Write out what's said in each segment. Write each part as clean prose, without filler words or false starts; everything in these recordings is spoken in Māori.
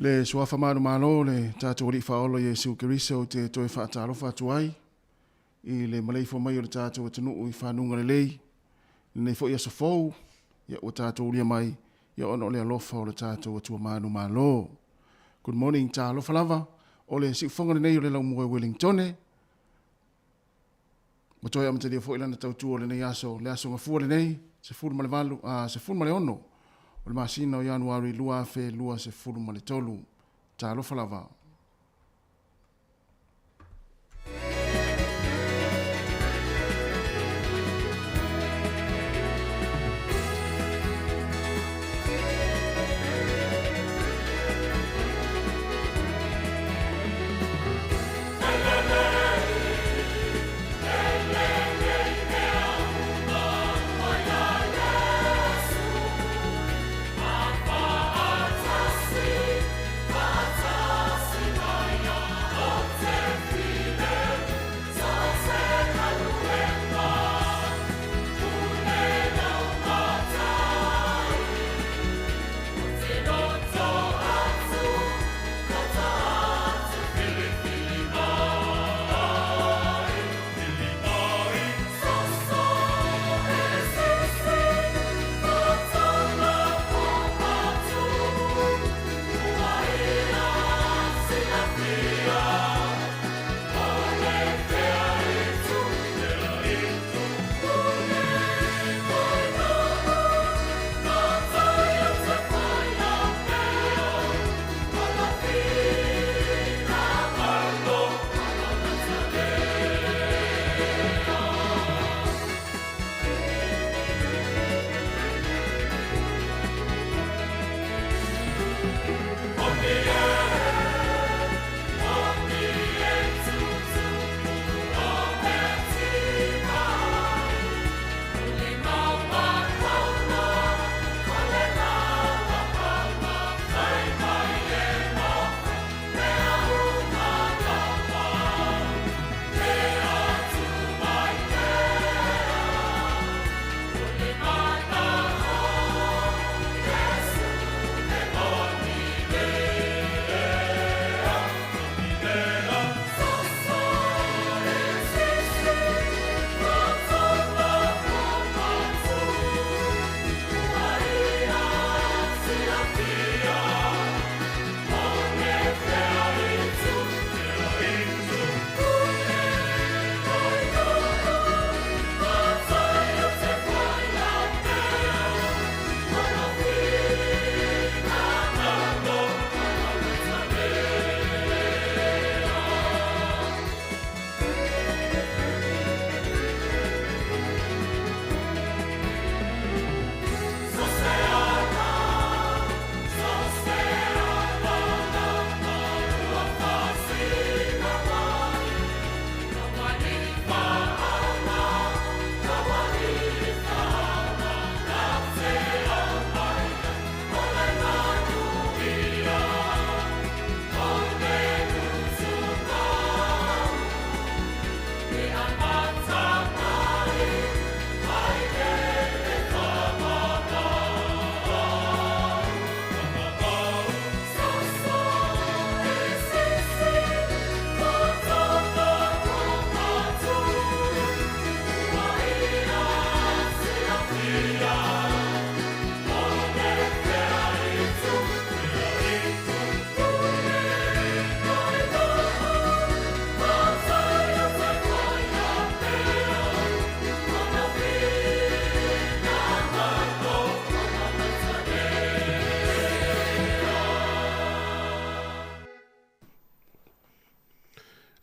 Le suafa manu malo le tātou ri whaolo Jesu Kiriso te toi whaatarofa atuai. I le maleifo mai o le tātou atunu i whanunga le lei. Nei fo ia sofou, ia o tātou lia mai, ia ono le alofa o le tātou atua manu malo. Good morning, tā alofa lava. O le siufonga le nei o le lau mua Wellingtone. Matoi amata lia fo ilana tautu o le nei aso, le aso ngafua le nei, se furu male valu, se furu male ono. O le masina o Januari lua fe lua se furu male tolu. Tā alofa lava.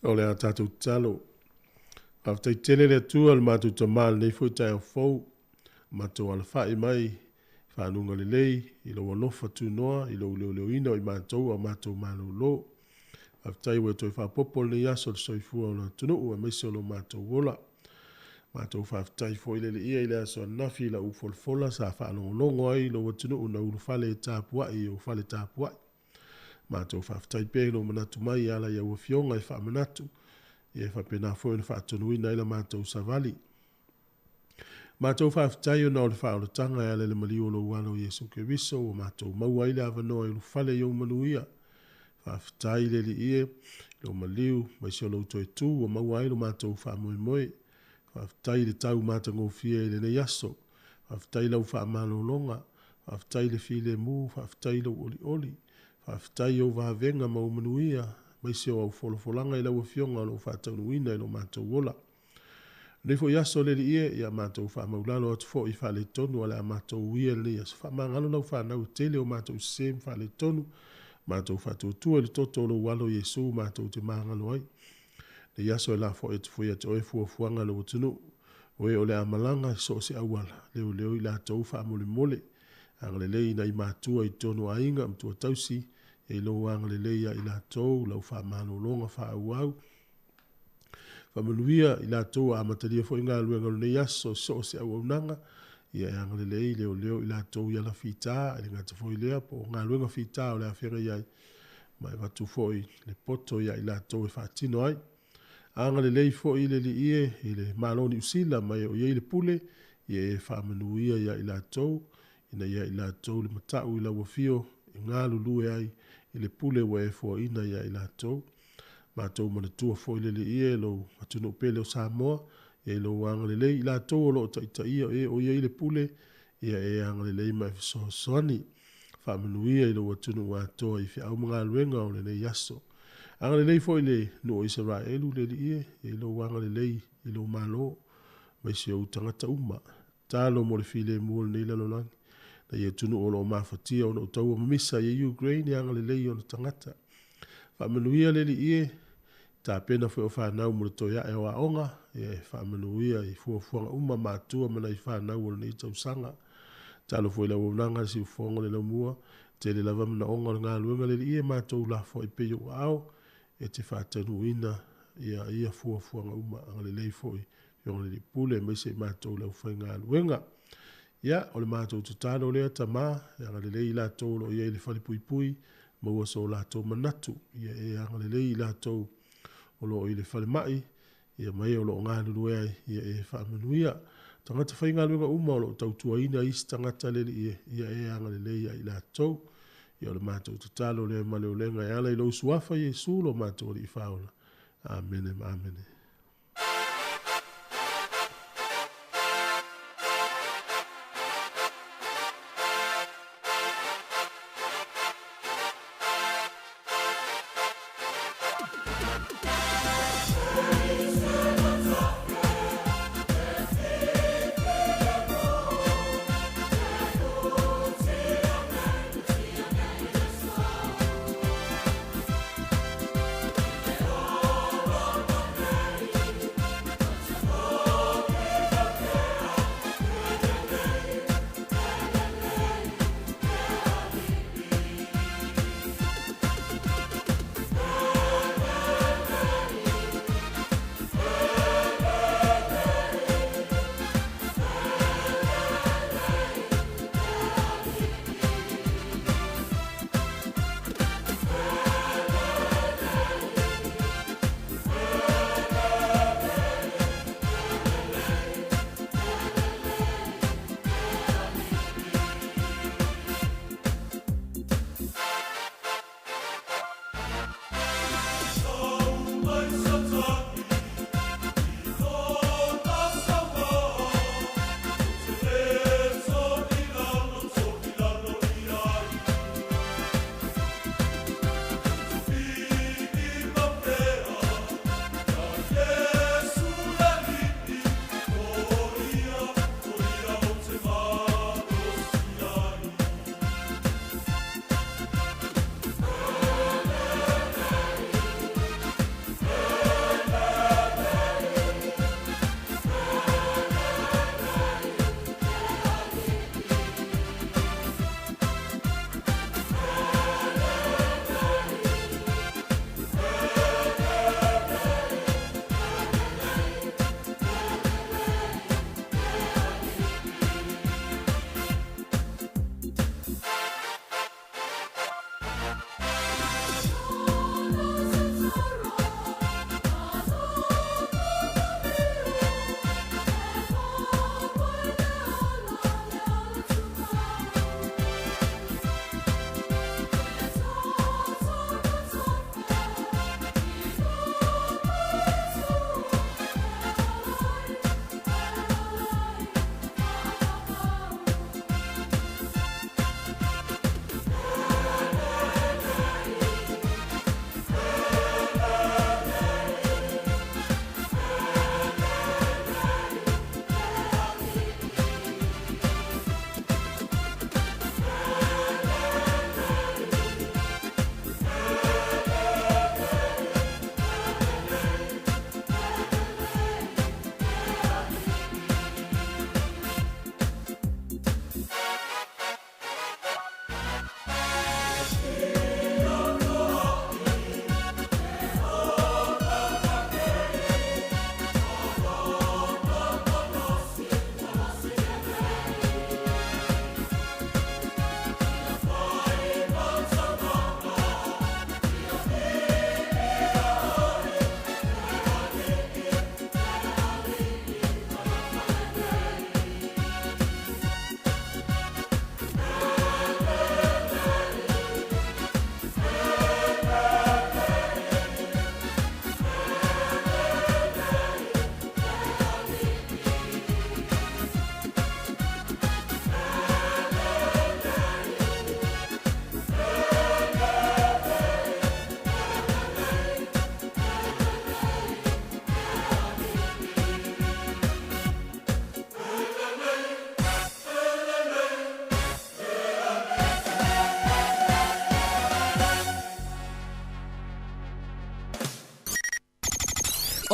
O le a tātou talo. A tai tele le tua le mātou tamal nei fo tai o fau. Mātou ala whae mai, whanunga le lei, i lo walofa tu noa, i lo leo ina o i mātou a mātou mālo lo. A tai ue toi whapopo le yaso le soifua o na tunu ua meso lo mātou wola. Mātou whaftai fo ile le ia ile aso nafi la ufolfola sa whanongonongo ai lo watunu una ulu fale tāpua i o fale tāpua. Mātou whaftai pēlo manatu mai ala ia ua fionga i whamanatu. I e whapena fo ina whaatonuina ila mātou savali. Mātou whaftai o na o le whaoratanga e ale le mali o lo walo Jesu Keriso o mātou maua ile avanoa i ulu fale i o manuia. whaafitai le li ie, lo maliu, mai se o lo toi tū, o mawai lo mātou whaamoemoe, whaafitai le tau mātango fia i le nei aso, whaafitai lau whaamalolonga, whaafitai le file mū, whaafitai lau oli oli, whaafitai au wahavenga maumanuia, mai se o au wholofolanga i lau fionga o lo whaatau nuina i lo mātou wola. Nei fo yaso le li ie, ia mātou whaamaulalo atu fo i whale tonu, ale a mātou uia le ia, whaamangalo lau whanau tele o mātou sem whale tonu, mātou whatuatua li toto lo walo Yesu, mātou te mahangalo ai. Le yaso e la fo e tufu ia te oe fuafuanga lo utunu, oe o le amalanga so se awala, leo leo i la tau whaamole mole, angale lei na i mātua i tonu a inga, mtua tausi, e lo angale leia i la tau, lau whaamalo longa whaauau, Whamanuia i la toa a mataria fo inga luenga lo nei aso so se au nanga ia e angale lei leo leo i la toa i ala fita e ngata fo i lea po ngā luenga fita o le awhenga iai mai watu fo i le poto ia i la toa e whaatino ai angale lei fo i le li ie i le maloni usila mai o iei le pule ia e whamanuia ia i la toa ina ia i la toa le matau i la wafio i ngā lulue ai i le pule wa e fo ina ia i la toa Mātou mana tua fo ile le ie lo matunu pele o Samoa e lo angale le ila to lo taita ia e o ia ile pule ia e angale le mai so soni fa manuia ile watunu wa to i fi au mga luenga o le yaso angale le fo ile no Israelu le ie e lo angale le i lo malo mai se o tangata uma talo mo le file mo le le lo lang na ia tunu o lo mafatia o no tau misa ia Ukraine angale le o tangata fa manuia le ie ta pena foi o whanau mo to ia e o aonga e whamanuia i fuafuanga uma mātua mana i whanau o nei tausanga talo foi la wunanga si ufonga le laumua te le lava mana onga ngā luenga le ie mātou la foi peyo au e te whatanuina ia fuafuanga uma angale lei foi yonga le pule mai se mātou la ufai ngā luenga ia o le mātou tutano lea tama angale lei la tolo ia i le whalipui maua so la tau manatu ia e angale lei la tau o lo i le whale mai, ia mai o lo ngā lulua ia e whaamanuia. Tangata whai ngā luenga uma o lo tautua ina isi tangata lele ia e angale leia i la tau. Ia o le mātou tatalo lea male o lenga e ala i lo suafa Yesu lo mātou li i whaola. Amen, amen.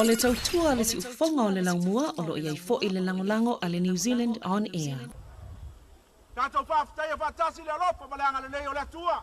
O le tautua le si ufonga o le laumua o lo iai fo i le langolango a le New Zealand On Air. Tātou whaafitai a whaatasi le alofa ma le anga le nei o le atua.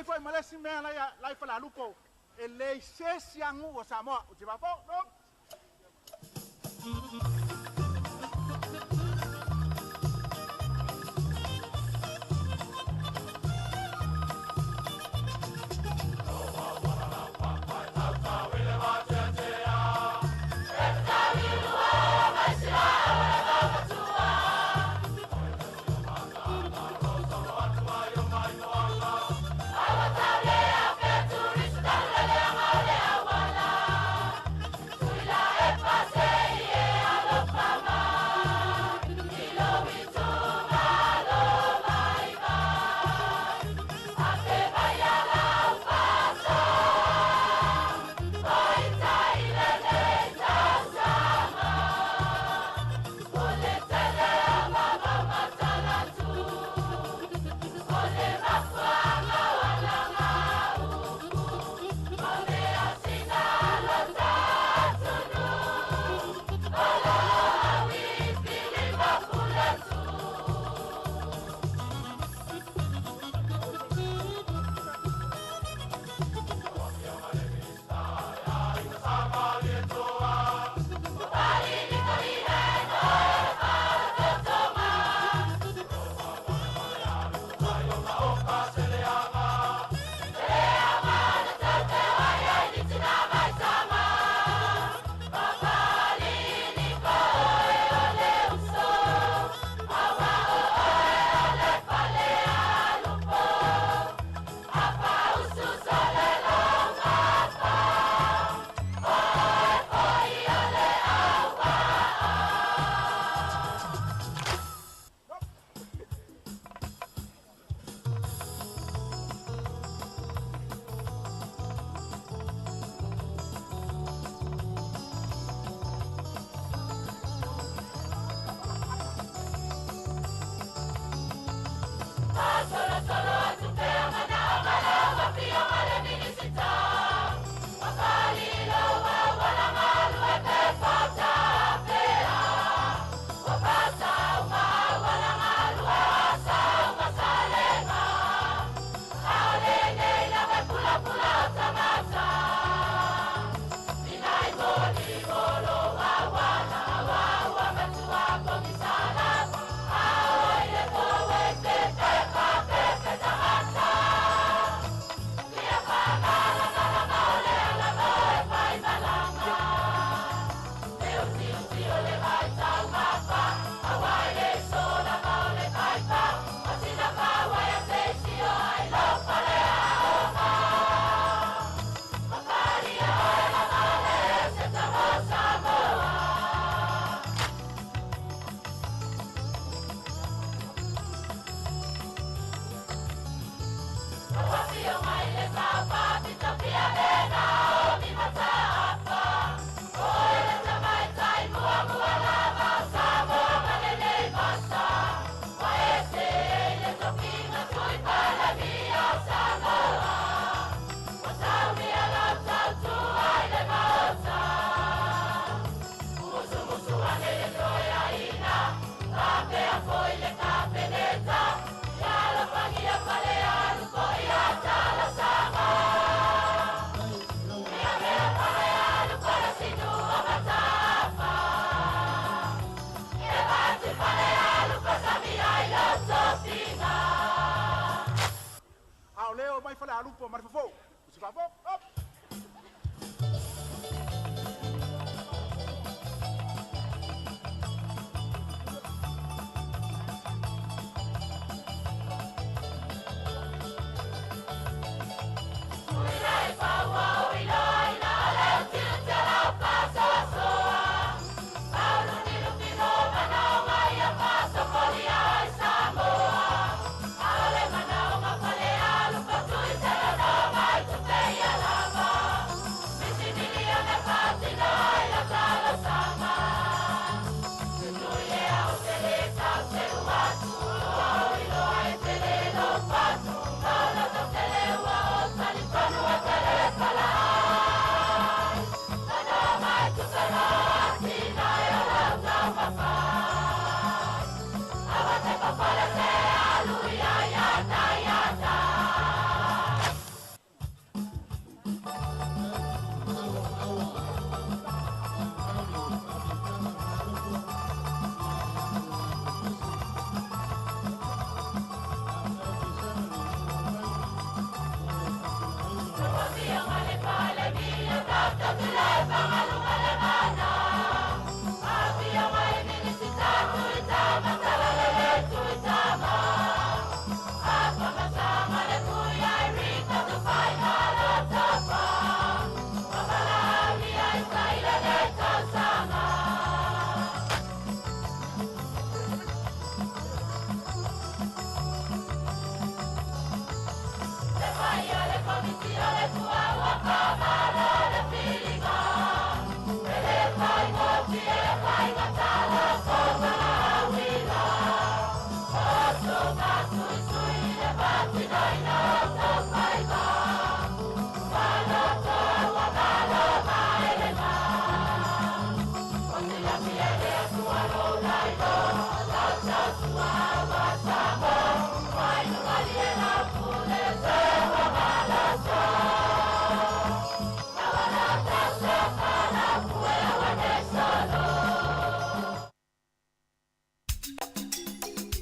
ai foi malesi mea lai fala lupo. E lei sesi angu o Samoa. O te papo, no? Lupo, marfafou. Se papo, op. Yeah.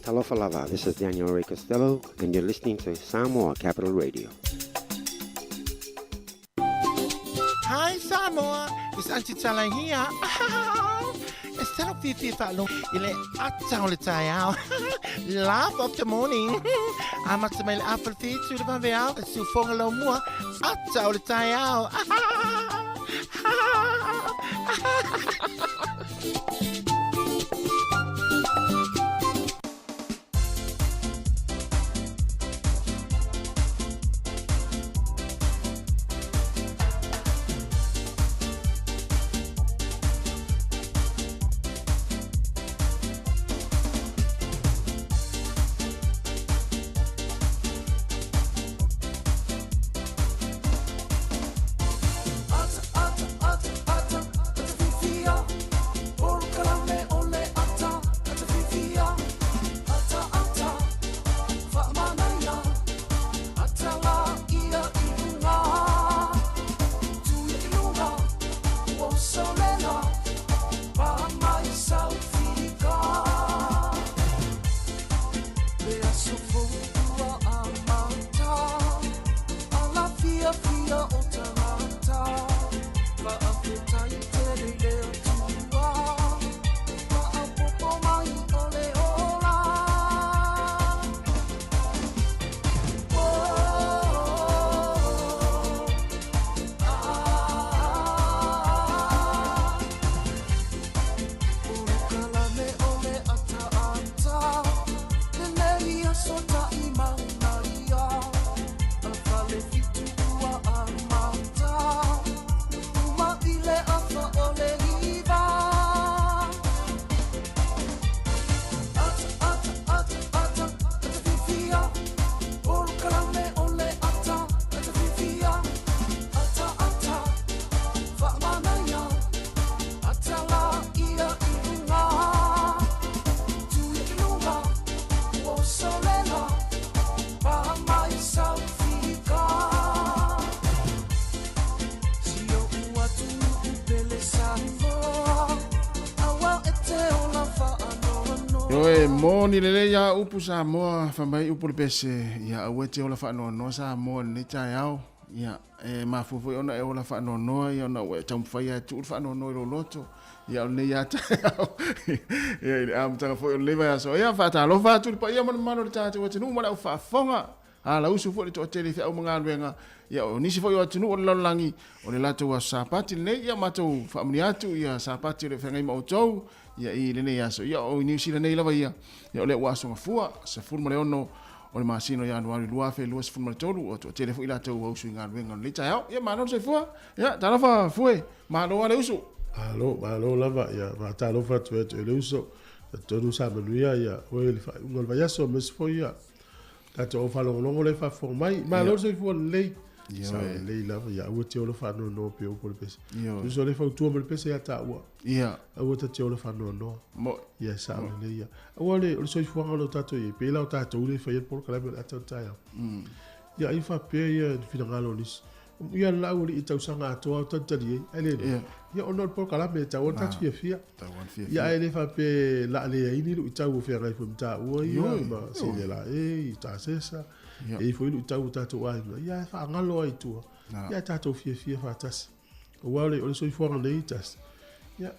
Talofa lava, this is Daniel Ray Costello, and you're listening to Samoa Capital Radio. Hi Samoa, it's Auntie Tala here. Instead of Fifi Falo, ile atau le tayao. Laugh of the morning. I'm at my apple feet to the Baviao, so fongalo mua, atau le tayao. Moni lele ya upu sa moa famai upu le pese ya awete ola fa no sa moa ni tai au ya ma fufu ona e ola fa no ya na we tam fa ya tu fa no lo loto ya le ya tai au ya am tanga fo le va so ya fa ta lo fa tu pa ya mano ta te wete no mala fa fonga ala usu fo le to tele fa o mga wenga ya o nisi fo yo tunu o langi o le lato wa sapati le ya mato fa mni atu ya sapati le fa ngai mo tou ya I le nei aso ya o New Zealand nei lava ia ya o le waso ngafua se fulma le ono o le masino ya anuari lua fe lua se fulma le tolu o to telefo ila tau au sui ngā ruenga le tai au ya mano se fua ya tarafa fue malo ale usu malo lava ya ma talo fa tu le uso tolu sa manuia ya o le fa ngol va ya so mes fo ya tato o fa longo le fa formai malo se fua le sa le lava ya o te o le fa no pe o por pese tu so le fa tu o le pese ya ta wa ya o te o le fa no mo ya sa le ya o le so fua ngalo tato ye pe la tato le fa ye por kala be ata ta ya I fa pe ya fi ngalo lis ya la o le tau sanga to o tantali ele ya ono por kala be ta o tato ye fia ya ele fa pe la le ini lu tau o fe ngai fu ta o ya ma se le la ta sesa e foi lu tau tato ai ya fa ngalo ai tu ya tato fia fa tas o wale o so fua ngale tas ya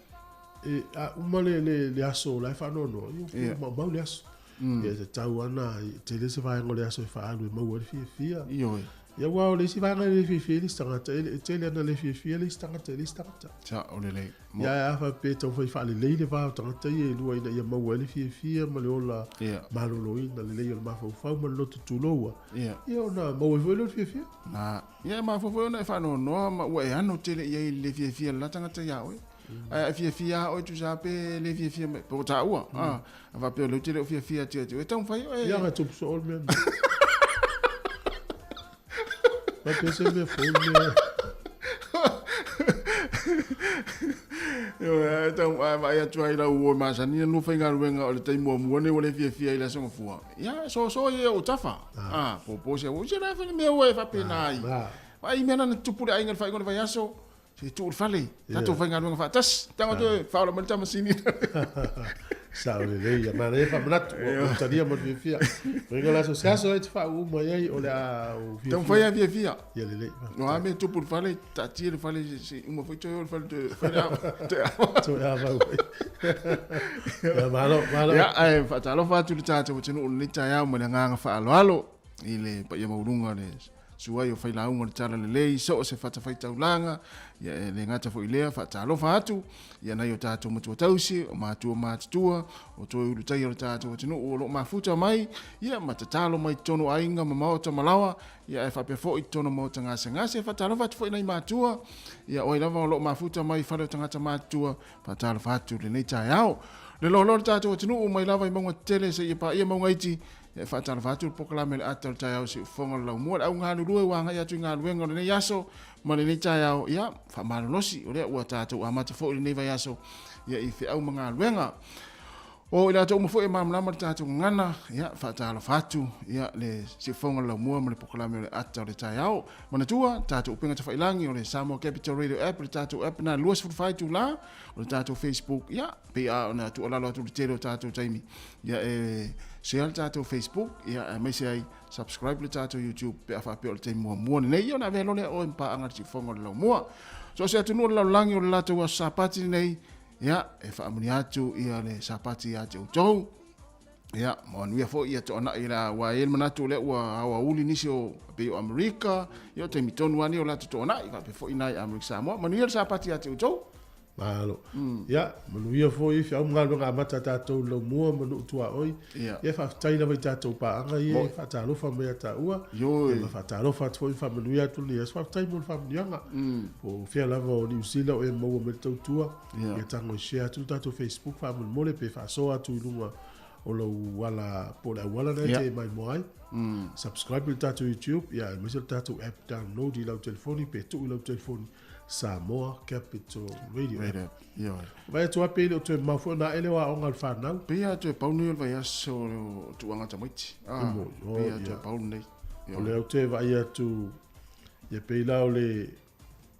a umale le aso la fa no yo ma le aso ya te tau ana te le se vai ngole aso fa alu ma wo fia yo ya wa le si vai ngale fia le stanga te le na le fia le stanga cha o le ya fa pe to fa le va to te ye lu ina ya ma wo le fia ma le ola ma lo ina le yo ma fa ma lo tu lo yo na ma wo le fia na ya ma fo na fa no ma wo e ano te le fia la tanga te ya we fia o tu sa pe le fia po ta ua va pe le te fia te e tão fai ya ma tu so ol men Ma pe se me fone. Yo, tau vai atu ai la o ma sani no fainga ruenga o le taimo mo ne o le fia i la songa fua. Ya, so ye o tafa. Po se o se la fa me o fa penai. Ai mena na tupu ai ngal fa ngol vai aso. Se tu fale. Tato fainga ruenga fa tas. Tango to fa la malta masini. Sao le ya ma le fa manatu o tadia mo fia. Ringo la so e fa u mo ye o la o fia. Tau fai fia. Ya le. No a me tupu fale, tati le fale se uma foi to fale to fale. To ya va. Ya malo. Ya ai fa talo fa tu tata o tinu ni ta ya mo nga fa alo. Ile pa ya maurunga le. Suai o fai la unga tala le lei so se fata fai taulanga ya le ngata fo ilea fa talo fa atu ya na yo tata mo tausi o matua o to ulu tai o tata o tinu o lo mafuta mai ya matatalo mai tono ainga mamao malawa ya e fa pe fo i tono mo tanga se fa talo fa fo i nai matua ya o lava lo mafuta mai fa lo tanga matua fa talo fa atu le nei ta yao le lo tata o tinu o mai lava i monga tele se i pa ia monga iti e fatala fatu poklame le atal tayao si fonga la mo au nganu lue wanga ya tu nganu wenga le yaso mane ni tayao ya fa malolosi o le ua tatu amata fo le neva yaso ya i fe au manga wenga o ila to mo fo e mamlama tatu ngana ya fatala fatu ya le si fonga la mo le poklame le atal le tayao mane tua tatu pinga ta failangi o le Samoa Capital Radio app le tatu app na luas fu fai tu la o le tatu Facebook ya pe a na tu ala lo tu telo tatu taimi ya share tato Facebook ya mai sai subscribe le tato YouTube pe afa pe o te mo nei yo na velo le o pa anga ti fongo lo mo so se tu no la langi o la to sapati nei ya e fa amuni atu ia le sapati atu to ya mo nu fo ia to na ila wa el manatu le wa uli nisio pe o America yo te mitonu ani o la to na i pe fo ina America Samoa manu ia sapati atu to Malo. Ya, manuia foi fi au ngalo nga mata tatou lo mua manu tua oi. Ya fa taina vai tatou pa anga ye fa talo fa me ta ua. Yo. Fa talo fa foi fa manuia tu ni fa taimo fa nyanga. O fi ala vo ni usila o mo me tau tua. Ya tango share tu tatou Facebook fa mo le pe fa so atu lunga o lo wala po la wala na te mai moi. Subscribe tatou YouTube ya me tatou app download i lo telefoni pe tu lo telefoni. Samoa Capital Radio. Yo. Vai tu apele o tu mafo na ele wa ongal fa na. Pe a tu paunu vai aso tu anga tamiti. Pe a tu paunu nei. O le te vai tu ye pe la o le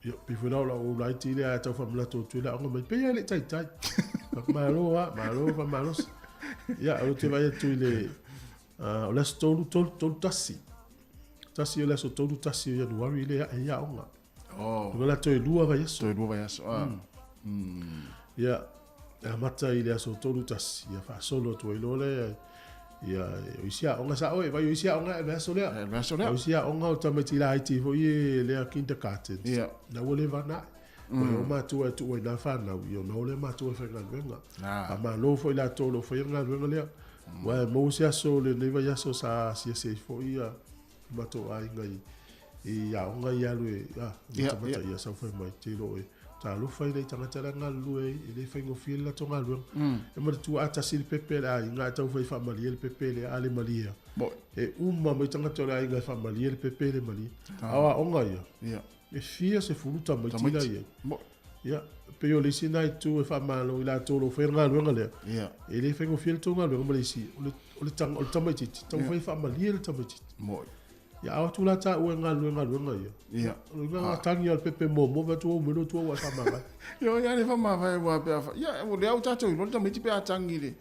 yo pe fo la o la ti le a ta fa mla to tu la o me pe le tai. Malo fa malo. Ya o te vai tu le o la sto to tasi. Tasi o la sto to tasi ya no wari le ya onga. Oh. Ngala to lua vai so. To lua vai so. Ya, a mata ile aso tolu tas ya fa solo to ilole ya isia onga sa oi vai isia onga e so le. Isia onga o tamati la IT fo ye le kindergarten. Ya. Na wole va na. O ma tu na fa na yo no le ma tu fa na venga. Ma lo fo ila to lo fo nga venga le. Wa mo sia so le va ya so sa si se fo ia ma to ai ngai. Ya onga ya lui ya mata ya sa foi mai te lo ta lu fai le tanga tala nga lui ile fai ngo fil la tonga lu e ma tu ata sil pepe la nga ta fai fa mali el pepe le ale mali bo e umma mai tanga tala nga fa mali el pepe le mali awa onga ya e fia se fuluta mai tila ya bo ya pe yo le sinai tu e fa malo ila to lo fai nga lu nga le ya ile fai ngo fil tonga lu mali si o le tanga o tamati tu fai fa mali el tamati mo ya au tu la ta o ngalu ya nga tangi al pepe mo va tu o meno tu wa sama ba yo ya le fama vai wa pe ya o le au ta tu lo ta miti pe atangi le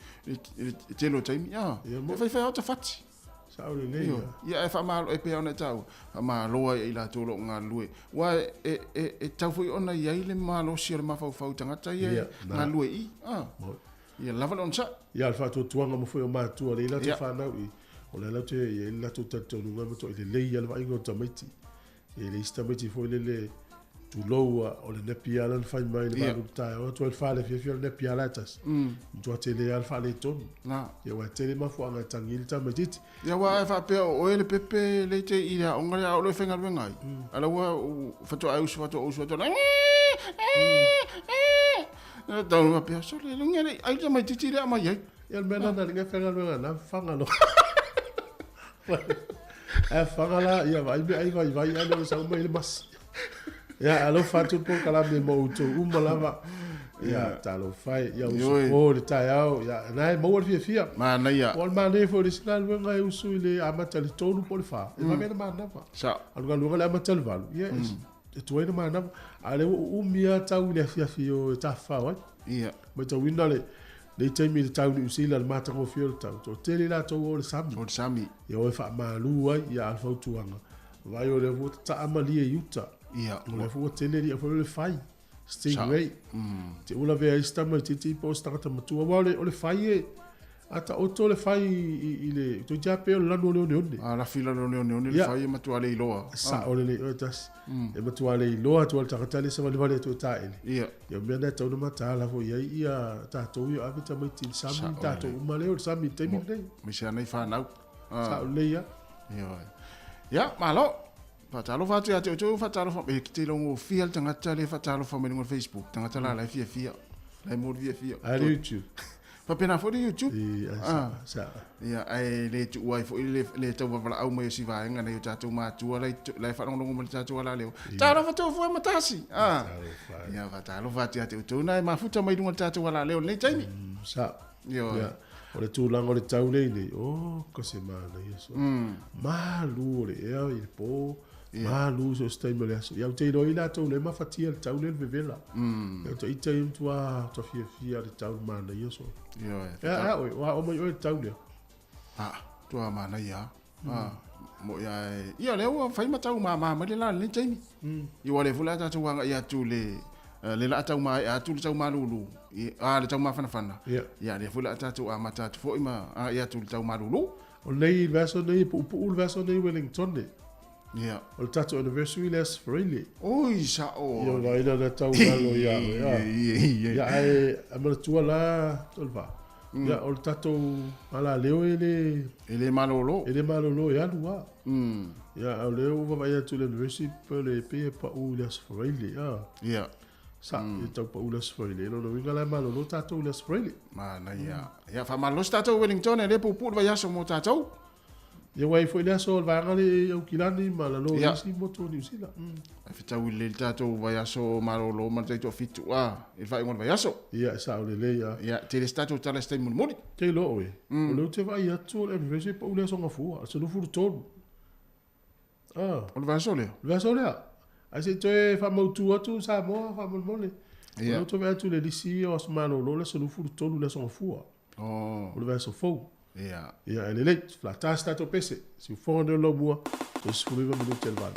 te lo time ya mo fai auto fati sa o le ya e fama lo e pe ona tau ma lo i la to lo ngalu wa e tau foi ona ya ile ma lo sir ma fa tanga ta ye ngalu i ya lava on sa ya al fa tu tuanga mo foi o ma tu le la tu fa na i o le la te ye la to tato no ngam to le ya le ingo tamiti e le stamiti fo le tu loa o le nepia lan fa mai le ba ta o to el fa le fi le nepia latas to te le al fa le ton na ye wa te le ma fo anga tangil tamiti ya wa fa pe o le pepe le te ira o ngale o le fenga vengai ala wa fa to ai fa to na ta no pe so le ngale ai te mai titi le ama ye ya mena na le fenga na fanga no E whangala, ia vai me ai vai ane sa uma ile mas. Ia alo fatu po kala me mo uto umalava. Ia talo fai, ia usu o le tai au, ia nai mo fia. Mana ia. Ol mane fo le sinal wenga e usu ile amata le tonu po le fa. E vai me mana fa. Sa. Aluga luga le amata le valu. Ia e tuaina mana. Ale umia tau le fia ta fa wa. Ia. Ma tau wina le taimi le tau ni usila le mata ko fio le tau. To tele la tau o le sami. O sami. Ia o fa malu ai ia alfa tuanga. Vai o le vo ta amali e yuta. Ia. O le vo tele ri fo le fai. Stingray. Te ula vea ista mai te tipo stangata matua. Wa o le fai e ata oto le fai i le to jape o lanu le one. Ah la fila le le fai matua le iloa. Sa o le o tas. E matua le iloa to le takata le sa vale to ta ele. Ia. Ia me na tau na mata la fo ia ta to ia avita mai tin sami ta to umale o sami te mi nei. Me se nei fa nau. Sa o le ia. Ia. Ya, malo. Fatalo fatu ya te fatalo fa e kite longo fiel tanga tale fatalo fa me no Facebook tanga tala la fia la mo fia Ai YouTube. Pa pena fo YouTube. Sa. Ya ai le tu wai fo le tau va au mai si va nga na tatu ma tu la fa longo mo tatu la leo. Talo fatu fo matasi. Ya fatalo fatu ya te na ma futa mai dunga tatu la leo le taimi. Sa. Yo. O le tūlanga o le tau nei nei, ko se mana yeso. Malu o le ea i le pō, malu so stai mo le aso. Iau te roi la tau le mafatia le tau le vevela. Iau te ita i mtua to fia le tau mana yeso. Ea oi, o mai o le tau le. Tua mana ia. Mo ia le ua fai matau ma le la le taimi. Iwa le fula tatu wanga ia tu le la tau mai a tu le tau malulu. Le tau mafana. Ia le fula tatu a matatu fo ima ia tu le tau malulu. O nei verso nei pu le verso nei Wellington ne. Ia. O le tatu anniversary les friendly. Oi sa o. Ia la ina na tau malo ia. Ia ai amana tua la tolva. Ia o le tatu ala leo ele malolo. Ele malolo ia lua. Ia o leo va ia tu le anniversary per le pe pa u les friendly. Ia. Sa e tau pa ulas friendly. No winga la malolo tatu ulas friendly. Mana ia. Ia fa malos tatu Wellington ele pu va yaso mo tatu. Ia wai foi le so va ngale au kilani malalo isi moto ni usila. Fa tau le tatu va yaso malolo ma te to fitu e fa ngon va yaso. Ia sa o le ia. Ia te le tatu tala stai mun moni. Te lo we. O le te vai atu le vese pa ulas nga fu. So lo fu to. O le va yaso le. Le so le. Ai se te fa mo tu atu sa mo fa mo mole. O to va tu le disi o smano lo le so lo fu to le so nga fu. O le va so fu. Ia. Ia ele le flata sta to pese. Si fondo lo bua. To scrive mi tel val.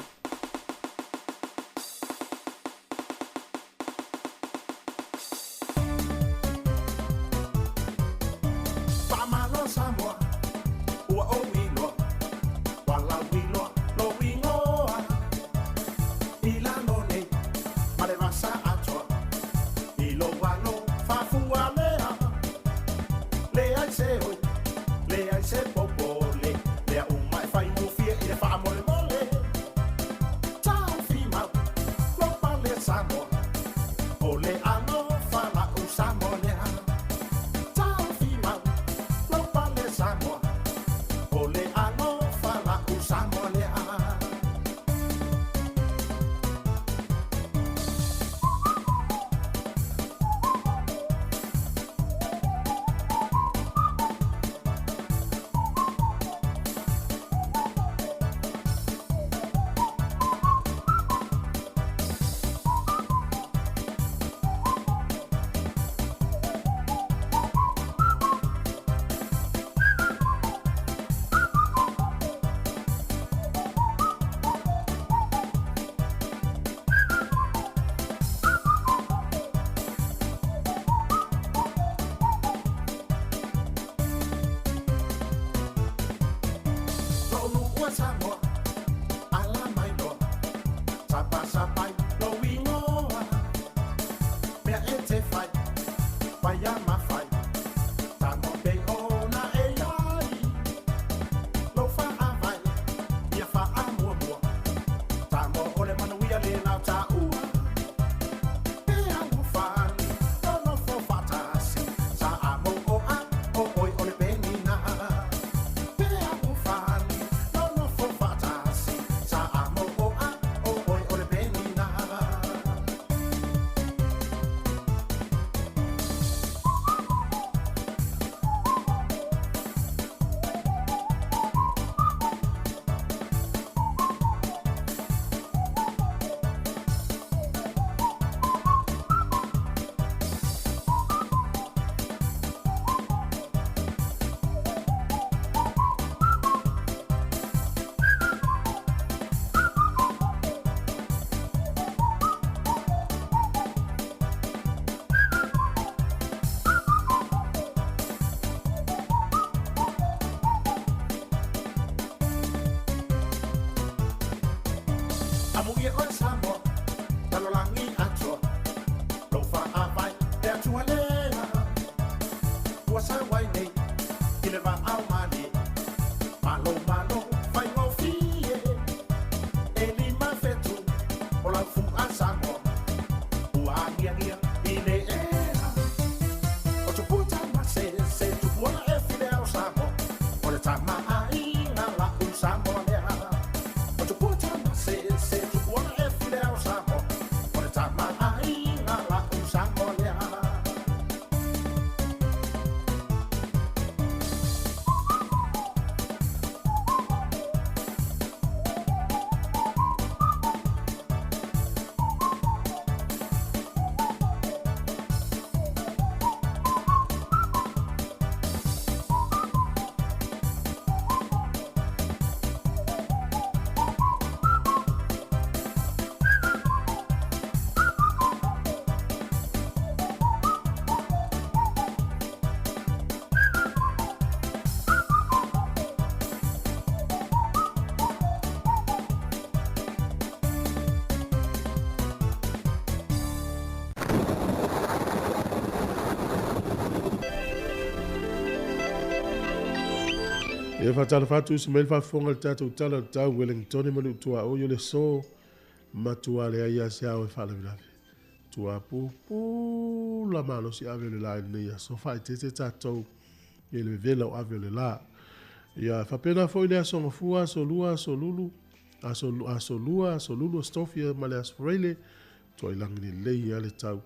ia o Samoa, talolangi atua, lo fa avai, e atua lea. Ua sa wai nei, i le va au mani, malo malo, fai ngau fie, e lima fetu, o lau fu a Samoa, ua ngia ngia, i le ea. O tu puta ma se tu puana e file au Samoa, o le tama ai na la u Samoa lea. O tu puta ma se tu puana e file au Samoa, o le tama ai na la u Samoa lea. Ia whatala whatu se meil whafonga le tātou tala tau Wellington e manu tua o yo le so matua le aia se au e whala vilawe. Tua pu la malo si ave le la nei a so whai te tātou e le vela o ave le la. Ia whapena fo i le asonga fua so lua so lulu so lulu stofia ma le asforele tua i langi ni lei a le tau.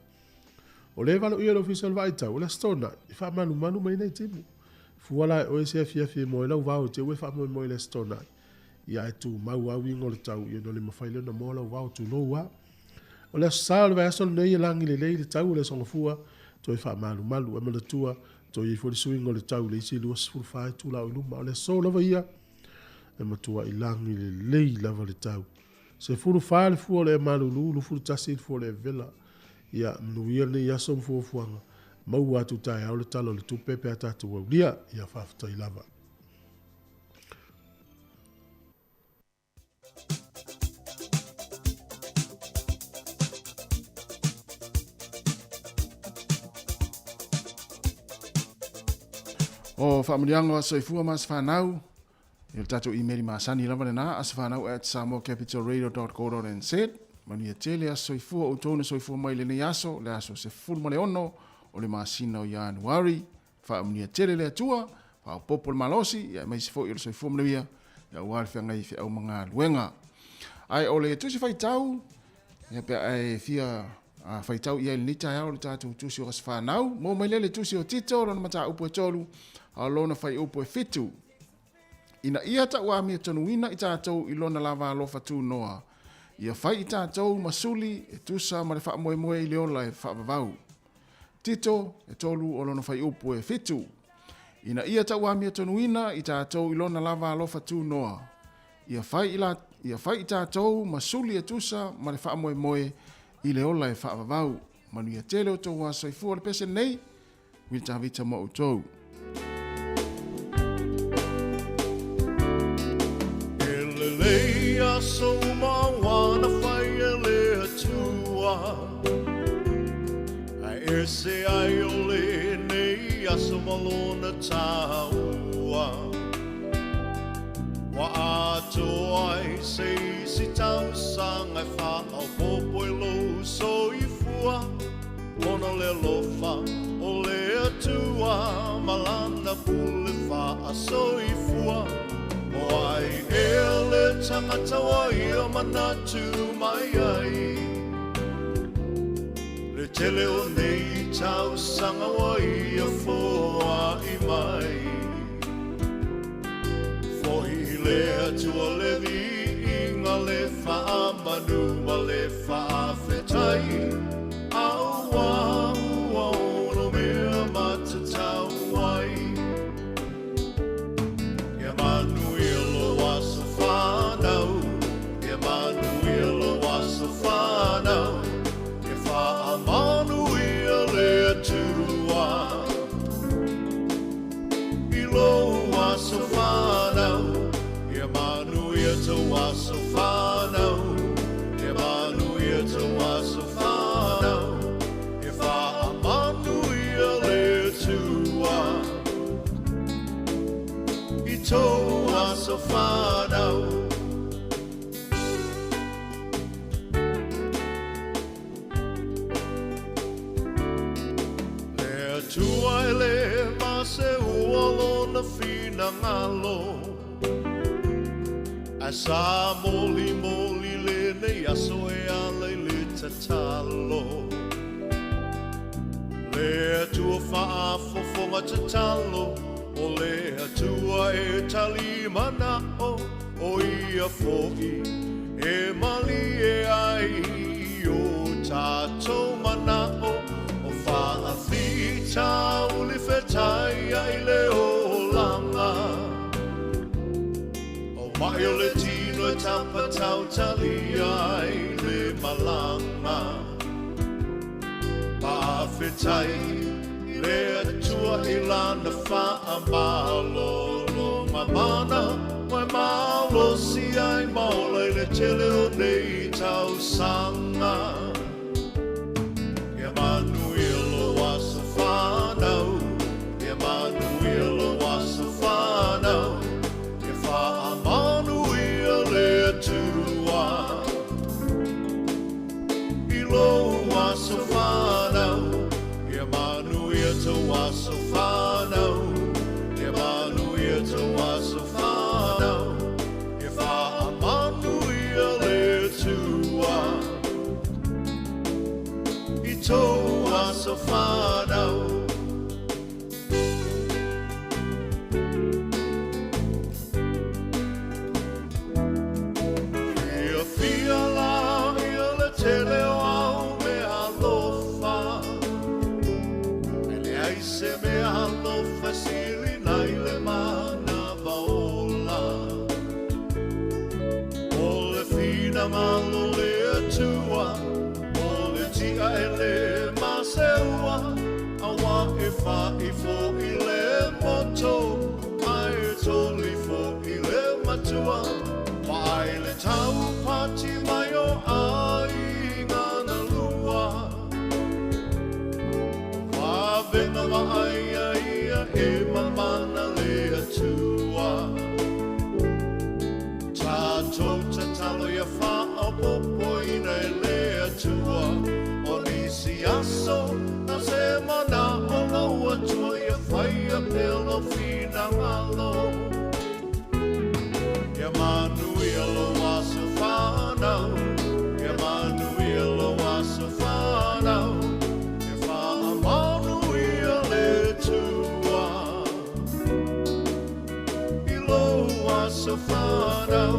O le valo ia le official vai tau o le stona i wha manu mai nei timu. Fuala o se fia mo la va o te we fa mo le stona ia tu mau au ingo le tau ia no le mafaile na mo la va tu no wa o le sal va so nei langi le tau le so fua to fa malu e mo le tua to i fo le swingo le tau le si lu fu fa tu la lu ma le so la va ia e mo tua i langi le la va le tau se fu fa le fu le malu lu fu tasi fu le vela ia no ia ne ia so fu fuanga mau atu tai au le talo le tupepe a tatu waulia ia whafta i lava. O whaamuriango a soifua mas whanau, i le tatu emaili maasani lava le nā, as whanau at samoacapitalradio.co.nz, manu ia tele a soifua o tōna soifua mai le nei aso, le aso se fulma le ono, o le masina o Januari, whaamnia tere le atua, whao popo le malosi, ia mai se fo i le soifua mlewia, ia uari whia ngai whia au mga luenga. Ai o le tusi whaitau, ia pia ai fia whaitau ia le nita iau le tātou tusi o kas whanau, mō mai le tusi o tito, lona mata upo e tolu, a lona whai upo e fitu. Ina ia ta ua mea tonuina i tātou i lona lava alofa tū noa, ia whai i tātou masuli e tusa ma le wha moe moe i leola e wha vavau. Tito e tolu o lona whai upo e fitu. Ina ia ta ua mea tonuina i tātou i lona lava alofa tū noa. Ia whai i tātou masuli e tusa ma le wha moe moe i leola e wha vavau. Manu ia tele o tō wa soifua le pese nei, wita vita mo utou. Ia so mawana whai e le atua Ai e se ai o le nei aso malona tāua Wa ato ai se isi tau sanga e wha au popo e lo so i fua Mona le lofa o le atua Malana pule wha a so i fua Wai ele tangata wai o manatu mai ai Le tele o nei tau sanga wai a foa i mai Fohi le atua le vi inga le wha manu ma le wha whetai Au wau no mea matatau wai Emanuel was a whanau Emanuel was a whanau E wha Emanuel e turua Ilo was a whanau Emanuel to was a whanau fina ngalo a sa moli moli le nei aso e ale le tatalo le tua fa fofonga tatalo o le tua e tali mana o ia foi e mali e ai o tatou mana o fa a fita o le fetai ai le o langa o mai o le tino e tampa tau tali ai le malanga pa fetai le atua i lana fa a malolo mamana mai malo si ai maula i le tele o nei tau sanga e manuelo waso whanau e manuelo waso whanau e wha a manuia le atua i lo waso whanau e manuia te waso whanau e manuia te waso whanau e wha a manuia le atua i tō waso whanau ia fia la ia le tele o au me alofa e le aise me alofa sili nai le mana vaola o le fina malo le atua o le tia e le maseua awa e fa i fo i le moto ai e toli fo i le matua Pai le tau pati mai o ai ngana lua Whavenga wa ai ia e mamana le atua Tātou ta talo ia wha o popo ina e le atua O nisi aso na se mana o ngau atua ia whai a pelo fina ngalo Ia manuia waso whanau Ia manuia waso whanau Ia wha a manuia le tua I lo waso whanau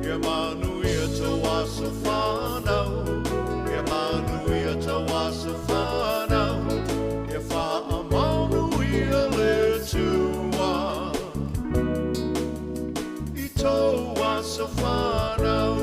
Ia manuia te waso whanau Ia manuia te waso whanau Ia wha a manuia le tua tō waso whanau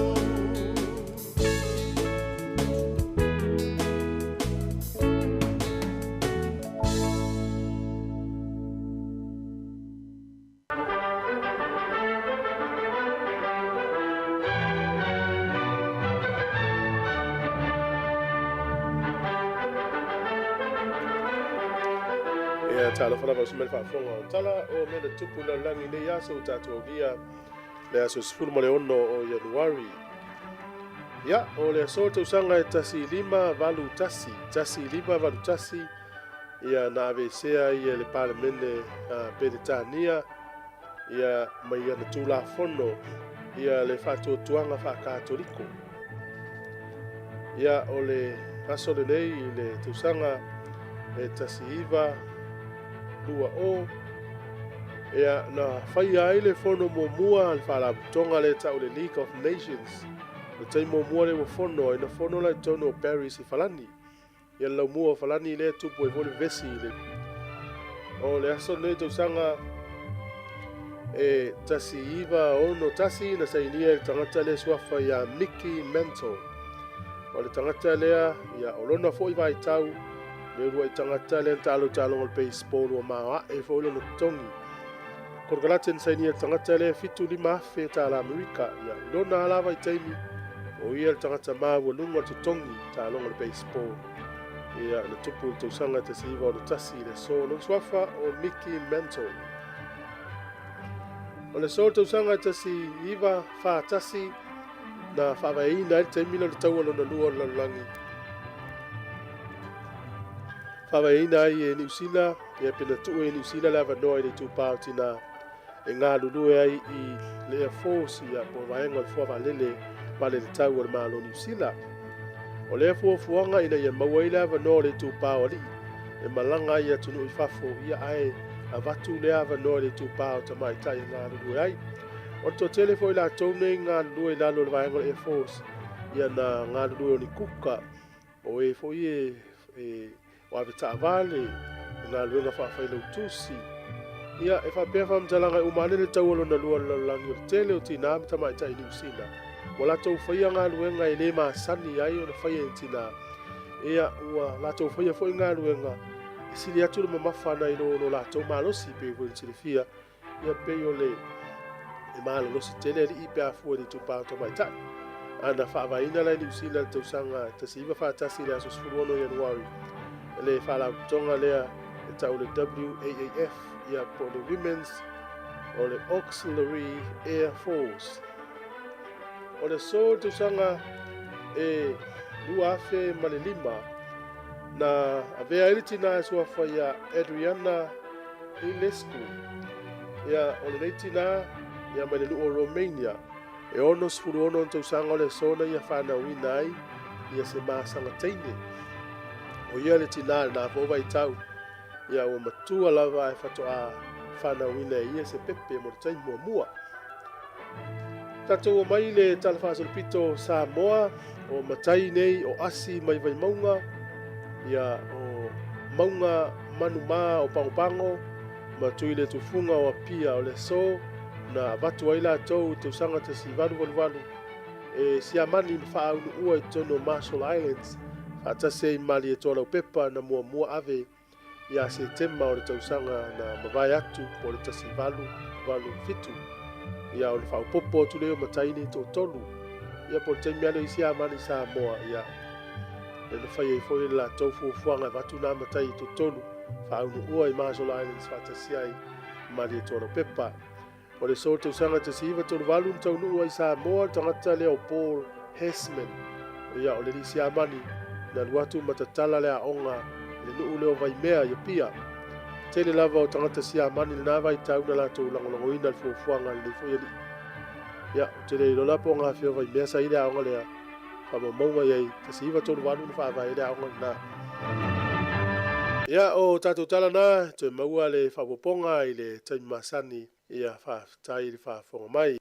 Ia tala whana wa sumel whaafonga o tala o mena tupu la langi nei aso tātua gia le aso sifuru mo le ono o Januari. Ia, o le aso te usanga e tasi lima valu tasi, ia na avesea ia le palemene Peretania, ia mai ana tula fono, ia le whatuatuanga whakatoliko. Ia o le aso le nei le te usanga e tasi iwa lua o, ia na whai ai le fono mo mua al whalabutonga le tau le League of Nations. Le tai mo mua le wa fono, ina fono la tono Paris I Falani. Ia lau mua Falani le tupu e vole vesi le. O le aso le tau sanga e tasi iwa ono tasi na sainia le tangata le suafa ia Mickey Mantle. O le tangata lea ia olona fo I vai tau, le rua I tangata le talo ngol baseball o maa e fo ilo no tongi. Korgalaten sainia tangata le fitu lima afe ta la Amerika ia lona alava I taimi o ia le tangata maa ua lunga tutongi ta longa le baseball ia na tupu le tausanga te siwa o le tasi le so no swafa o Mickey Mantle o le so tausanga te si iwa wha tasi na whawaina le taimi le taua lona lua la langi whawaina ai e New Zealand ia pina tu e New Zealand lava noa I le tupao tina ngā lulu ai I le Air Force ia po vaenga I fua valele vale le tau o le malo New Zealand. O le fuafuanga ina ia maua I le avanoa le tupao ali. E malanga ia tunu I fafo ia ai a vatu le avanoa le tupao tamaitai ngā lulu ai. O to telefo I la tone ngā lulu I lalo le vaenga le Air Force ia na ngā lulu o ni kuka o e fo I o aveta vale ngā lulu ngā whawhailau tusi. Ia e whapea whamtalanga I umane le tau alo na lua langi o tele o tina amita maitai New Zealand. Wala tau whaia ngā luenga I le maa sani ai o na whaia I tina. Ia ua la tau whaia fo I ngā luenga. E sili atu le mamawhana I no la tau malosi pe ua ni silifia. Ia pe o le e malo losi tele li I pe a fua ni tupao to maitai. Ana whaavaina lai New Zealand tau sanga tasiva whaatasi le aso sfuruono Januari. Le whala tonga lea e tau le WAAF. Ia po le Women's o le Auxiliary Air Force. O le so tu sanga e lua afe ma le lima na avea ili tina sua whaia Adriana Ilescu. Ia o le reitina ia ma le luo Romania. E ono sfuru ono tu sanga o le sona ia whana winai ia se maasanga teine. O ia le tina na fova I tau. Ia o matua lava e whatoa whana wina ia se pepe mo tai mua mua. Tatou o mai le talawhasol pito Samoa o matai nei o asi mai vai maunga. Ia o maunga manuma o pangopango matui le tufunga o apia o le so na vatu aila tau te usanga te si valu. E si amani ni wha aunu ua I tono Marshall Islands. Ata se I mali e tola o pepa na mua mua ave. Ia se tema o le tausanga na mawai atu po le tasi valu fitu. Ia o le whaupopo tu leo mataini to tolu. Ia po le taimi alo isi amani Samoa. Ia le na whai e fwoi la tau fuafuanga vatu na matai to tolu. Whaunu ua I Marshall Islands whatasi ai mali e tola pepa. O le so tausanga tasi iwa tolu valu mtaunu ua I Samoa tangata leo Paul Hessman. Ia o le isi amani na luatu matatala lea onga le nuu leo vai mea ia pia. Tele lava o tangata si amani le nava I tauna la tau langolongoina le fuafuanga le foia li. Ia, o tele ilo la po ngā whio vai mea sa ile aonga lea. Whamamonga iei, tasi iwa tolu wanu na whaava ile aonga na. Ia, o tātou tala na, te maua le whapoponga I le taimi masani ia whaatai le whaafonga mai.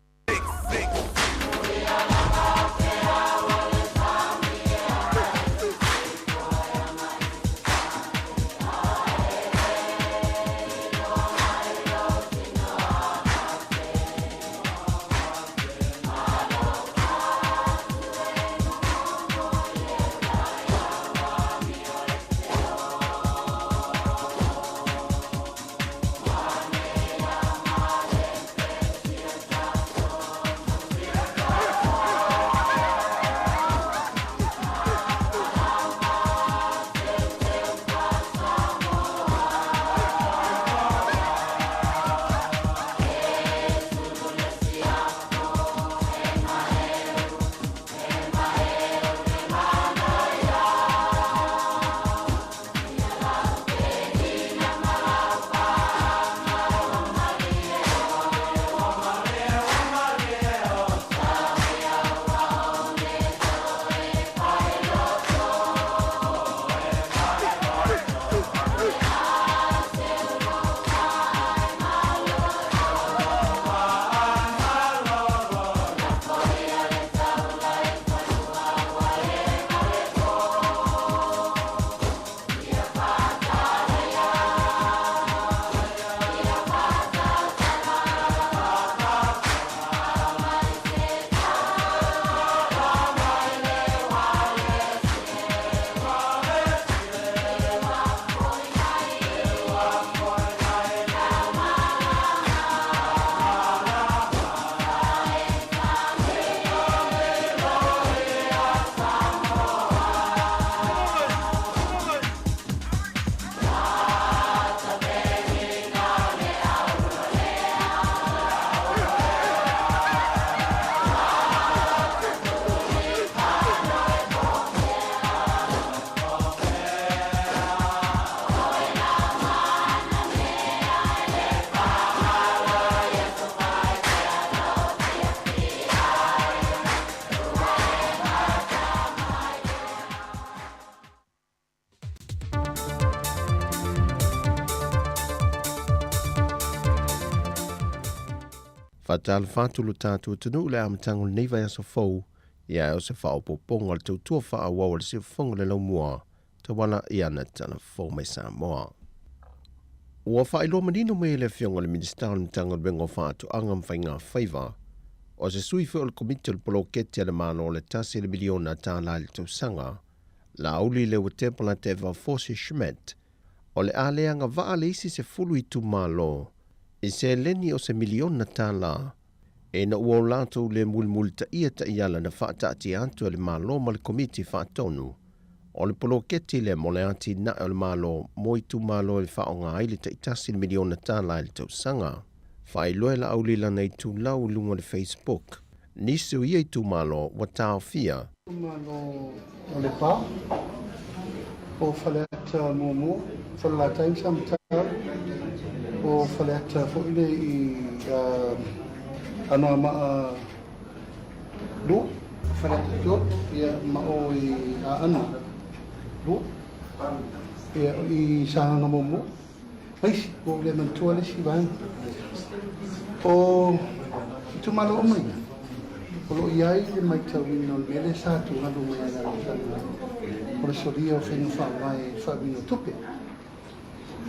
Whatal whātulu tātua tunu le amatango nei vai aso fau, ia o se whao poponga le tautua wha awa le se whango le lau mua, te wana i ana tana fau mai Samoa. Ua whailo manino mei le fionga le minister le tanga bengo whaatu angam whai ngā whaiva, o se sui fo le komite le polo kete le mano le tasi le miliona tā la le tausanga, la auli le watepala te Valfosi Schmidt, o le aleanga waa le isi se fulu i tu malo, i se leni o se miliona tā la, e na ua o lato le mulmul ta ia la na whaata ati antu le malo ma le komite whaatonu, o le polo keti le mo le ati na o le malo mo i tu malo le whaonga ai le ta itasi le miliona tā la le tausanga. Whai loe la auli la nei tu lau lunga le Facebook. Nisu ia i tu malo wa tau fia. Tu malo o le pā, o whaleata momo, whalata i samtau, o whaleata fōile i anoa maa lu, whaleata tiot, ia mao i a ana lu, ia i sahanga momo, maisi, o le mantua le si vang. O tu malo o mai. O lo iai le mai tau ino le mele sa tu halu mai ala tala. O le soria o whenu wha mai wha mino tupe.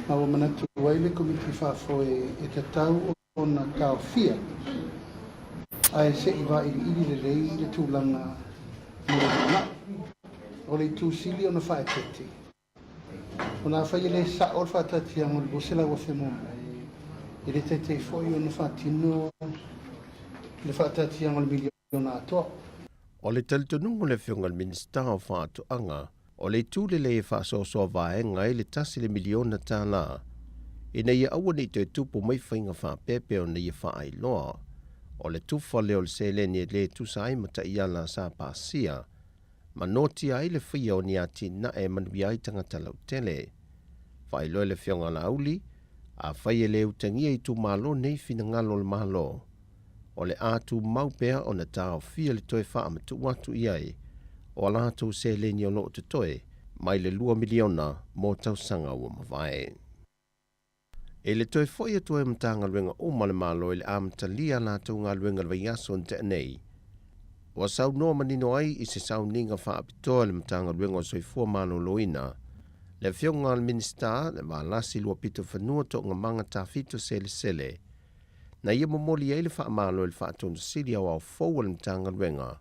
Ma o manatu ai le komiti wha foe e te tau o na tau fia. Ai se i wa ili le rei le tūlanga mo le na. O le tu sili o na wha e peti. O na wha i le sa o wha tatia mo le bosela o whemomo. I le te foi o na whatino le whatati ang miliona atoa. O le talitonungo le whionga le minister o whaatu anga, o le tūle le e whaasosoa vaenga e le tasi le miliona tā la. E nei ia aua nei te tupu mai whainga whapepe o nei whaai loa. O le tufa leo le seleni e le tusa ai mata ia la sa pasia. Ma noti ai le whia o ni ati na e manui ai tangata lau tele. Whai loe le whionga la auli, a whai e leo tangia i tu malo nei fina ngalo le malo. O le atu maupea o na tau fia le toe wha amatu watu iai, o ala atu se leni o loo te toe, mai le 2 miliona mō tau sanga ua mawai. E le toe whai atu e mtanga luenga o male malo e le amtalia la tau ngā luenga le vaiaso n te nei. O sau noa manino ai i se sau ninga wha apitoa le mtanga luenga o soifua malo loina, le whionga al minister le malasi lua pito whanua to ngā manga tā fito sele. Na ia momoli e le wha amalo e le wha atonu siri au au fau al mtanga ruenga.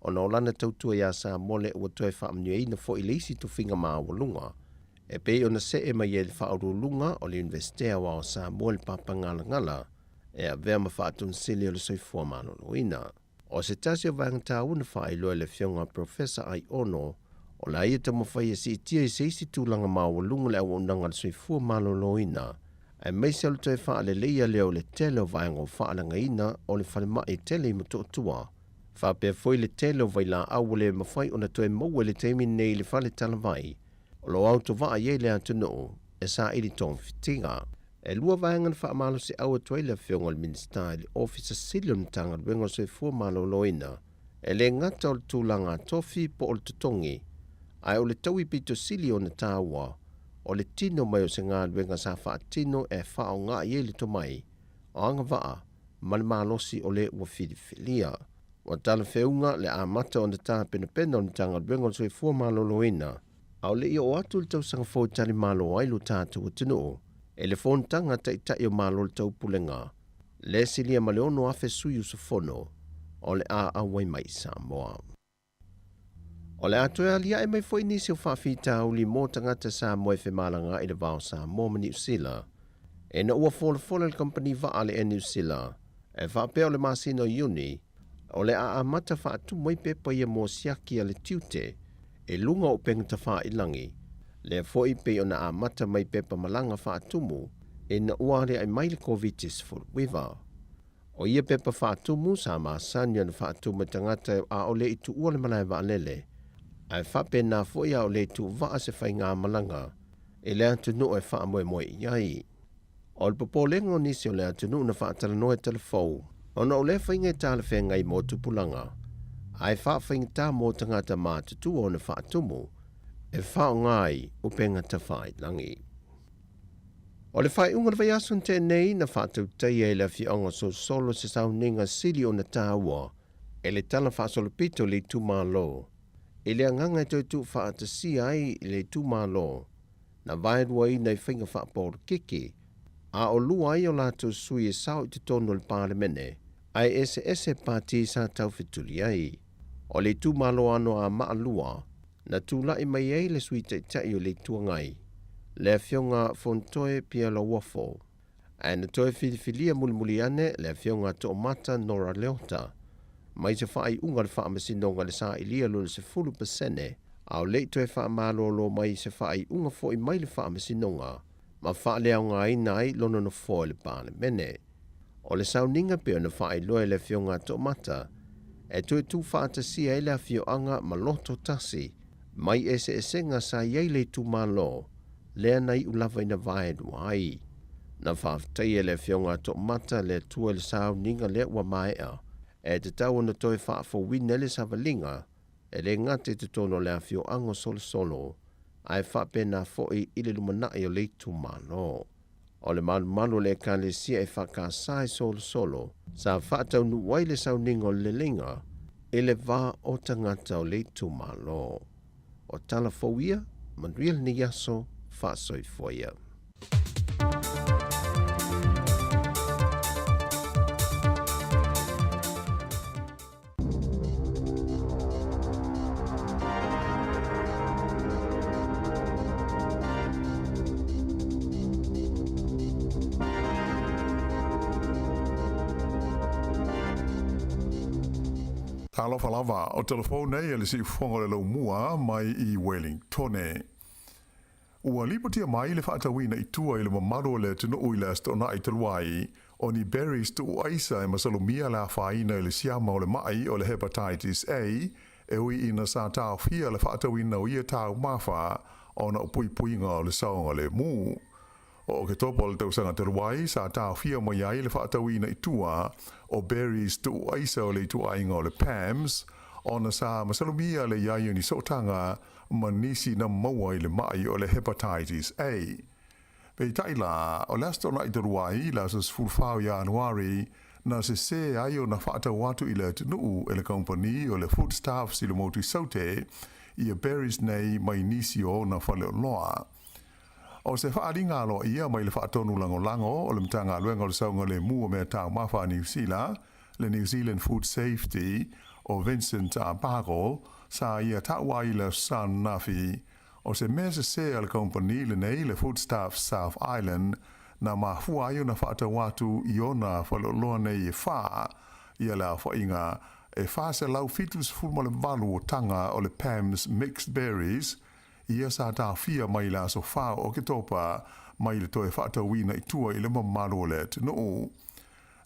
O na olana tautua ia sa mole ua toe wha amnio ina fo i leisi to whinga maa walunga. E pe o na se e mai e le wha aurulunga o le investea wa o sa mole papa ngala e a vea ma wha atonu siri o le soifua malo loina. O se tasi o vangata una wha i loa le whionga Professor Ai Ono, o la ia ta mawhai e si itia i se isi tūlanga mawalunga le au unanga le soifua malo loina. E meise alu toi wha le leia leo le tele o vaenga o wha alanga ina o le whale mai tele i mato tua. Wha pia foi le tele o vaila au le mawhai o na toi maua le teimi nei le whale talavai. O lo auto vaa ye le atuno e sa ili tong fitinga. E lua vaenga na wha amalo se au atoi le whionga le minister le officer silion tanga ruenga o soifua malo loina. E le ngata o le tūlanga tofi po o le tutongi. Ai o le taui pito sili o na tāua, o le tino mai o se ngā luenga sa wha tino e wha o ngā i le to mai, o anga waa, mali malosi o le ua whiliwhilia. O tala whiunga le a mata o na tā pena o na tanga luenga o soifua malo loina, au le i o atu le tau sanga fōi tali malo ai lo tātu o tino, e le fōntanga ta itai o malo le tau pulenga, le silia ma le ono afe sui usafono, o le a awai mai Samoa. O le atoe alia e mai foi nisi o whawhita uli mō tangata sa moe whemalanga i le vao sa mō mani usila. E na ua fola le company vaale e usila. E whapea o le masino uni, o le a amata whaatu mai pepa ia mō siaki a le tiute, e lunga o pengata wha ilangi. Le foi pe o na amata mai pepa malanga whaatumu, e na ua le ai mai le COVID-19 full wiva. O ia pepa whaatumu sa maasanya na whaatumu tangata a o le itu ua le malai vaalele. Ai whape nā fwoi au le tu waa se whai ngā malanga, e le atunu e wha moe iai. O le popolengo nisi o le atunu na wha atala noe telefou, o na o le whai ngai tāle whai ngai mō tupulanga. Ai wha whai tā mō tangata mā tutu o na wha atumu, e wha o ngai upenga ta whai langi. O le whai unga le asun te nei na whātau teia e le whionga so solo se sau ninga sili o na tāua. E le tala whaasolo pito le tu mālo. E le anganga toi tu whaatasi ai le tu mālo. Na vairua i nei whinga whaaporo kiki. A o lua ai o lātou sui e sau te tono le pāremene. Ai ese pāti sa tau whituli ai. O le tu mālo ano a maa lua. Na tūlai mai ei le sui te tai o le tuangai. Le fionga fontoe pia la wafo. Ai na toe filifilia mulimuli ane le fionga to mata nora leota. Mai se whaai unga le wha masinonga le saa ilia lo se 10%. Au le toe wha malolo mai se whaai unga fo i mai le wha masinonga. Ma wha lea unga ina ai lono no fo le pāle mene. O le sauninga pia na whaai loe le fionga to mata. E tue tu whaata sia e le fio anga ma loto tasi. Mai ese nga sa iei le tu malo. Lea nei ulawa ina vaedu ai. Na whaafitai e le fionga to mata le tua le sauninga le ua maea. E te tau na toi whaafo wina le savalinga. E le ngate te tono le fio ango solo. Ai whapena foi ile lumanai o le tu malo. O le malu le ka le sia e whakasai solo. Sa whaatau nu wai le sauninga le linga. E le wā o tangata o le tu malo. O tala fowia, Manuel ni yaso, whaasoi foia. Alofa lava o telefone e le si fonga le lau mua mai i Wellington. Ua lipotia mai le whaatawina i tua i le mamaro le tino ui le astona i taluai o ni berries tu aisa e masalumia la whaina i le siama o le mai o le hepatitis A e ui ina sa tau fia le whaatawina o ia tau mawha o na upui ngā o le saonga le mu. O ke topo le tausanga taluai sa tau fia mai ai le whaatawina i tua o berries tu aisa o le tu ainga o le PAMS, o na sa masalumia le iai ni sotanga manisi na maua i le mai o le hepatitis A. Pei taila, o lasto na i taruai la sa sfurfau Januari na se ai o na whaata watu i le tunu e le company o le foodstuffs i le moti saute i a berries nei mai nisi o na whale o loa. O se whaaringa lo ia mai le whaatonu lango o le mtanga luenga le saunga le mua mea tau mawha New Zealand, le New Zealand Food Safety o Vincent Barrow, sa ia taua i le San Nafi, o se mese se al company le nei le Foodstuffs South Island, na mahua ayo na whaata watu i ona whaloloa nei e wha, ia la whainga, e wha se lau fitus fulma le valu o tanga o le PAMS Mixed Berries, ia sa tā fia mai la so whao o ke topa mai le toe whaatawina i tua i le mamaro le tino.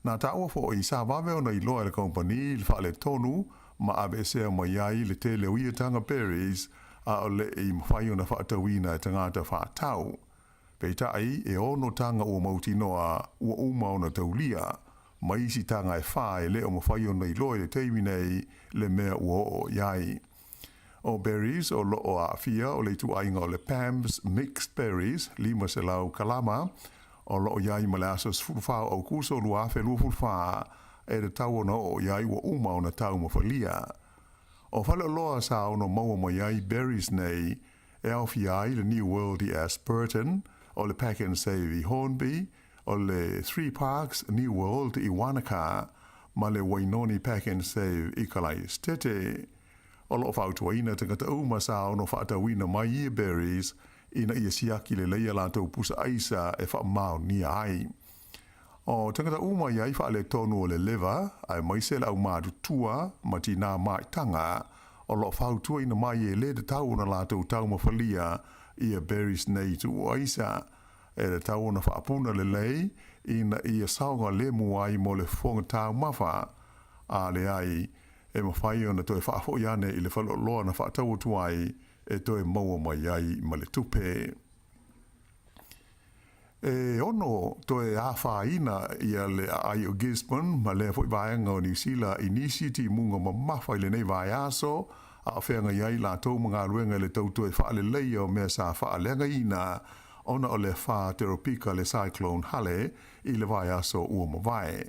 Nā tā ua fo i sa waweo na i loa le company le whaale tonu ma abe sea mai ai le te le uiatanga berries a o le i mwhaio na whaatawina e tangata whaatau. Pei tai e ono tanga ua mauti noa ua umau na taulia mai si tanga e whae le o mwhaio na i loa le teiminei le mea ua o iai. O berries o lo o afia o le tu ainga o le PAMS Mixed Berries, lima se lau kalama, o lo o iai malasas fulfaa o kuso luafe lua fulfaa, e de tau ona o iai wa uma o na tau mafalia. O fale loa sa ono maua mo iai berries nei, e au fi ai le New World i Ashburton, o le Pack and Save i Hornby, o le Three Parks New World i Wanaka, ma le Wainoni Pack and Save i Kalaistete. O lo whautua ina tangata uma sa ono whaatawina mai i berries ina ia siaki le leia lātou pusa aisa e whaamau ni ai. O tangata uma iai whaale tonu o le leva ai maisela au mātu tua ma ti nā mai tanga o lo whautua ina mai e le de tau na lātou tau mawhalia ia berries nei tu aisa e le tau na whaapuna le lei ina ia saunga le muai mo le whonga tau mawha a le ai e mawhai o na toi whaafo iane i le whalo loa na whaatau tuai e toi maua mai ai ma le tupe. E ono toi ina ia le ai o Gisborne ma le fwoi vaenga o New Zealand Initiative munga ma mawhai le nei vai aso a whenga iai la tau mga ruenga le tau toi whaale leia o mea sa whaaleanga ina ona o le wha teropika le cyclone hale I le vai aso ua mawai.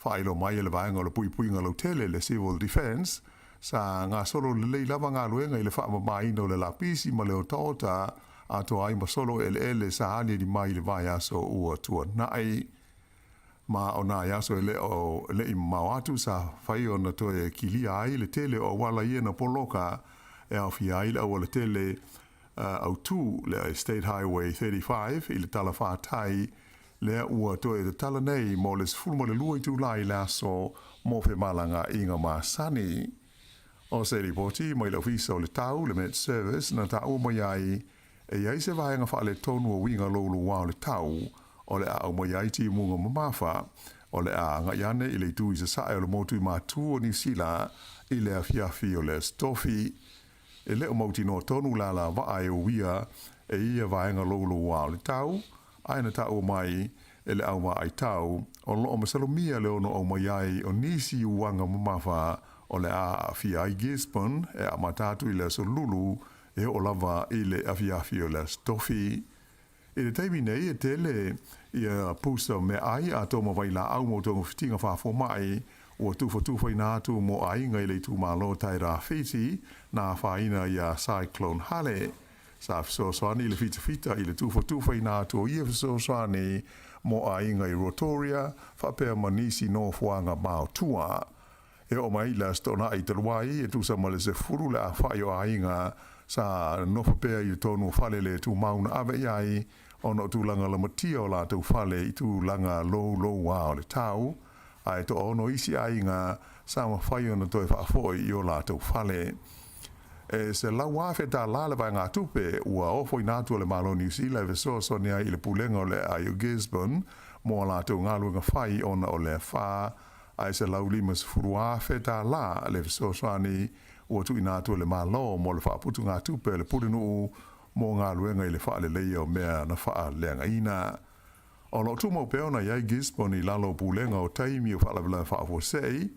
Whaelo mai le vaenga o le puipuinga lo tele le civil defense, sa ngā solo le lei lava ngā luenga I le wha mamaina o le lapisi ma le o taota ato ai ma solo ele sa ane di mai le vai aso ua tua nai. Ma o nā yaso ele o le I mawatu sa whai o na toe kilia ai le tele o wala ia na poloka e au fia ai le au le tele au tū le State Highway 35 I le tala whātai lea ua toe te tala nei mo le sfulma le lua I tū lai le aso mo fe malanga inga mā sani. O se ripoti mai le ofisa o le tau le Met Service na tau mai ai e ai se vaenga wha le tonu o winga lolu wao le tau o le au mai ai ti munga mamafa o le a ngaiane I le tū I se sae o le motu I mātū o New Zealand I le afiafi o le stofi. E le o mauti no tonu la vae o wia e ia vaenga lolu wao le tau aina tau mai e le au mai tau o lo o masalomia le ono o mai ai o nisi uanga mamafa o le a afiai Gisborne e a matatu I le solulu e o lava I le afiafi o le stofi. I le taimi nei e tele I a pusa me ai a tō mawai la au mo tōngu fitinga whafo mai o tufa I nātu mo ai ngai le tū malo tai rā whiti nā whaina I a cyclone hale. Sa fisoswani le fita I le tufa I nātu o ia fisoswani mo ai ngai rotoria whapea manisi no fuanga mao tua. E o mai la stona I te ruai e tu sa male se furu le a whai o ainga sa no whapea I tonu whale le tu mauna ave iai ono tu langa la matia o la tu whale I tu langa lo wao le tau. Ai to ono isi ainga sa ma whai ona toi whaafoi I o la tu whale. E se lau wafe ta lale vai ngā tupe ua ofo I nātua le malo New Zealand ve so sonia I le pulenga o le Ayo Gisborne mo la tu ngalu ngā whai ona o le wha ai se lau limas furuafe ta la le so soani ua tu I nātua le malo mo le wha putu ngā tupe le purinu mo ngā luenga I le wha le leia o mea na wha leanga ina. O lo tu mau peona iai Gisborne I lalo pulenga o taimi o wha la vila wha afo sei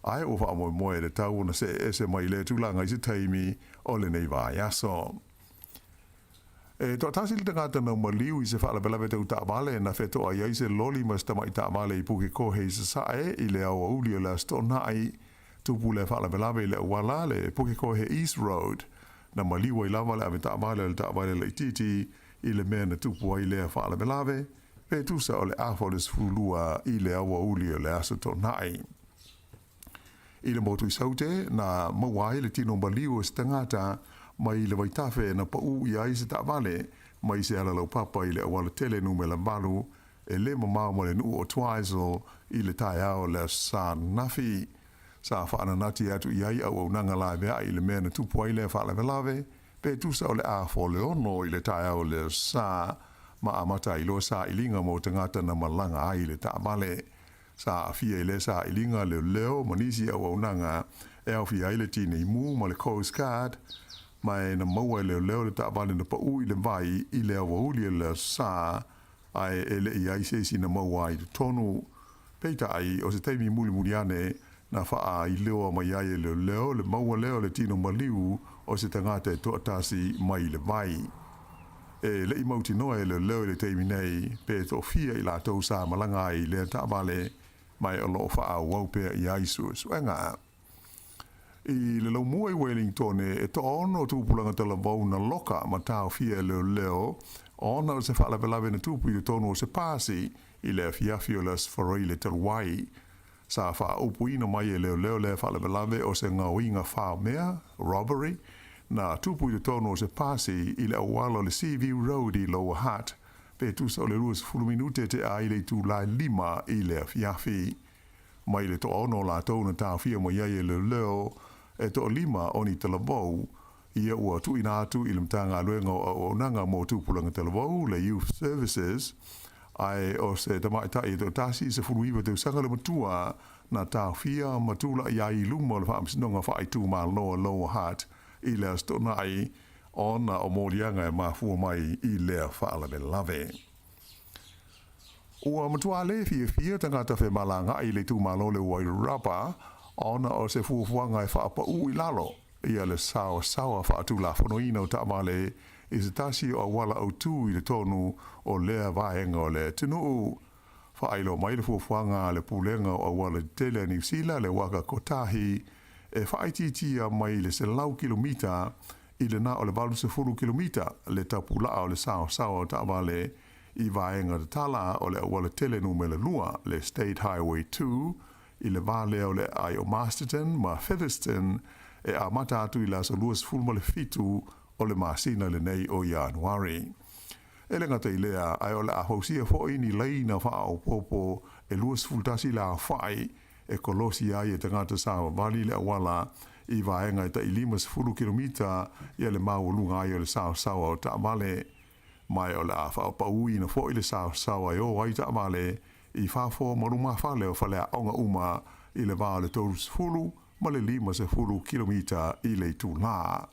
ai o wha moe le tau na se ese mai le tūlanga I se taimi o le nei vai aso. E to tasi le tangata na maliu I se wha la belawe tau taamale na wheto ai se loli mas tama I taamale I puke kohe I se sae I le au auli o le stona ai tupu le wha la belawe le wala le puke kohe East Road na maliu I lava le ave taamale le titi I le mea na tupu ai le wha la belawe pe tusa o le afo le sfulua I le au auli o le aso tona ai. I le motu I saute na mawai le tino maliu o se tangata mai le waitafe na pau I ai se taamale mai se ala lau papa I le awala tele nume la malu e le mamau ma le nuu o tuaizo I le tai ao le sa nafi sa whaananati atu I ai au nanga lai mea I le mea na tupu ai le whaala velave pe tusa o le afo le ono I le tai ao le sa ma amata I lo sa ilinga mo tangata na malanga ai le taamale sa fia ile sa ilinga le leo manisi au nanga e au fia ile tini mu ma le Coast Guard mai na maua le leo le taavale na pau I le vai I le au uli le sa ai ele I ai se si na maua I tonu peita ai o se taimi muli ane na faa I leo mai ai le leo le maua leo le tino maliu o se tangata e toatasi mai le vai e le I mauti noa le leo le taimi nei pe to fia I la tau sa malanga I le taavale mai o loo wha au pe I ai suenga. I le lau mua I Wellington e to ono tūpulanga tala vau na loka ma tau fia leo ona o se whala pelawe na tūpu I tono o se pāsi I le fiafi o las wharoi le taruai. Sa wha upu ina mai e leo le whala pelawe o se ngauinga wha mea, robbery, na tūpu I tono o se pāsi I le awalo le Seaview Road I Lower Hutt. Pe tusa o le ruas fuluminute te ai le tū lai 5 I le fiafi. Mai le to ono la tau na tau fia mo iaie le leo e to 5 oni talavou ia ua tu ina atu I le mtanga luenga o nanga mo tūpulanga talavou le Youth Services ai o se tamaitai to tasi se fuluiwa te usanga le matua na tau fia matula iai luma le whaamsinonga whai tū ma loa hat I le astona ai ona o morianga e mafua mai I lea whaala me lave. Ua matua le fia tangata whe malanga I le tū malo le Wairarapa ona o se fuafuanga e whaapa ui lalo. Ia le sawa whaatu la whanoina o taamale i se tasi o wala au tū i le tonu o lea vaenga o le tunu whaelo mai le fuafuanga le pulenga o wala tele New Zealand le waka kotahi e whaititia mai le se lau kilomita i le na o le valu se furu kilomita le tapula o le sao o ta'awale i vaenga de tala o le wala tele numele lua le State Highway 2 i le vale o le ai o Masterton ma Featherston e a mata atu i la so luas fulma le fitu o le masina le nei o Januari. E le ngata i lea ai o le ahausia fo ini leina wha o popo e luas fultasi la whai e kolosi ai e tangata sa vali le awala i vaenga i ta i 5 kilomita i le mau lunga ai o le sao o ta amale mai o le a wha o paui na fo i le sao ai o ai ta amale i whafo maruma whale o whale a onga uma i le vā le tōrus fulu ma le 5 kilomita i le tūlā.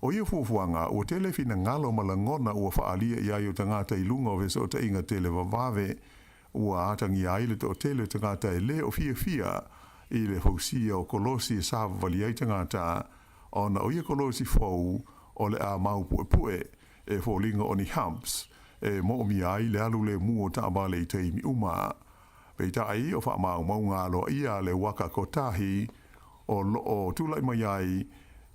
O ia fuafuanga, ua tele fina ngalo ma la ngona ua whaalia i ai o tangata i lunga o veso o ta inga tele wawave ua atangi ai le to tele tangata i le o fia i le hausia o kolosi e sa vali ai tangata ona o ia kolosi fau o le a mau pue e fōlinga o ni humps e mo mi ai le alu le mua ta abale i te imi uma. Peita ai o wha mau ngalo ia le waka kotahi o tūlai mai ai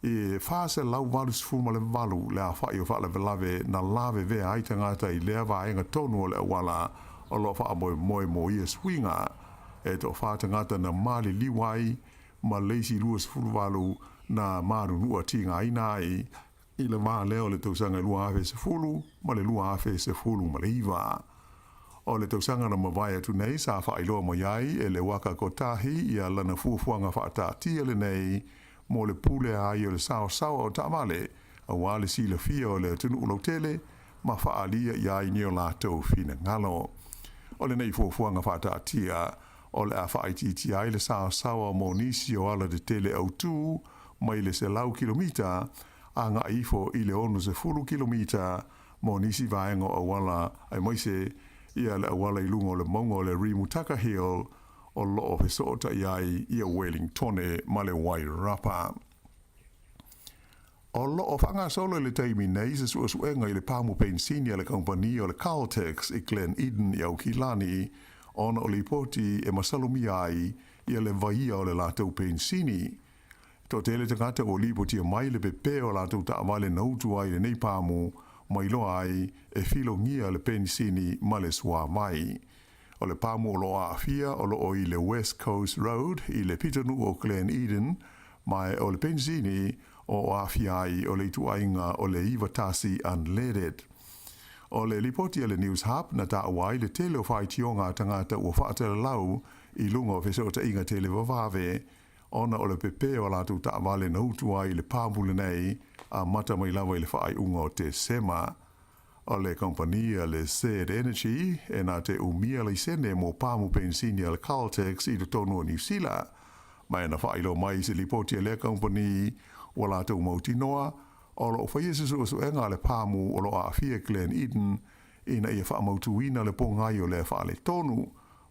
e whaase lau valus fuma le valu le a whai o wha le velave na lave vea ai tangata i lea vaenga tonu o le awala o lo wha mo ia swinga e to wha tangata na mali liwai ma leisi luas fulu na maru nua tinga aina ai i le maa leo le tausanga lua afe se fulu ma le lua afe se fulu ma le iwa. O le tausanga na mawai atu nei sa wha iloa mo iai e le waka kotahi i a lana fuafuanga wha atatia le nei mo le pule ai o le sao o tamale a wale si le fia o le tunu ulo tele ma wha alia iai nio lātou fina ngalo. O le nei fuafuanga wha atatia o le a wha aititi ai le sao mo nisi o ala de tele au tū mai le se lau kilomita a ngā ifo i le ono se fulu kilomita mo nisi vaengo a wala ai moise ia le awala i lungo le mongo le Rimutaka Hill o loo fesota iai ia Wellingtone ma le Wairarapa. O loo whanga solo le taimi nei se suenga i le Pamu Pensinia le kompani o le Caltex i Glen Eden i Aukilani ona o le poti e masalumi ai ia le vaia o le Latou Pensini. To tele tangata o lipoti a mai le pepe o Latou ta amale nautu ai le nei Pamu mai loa ai e filo ngia le Pensini ma le sua mai. O le Pamu o loa afia o loo i le West Coast Road i le pitanu o Glen Eden mai o le Pensini o afia ai o le tuainga o le Iwatasi Unleaded. O le lipoti a le News Hub na ta awai le tele o whai tionga tangata ua whaatela lau i lunga o fesota inga tele wawave ona o le pepe o Latou ta amale nautu ai le pāmule nei a mata mai lawa i le whaai unga o te sema. O le kompania le Said Energy e nā te umia le sene mo Pamu Pensinia le Caltex i le tonu o New Zealand. Mai na whailo mai se lipoti a le kompani o Latou mautinoa o lo whaia se suenga le Pamu o lo a fia Glen Eden ina ia whaamautuina le pongai o le whaale tonu.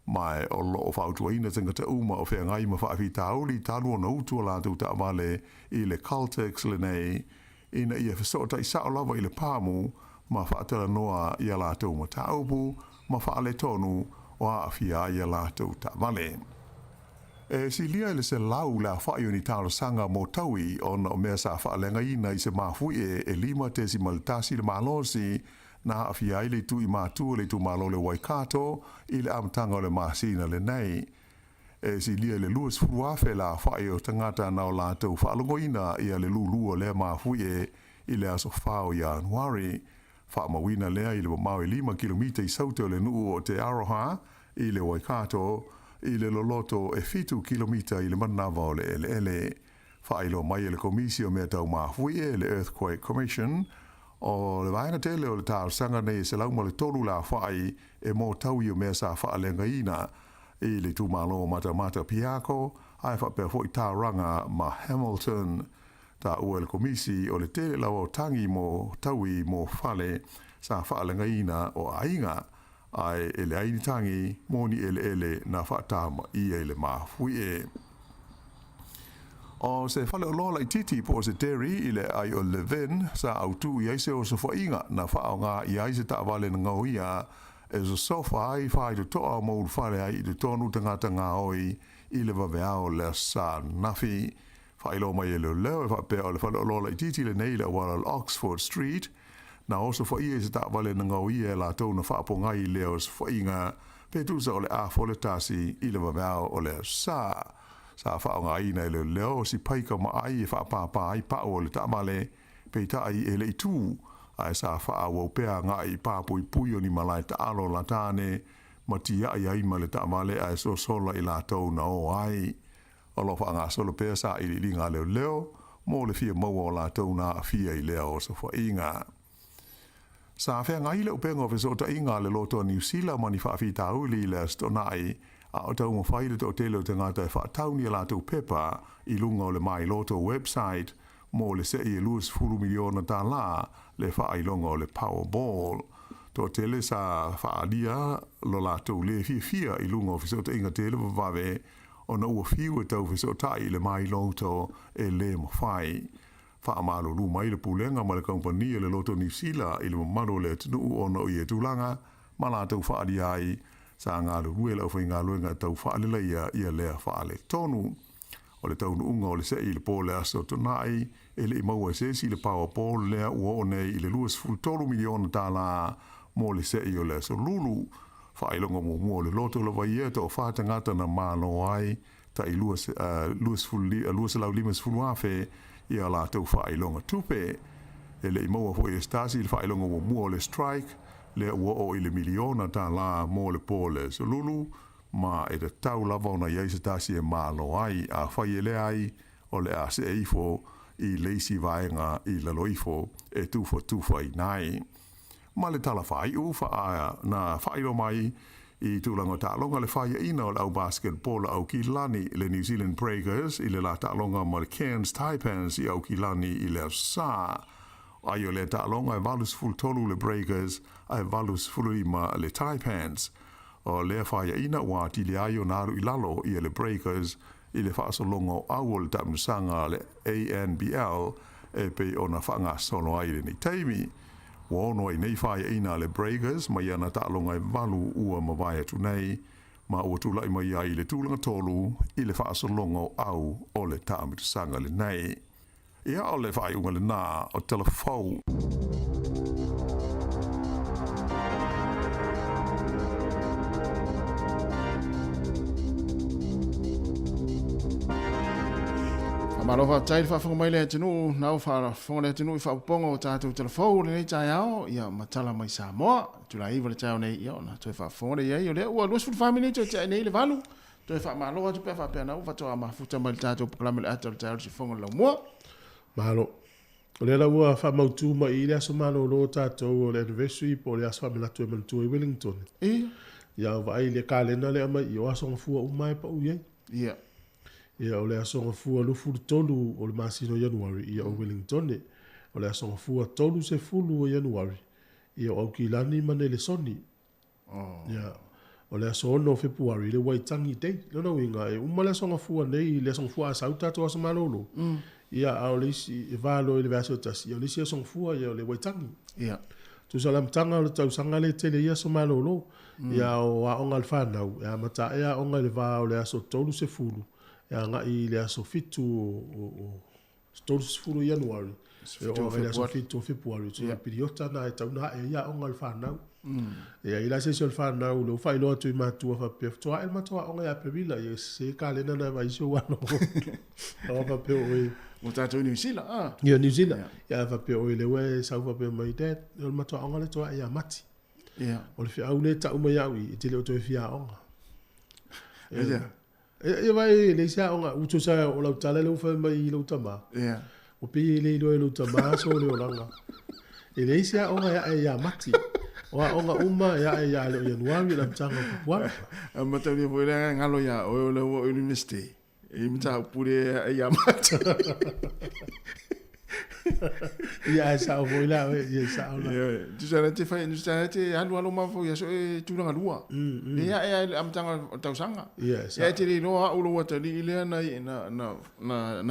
Mai o lo whautuaina tangata uma o whea ngai ma whaafi tauli talu o nautu o Latou ta amale i le Caltex le nei ina ia whasota i sao lawa i le Pamu ma whaatela noa i a Latou ma taupu ma whaale tonu o a awhia i a Latou ta amale. E si lia i le se lau la whaio ni talo sanga mo taui ona o mea sa whaalenga ina i se mafui e 5 maltasi le malosi na awhia i le tu i mātua le tu malo le Waikato i le amtanga o le masina le nei. E si lia le luas furuafe la whaio tangata na o Latou whaalongoina i a le lulua le mafui i le aso whao Januari. Whaamawina lea i le mau 5 kilomita i saute o le nuu o te Aroha i le Waikato i le loloto e 7 kilomita i le manawa o le ele. Whailo mai le komisio mea tau mafui le Earthquake Commission o le vaenga tele o le tāo sanga nei se lauma le tolu la whai e mō tau i o mea sa whaalenga ina i le tūmalo mata piako ai whapea fo i tāranga ma Hamilton. Ta ua le komisi o le tele lau o tangi mo taui mo fale sa whaalenga ina o ainga ai ele aini tangi moni ele na whaatama i ele mafui e. O se whale o lola I titi po se Terry I le ai o Levin sa au tu I aise o se whainga na whao ngā I aise ta wale na ngauia e so sofa ai whai to toa maul whare ai I to tonu tangata ngā oi I le waweao le sa nafi whai lo mai e leo e whapea o le whale o lola I titi le nei le wala Oxford Street na oso whai e se ta wale na ngauia la tau na whapo ngai leo se whainga pe tu sa o le a fole tasi I le waweao o le sa whao ngā ina e leo si paika maai e whaapapa ai pao le tamale pe tai e le I tū ai sa whao au pea ngā I pāpui pui o ni malai ta alo la tāne ma tia ai ma le tamale ai so sola I la tau na o ai o lo wha ngā solo pea sa I li ngā leo mo le fia maua o la tau na fia I leo so wha inga sa whea ngā I leo pengo fiso ta inga le loto New Zealand mani whaafi tauli le stonai a o tau mo whaile to telo te ngata e whaatauni la tau pepa I lunga o le mai loto website mo le se I luas furu miliona ta la le whaailonga o le Powerball. To tele sa whaalia lo la tau le fia I lunga o fiso te inga tele wawe o na ua fiu e tau fiso tai le mai loto e le mo whai. Whaamalo lu mai le pulenga ma le kompania le loto New Zealand I le mamaro le tunu o na ui e tūlanga ma la tau whaalia ai sa ngā lue lau whai ngā luenga tau whaalila ia lea whaale tonu. O le taunu unga o le se I le pōle aso tonai, e le I maua se si le Powerball lea ua o nei I le luas fultolu miliona tā la mō le se I o le aso lulu. Whailonga mō mua le loto la vai e tau whātangata na mālo ai, ta I luas lau limas fulu awhe ia la tau whailonga tupe. E le I maua fo e stasi le whailonga mō mua o le strike, le ua o I le miliona tā la mō le pōle so lulu, ma e te tau lava ona iai se tasi e mālo ai, a whai e le ai, o le a se eifo I leisi vaenga I lalo ifo e tufa I nai. Ma le tala whai ufa aia na whairo mai I tūlanga tālonga le whai ina o le au basketball au ki lani le New Zealand Breakers I le la tālonga ma le Cairns Taipans I au ki lani I le sa. Ai o le tālonga e valus full tolu le Breakers, ai valus fulima le Taipans. O le whaia ina wā ti le ai o naru I lalo I le Breakers, I le whaasolongo au o le tamusanga le ANBL, e pe o na whanga solo ai le ni teimi. Wono I nei whaia ina le Breakers, mai ana tālonga e valu ua mawai atu nei, ma ua tūlai mai ai le tūlanga tolu, I le whaasolongo au o le tamusanga le nei. Ia o le whai unga le nā o telefou. Amalofa tai fa fonga mai le tinu na fa fonga le tinu fa pongo ta tu telefou le nei tai ao ia matala mai Samoa tu la iva le tai nei ia na tu fa fonga le ia le ua lus family tu tai nei le valu tu fa malo tu fa pe na fa to ama futa mai ta tu program le atal tai si fonga le mo malo o le la ua fa mautu mai I le aso malo lo tātou o le anniversary po le aso famila tu e malutu I Wellington. Ia vai le kalena le ama I o aso ngafua umai pa uiei. Ia. Ia o le aso ngafua lufu tolu o le masino January ia o Wellington. O le aso ngafua tolu se fulu o January. Ia o Aukilani mane le soni. Ia. O le aso ono February le Waitangi Day. Lona winga e umma le aso ngafua nei le aso ngafua sa utato aso malolo. Ia au lisi e valo I le vaso tasi. Ia lisi aso ngafua ia o le Waitangi. Ia. Tu salam tanga o le tau sanga le tele ia so malolo. Ia o a onga le whanau. Ia mata ea onga le va o le aso tolu se fulu. Ia ngai le aso fitu o tolu se fulu January. O le aso fitu o February. Tu ia piriota na e tau na e ia onga le whanau. Ia ila se se le whanau le ufai loa tu I matua fa pef. Toa el matua onga ia pevila. Ia se ka lena na vai so wano. Awa fa peo oe. O tātou New Zealand, Ia New Zealand. Ia fa peo oe le we sau fa peo mai dad. Le matua onga le toa ia mati. Ia. O le fia au le ta umai au I te leo toi fia onga. Ia. Ia vai le sia onga uto sa o lau tala le ufa mai I lau tama. Ia. O pi le ilo e lau tama so le o langa. E le sia onga ia mati. Oa onga uma ia le o Januari la mtanga kupua. Matau ni foi le ngalo ia o le university. E mta pure ia mata. Ia sa o voi la ia sa o la. Tu sa te fai tu sa te alu ma fo ya so tu nga lua. Ia am tanga tau sanga. Ia ya te no a ulo wa te le na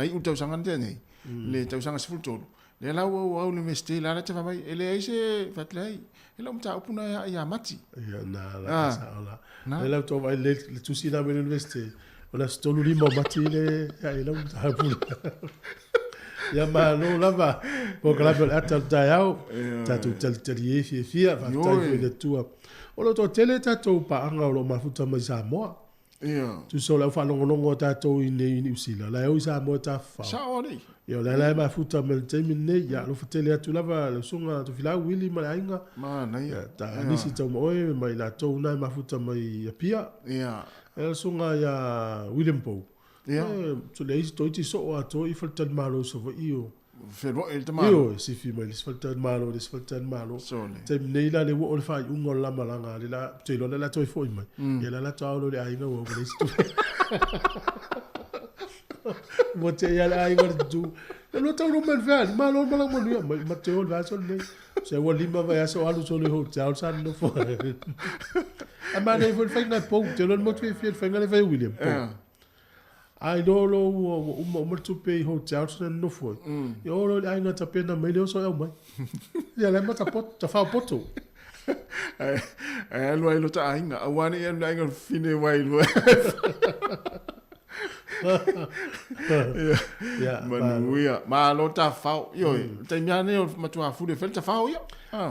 i tau sanga te nei. Le tau sanga sfultolo. Le la o university la te vai ele ai se fatlai. Ele um ta upuna ya mati. Ia na la sa o la. Ele to vai le tu si na university. Ona stolu lima mati le ya ele um ta upuna. Ya malo lava ko kala pel atal tayau tatu tali fia va tai le tua o lo to tele tatu pa anga lo mafuta mai Samoa tu so la fa longo tatu ini usila la o Samoa ta fa saori yo la mafuta mel temine ya lo tele atu lava lo sunga tu fila wili mai ainga ma na ya ta nisi to mo mai la to na mafuta mai pia ya el sunga ya William Poe. Ja. Så læser du ikke så at du i forhold til malo så var jo. Fedt det malo. Jo, så fint men det forhold til malo, det forhold til malo. Så neila le wo fa ungol la malanga le la telo la to fo mai. Ya la to lo le ainga wo le stu. Mo te ya la ainga du. Lo to lo men fa malo malo mo ma te ol va so le. Se wo lima va ya so alu so le hotel san no fo. Amane fo fa na po te lo mo tu fi fa ngale fa William. Ai dolo o tu pe hotel so no fo. Yo lo ai na tapena me le so e mai. Ya le mata pot ta fa poto. Ai lo ta ainga awani e ainga fine wai lo. Ya manuia ma lo ta fa yo te miane o matua fu de fel ta fa yo.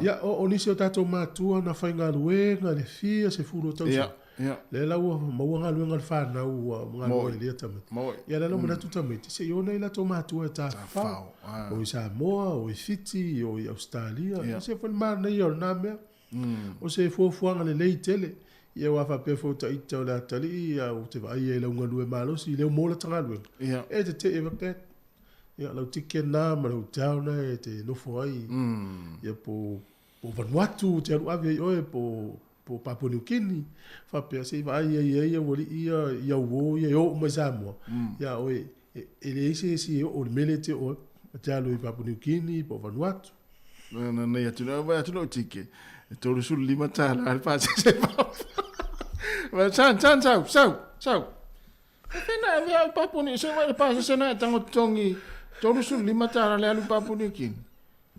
Ya o ni se ta to matua na fa nga luenga le fia se fu lo ta. Ja. Le la wo ma wo nga luenga fa na wo nga wo le ta me. Ya la mo na tu ta me se yo na ila to matua ta fa. O Samoa o Fiji o Australia se fo ma na yo na me. O se fo nga le tele. Ia wa fa pe fo ta ita la tali ia o te vai e la unga lue malo si le mo la tanga lue. E te e va ia la tike na ma lo tauna e te no fo ai. Ia po Vanuatu te alu ave o po Papua New Guinea fa pe se vai ia woli ia wo ia o ma Samoa. Ia o e le si o le mele te o te alu i Papua New Guinea po Vanuatu. Na ia tu no tike. Tolu sul lima tala al pa se pa. Ma san sau. Fena via Papua ni se va pa se na tango tongi. Tolu sul lima tala le alu Papua ni kin.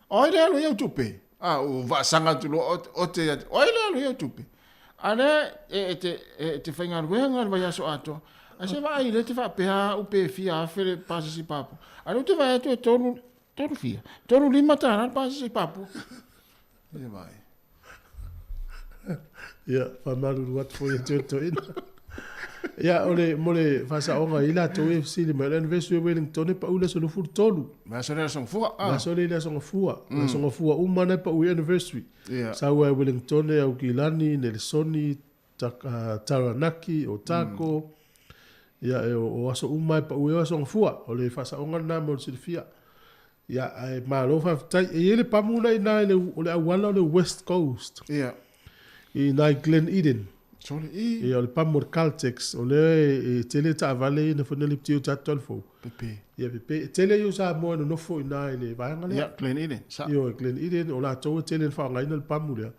Oi le alu eu tupe. O va sanga tu o te oi le alu eu tupe. Ana te fenga wenga va ya so ato. Ase va ai le te fa pe ha u pe fia fere pa se papu. Ana te va tu tolu fia. Tolu lima tala pa se papu. Ia vai. Ya, fa malu wat fo ye to ina. Ya, ole mole fa sa onga ila to e sili ma University of Wellington e pa ula so fu tolu. Ma so le son fua. Ma so le son fua. Ma son fua umana pa u University. Sa wa Wellington e au Kilani, Nelsoni, Taranaki, Otako. Ya, o aso umai pa u son fua. Ole fa sa onga na mo silfia. Ya, ai ma lo fa tai e le pa muna ina le ole awala le West Coast. Ya. I nai Glen Eden. Sole i. E o le pamor Caltex, o le tele ta vale na fona liptio ta tolfo. Pepe. Ia pepe. Tele yo sa mo no fo ina le vanga le. Ja, Glen Eden. Yo Glen Eden, o la to tele fa ngai na le pamor.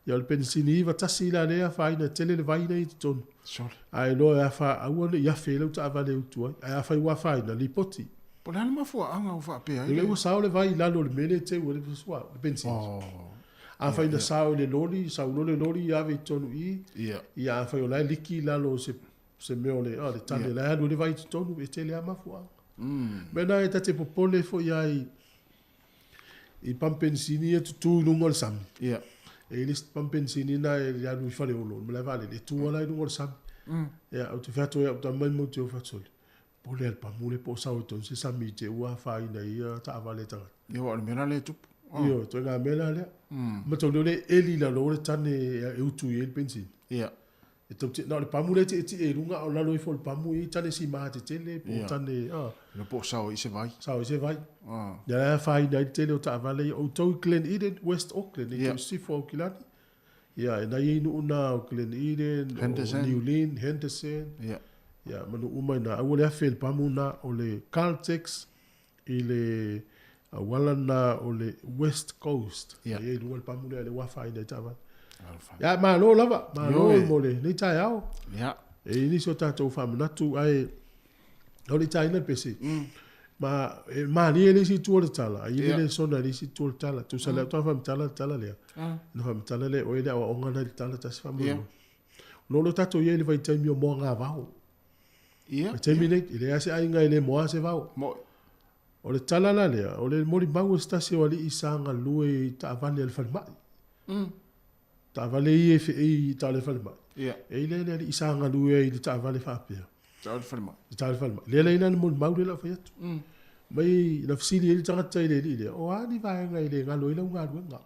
Ia le pensini va tasi la le fa ina tele le vaina i ton. Sole. Ai lo ya fa au le ya fe lo ta vale u tu. Ai fa wa fa ina li poti. Po la ma fo anga o fa pe ai. Le o sa le vai la lo le mele te o le swa, le pensini. Oh. A fai na sao le loli ia ve tonu i. Ia fai o lai liki lalo se meo le tane la anu le vai tonu e te le amafua. Mena e tate popole fo iai i pampensini e tutu nungo le sami. E li pampensini na e le anu i fale olo. Mela vale le tua lai nungo le sami. Ia au te fiato e au ta mai mo te o fatoli. Pole al pamule po sao ton se sami te ua fai na ia ta avale tanga. Ia wale mena le tupu. Io, tu nga mela le. Ma to le eli la lo le tane e utu e pensin. Ia. E to na le pamu le te e runga o la lo i fo le pamu i tane si ma te tele po tane le po sao i se vai. Sao i se vai. Ya fai na tele o ta vale o to Glen Eden West Auckland e si fo Kilani. Ya na i no na Glen Eden New Lynn Henderson. Ia. Ya manu umai na o le afel pamu na o le Caltex i le wala na o le West Coast. Ia. Ia lunga le pamule le wafa ina tava. Ia malo lava, malo mo le ni tai au. Ia. E ini so tatou whamanatu ai o le tai na pese. Ma ni ele si tu le tala, ai le sona le si tu le tala, tu sala tu fam tala le. No fam tala le o ele o ngana le tala tas fam. No lo tatou ye le vai tai mi o mo nga vao. Ia. Te mi le ile ase ai ngai le mo ase vao. Mo o le tala la le, o le mori bangu stasi o li isanga lue ta avale al falmai. Ta avale i e i ta le falmai. Ia. E ile le isanga lue i ta avale fapia. Ta le falmai. Ta le falmai. Le le ina mo maure la faiatu. Mai na fsili ele tangata ile ile. O ani vai ngai le ngalo ile nga nga.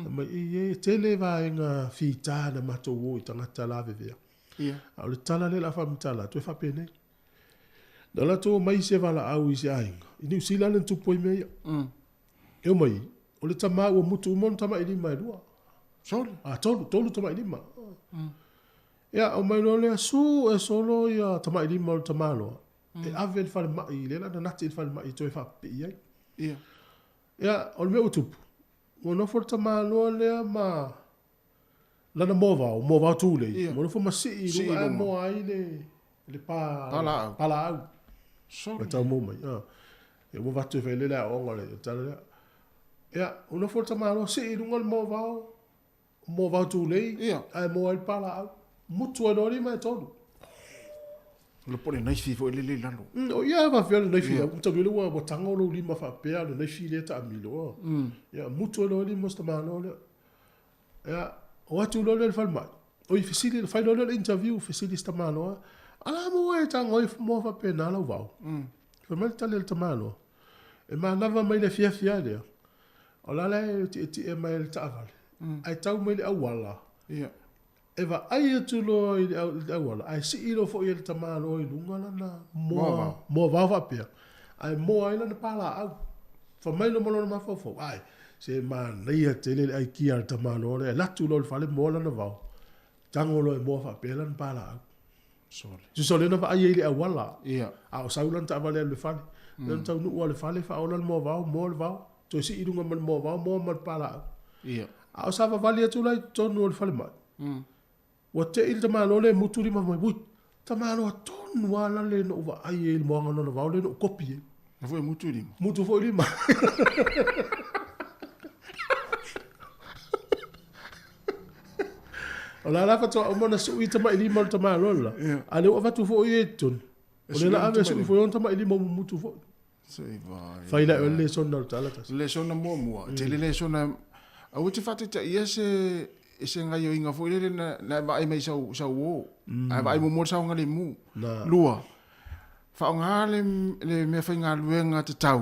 Mai e tele vai nga fita na mato wo tangata la vevea. Ia. O le tala le la famtala, tu fa pene. Dala to mai se vala au i se ainga. Ini usila le tupo i mea. E o mai, o le tama ua mutu umon tama i lima e lua. Solo? Tolu tama i lima. Ia, o mai lo le asu e solo ia tama i lima o le tama loa. E ave le fale mai, le la na nati le fale mai to e fa pe i ai. Ia. Ia, o le mea utupu. O nofo le tama loa lea ma... Lana mo vau tu le. Mo nofo ma si i lua e mo ai le pa... Pala au. Sorry. Tau mo mai. E mo vatu fe le la onga le tala le. Ya, una forta malo se i runga mo vau tu le. Ia. Ai mo ai pala au. Mutu anori mai tolu. Lo pone nai fi fo le lalo. O ia va fe nai fi. Ku tabu le wa tango lo lima fa pe le nai fi le ta amilo. Ya, mutu anori mo sta malo le. Ya, o atu lo le falma. O i fisili le fai lo le interview fisili sta malo. Ala mo e tango i mo fa pe na lo vau. Fa mal tale le tamalo. E ma lava mai le fia le. O la le ti e mai le taval. Ai tau mai le awala. Ia. E va ai tu lo i le awala. Ai si i lo fo i le tamalo i lunga na mo va fa pe. Ai mo ai na pala au. Fa mai lo mo lo ma fo. Ai se ma nei te le ai ki al tamalo le la tu lo fa le mo la na va. Tango lo mo fa pe la pala au. Ju sole na ai ile awala. Ia. A o saulan ta vale le fale. Nan tau nu o le fale fa o mo va. To si idunga mo va mo mal pala. Ia. A o sava vale tu lai tonu o le fale mai. Wa te il tamalo le muturi ma mai bui. Tamalo tonu wala le no va ai ile mo ngano no va le no kopi. Na foi muturi. Mutu foi lima. Ola la fa to o mona su i tama ili mal tama lola. Ale o fatu fo i ton. O le la ave su i fo on tama ili mo mutu fo. Sei vai. Fai la le son na tala tas. Le son na mo. Te le son na a uti fatu ta ia se ngai yo inga fo le na vai mai sa wo. A vai mo sa ngali mu. Lua. Fa nga le me fa nga luenga te tau.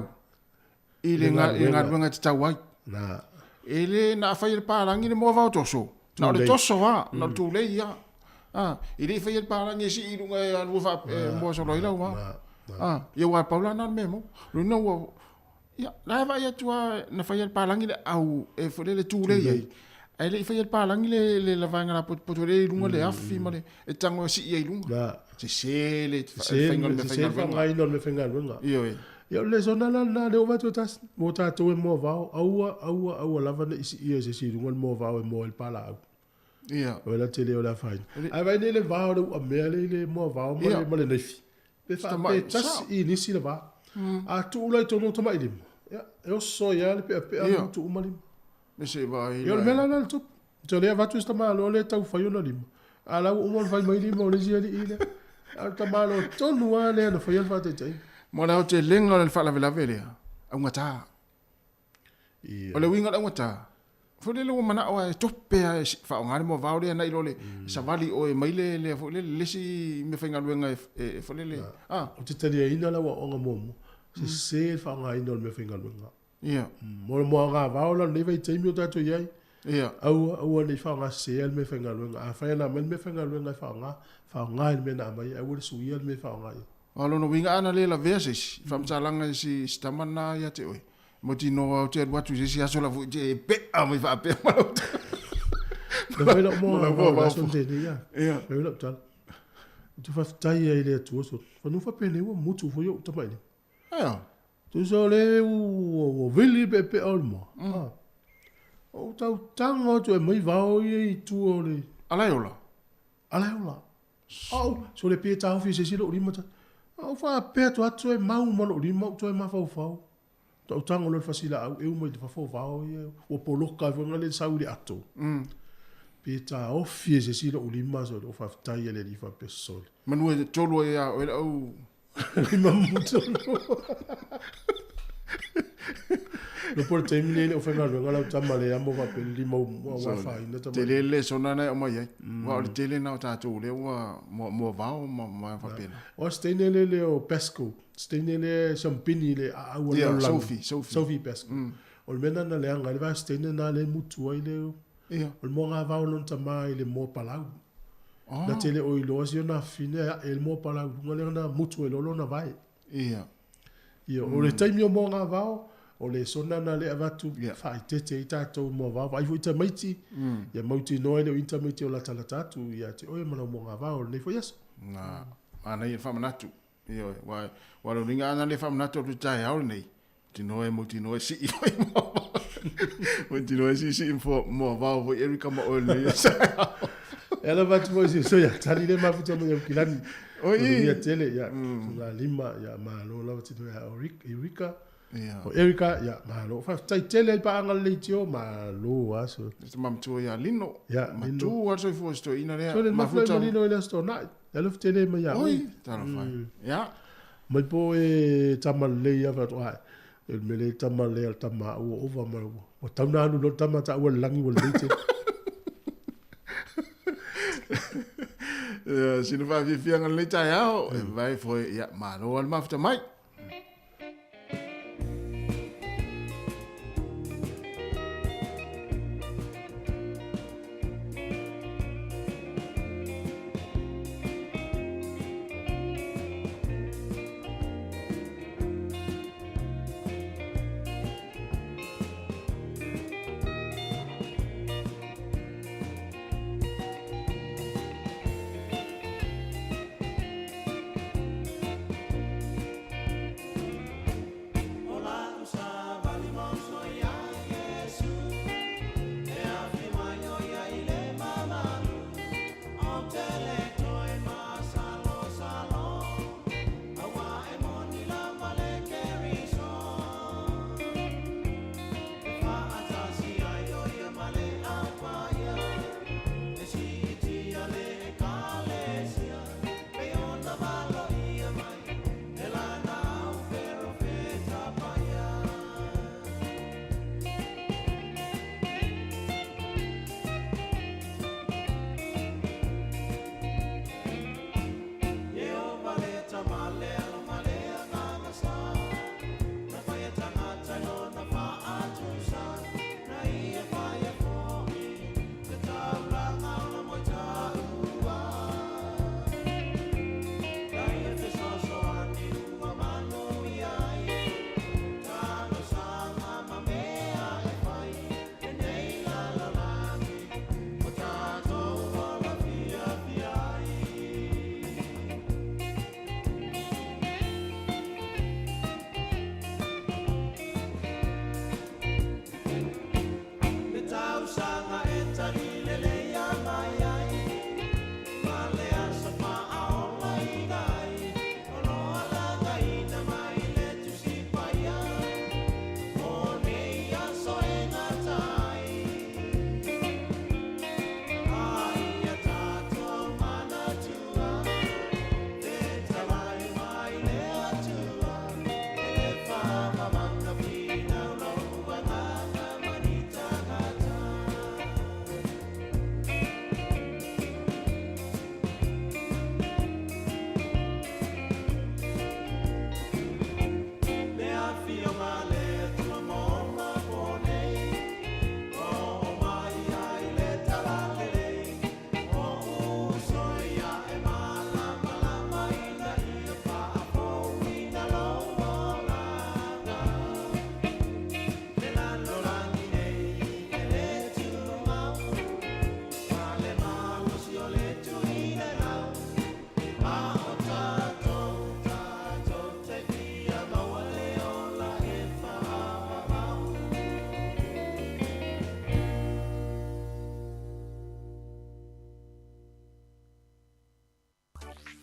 Ile nga luenga te tau ai. Na. Ele na fa il parangi le mo va toso. Na le toso wa, na tu le ia. Ile fa il parangi si i lunga a luva mo so lo ila wa. Ia wa paula na memo. Lu no wa. Ia, na va ia tua na fa il parangi le au e fo le tu le ia. Ai le fa il parangi le la vanga na po le lunga le afi ma le e tango si ia lunga. Se le fa ngai no me fenga lunga. Ia le zona na le ova tas mo ta to e mo va au lava na isi ia se lunga mo va e mo el pala. Ia. Ola tele ola fai. Ai vai le va o me le mo va mo le nefi. Pe fa pe tas i ni si le va. A tu la to no to mai lim. Ia, eu so ia le pe tu umalim. Me se vai. Ia le mela na tu. To le va tu sta malo le tau fai ona lim. Ala o mo fai mai lim o le sia li ile. Al tamalo to no ale no fai fa te tai. Mo la o te lenga le fa la vela vele. A ngata. O le winga o ngata. Fo le lo mana o e tope a fa o ngale mo va o le na ilole. Sa vali o e mai le fo le si me fa ngaluenga e fo le. O te tali ina la o nga momo. Se fa nga ina me fa ngaluenga. Ia. Mo nga va o la le vai te mi o tato yai. Ia. Au le fa nga se el me fa ngaluenga. A fa na me fa ngaluenga fa nga me na mai au le su ia me fa nga. Alo no winga ana le la verses. Fam salanga si stamana ya te oi. Mo ti no te watu si aso la fu je pe a me fa pe ma. Vai la mo va son te ya. Ia. Vai la tal. Tu fa tai ai le tu so. Fa no fa pe le wo mutu fo yo tamai. Ia. Tu so le o vili pe o mo. O tau tanga tu e mai vao i tu o le. Alai ola. Alai ola. Au, so le pe tau fi se silo rima ta. Au fa pe tu atu e mau mo rima tu e ma fau fau. Tau tanga lo fasila au e mo i fa fau fau i o poloka vonga le sauri atu. Pe tau fi se silo rima so o fa tai le li fa pe sol. Manu e tolo e au e au. Rima muto. No por termine o fenga lo ngala tama le amo va pe lima wa fa ina tama. Te le sona na o mai ai. Wa o te le na o tātou le wa mo vao ma fa pena. O stene le o pesco. Stene le champini le a wa Yeah, la. Sophie pesco. O mena na le anga le va stene na le mutu ai le. Ia. O mo nga va o tama ile mo palau. Na tele o ilo si na fine el mo palau ngale na mutu e lolo na vai. Ia. Ia o le taimi o mo nga va o le sona na le avatu fai tete i tātou mo va vai fu ita maiti ia mauti noe le ita maiti o la tala tatu ia te oe mana mo nga va o le fo yes na ana ia fa manatu ia wa lo ringa ana le fa manatu tu tai au nei ti noe mauti noe si i fai mo mauti noe si info mo va o Erika mo o le ela va tu si so ia tali le ma futa mo kilani o ia tele ia la lima ia ma lo la ti noe Erika Yeah. O Erika, ya, malo. Fa tai tele pa anga le tio, malo aso. Este mam tu ya lino. Ya, lino. Tu wa so fu sto ina le. So le ma fle lino le sto na. Elo tele ma ya. Oi, tara fa. Ya. Mai po e tamale ya va toa. El mele tamale al tama o ova ma. O tamna no tama ta o langi o leite. Sino fa vi fianga le tai ao. Vai foi ya malo al mafta mai.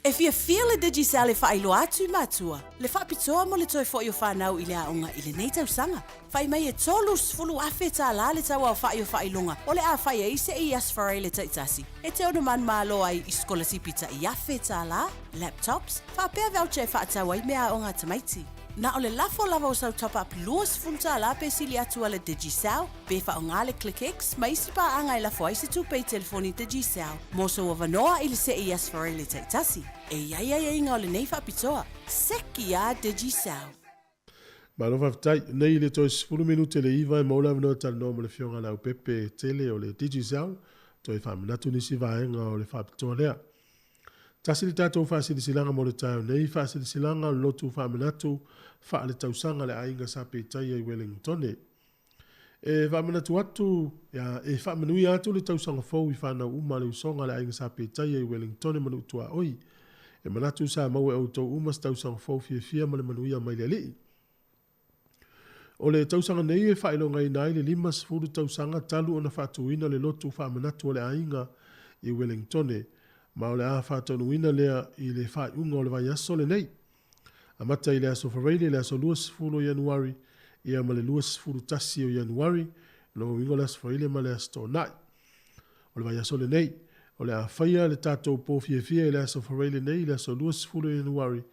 E fia le Digicel le whaelo atu matua. Le whapitoa mo le toi fo yo whanau i le aonga i le nei tausanga. Whai mai e tolu sfulu awhi tā la le taua whaio whailonga. O le a whai e se i asfarai le taitasi. E te ono man malo ai i skola sipita i awhi tā la. Laptops. Whapea voucher whaatau ai mea aonga tamaiti. Na o le lafo lava o sau top up luas fulta la pe sili atu ale Digicel. Be whaonga le ClickX. Ma isi pa anga i lafo ai se tupei telefoni Digicel. Moso o vanoa i le se i asfarai le taitasi. E ia inga o le nei whapitoa. Seki a Digicel. Malo whaftai, nei le toi 10 minute le iwa e maula vanoa tal no mo le fionga lau pepe tele o le Digicel. Toi whaminatu nisi vaenga o le whapitoa lea. Tasi le tātou whaasiri silanga mo le tau nei, whaasiri silanga o lotu whaminatu, wha le tausanga le ainga sa pētai ai Wellington. E whaminatu atu, e whaminui atu le tausanga fau i whanau uma le usonga le ainga sa pētai ai Wellington manu utua oi. E manatu sa mau e autou umas tausanga fau fia ma le manuia mai le lii. O le tausanga nei e whaelo ngai nai le 5 tausanga talu o na whatuina le lotu whaminatu o le ainga i Wellington. Ma o le a whātonuina lea i le whai unga o le vai aso le nei. A mata i le aso whareile le aso 20 o Januari, ia ma le 20 o Januari, no ingo le aso whareile ma le aso tōnai. O le vai aso le nei, o le a whaia le tātou pōwhiawhia i le aso whareile nei, le aso 20 o Januari,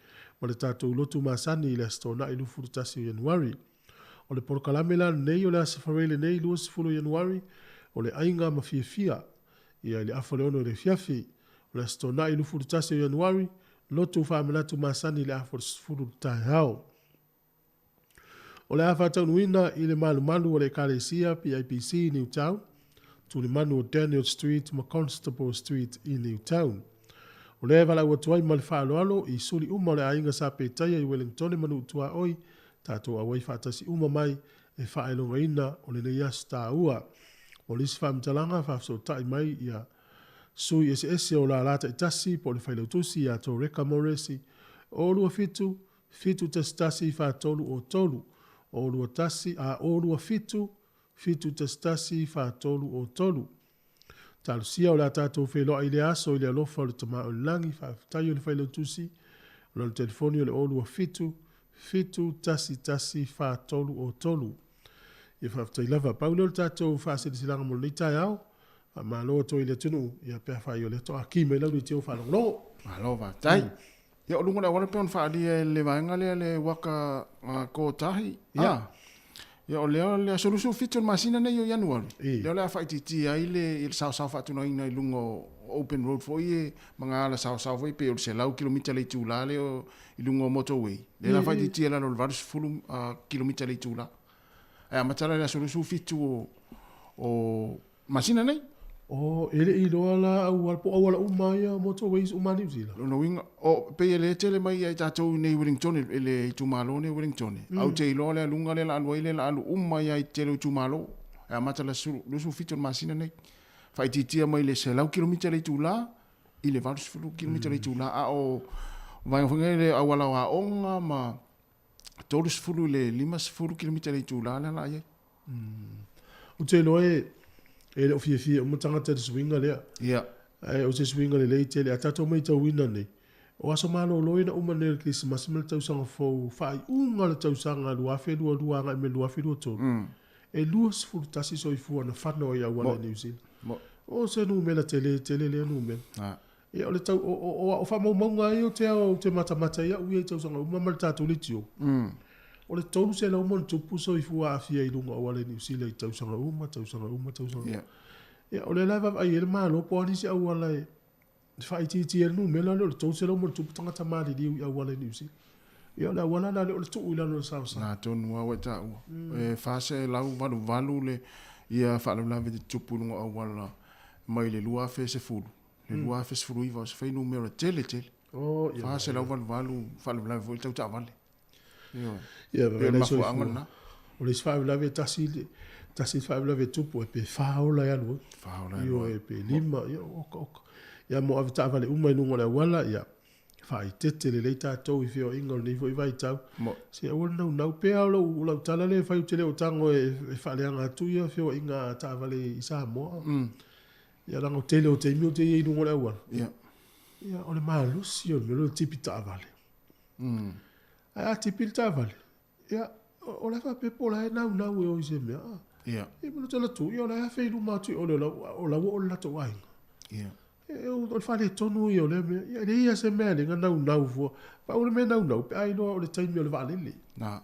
ma le tātou lotu masani i le aso tōnai 20 o Januari. O le porokalamela nei o le aso whareile nei 20 o Januari, o le ainga ma whiawhia, ia le awhaleono le whiawhi, o le stona i lufu tasi o Januari, lotu whaminatu masani le afo furu tai hao. O le awhatau nuina i le malu o le Kalesia PIPC i Newtown, tu le manu o Daniel Street ma Constable Street i Newtown. O le wala ua tuai ma le whaaloalo i suri uma o le ainga sa pētaia i Wellington manu utua oi, tātou awai whaatasi uma mai e whaelonga ina o le neia sta ua. O lisi whamtalanga whafso tai mai ia sui ese o la lata itasi po le whailautusi a tō Reka Moresi, o lua fitu testasi wha tolu o tolu, o lua tasi a o lua fitu testasi wha tolu o tolu. Talusia o la tātou wheloa i le aso i le alofa o le tama o langi wha tai o le whailautusi, o le telefoni o le o lua fitu tasi wha tolu o tolu. I whaftai lava paulo le tātou wha silanga mo le tai au, ma lo to ile tunu ia pe fa yo le to aki me lo tio fa lo malo va tai ya lungo la wala pe on fa le vanga le waka ko tahi ya le solution feature masina ne yo Januari le fa ti ai le sa fa tu no ina lungo open road for ye manga la sa foi pe o se lau kilomita le tu la le i lungo motorway le fa ti la no varus fulum kilomita le tu la e matara la solution feature o masina nei. O ele i loa la awala umaya motorways umani uzila. No winga o pe ele tele mai ai tātou nei Wellington ele tumalo nei Wellington. Au te loa le lunga le alu ile la alu umaya ai tele tumalo. E mata la su fitur masina nei. Fai titia mai le se lau kilomita le tula ile varus fulu kilomita le tula a o vai le awala wa onga ma tolus fulu le 5 kilomita le tula la ai. O te loa ele o fia o matanga te swinga lea. Ia. O se swinga le leite le atato mai tau wina nei. O aso malo loina umane le Christmas me le tausanga fau whai unga le tausanga luafe lua ngai me luafe lua tōru. E lua sifuru tasi soifua na whanau i awana New Zealand. O se nu mela tele le nu mela. Ia o le tau o whamau maunga i o te mata ia ui e tausanga umama le tātou litio. O le tolu se la umon tupu so i fua afia i lunga awale New Zealand i tausanga uma. Ia, o le laiva ai ele malo po anisi awala e whaititi e nu mela le tolu se la umon tupu tangata maari liu i awale New Zealand. Ia, o le awala la le o le tuu ila no sausa. Nā tonu awa ta ua. E whase lau valu le ia whaalawlawe te tupu lunga awala mai le lua fe se fulu. Le lua fe se fulu iwa se whainu mera tele. Whase lau valu whaalawlawe vo i tau ta vale. Ia, o le whaelave tasi whaelave tupu e pe whaola i anu. Ia, e pe 5, ia, oka. Ia, mo avi ta vale umai nunga le awala, ia, whae tete le leita tau i whio inga o nifo i vai tau. Se awala nau pea o lau tala le whai utele o tango e whaeleanga atu ia whio inga ta vale i Samoa. Ia, rango tele o te imi o te i nunga le awala. Ia. Ia, o le malusi o le melo tipi ta vale. A tipi ta vale. Ia, o le fa pepo la e nau e o se mea. Ia. E mo tala tu, ia la fe lu matu o la to wai. Ia. E o fa le tonu i o le mea. Ia, le ia se mea le nau fo. Pa o le mea nau, pe ai no o le taimi o le vale le. Na.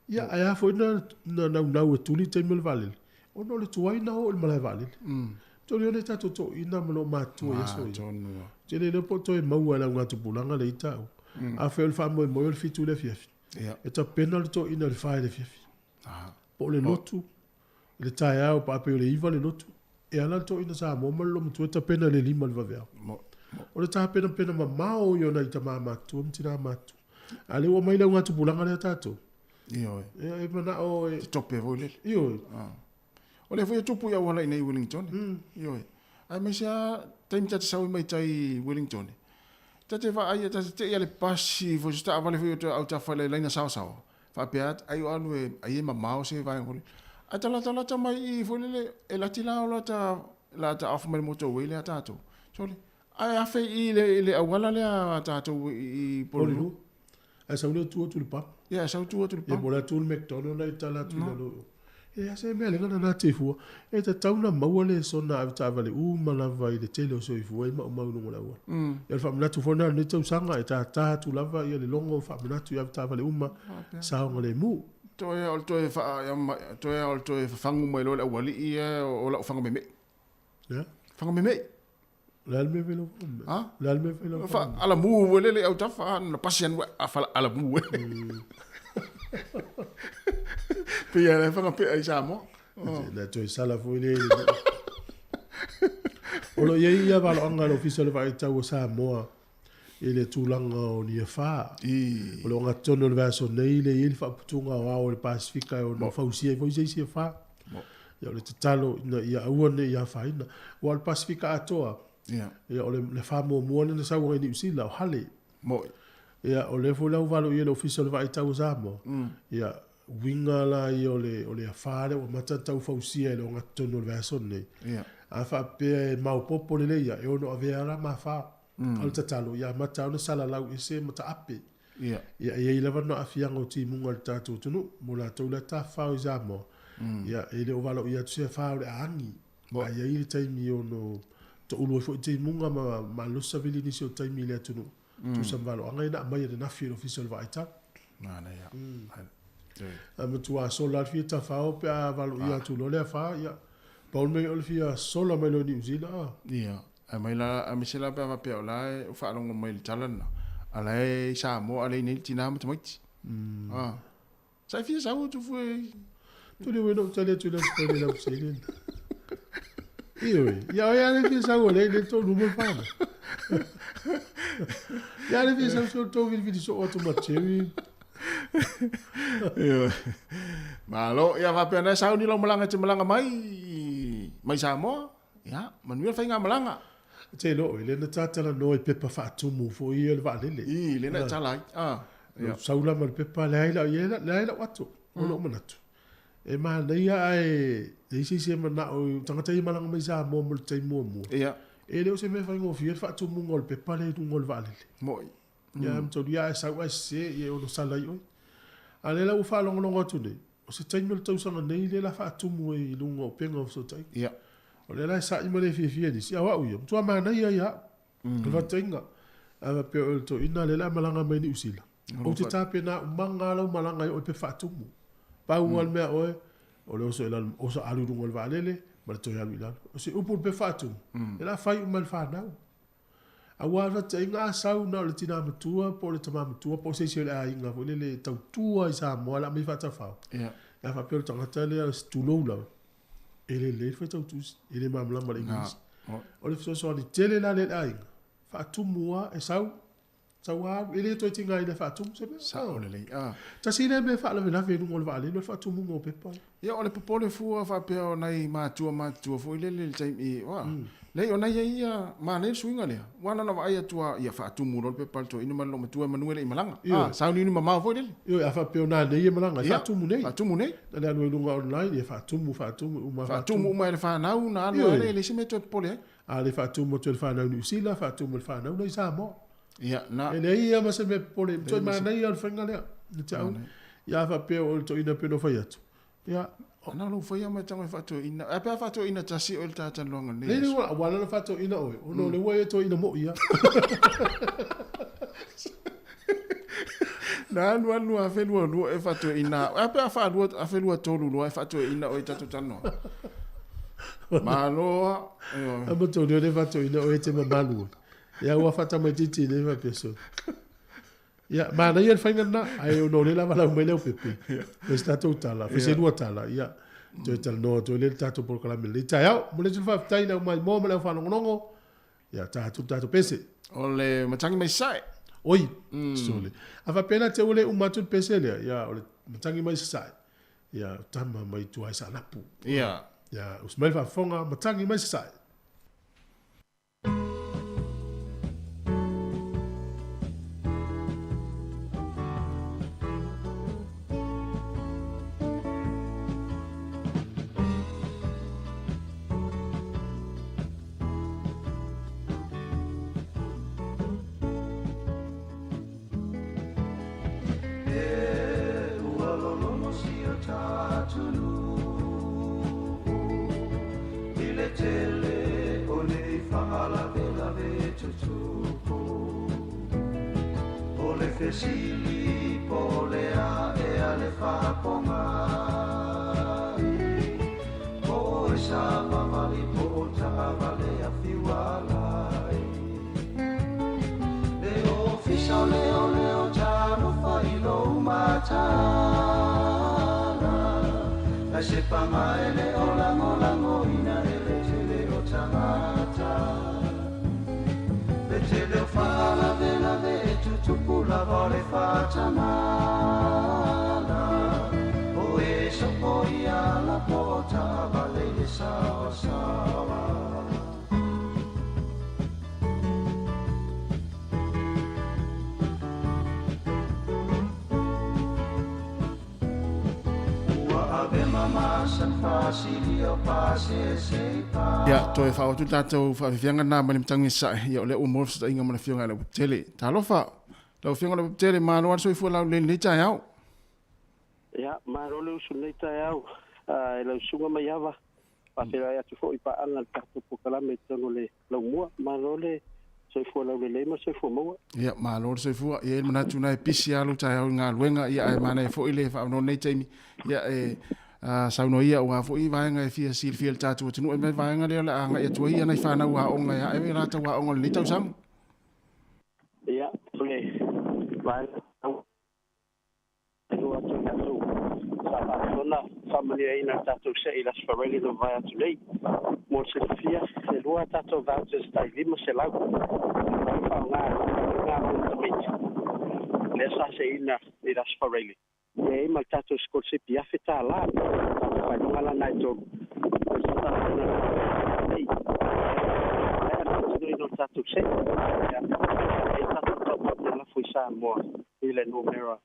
Ia, ai fo na nau e tuli taimi o le vale le. O no le tuai na o le malai vale le. Tō leo le tato tō ina malo mātua ia soi. Te le po tō e maua la ngā tupulanga le itau. A wheo le whamoe moe le fitu le fiafi. E ta pena le tō ina le whae le fiafi. Po le lotu. Le tae au pa apeo le iwa le lotu. E ala le tō ina sa mo malo mtu e ta pena le lima le vavea. O le ta pena ma mao i ona i ta maa mātua mtina mātua. A le ua mai la ngā tupulanga le tato. Ioi. E mana o e... Te tope voi le. Ioi. O le foi tupu ia wala nei Wellington. Ioi. Ai mai sia taimi tata sau mai tai Wellington. Tate va ai te ia le pasi fo sta vale foi au ta fale laina sao. Fa piat ai anu e ai ma mau se vai ngol. Atala mai i fo le e la tila o la ta off mai moto wele atato. Sole. Ai a fe i le awala le atato i polu. Ai sa le tu le pa. Ia sa tu le pa. E bola tu le McDonald na itala tu lo. E ase mea le ngana nā te fua. E ta tauna maua le sona avi ta vale malava i le tele o soi fua i mau nunga laua. E le whaminatu fona ne tau sanga e ta tātu lava i le longo whaminatu i avi ta vale saonga le mu. Toe ol toe whangu mai lo le awali i o la whanga me. Ja? Whanga me. Lal me velo. Ha? Lal me velo. Ala mu wele le au tafa na pasian a fala ala mu. Pia le whanga pia i Samoa. Na toi sala foi le. Olo ia valo anga lo official vai tau o Samoa. Ele tūlanga o ni wha. Olo ngā tono le vaso nei le ili whaputunga o ao le Pasifika o na whausia i voisei si wha. Ia le te talo ia auane ia whaina. O al Pasifika atoa. Ia ole le wha mua muane na saunga i ni usila o hale. Moi. Ia o le fulau valo ia le official vai tau o Samoa. Ia winga la i o le whaare o matatau whausia i le o ngā tono le vaso nei. A wha pia e mau popo le leia e ono a veara ma wha. Al tatalo ia mata ona sala lau i se mata ape. Ia i lewa no afianga o ti munga le tātou tunu. Mo la tau le ta whao i Samoa. Ia e le o walo ia tu se whao le angi. A ia i le taimi o no to ulu e fo i te munga ma lusa vili nisi o taimi le tunu. Tu sam walo anga ina mai e nafi e official va ita. Nana ia. A matua sola fia ta whao pe a walo ia tu lo le wha ia. Paul me o fia sola mai lo New Zealand. Ia. A mai la a misela pe va pe o la o fa longo mai le talana. Ala e Samoa ale nei tina mata mai. Sai fia sa tu foi. Tu le weno tale tu le pele la usele. Ia le fia sa le to no mo fa. Ia le fia sa so to vi so automatic. Malo ia va pe na sa ni lo malanga mai Samoa. Ia, manuel fai ngā malanga. Te lo, le na tātala no i pepa whaatumu fo i le waalele. I, le na tālai. Saula ma le pepa le haila watu. Ono manatu. E maa nei ai, isi se mana o tangata i malanga mai sa mo le tai mua. Ia. E leo se me whai ngō fia le whaatumu ngō le pepa le nungo le waalele. Moi. Ia, mtauri ia e sau ai se i e ono salai oi. A le la u whaalongo atu nei. O se taimi le tausanga nei le la whaatumu i lunga o penga o so tai. Ia. O le lai sa i male fia ni si awa uia. Mtua mana ia ia. Kwa tenga. Awa pe o to ina le la malanga mai ni usila. O te tape na umanga lau malanga i o pe whaatumu. Pa ungal mea oe. O le oso ilan oso alu rungo le waalele. Ma le toi alu ilan. O se upu pe whaatumu. E la whai umal whanau. Awa awa tenga a sau na o le tina matua. Po le tama matua. Po se si o le a inga. Po le tautua i Samoa la mi whatawhau. Ia wha pe o tangata le a stulou lau. Ele le foi tau tus ele mamla mal inglês o le so ni tele la le ai fa tu mua e sau ele to tinga ile fa tu se sa o le ta si le me fa le na fe no le vale le fa tu mua pe pa ia o le popo le fu fa pe o nai ma tu fo ile le time i wa le o nai ia ma le swinga le wana na vai tua ia fa tu mua pe pa to ina ma lo matua manuel i malanga sa ni ma fo ile io fa pe o na le malanga fa tu mu nei na le no online ia fa tu mu ma le fa na una no le se me to pole A le whaatu mo tue le whanau New Zealand, whaatu mo le whanau nei Samoa. Ia, na. E nei ia ma se me pole, toi ma nei al whenga lea. Ni te au. Ia whapea o le to ina peno whai atu. Ia. Ana lo whai ama tango whaatu ina. A pia whaatu ina tasi o le tātan longa nei. Nei wala na whaatu ina oe. Ono le wai e to ina mo ia. Na anu a whenua lua e whaatu ina. A pia whenua tolu lua e whaatu ina o i tatu tanoa. Maloa. Ama tolu le whaatu ina oe te mamalua. Ia ua whata mai titi ne wa peso. Ia, ma na ia whainga na, ai o no le lava lau mai leo pepe. Le statou tala, whese lua tala, ia. Toi tala noa, toi le tatou por kalame. Le tai au, mo le tu whaftai na mai mō, ma leo whanongonongo. Ia, tatou pese. O le matangi mai sai. Oi, sole. A whapena te ole umatut pese lea, ia, o le matangi mai sai. Ia, tama mai tuai sa napu. Ia. Ia, usmai whafonga, matangi mai sai. Ia, toi whaotu tātou whawhianga nā mani mtangi sa, ia o le umorf sa inga mana whionga le putele. Tā lofa, lau whionga le putele, maa noa soi fua lau le nei tai au. Ia, maa ro le usu nei tai au, e lau sunga mai awa, pāwhera atu fo i paanga le tātou pokalame tano le lau mua, maa ro le soi fua lau le leima, soi fua maua. Ia, maa ro le soi fua, ia e manatu na e pisi alu tai au ngā luenga, ia e mana e fo i le whaono nei taimi, ia e... sauno ia o afo i vaenga e fia sil fiel tatu o tunu e me vaenga leo le anga ia tua ia nei whana ua onga ia e me rata ua onga le tau samu. Ia, ole, vaenga au. Enu atu tatu, sa patona, family e ina tatu se i las fareli no vai atu lei. Mo se fia, e lua tatu vouchers tai lima se lau. Ngā tamiti. Le sa se ina i las fareli. E mai tato skolsipi a feta la vai non ala nai to no tato se e tato to la foi sa mo ile numero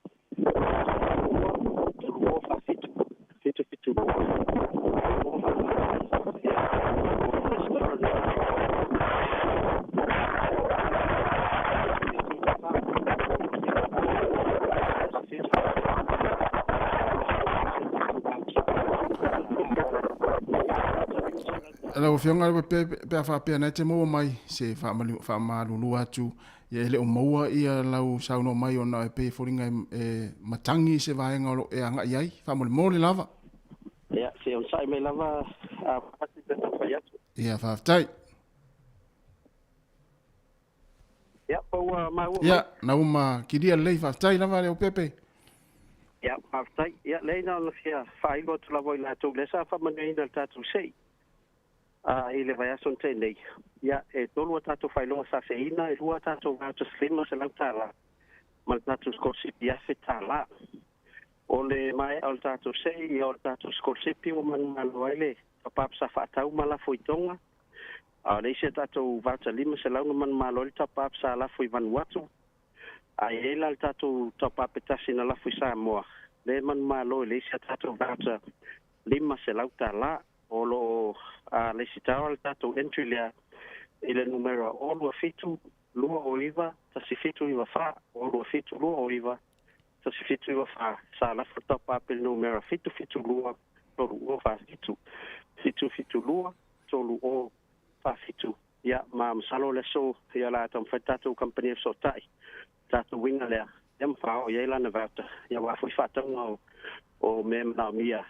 o fa fitu Ela whionga pe fa pe na te mo mai se fa malulu atu ia ele o maua ia lau sauno mai ona e pe foringa e matangi se vaenga o e anga iai fa mo le lava. Ia, se on sai me lava a pati pe fa atu. Ia fa tai. Ia, pa ma. Ia, na uma kiria lei fa tai lava le o pepe. Ia, fa tai. Ia, lei na la fia fa igo tu lavo ina tu le sa fa manina tatu sei. I le vai aso te nei. Ia, e tolu tato whailonga sa se ina, e lua tato voucher slima se lau tala. Ma tato skolsipi afe tala. O le mai au tato se, i au tato skolsipi o manu aile, tapap sa whaatau ma la foitonga. A le se tato voucher lima se lau man malo le tapap sa la foi vanuatu. A e la tato tapap etasi na la foi sa moa. Le man malo le se tato voucher lima se lau tala. O lo le sitao al tato entry lea i le numero o lua fitu lua o iwa tasi fitu iwa fa o lua fitu lua o iwa tasi fitu iwa fa sa la fotopa pe numero fitu fitu lua tolu o fa fitu fitu fitu lua tolu o fa fitu ya ma masalo le so ya la tam fatatu company of sotai tatu winga le ya fa o ya la na vata ya wa fu fata o mem na mia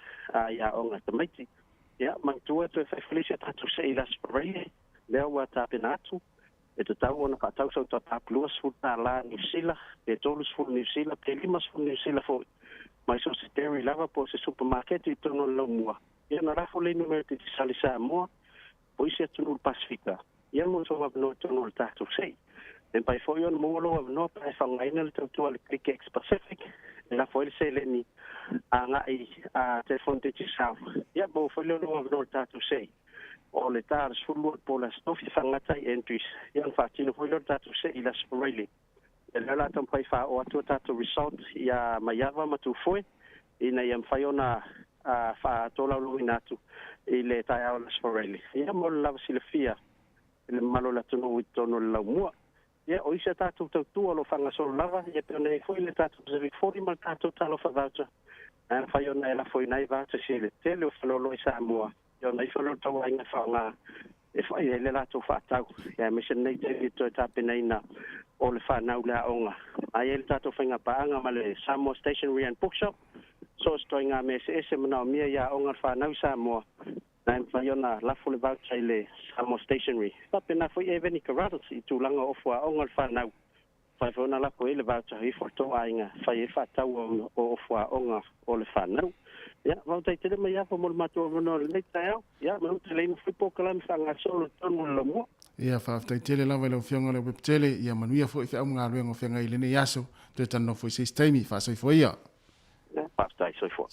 ya onga tamaiti ya mantua to fa felicia tatu sei la spray le wa tapinatu e te tau ona ka tau so ta plus futa la New Zealand e tolus fu New Zealand pe limas fu New Zealand fo mai so se dairy lava po se supermarket i tono lo mua ya na rafu le numero te salisa mo po isi atu Pacifica ya mo so va no tono tatu sei en pai fo yo mo lo no pa fa ngaina le tu al click Pacific la fo il se le ni anga i a telefon te sa ya mo fo lo no tatu sei o le tar sulu po la stofi fangata entries yang fa tino fo lo tatu sei ila spoiling le la tam pai fa o atu tatu result ya mayava matu foi ina yam faiona fa tola luinatu ile tai au la spoiling ya mo la silfia le malo la tono witono la mo ya o isa tatu tu lo fanga so lava ya pene foi le tatu ze 40 mal tatu talo fa voucher an faiona la foi nai voucher sile tele fa lo isa mo yo nai fa lo tawa ina fa nga e fa ile la to fa tau ya mission nei te to tapinaina o le fa na ula onga ai el tato fenga paanga male Samoa Stationery and Bookshop so stoinga me se mena mia ya onga fa na Samoa na fa yona la fule voucher le Samoa Stationery tapina foi eveni karata si tu langa ofwa onga fa na fa fona la ko ile voucher i for to ainga fa e fa tau o ofwa onga o le fa na ya va te tele mai apa mo mato no le tao ya mo te le flipo kalam sanga solo tono lo mo ia fa aftai tele lava le fionga le tele ia manuia fo fe unga luenga fenga ile ne yaso te tano fo se stemi fa so fo ia fa aftai so fo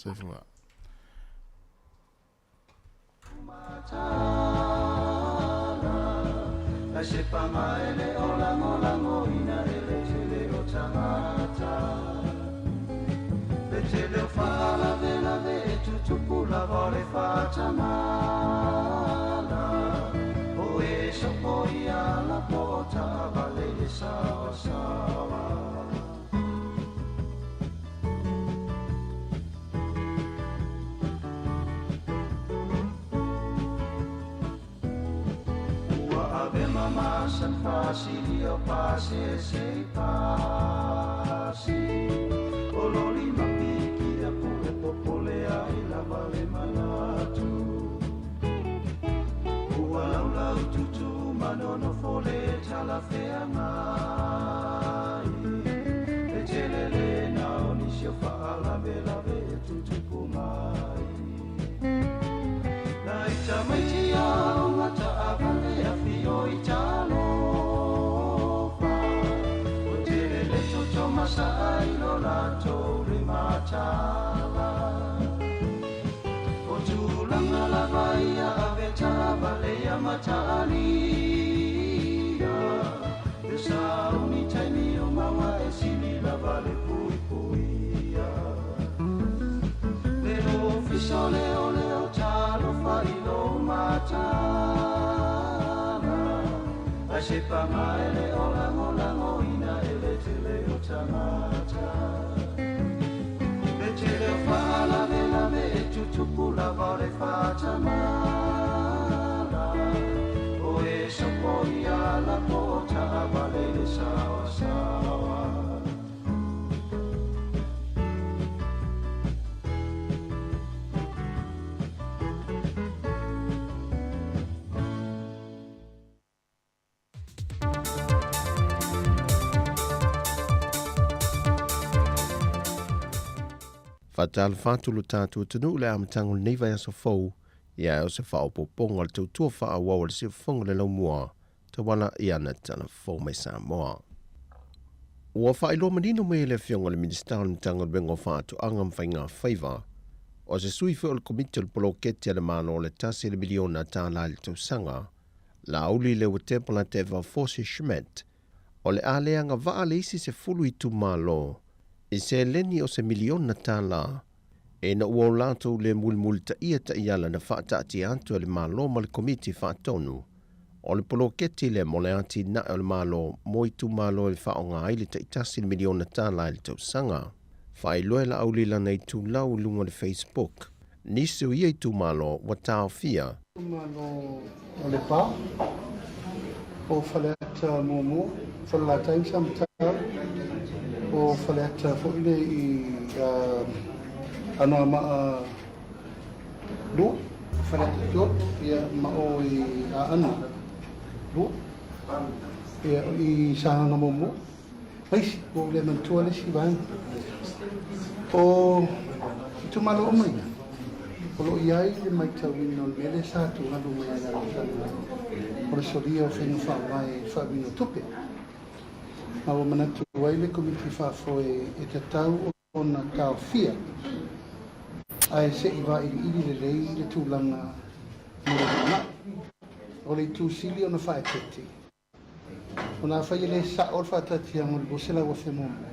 la sepa mai le ola mola ina le tele o tamata le tele fa la vela ve tu pula vole fa tamala o eso poi alla porta vale le sawa ave mama san fasilio pase sei pasi ololi mapiki da pure popole ai la vale malatu uala tutu manono fole tala fea mai e telele na onisio fa la vela ve tutu kumai na itamaiti au ngata avale afio italo fa o telele tuto masai lo lato rimatala o tulanga la vaia aveta vale ya matalia e sauni taimi o mama e sili la vale pui puia le officiale o le talo fai lo matala a sepa mai le ola ina e le tele o tamata le tele fa la vela me tu pula vale fa tamala o eso poi alla porta vale le sawa Fatal fatulu tatu tunu le amtangu nei vai so fou ia o se fao poponga le tautua faa wawa le se fonga le laumua te wana ia na tana fou mai Samoa. Ua faa ilo manino mei le fionga le minister ni tanga bengo faa tu angam whainga whaiva o se sui feo le komite le poloketi le mano le tasi le miliona ta la le tausanga la auli le watepala te va Fosse Schmidt o le aleanga vaa le isi se fulu i tu malo i se leni o se miliona tala e na ua lato le mulmul ta ia la na whaata ati antua le malo ma le komiti whaatonu O le poloketi le mo le ati na o le malo mo i tu malo le whaonga ai le taitasi le miliona tāla le tausanga. Whai loe la aulila nei tu lau lunga le Facebook. Nisu ia i tu malo wa tau fia. Malo o le pā, o whaleata momo, whalata im samtā, o whaleata whoile i anoa maa lu, whaleata tiot, ia mao i a ana lu, ia i sahanga momo, maisi, o le mantua le si vang. O tu malo o mai. Polo iai le mai tauina o le mele sa tu ngalu mai ala rotana. O le solia o whenua whaamai whaamino tupe. Ma o manatu ai le komiti whaafoe e te tau o na tau fia. Ai se iwa ili le lei le tūlanga mura. O le tūsili o na whaepeti. O na whai le sa o le whaatatia mo le bosela o whemomo.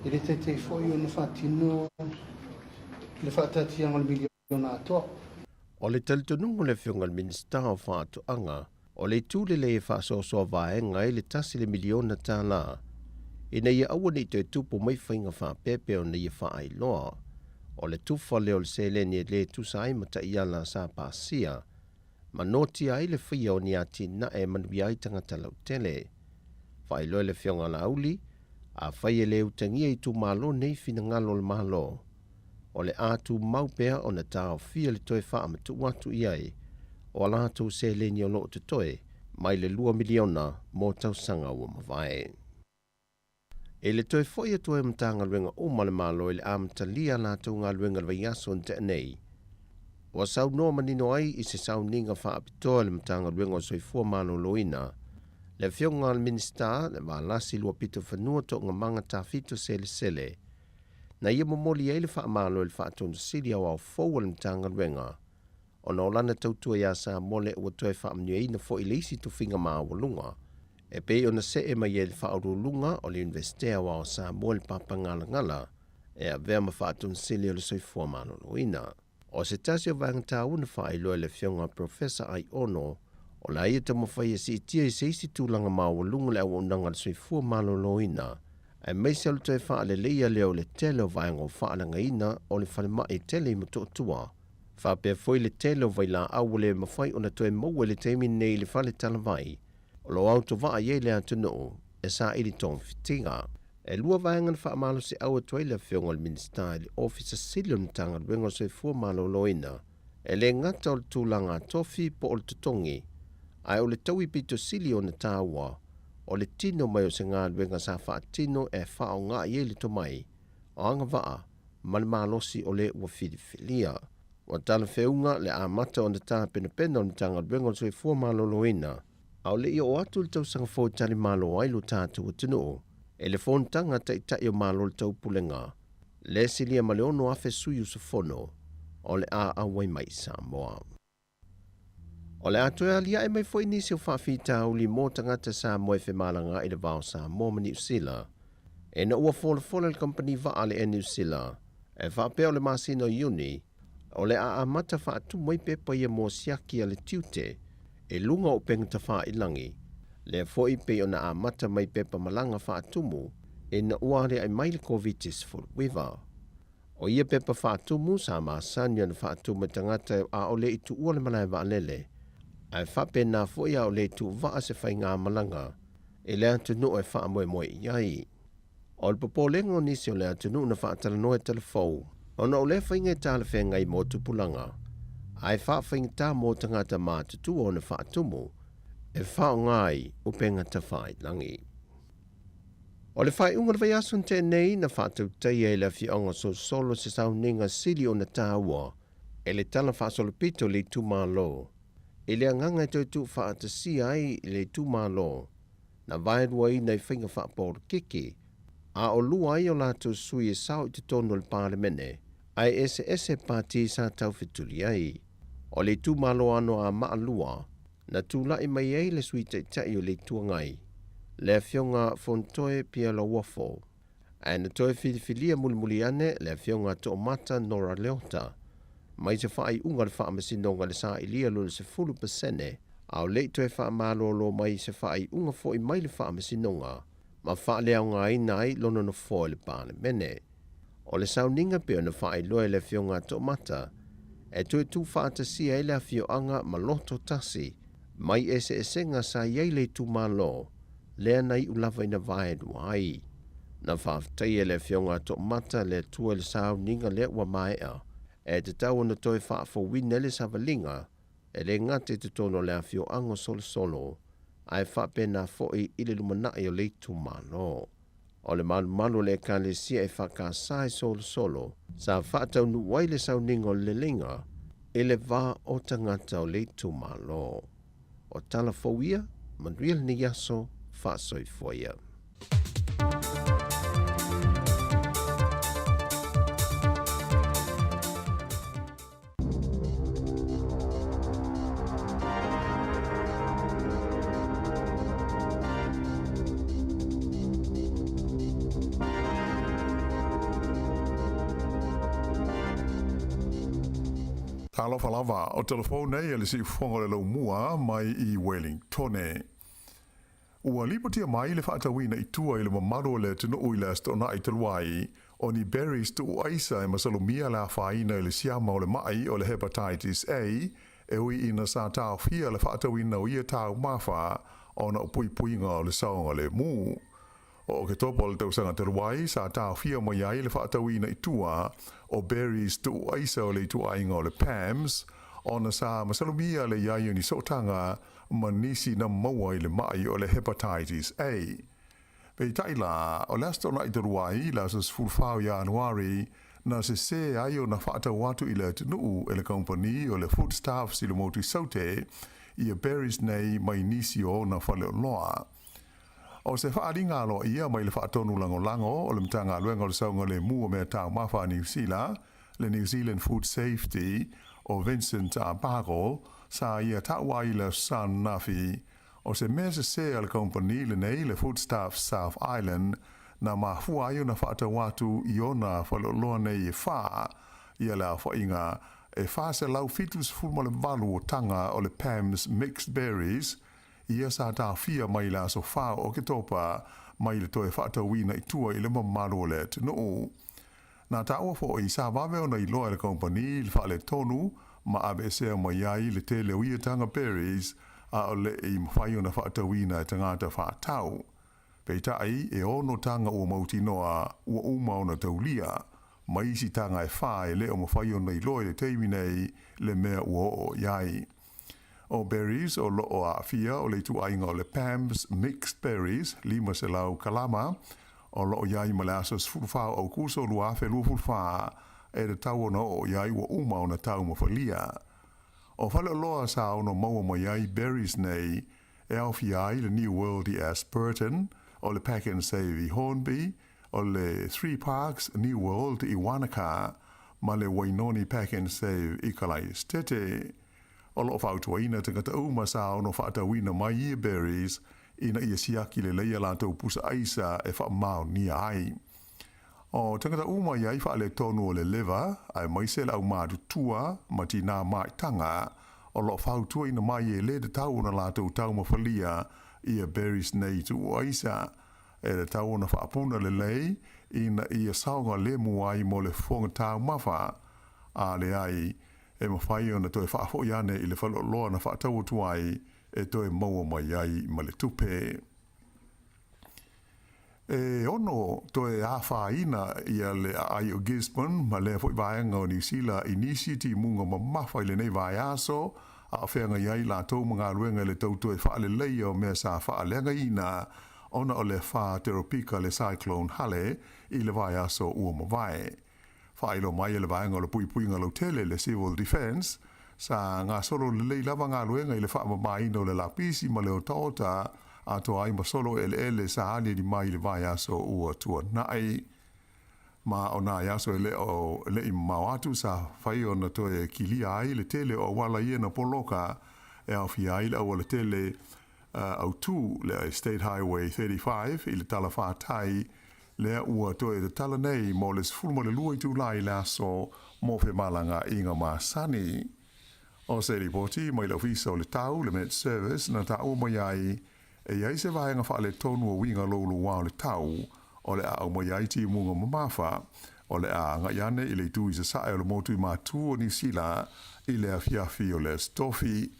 I le te foi o na whaatino le whaatatia mo le milio. O le talitonungu le whiunga le minister o whaatuanga, o le tūle le e whaasosoa vaenga e le tasi le miliona tāna. E nei awa ni te tupu mai whainga whaapepe o nei whaai loa. O le tufa leo le seleni e le tusai mata iala sa pāsia. Ma noti ai le whia o ni ati na e manuia i tangata lau tele. Whaai loa le whiunga la auli, a whai e le utangia i tu malo nei fina ngalo le malo. O le atu maupea o na tau fia le toe wha amatu watu iai, o ala atu se leni o loo te toe, mai le 2 miliona mō tau sanga ua mawai. E le toe foi atu e mtanga luenga o male malo e le amtalia la tau ngā luenga le vaiaso nte nei. O sau noa manino ai i se sau ninga wha apitoa le mtanga luenga o soifua malo loina, le whionga le minister le waalasi lua pito whanua to ngā manga tawhito sele sele, na ia momoli e le whaamalo e le whaatonu siri au au fau le mtanga luenga. O na olana tautua ia sa mole ua toe whaamnua ina fo i leisi tu whinga maawalunga. E pe o na se e mai e le whaarulunga o le investea wao sa mole papa ngala ngala e a vea ma whaatonu siri o le soifua maloloina. O se tasi o vangata una whaailoa le whionga Professor Ai Ono o la ia ta mawhai e si itia i seisi tūlanga maawalunga le au unanga le soifua maloloina. Ai mai se alutoe wha le leia leo le tele o vaenga o wha langa ina o le whale mai tele i muto tua. Wha pia foi le tele o vaila au le mawhai o na toe maua le teimi nei le whale talavai. O lo auto vaa ye le atuno e sa ili tong fitinga. E lua vaenga na wha malo se au atoe le whionga le minister le officer silion tanga luenga se fua malo loina. E le ngata o le tūlanga tofi po o le tutongi. Ai o le taui pito sili o na tāua. O le tino mai o se ngā luenga sa wha tino e wha o ngā ieli to mai. O anga waa, mani malosi o le ua whiriwhilia. Wa tala whiunga le a mata o na tā pena pena o na tanga luenga o se fua malo loina. Au le i o atu le tau sanga fo tali malo ailu tātu o tino. E le fon tanga ta itai o malo le tau pulenga. Le silia ma le ono afe suyu sa fono. O le a awai mai Samoa. O le atoe alia e mai foi nisi o whawhita uli mō tangata sa moe whemalanga i le vao sa mō ma New Zealand. E na ua fola le company vaale e New Zealand. E whapea o le masino uni. O le a amata whaatu mai pepa ia mō siaki a le tiute. E lunga o pengta wha ilangi. Le foi pe o na amata mai pepa malanga whaatumu. E na uare ai mai le COVID-19 for wiva. O ia pepa whaatumu sa maasanya na whaatumu tangata a o le itu ua le malai vaalele. Ai whape nā foia o le tu waa se whai ngā malanga, e le atunu e wha moe moe iai. O le popo lengo nisi o le atunu na wha tala noe telefou, o na o le whai ngai tāle whenga i mō tupulanga. Ai wha whai tā mō tangata mā tutu o na wha atumu, e wha o ngai upenga ta whai langi. O le whai unga vai asun te nei na wha tau tei e le whionga so solo se sau ninga sili o na tāua, e le tala wha solo pito le tu mā lo. E le anganga toi tu whaatasi ai le tu malo, na vairua i nei whinga whaapor kiki, a o lua ai o lato sui e sao i te tono le parlemene, ai ese pāti sa tau whituri ai. O le tu malo ano a maa lua, na tu lai mai ei le sui te tai o le tuangai, le whionga fontoe pia la wafo, ai na toi whilifilia mulimuli ane le whionga to mata nora leota, mai se whaai unga le whaamasino ngā le sa ilia lule se 10%, Au le toe wha malolo mai se wha i unga fo i mai le wha masinonga, ma wha leo ngai nai lono na fo le pāne mene. O le sauninga peo na wha i loe le fionga to mata, e tue tu wha ta sia i le fio anga ma loto tasi, mai ese esenga sa iei le tu malo, lea nei ulawa ina vae duai. Na whaftai e le fionga to mata le tua le sauninga le ua maea, e te tau na toi wha fo wine le savalinga, e le ngate te tono le afio ango solo, ai whapena fo i ile lumanai o le tu malo. O le malu le ka le sia e whaka sai solo, sa whatau nu wai le sauningo le linga, e le wā o tangata o le tu malo. O tala fowia, Manuel ni yaso, whasoi foia. Talofa lava o telefone e le si fonga le lau mua mai i Wellingtone. Ua lipotia mai le whaatawina i tua i le mamaro le tino uila stona i taluai o ni berries tu aisa e masalomia la whaina i le siama o le mai o le hepatitis A e ui ina sa tau fia le whaatawina o ia tau mawha o na upui puinga o le saonga le mu. O ke topo le tausanga taluai sa tau fia mai ai le whaatawina i tua o berries tu aisa o le tu ainga o le PAMS o na sa masalomia le iai ni sotanga manisi na maua i le mai o le hepatitis A. Pei taila o le astona i taruai la sa sfulfau Januari na se ai o na whaata watu i le tunu e le company o le foodstuffs i le motu saute i a berries nei mai nisi o na whale o loa. O se whaaringa lo ia mai le whaatonu lango o le mtanga luenga o le saunga le mua mea tau mawha New Zealand, le New Zealand Food Safety o Vincent Abago, sa ia tauai le San Nafi, o se mea se al company le nei le Foodstuff South Island, na mahua ayo na whaata watu i ona whaloloa nei e wha, ia la whainga, e wha se lau fitus fulma le valu o tanga o le PAMS Mixed Berries, ia sa tā fia mai la so wha o ke topa mai le toe whaata wina i tua i le mamaro le tino. Nā tā ua fo i sa wawe o na i loa le company le wha le tonu, ma abe sea mai ai le te leo ia tanga berries a o le i mwhai o na whaata wina e tangata whaatau. Pei tai e ono tanga ua mauti noa ua uma o na taulia, mai si tanga e wha e le o mwhai o na i loa le teimi nei le mea ua o iai. O berries o lo o a fia o le tu ainga o le PAMS Mixed Berries, lima se lau kalama, o lo o iai malasas fulfao au kuso lua fe lua fulfaa, e de tau ono o iai ua uma o na tau mawhalia. O whale o loa sa ono maua mo iai berries nei, e au fiai le New World i Asperton, o le Pack and Save i Hornby, o le Three Parks New World i Wanaka, ma le Wainoni Pack and Save i Kalaistete. O lo whautuaina te kata uma sa ono whaatawina mai i berries ina ia siaki le leia lantou pusa aisa e whaamau ni ai. O tangata uma iai wha le tonu o le leva, ai maise la au madu tua, ma ti nā mai tanga, o lo whautuaina mai e le de tau na lantou tau mawhalia ia berries nei tu aisa. E le tau na whaapuna le lei, ina ia saunga le muai mo le whonga tau mawha, a le ai, e mawhai o na toe whaafo iane i le whalo loa na whaatau tuai e toe maua mai ai ma le tupe. E ono toe ina ia le ai o Gisborne ma le fwoi vaenga o New Zealand i Nisiti munga ma mawhai le nei vai aso a whenga iai la tau mga luenga le tau toe whaale leia o mea sa whaalenga ina ona o le wha teropika le cyclone hale i le vai aso ua mawai. Whaelo mai le vaenga o le pui puinga lo tele le Civil Defence, sa ngā solo le lei lava ngā luenga i le wha mamaina o le lapisi ma le o taota a toa ai ma solo ele sa ane di mai le vai aso ua tua nai. Ma o nā yaso le o le i mawatu sa whai o na toe kilia ai le tele o wala ia na poloka e au fi ai le o le tele au tu le State Highway 35 i le tala whātai lea ua toe te tala nei mo le sifuru mo le lua i tu lai laso mo fe malanga inga ma sani. O se li poti mai la fisa o le tau le met service na ta o mai ai e ai se vai nga fa le tonu o winga lo lo wa le tau o le a mai ai ti munga mamafa o le a nga yane i le tu i se sa e le motu i matu o ni sila i le afiafi o le stofi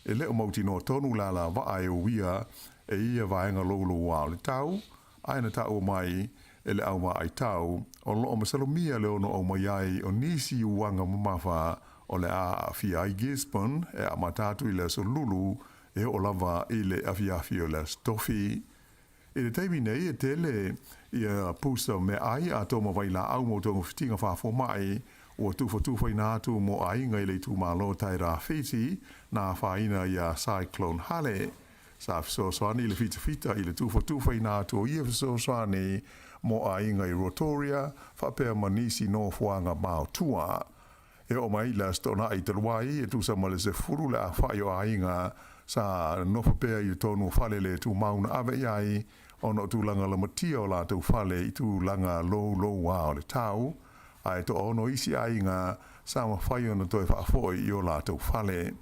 e le o mauti no tonu la la va ai o wia e ia vai nga lo lo wa le tau ai na ta o mai e le au ai tau o lo o masalomia le ono o mai ai o nisi uanga mamafa o le a fia i Gisborne e a matatu i le so lulu e o lava i le afiafi o le stofi. I le teimi nei e tele i a pusa me ai a tō mawai la au mo tōngu fitinga whafo mai o tufa i nātu mo ai ngai le tū malo tai rā whiti nā whaina i a Cyclone Hale. Sa fiso soani i le fita i le tufa i nātu o ia fiso soani mo ai ngai Rotoria whapea manisi no whuanga mau tua. E o mai la stona i terwai e tu sa male se furu la whai o ainga sa no whapea i tonu whale le tu mauna ave iai ono tu langa la matia o la tu whale i tu langa lo wao le tau ai to ono isi ainga sa ma whai ono toi whaafoi i o la tu whale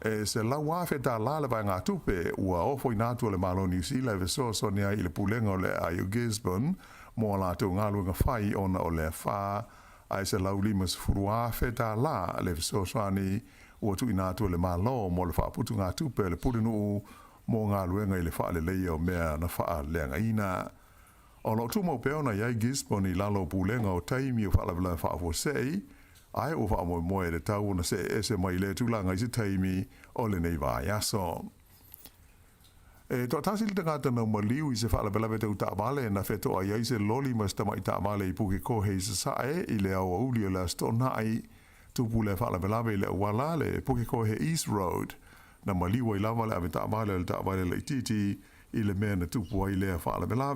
e se la wafe ta la le vai ngā tupe ua ofo i nātua le malo New Zealand ve so sonia i le pulenga o le ai o Gisborne mo la tu ngaluenga whai ona o le wha ai se laulima se furua feta la le so soani o tu ina tu le malo mo le fa putu nga tupe le pulinu mo nga luenga i le fa le leo mea na fa le nga ina o lo tu mo peona ia Gisborne i lalo pulenga o taimi o fa la fa fo sei ai o fa mo mo e tau na se ese mai le tu langa i se taimi o le nei va ya so e to tasil te ngata no maliu i se fa la bela te uta vale na feto ai se loli mas ta mai ta vale i puki ko he se sae i le au uli o la stona ai tu pule fa la bela le wala le puki ko he East Road na maliu i lava le ave ta vale le titi i le mena tu pu ai le fa la bela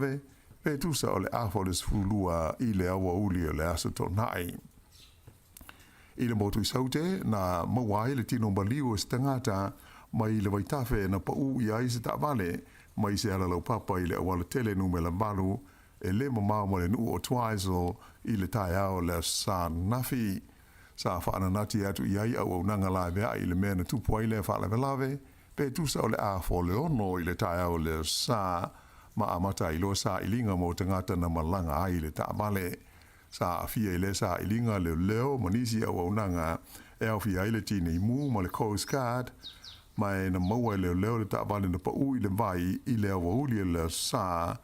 pe tu sa o le afoles fulua i le au uli o le aso tona ai i le motu i saute na mawai le tino maliu o stangata mai le waitafe na pau i ai se ta vale mai se ala lau papa i le awala tele nu me la malu e le mamau mo le nu o tuaizo i le tai ao le sa nafi sa whaana nati atu i ai au nanga la vea i le mena tupu ai le whaala velave pe tu sa o le a fo le ono i le tai ao le sa ma amata i lo sa ilinga mo tangata na malanga ai le ta vale sa fia i le sa ilinga le leo manisi au nanga e au fia i le tine i mu ma le Coast Guard mai na maua leo le ta vale na pau i le vai i le awauli le sa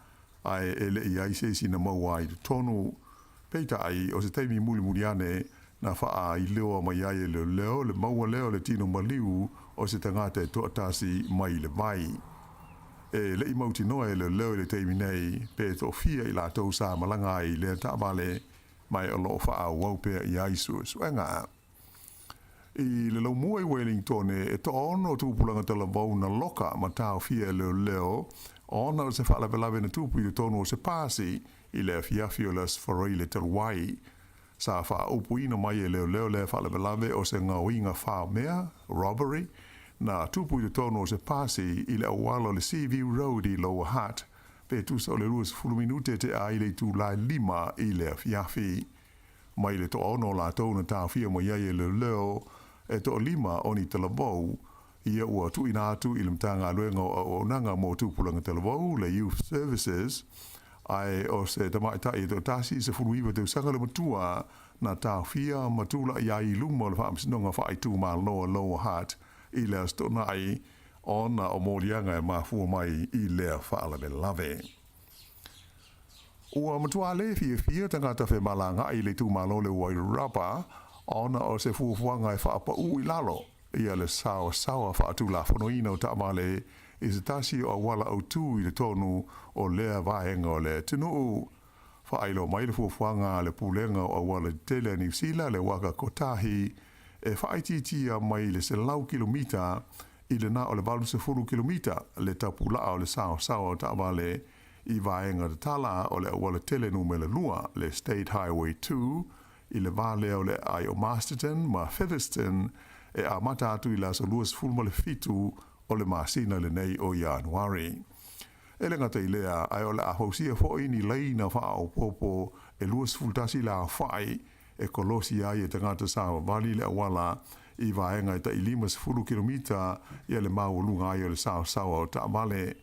ai ele i ai se na maua i tonu peita ai o se taimi muli ane na faa i leo mai ai leo le maua leo le tino maliu o se tangata e toatasi mai le vai e le i mauti noa leo le taimi nei pe to fia i la tau sa malanga i le ta vale mai o lo faa waupe i ai suenga i le lau mua i Wellington e to ono tupulanga tala vau na loka ma tau fia leo ona o se whala velave na tupu i le tono o se pasi i le fiafi o las wharai le taruai sa wha upu ina mai e leo le whala velave o se ngawinga wha mea robbery na tupu i le tono o se pasi i le awalo le CV Road i Lower Hutt pe tusa o le ruas fulu minute te a i le tu lai lima i le fiafi mai le to ono la tau na tau fia mo iai e leo e to lima oni televou ia ua tu ina atu i le mtanga luenga o nanga mo tupulanga televou le Youth Services ai o se tamaita i to tasi se furuiwa te usanga le matua na tau fia matula ia i luma le whaamsinonga wha i tu ma Lower Hutt i le astona ai ona o morianga e mafua mai i lea whaala me lave. Ua matua le fia tangata whe malanga i le tu ma le wai rapa ona o se fuafuanga e whaapa ui lalo ia le sawa whaatu la whanoina o tamale i se tasi o wala au tu i le tonu o lea vahenga o le tinu whaailo mai le fuafuanga le pulenga o wala tele New Zealand le waka kotahi e whaititia mai le se lau kilomita i le na o le balu se furu kilomita le tapula o le sawa o tamale i vahenga de tala o le wala tele numele lua le State Highway 2 i le vale o le ai o Masterton ma Featherston e a mata atu i la sa luas fulma le fitu o le masina le nei o Januari. E le ngata i lea ai o le a hausia fo ini leina wha o popo e luas fultasi la whai e kolosi ai e tangata sa vali le awala i vaenga i ta i 5 kilomita ia le maulunga ai o le sao o Taamale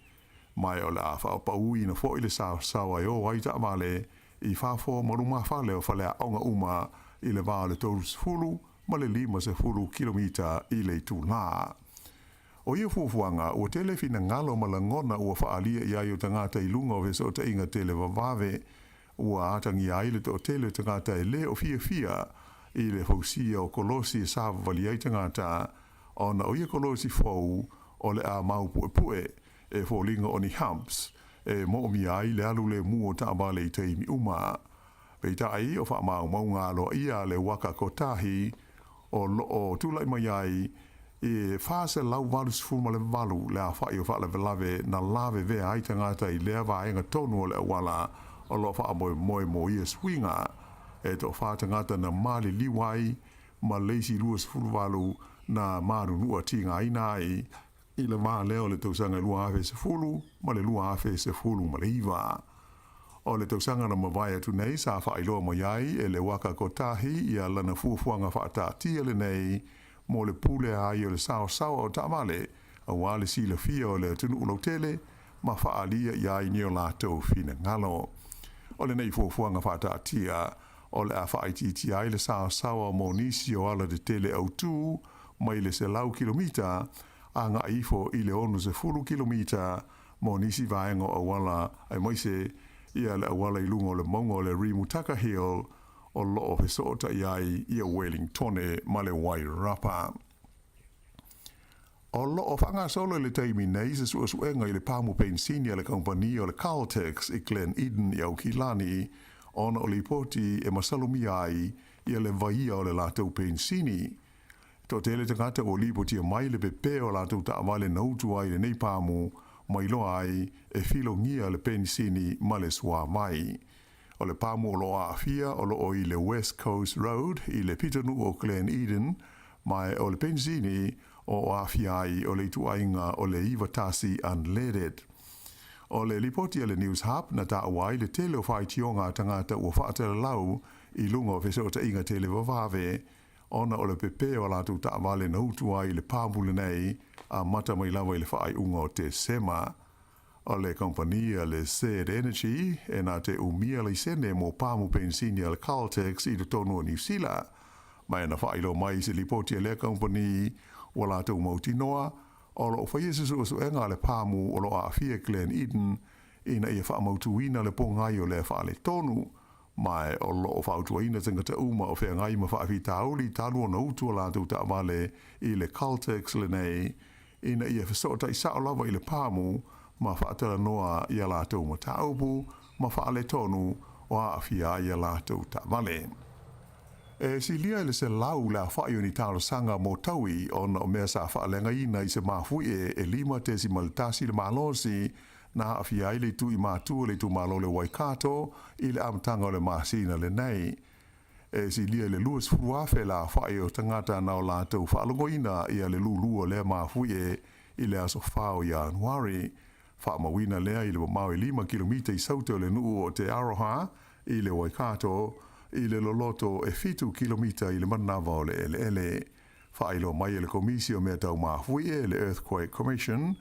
mai o le afa o paui na fo i le sao ai o ai Taamale i fafo maruma fale o fale a onga uma i le vā le tolu sefulu ma le 5 kilomita i le tūnā. O ia fuafuanga, ua tele fina ngalo ma la ngona ua whaalia i ai o tangata i lunga o veso o ta inga tele wawave ua atangi ai le to tele tangata e le o fia i le fausia o kolosi e sāwa vali ai tangata ona o ia kolosi fau o le a mau pue e fōlinga o ni humps e mo mi ai le alu le mua Taamale i teimi uma. Peita ai o wha mau ngalo ia le waka kotahi o tūlai mai ai e fase lau walu sifuma le walu le a whai o wha lave na lave vea ai tangata i lea vaenga tonu o le awala o lo wha moe ia swinga e to wha tangata na mali liwai ma leisi lua sifuru walu na maru nua tinga ina ai i le maa leo le tausanga lua afe sifuru ma le lua afe sifuru ma le iwa. O le tausanga na mawai atu nei sa wha iloa mai ai e le waka kotahi ia lana fuafuanga wha tia le nei mo le pule ai o le sao o Taamale a wale sila fia o le tunu ulau tele ma wha alia iai ni o lātou fina ngalo. O le nei fuafuanga wha tia o le a wha iti ai le sao mo nisi o ala de tele au tū mai le se lau kilomita a nga ifo i le onu se 10 kilomita mo nisi vaenga o wala ai moise ia le awala i lunga o le maunga o le Rimutaka Hill o loo fesota iai ia Wellingtone ma le Wairarapa. O loo whanga solo le taimi nei se suenga i le Pamu Pensinia le kompania o le Caltex i Glen Eden i Aukilani ona o le poti e masalumi ai ia le vaia o le lātou Pensini. To tele tangata o lipoti mai le pepe o lātou Taamale nautu ai le nei Pamu mai loa ai e filo ngia le Pensini ma le sua mai. O le Pamu o loa afia o lo i le West Coast Road i le pitanu o Glen Eden mai o le Pensini o afia ai o le tuainga o le Iwatasi Unleaded. O le lipoti a le News Hub na ta awai le tele o whai tionga tangata ua whaatela lau i lunga o feso ta inga tele wawave ona o le pepe o lātou Taamale na utu ai le Pamu le nei a mata mai lawa i le whaai unga o te sema. O le kompania le Said Energy e nā te umia le sene mo Pamu Pensinia le Caltex i le tonu o New Zealand. Mai na whailo mai se lipoti a le kompani o lātou mautinoa o lo whaia su enga le Pamu o lo a fia Glen Eden ina ia wha mautuina le pongai o le wha le tonu. Mai o lo whautuina tangata uma o whea ngai ma whaafi tauli tālua na utua lātou Taamale i le Caltex le nei ina ia whasota i sao lava i le Pamu ma whaatala noa i a lātou ma taupu ma whaale tonu o a awhia i a lātou Taamale. E si lia le se lau la whaio ni tālo sanga mo taui o na o mea sa whaalenga ina i se mafui e 5 decimal tasi le malosi na awhia i le tu i mātua le tu malo le Waikato i le amtanga o le masina le nei. E si lia le luas furuafe la whaio tangata na o lātou whaalongoina i a le lulua le mafui e i le aso whao i Anuari. Whaamawina lea i le maui 5 kilomita i saute o le nuu o te Aroha i le Waikato i le loloto e 7 kilomita i le manawa o le ele. Whailo mai le komisio mea tau mafui e le Earthquake Commission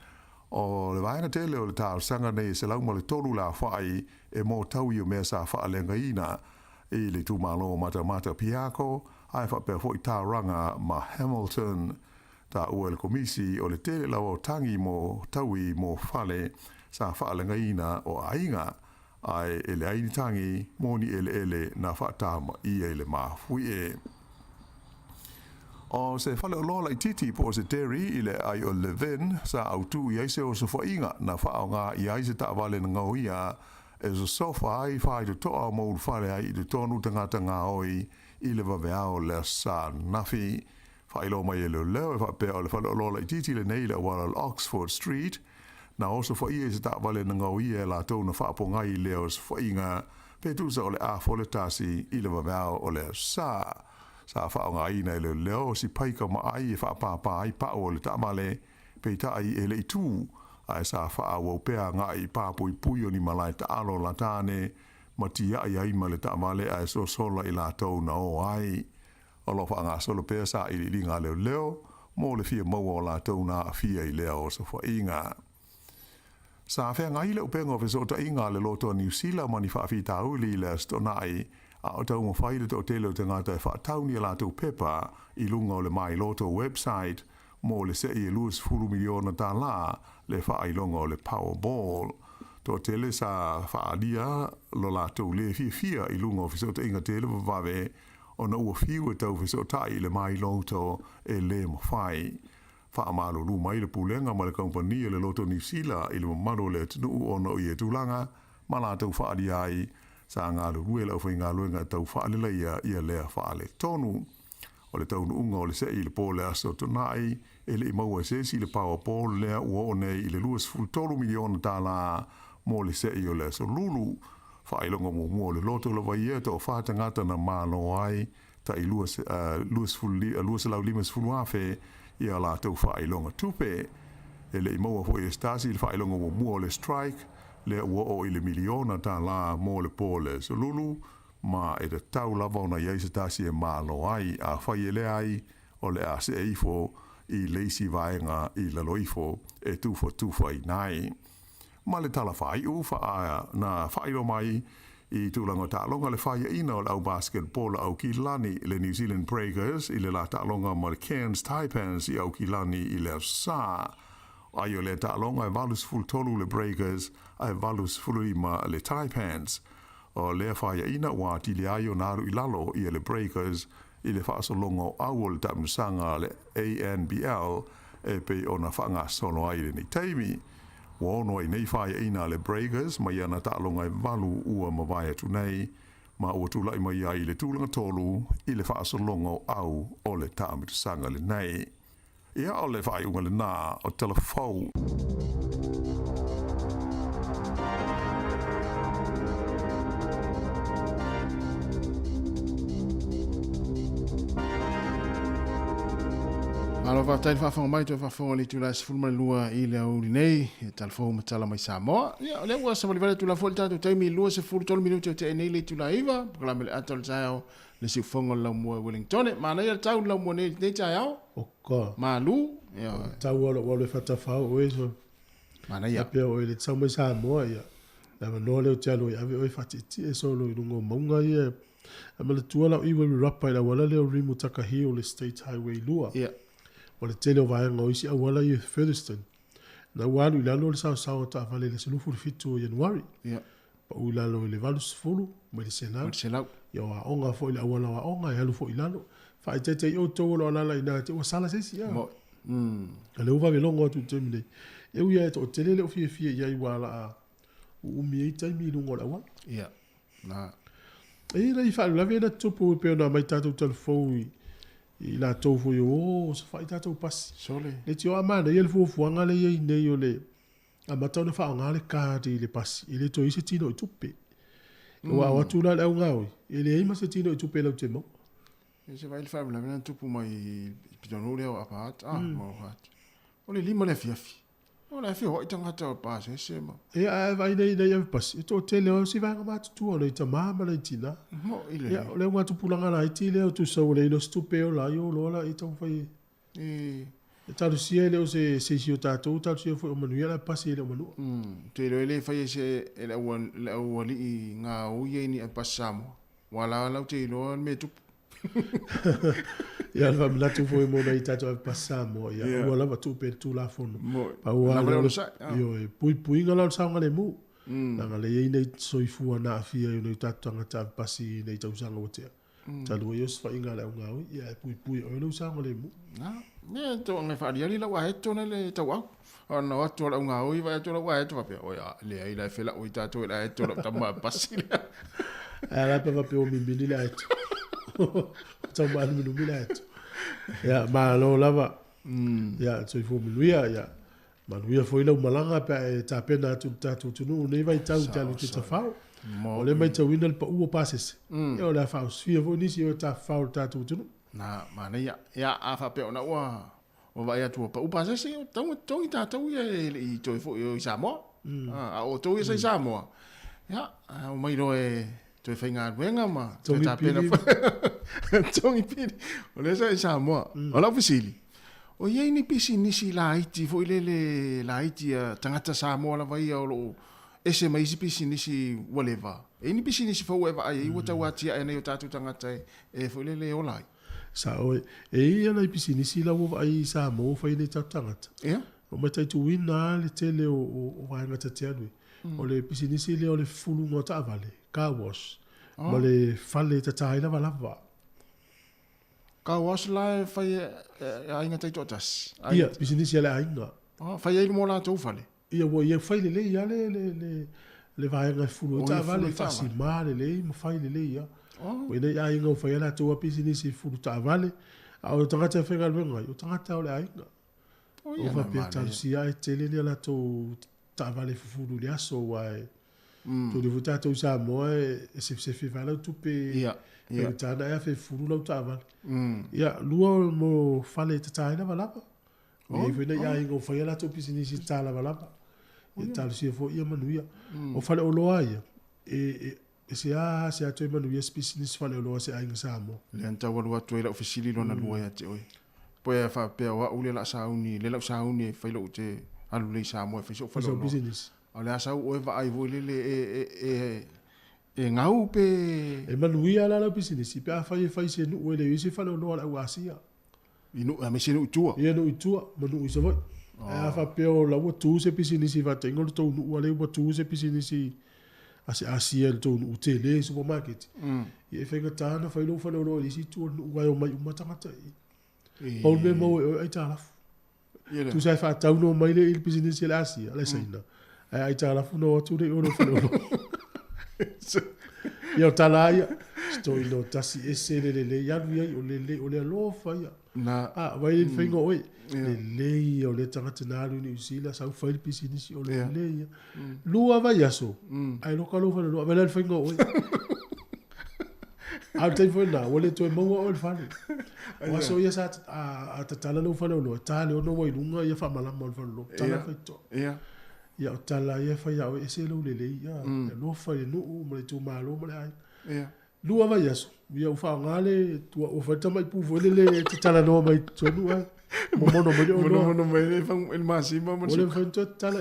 o le vaenga tele o le tāo sanga nei se lauma le tolu la whai e mō tau i o mea sa whaalenga ina i le tūmalo mata piako ai whapea fo i tāranga ma Hamilton ta ua le komisi o le tele lau o tangi mō taui mō whale sa whaalenga ina o ainga ai ele aini tangi moni ele na whaatama i ele mafui e. O se whale o lola i titi po se teri i le ai o le ven sa autu i aise o se whainga na whao ngā i aise ta wale na ngau ia e so sofa ai whai te toa mō whale ai i te tonu tangata ngā oi i le waweao le sa nafi. Whailo mai e leo e whapea o le whale o lola i titi le nei le wala Oxford Street na oso whaia se ta wale na ngau ia la tau na whaapongai leo se whainga pe tusa o le a fole tasi i le waweao o le sa. Sa whao ngā ina e leo si paika ma ai e whaapapa ai pao o le Taamale pe tai e le itu ai sa whao o pea ngā i pāpui pui o ni malai ta alo la tāne ma tia ai ai ma le Taamale ai so sola i la tau na o ai. o lo fa nga solo pe sa i li nga leo mo le fia mo la tona fia i leo so fa inga sa fe nga ile pe ngo so ta inga le loto New Zealand mani fa fi ta u li le sto nai a o mo fa ile to telo te nga ta fa ta ni la to pepa i lunga le mai loto website mo le se i lus fulu miliona ta la le fa ai longo le Powerball to tele sa fa dia lo la to le fia i lunga fi so ta inga tele va ve ona ua fiu e tau fiso tai le mai loto e le mawhai. Wha amalo lu mai le pulenga ma le kompania le loto New Zealand i le mamaro le tunu ona o i e tūlanga ma la tau wha di ai sa ngā lu rue lau whai ngā luenga tau wha le leia i a lea wha le tonu. O le taunu unga o le se i le pōle aso tonai e le i maua se si le Powerball lea ua o nei i le luas fultolu miliona tā la mo le se i o le aso lulu. Whailonga mua le loto la vai e tō whātangata na mālo ai ta i luas lau limas fulu awhe i a la tau whailonga tupe. E le i maua fo i stasi le whailonga mua le strike le ua o i le miliona ta la mo le pōle so lulu ma e te tau lava ona i eisa tasi e mālo ai a whai e le ai o le a se e ifo i leisi vaenga i lalo ifo e tufa i nai. Ma le tala whai u wha na whairo mai i tūlanga tālonga le whaia ina o le au basketball au ki lani le New Zealand Breakers i le la tālonga ma le Cairns Taipans i au ki lani i le Sā. Ai o le tālonga e valus full tolu le Breakers ai valus fului ma le Taipans. O le whaia ina wa ti le ai o naru i lalo i le Breakers i le whaasolongo au o le tamsanga le ANBL e pe o na whanga solo ai le ni teimi. Wono i nei whaia ina le Breakers mai ana tālonga e walu ua mawai atu nei ma ua tūlai mai ai le tūlanga tolu i le whaasolongo au o le tāmitu sanga le nei. Ia o le whaiunga le nā o telefou. Alo va tai fa mai to fa fo le tula se fulma lua i le au nei e telefo ma tala mai Samoa ya le wa sa vale tula fo tanto tai mi lua se fulu tol minuto te nei le tula iva la me atol sao le se fongo la mo Wellington ma na ya tau la mo nei tau o ko ma lu ya tau o le fata fa o eso ma na ya pe o le tau mai Samoa ya la no le talo ya o fati ti e solo i lungo monga ye ama le tuala i we rapa la wala le rimu takahi o le state highway lua ya o le tele o vaenga o isi awala i Featherston. Na walu ilalo le sao ta vale le selufu le fitu o Januari. Yeah. Pa ulalo le valu sefulu, ma le senau. Ia wa onga fo ile awala wa onga e halu fo ilalo. Fa i tete i o tō lo alala ina te o sala sesi ya. A le uva velongo atu temine. E uia e to o tele le o fie ia i wala a umi e taimi lungo la wa. Yeah. Na. E la i fa la vena tupu pe ona mai tatu telefoni i la tau fo yo se fa ita tau pas sole le tio amana ye le fo fuanga le ye ne yo le a matau na fa nga le kadi le pas ile to isi tino tupe wa watu la au ngau ile ima se tino tupe la temo se vai fa la vena tupu mai pitono le apat mo hat ole lima le fiafi ole fi ho itanga tau pas se mo e a vai nei nei pas to tele o si va ma tu ole ta mama le tina mo ile ya ole wa tu pulanga la itile o tu so le no stupe o la yo lo la ito fai e taru siele o se si o tatou taru si fo o manuela pasi ele o manu te le fai se ele o li nga o ye ni pasamo wala la te lo me tu ya va me tu foi mo dai tatou pasamo ya wala va tu pe tu la fono pa wala yo pui ngala sa ngale mu na ngale ye nei soifu na afia yo nei tatou ngata pasi nei tau sanga o te talu yo sfa ingala nga ya pui o no sa ngale mu na ne to ngai fa dia la wa heto na le tau ona wa to la nga o va to la wa heto pa o ya le ai la fela o tatou la heto la tama pasi ala pa pe o mi bini la heto tau ma nu mi la heto ya ma lo lava ya so fu mi luia ya ma luia foi la malanga pe ta pena tu no nei vai tau talu te tafau o le mai tau ina pa u passes e o la fa sfia vo ni si o ta fa ta tu na ma ne ya a fa pe ona wa o vai atu pa u passes o tau i ta tau i to fo i Samoa a o to i Samoa ya o mai ro e to fa nga wenga ma ta pena Tongi pili. O le sa Samoa. O la fisili. O ye ni pisi nisi la iti fo ile la iti tangata Samoa la vai o lo ese mai pisi nisi whatever. E ni pisi nisi fo whatever ai wata wati ai nei o tatu tangata e fo ile olai. Sa o ia na pisi nisi la wo ai Samoa fa ile tatu tangata. Yeah. O mai tai tu wina le tele o wanga te anu. O le pisi nisi le o le fulu ngota vale. Car wash. Ma le fale te tai lava lava. Car wash la fai ainga tai totas. Ia, pisinisi le ainga. Fai ai mo la tau fale. Ia wo ia fai le ia le vai nga fulu ta vale fasi male le mo fai le ia. O ina ia ainga fai la tau pisinisi fulu ta vale. Au tanga te fenga lenga, o tanga ta le ainga. O fa pe ta si ai tele le la tau ta vale fulu le aso wai. Tu devo tato sa mo se fi vala tu pe ia tana ia fe furu lo tava ia luo mo fale te taina vala o ve ne ia ingo fa ia tu pisini si tala vala ia tal si fo ia manuia o fale o loa ia e se a tu manuia pisini si fale o loa se ainga sa mo le anta wa lo tu ila ofisili lo na luo ia te oi po ia fa pe wa ule la sauni le la sauni fa lo te alu le sa mo fa so fa lo business. Ale asa o eva ai vo lele e ngau pe e manuia la business pe a fai se no ele isi fa no la wasia inu a me se no tua ia no tua manu isa vai a fa pe o la tu se business va tengo to no ale o tu se business asia to no tele supermarket e fe ga tana fa lo isi tu no wa o mai uma tangata o me mo ai tala tu sai fa tau no mai le business la asia la saina ai tala funo tu de oro funo io talaia sto ilo tasi ese le ya lui o le lo fa ya na vai il fingo oi le o le tanga tenaru ni usila sa fa il business o le lua vai aso ai lo kalo fa lo vai il fingo oi au te foi na o le to mo o le fa o so ya sa a tala lo fa lo tale o no voi lunga ya fa mala mo fa lo tala fa to ia o tala ia fai au e se lo lele ia no fai no mo le tu malo mo le ai ia lua vai aso ia u fa ngale tu o fa tama pu vo lele te tala no mai to no ai mo mo no mo mai le fa el masima mo le fa to tala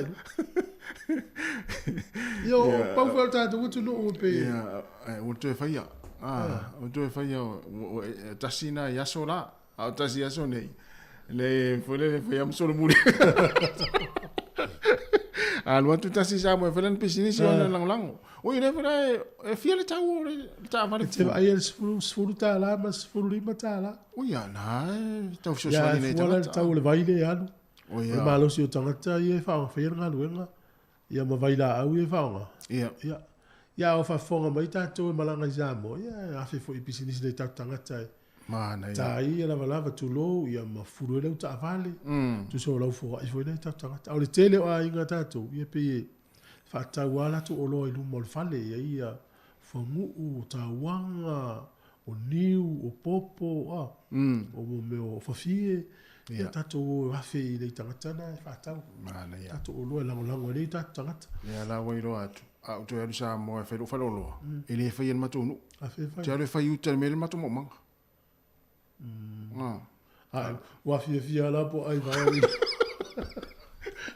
io pa fa ta tu no pe ia o to fai ia o to fai ia tasina ia sola au tasi ia so nei le fole fai am solo muri alwa tu tasi sa mo felan pisini si ona lang o ile fera e fiele tau ta vale te ai el sfuru ta la mas sfuru lima ta la o ya na tau so ya ni ta tau le vai le alu o ya malo si o tangata ia fa fa nga luenga ia ma vai la au ia fa nga ia o fa fonga mai ta to malanga jamo ia a fe fo pisini le ta tangata mana ia ta ia lava tu lo ia ma furu le ta vale tu so lo fo i fo le ta tangata o le tele o inga ta to ia pe fa ta wala tu o lo i lu mol fale ia fo mu o ta wanga o niu o popo o me o fa fie ia ta to va fe le tangata na fa ta mana ia ta to o lo la le ta tangata ia la wai lo atu a to ya sa mo e fe lo fa lo ele fa yen matunu a fe fa ya le fa yu tel mel matu mo mang wa fia la po ai vai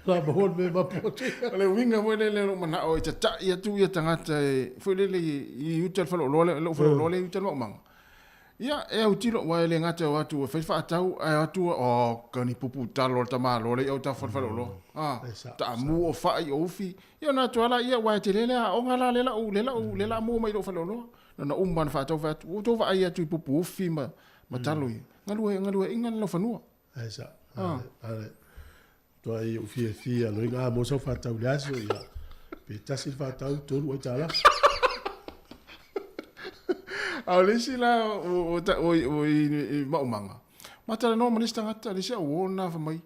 la bo me ma po le winga mo le mana o ta ia tu ia tangata fo le i utel fa lo le utel mo mang ia e au tilo wa le ngata wa tu fa fa tau ai tu o kani pupu talo ta ma lo le o ta fa lo ta mu o fa i o fi ia na tu ala ia wa te le o ngala le la mo mai lo fa lo na umban fa tau fa tu va ia tu pupu fi ma talo ngalu ingan lo fa no esa ale to ai o fi lo nga mo so fa tau la so ia pe ta si fa tau to o ta la au le sila o ma manga mata no minista ngata le sia o na fa mai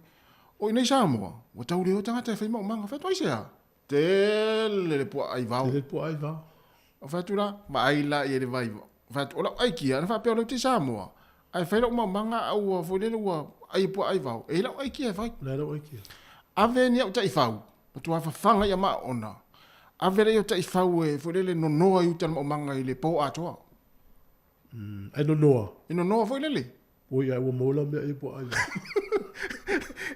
o nei sa mo o tau le o tangata fa ma manga fa toi sia te le po ai va o fa tu la ma ai la ye le vai fa o la ai ki ana fa pe o te sa mo ai fa lo ma manga au fo le lo ai po ai va e la ai ki fa la lo ai ki ave ni o tai fa o tu fa fanga ya ma ona ave le o tai fa e fo le no no ai uta ma manga ile po a to Ai no noa. Ino noa foi lele. O ia ua mola mea e po ai.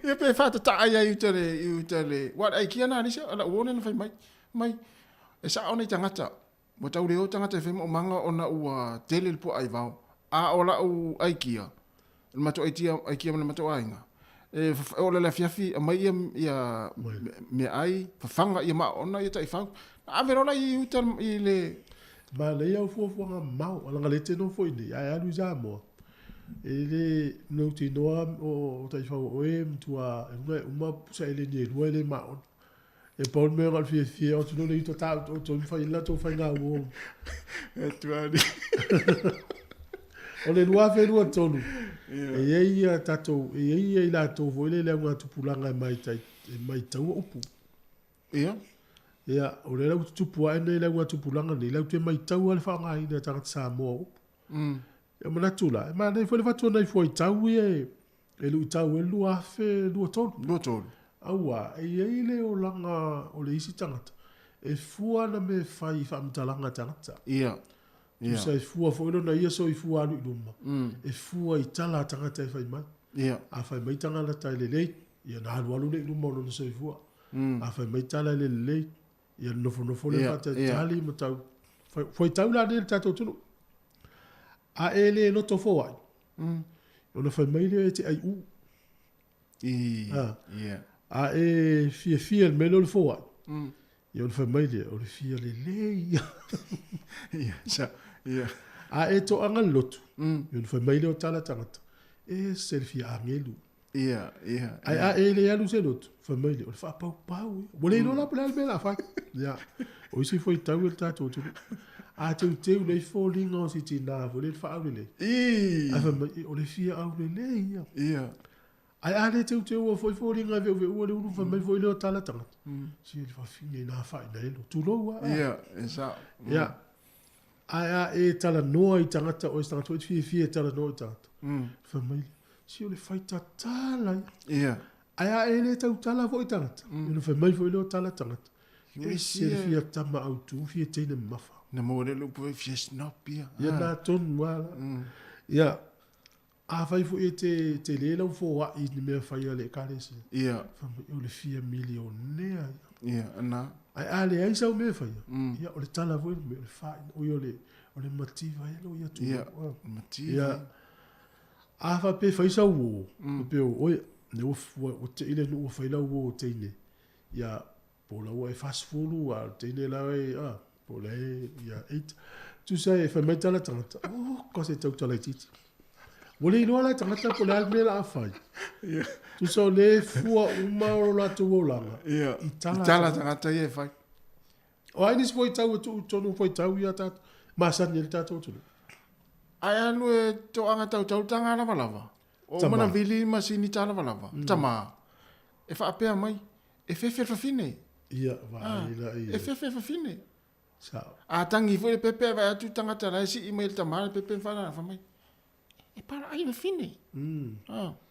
Ia pe fata ta ai ai utele. Wat ai kia na nisi ala uone na fai mai. Mai. E sa ona i tangata. Mo tau leo tangata e fai mo manga ona ua tele po ai vau. A ola u ai kia. Mato ai kia mana mato ainga. E ola la fiafi a mai ia me ai. Fafanga ia ma ona ia tai fau. A verola i utal i le. Ma le ia ufuafuanga mau. Alanga le teno foi ni. Ai alu za mo. Ele no te noa o tai fau oe mtua. Uma pusa ele ni rua ele maon. E pon me ngal fi o tu no le to ta o tu fa ila to fa nga wo. E tu ali. O le lua fe lua tonu. E ia tato, e ia ila to vo le ngā tupulanga mai tau upu. Ia? Ia, o le lau tupu ai nei ngā tupulanga nei, lau te mai tau ale whanga i na tangata Samoa upu. Ia mana tula, ma nei fwele whatua nei fwoi tau e lu tau e lua fe lua tonu. Lua tonu. Aua, e ia le o langa o le isi tangata. E fua na me whai whamtalanga tangata. Ia. Tu sai fua fo no na ia so i fua alu luma. E fua i tala tangata e fai mai. Ia. A fai mai tanga la tai le lei. Ia na alu alu le luma no so i fua. A fai mai tala le lei. Ia nofo le pata tali mo tau. Foi tau la le tato tunu. A ele no to fo ai. Ona fai mai le te ai u. Ia. A e fia me lo fo ai. Ia ona fai mai le o le fia le lei. Ia, sa. Ia. A e to anga lotu. Ia ona fai mai le o tala tangata. E selfie a ngelu. Ia, ia. Ai a e le alu se lotu. Fai mai le o le fa pau. Mo le no la pele me la fa. Ia. O isi foi tau el tato tu. A teu le fo linga o si tina vo le fa au le. A fai mai o le fia au le le ia. Ia. Ai a le teu o foi fo linga ve o le unu fai mai foi le o tala tangata. Si le fa fine na fa na elo. Tu lo wa. Ia, esa. Ia. Ai a e tala noa i tangata o tangata o fia tala noa i tangata. Fai mai si o le fai tala. Ia. Ai a e le tau tala fo i tangata. Ia fai mai foi le o tala tangata. Ia si le fia tama au tu fia teine mafa. Na mo le lupu fia snap ia. Ia na ton wala. Ia. A fai fo e te le lau fo wa i ni mea fai ale kare si. Ia. Fai mai o le fia milionea. Ia, ana. Ai a le aisa o mea fai. Ia o le tala fo me o le fai. O le mativa elo ia tu. Ia, mativa. Ia. A fa pe fai sa wo. Pe o ne o te ile no fai la wo te ne. Ia po la wo e fast food a te ne la e po le ia 8. Tu sai fa meta la tangata. Oh, cosa te tala titi. Wole no la tangata po la me la fai. Ia. Tu so le fua uma o la tu wolanga. Ia. Itala tangata ia fai. O ai nis foi tau tu tonu foi tau ia tat. Ma san ni tatu tu. Ai anu e to anga tau tanga lava. O mana vili masini tala lava. Tama. E fa apea mai. E fefe fine. Ia, vai la ia. E fefe fine. Sa. A tangi foi pepe vai atu tanga tala si email tama pepe fa na fa mai. E para ai fine.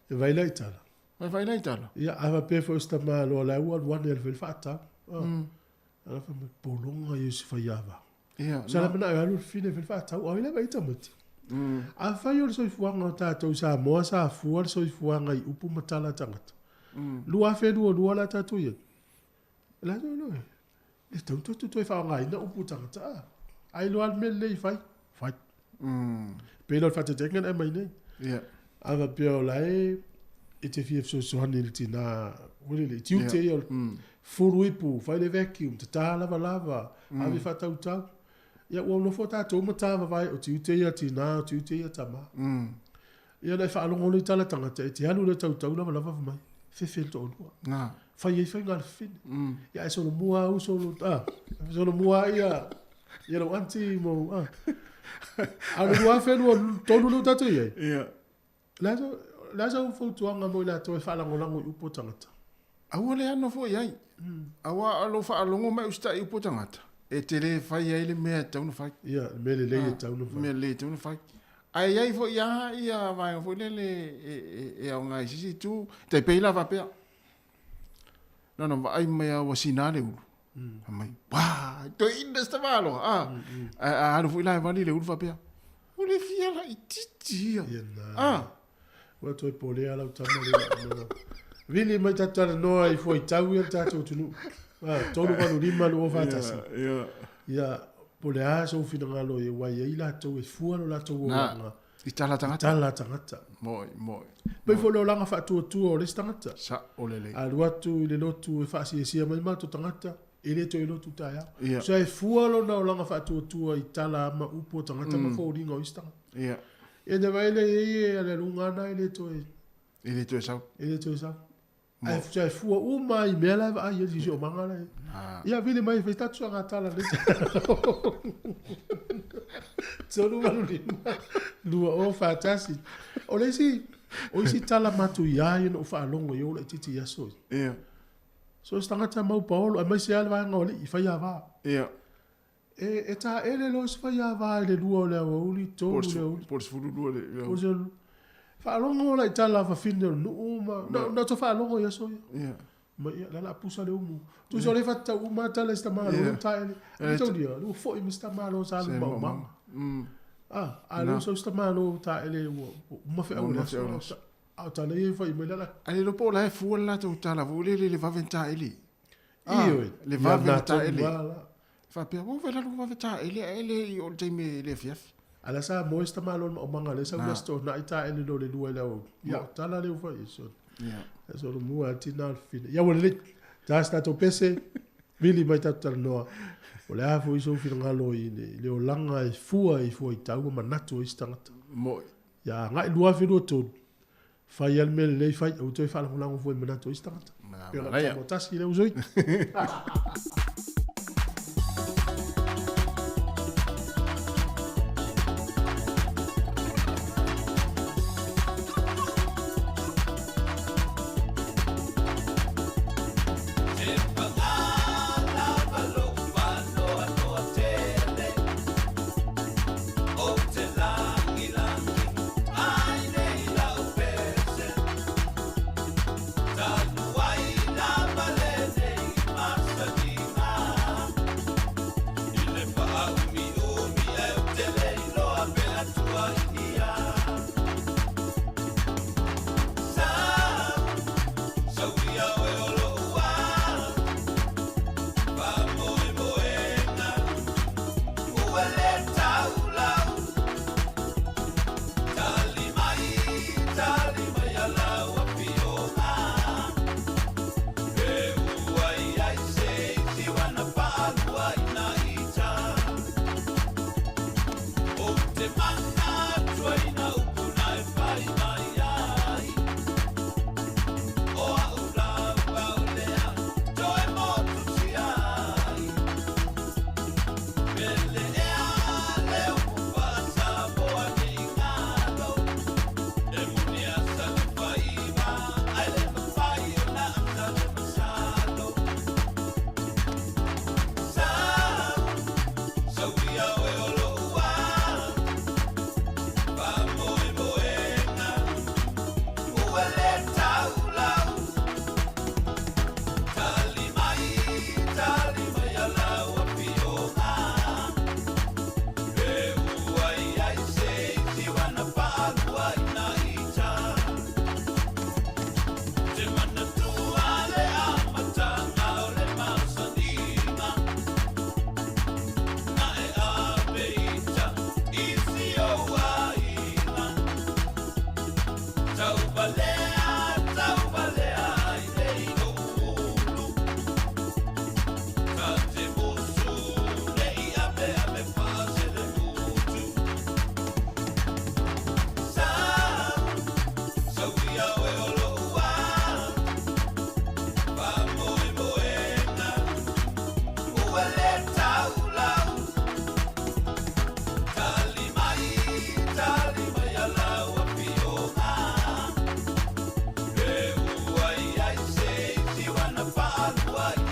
E vai la itala. Vai la itala. Ia, ava pe foi sta malo la ua one el fata. Ala fa me polonga i se faiava. Ia. Sa na alu fine fata. O ile vai tamati. A fai o soi fuanga o tātou sa moa sa fuar soi fuanga i upu matala tangata. Lua fe lua la tātou ia. La no. Le tau tu e whaanga ina upu tangata. Ai loa me lei fai. Fai. Pelo fata tengan e mai nei. Ia. Ava peo lai e te fief so sohani le tina. Wile le tiu te ia. Furu ipu. Fai le vacuum. Te tā lava. Avi whatau tau. Ia ua no fota to matawa vai o tiu te ia tina, o tiu te ia tama. Ia nei whaalongo le tala tangata e te alu le tau lava mai. Fefel to onua. Nga. Fai e whainga le fine. Ia e sono mua au sono, sono mua ia. Ia lo anti mo, Anu mua whenua tonu lo tatu ia. Ia. Laza u fautuanga mo ila to e whaalangolango i upo tangata. Aua le ano fo iai. Aua alo whaalongo mai usta i upo tangata. E te le fai ai le mea tauna fai. Ia, me le le tauna fai. Me le tauna fai. Ai ai fo ia vai fo le e au ngai sisi tu. Te peila va pea. No, ai mea wasinale ulu. Mai, wa, to inda sta malo. Anu fo ila vali le ulu va pea. le fia la i titi. Wa toi pole ala tama le. Vili mai tata no ai foi tau ia tata tunu. Tolu vanu lima lo fatasi. Ya pole a so fina ngalo e wai e la to e fua lo la to nga. I tala tangata. Tala tangata. Moi. Pai fo lo langa fa tu o le tangata. Sa olele. A luatu i le lotu e fa si sia mai ma to tangata. Ele to i lotu taia. So e fua lo na langa fa tu i tala ma upo tangata ma fo ringa o istanga. Ia. E de vai le e le lunga na ele to e. Ele to e sau. Ele to e sau. Ai fua fua o mai me la ai e si o manga la. Ia vile mai fe tatu nga tala le. Solo malulima. Lua o fatasi. O le si tala matu ia no fa longo yo le titi ya so. Ia. So stangata mau Paulo, mai se alva ngoli I fa ya va. Ia. E ta ele lo se fa ya va le lua le o li to le. Por se fulu lua le. Por se fa longo la tala fa fin de no ma. No to fa longo ya so. Ia. Ma ia la pusa le umu. Tu so le fa ta uma tala sta malo ta ele. To dia, lu fo I mista malo sa lu ma. Alo so sta malo ta ele uma fe o le. Au tala e fa I me la. Ale lo po la e fu la to tala vole le va venta ele. Io le va venta ele. Fa pe mo vela lo va venta ele I o te me le fief. Ala sa mo sta malo o manga le sa sto na ita ele lo le dua le o. Ya tala le fa iso. Ya. Eso lo mu atina al fine. Ya wole ta sta to pese vili mai ta no. O le afu iso fina ngalo I le o langa e fua I foi tau ma nato istangata. Mo. Ya ngai lua fino to. Fai al mele lei fai o toi fala lango foi ma nato istangata. Raya. Mo taski le uzoi.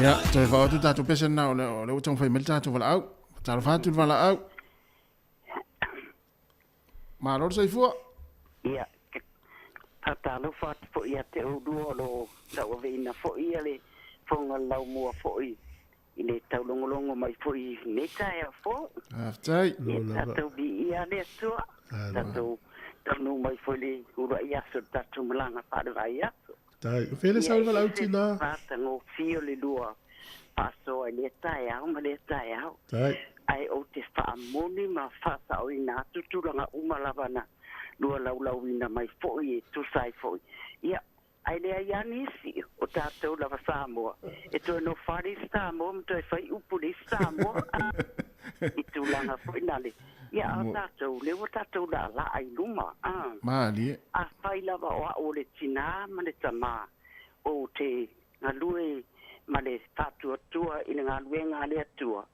Ja, toi fa tu tatu pese na o le utong fai mel tatu vala au. Tala fa tu vala au. Ma lo sei fu. Ia. Talo fa fo ia te o duo lo sa o veina fo ia le fonga lau mua fo i. Ile tau longo longo mai fo i neta e fo. Aftai. Tatu bi ia le tua. Tatou tanu mai foli ura ia so tatu malanga pa de vai aso. Tai, fele sa ua lau tina. Tango fio le lua. Paso le tai au ma le tai au. Tai. Ai o te whaamoni ma whasa o ina tutulanga umalavana. Lua lau ina mai foi e tu sai foi. Ia, ai lea iani isi o tātou lava Samoa. E toi no whare Samoa, mto e whai upuri Samoa. I tūlanga foi nale. Ia, o tātou, lewa tātou la la ai luma. Maali e. A whai lava o a o le tina ma le tamā. O te ngalue ma le tātua tua ina ngalue ngā le atua.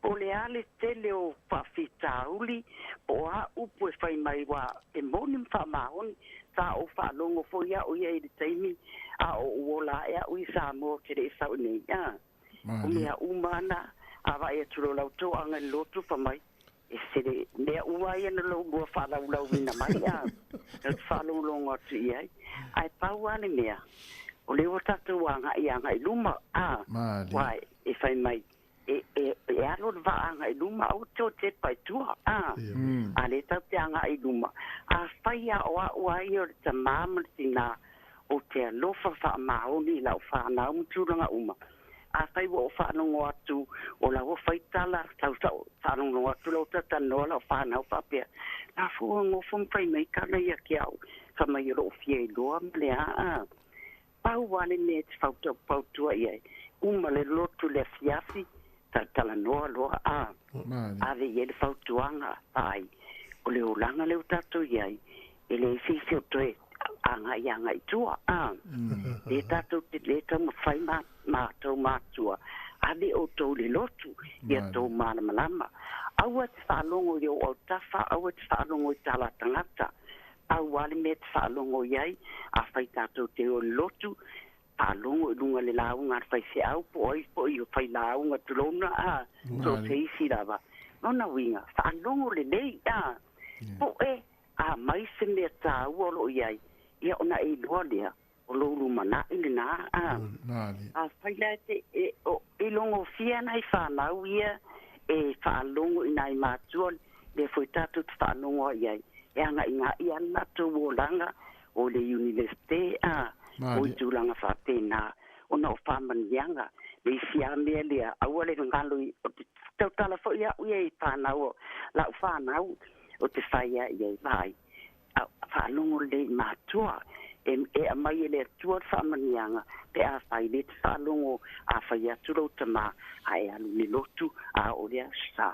Po le ale tele o whawhitauli, po a upu e whai mai wa e moni mwhamahoni, tā o whalongo fo ia o ia i le taimi, a o uola ea ui Samoa ke re sau nei. O mea umana, a wa e turo lau tō anga i lotu whamai, e sere, mea ua ia na lau mua whalau ina mai, e whalau longa tu iai. Ai pau ane mea, o leo tātou anga i luma, wai, e whai mai, e alo vaanga i luma au te pai tua. A le tau te anga i luma. A whaia o a ua i o te māmatina o te alofa wha maoni lau whanau mturanga uma. A whai wa o whanongo atu o lau o whaitala tau tau whanongo atu lau tatanoa lau whanau whapea. La fua ngofum whai mai kana ia ki au. Ka mai ro fie i loa mlea. Pau wane ne te whautua iai. Uma le lotu le fiafi. Tala noa loa ave ye le fautuanga ai o le ulanga le utato iai e le fifio toe anga ianga itua le tato te le tau fai ma tau matua ave o tau le lotu ia tau mana malama aua te whalongo i o tafa aua te whalongo i tala tangata au wale me te whalongo iai a fai tato te o lotu alongo lunga le launga fai se au po i fai launga tulona so te isi lava nona winga fa alongo le nei po a mai se me ta uolo iai ia ona e lolia o lolu mana ile na a fai la te o ilongo fia nai fa lau ia e fa alongo inai matuon le foi tatu fa alongo iai e anga inga ia na tu wolanga o le universite o tūlanga whapena, o na o whamanianga, le siamea lea, aua le ngalui, o te tautala fo ia uia i whanau, la u whanau, o te whaia ia i vai. Whanongo le mātua, e a mai le atua whamanianga, pe a whai le te whanongo, a whai aturau tama, a e alu ni lotu, a o lea sa.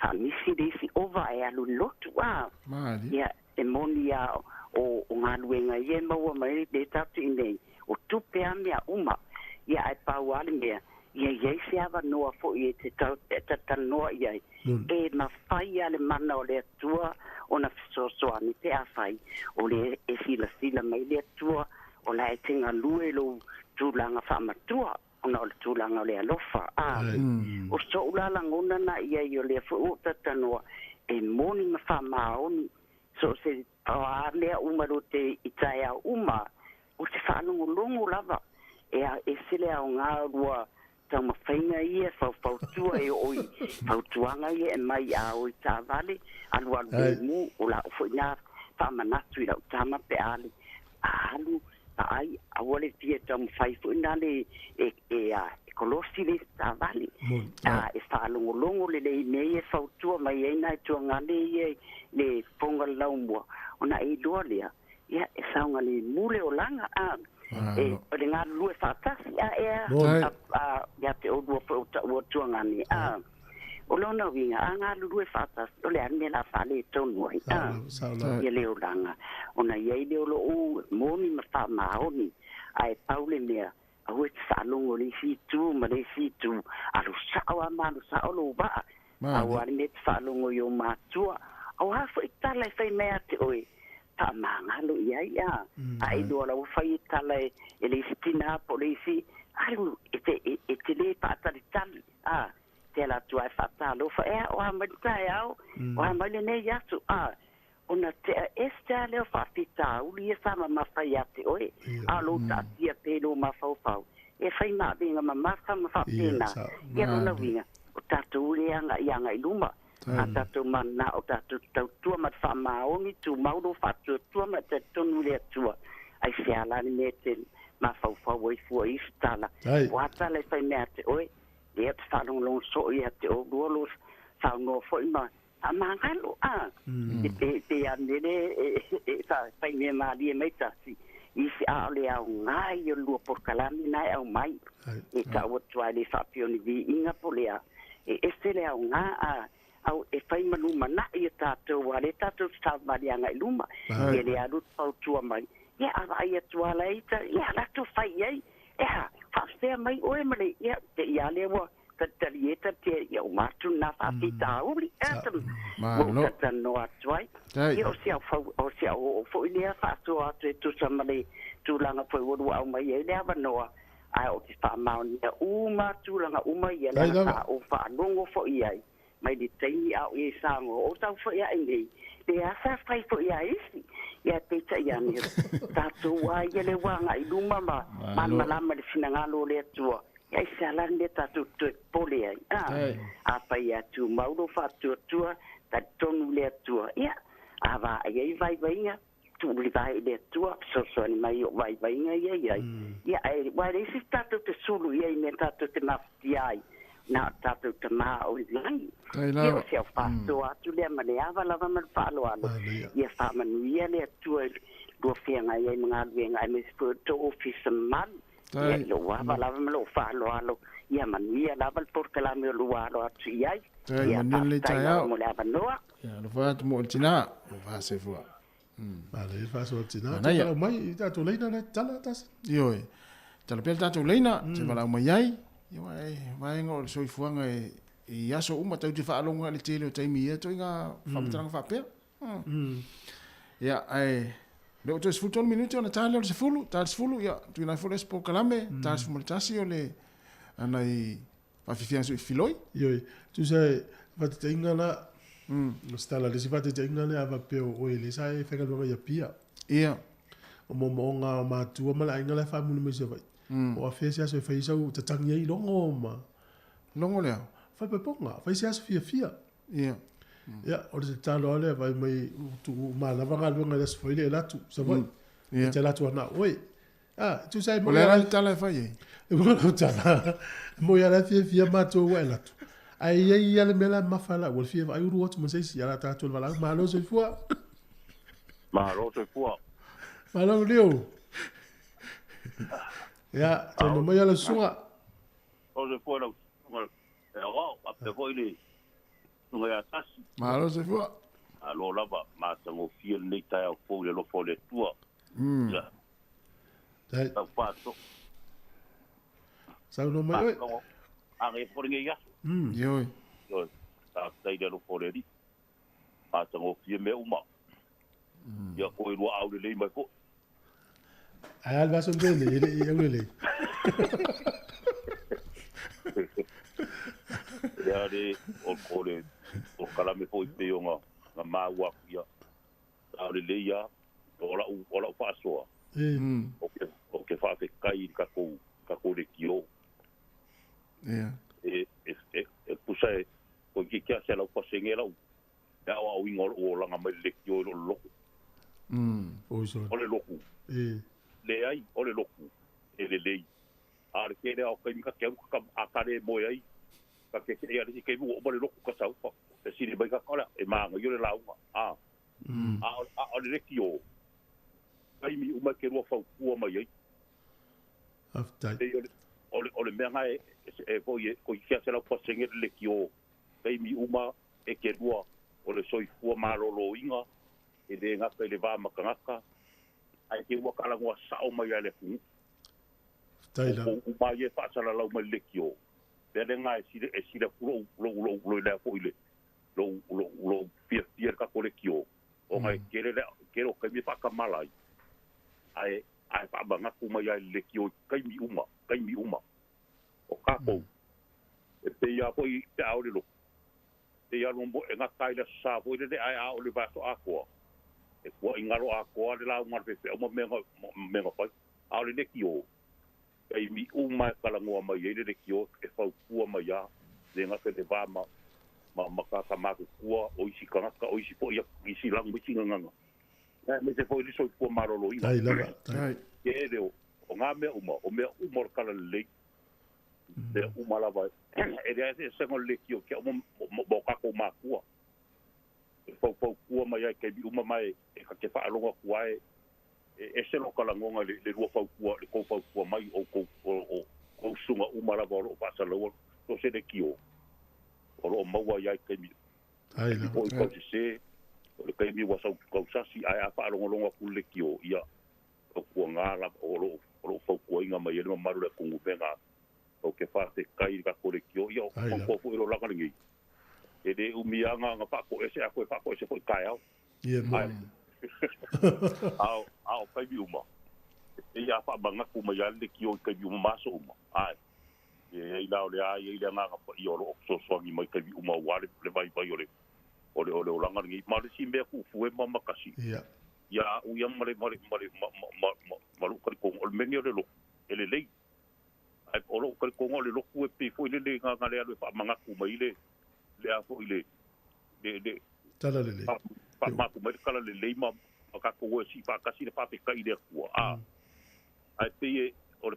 Whanisi resi ova e alu ni lotu, ia e moni a o ngā luenga i e maua mai le tatu i nei, o tupe a mea uma, ia ai pau ale mea, ia iei se awa noa fo i te tatanoa iei, e ma whai ale mana o le atua, o na fisosoani te a whai, o le e sila mai le atua, o la e tenga lue lo tūlanga whamatua, o na o le tūlanga o le alofa, o so ulala ngona na iei o le fo o tatanoa, e moni ma whamaoni, so se a lea umaro te itai a uma o te whanongo longo lava e sele au ngā rua tau mawhainga ia whautua e oi whautuanga ia e mai a oi tā vale alu mu o la ufo ina whamanatu i lau tama pe ale alu ai a wale tia tau mawhai fu ina le kolosi le tā vale e whanongo longo le nei e whautua mai eina e tua ngane ia le ponga laumua ona e doa lea ia e saunga le mule o langa o le ngā lue whātasi ia te odua o tua ngani o lona winga a ngā lue whātasi o le ane la whale tonu ai ia leo langa ona iei leo lo o moni ma whamaoni ai paule mea a hoi te whalongo le fitu ma le fitu alu sao a manu sao lo waa a wale me te whalongo i o mātua au hafo i tala e whai mea te oe ta mangalo iai a i doa lau whai i tala e le sitina po le si alu e te le pātari tali te la tua e whatalo wha o hamai tai au o hamai le nei atu ona te este a leo whapita uli e sama mawhai ate oe a lo ta tia pelo mawhau e whai maa vinga ma mawha ma whapena ia rona winga o tatu ule anga i luma a tātou mana o tātou tautua ma whamaongi tu mauro whātua ma te tonu lea tua. Ai se ala ni me te mawhauwhau i fua i stala. Wata le whai mea te oe, lea te whanonglong so i a te o ruolo whanongo fwoi ma. A mangalo a, te anere whai mea maari e meitasi. I se a ole au ngai o lua porkalami nai au mai. E ka ua tuai le whapioni vi inga po lea. E se le au ngā a, au e whai manu mana i a tātou a le tātou tāwari anga i luma. E le arut pau tua mai. Ia ara ia tua leita, ia ratu whai ei. Ia, whastea mai oe mare, ia te ia lewa. Tarieta te ia umatu na whapita uri. Atam, mo tatano atuai. Ia o sia o fo ilea whātua atu e tusa mare tūlanga poi waru au mai e lea wanoa. Ai o te whamao ni a uma tūlanga uma ia lea ka o whanongo fo iai. Mai di teini au i sango o tau fo iai nei. Te asa whai fo iai isi. Ia te ta ia ni. Tātou ai ele wanga i luma ma. Malama le sinangalo lea tua. Ia se alan le tātou tue pole ai. A pai atu mauro whātua tua. Ta tonu lea tua. Ia. A wā ai vai vainga. Tūli vai lea tua. Sosoani mai o vai vainga iai ai. Ia ai. Wai reisi tātou te sulu iai me tātou te mafti ai. Nā tātou te mā o lai. Ia o se au whātua atu lea mane awa lava man whaalo alo. Ia whamanu ia lea tua lua whianga iai mga luenga ai me se to office man. Ia lo awa lava man lo whaalo alo. Ia manu ia lava le porkalame o lua alo atu iai. Ia tātai au mo lea manoa. Ia lo whaatu mo o tina. Lo whaase fua. Vale, whaase o tina. Tātou mai i tātou leina ne tala tasa. Ioi. Tala pēr tātou leina. Se walau mai ai. Ia vai ngō le soifuanga i aso uma tau te whaalonga le tele o taimi ia toi ngā whamutaranga whapea. Ia ai, leo toi sifuru tonu minuti o na tāle o le sifuru, tāle sifuru, ia, tui nai fule espo kalame, tāle sifuru tasi o le anai whawhiwhiang sui filoi. Ioi, tu sai, whate te inga na, stala le si whate te inga na awa peo oe le sai whengalunga ia pia. Ia. O mo ngā mātua mala inga le whamunu me se vai. O a whese aso e whaisau te tangi ei longo ma. Longo lea? Whaipaponga, whaise aso fia. Ia. Ia, o te talo ale, vai mai mālawanga luenga le sfoile e latu, sa vai. E te latu ana, oi. Tu sai mo... O lea rai tala e whai e? E mo lau tala. Mo ia la fia mātua ua e latu. Ai ei ale mela mawhala, wal fia vai uru atu manseisi, ala tātua le walang, mahalo soi fua. Mahalo soi fua. Mahalo leo. Ya, tano mai ala sunga. O se fua lau sunga. E o, a pe foi le sunga ya tasi. Mahalo se fua. A lo lava, ma tango fia nei tai au fo le lo fo le tua. Ja. Dai. Ta pato. Sa no mai oi. A nge por nge ya. Yoi. Yoi. Ta tai le lo fo le di. Ma tango fia me uma. Ya ko i lo au le mai ko. Ai al vaso dele, ele. Ya de o kole o kalame foi peonga na maua ia. Ale le ia ola fasoa. O ke fa fe kai ka ko de kio. Ia. E pusa ko ki kia se la pasengela. Ya o ingol o la ngam le kio lo. O so. Ole loku. Le ai ole loku e le lei ar ke le o kai ka ke ka akare moi ai ka ke ia ri ke o ole loku ka sau fa e si le bai ka kala e ma yo le lau a le kio kai mi uma ke ro fa ku mai ai aftai ole me ngai e ko ki se la fa senge le kio kai mi uma e ke ro ole soi fu ma lo inga e de nga pe le va ma ka ai ke wakala ngwa sao mai ale fu taila o mai e fa sala la mai lekio de nga e si le lo le fo ile lo pia ka ko lekio o mai ke ro ke mi fa ka malai ai fa ba nga ku mai ale lekio kai mi uma o ka ko e pe ya ko i te au le lo te ya no mo e nga kai le sa fo ile ai au le ba so akwa e kua ingaro a koa le lau ngar pepe o menga pai ao le kio e mi uma kalangoa mai e le kio e fau kua mai a le nga te vama ka makukua o isi kangaka o isi po isi lang mo singanganga me se foi so po marolo ina ai lava ai e de o nga me uma kala le de uma lava e de ese se ngol le kio ke mo ka ko makua po kua mai ke bi uma mai e ka ke fa longa kua e se lo kala ngonga le ro fa kua le ko fa kua mai o sunga uma lava o pasa lo to se de kio o maua ia ke mi ai la o ko se o le ke mi wa sa ko sa si ai fa longa ku le kio ia o ku ngala o fo ko inga mai le maru le ku venga o ke fa te kai ka ko le kio ia ko fu ro la ka ngi e de umianga nga pa ko ese ko fa ko ese ko kai au ia mo au kai bi uma e ia fa banga ku mai le kio kai bi uma so uma ai e ila ole ai ile nga pa i oro so so ngi mai kai uma wale le vai vai ole langa ngi ma le simbe ku fu e mama kasi ya u ya mare malu ka ko ol mengi ole lo ele lei ai olo ka ko ole lo ku e pe fu ile nga nga le fa manga ku mai le a fu ile de tala le pa ma ku mai kala le ma ka ko e si pa kasi le pa pe kai de ku ai pe ole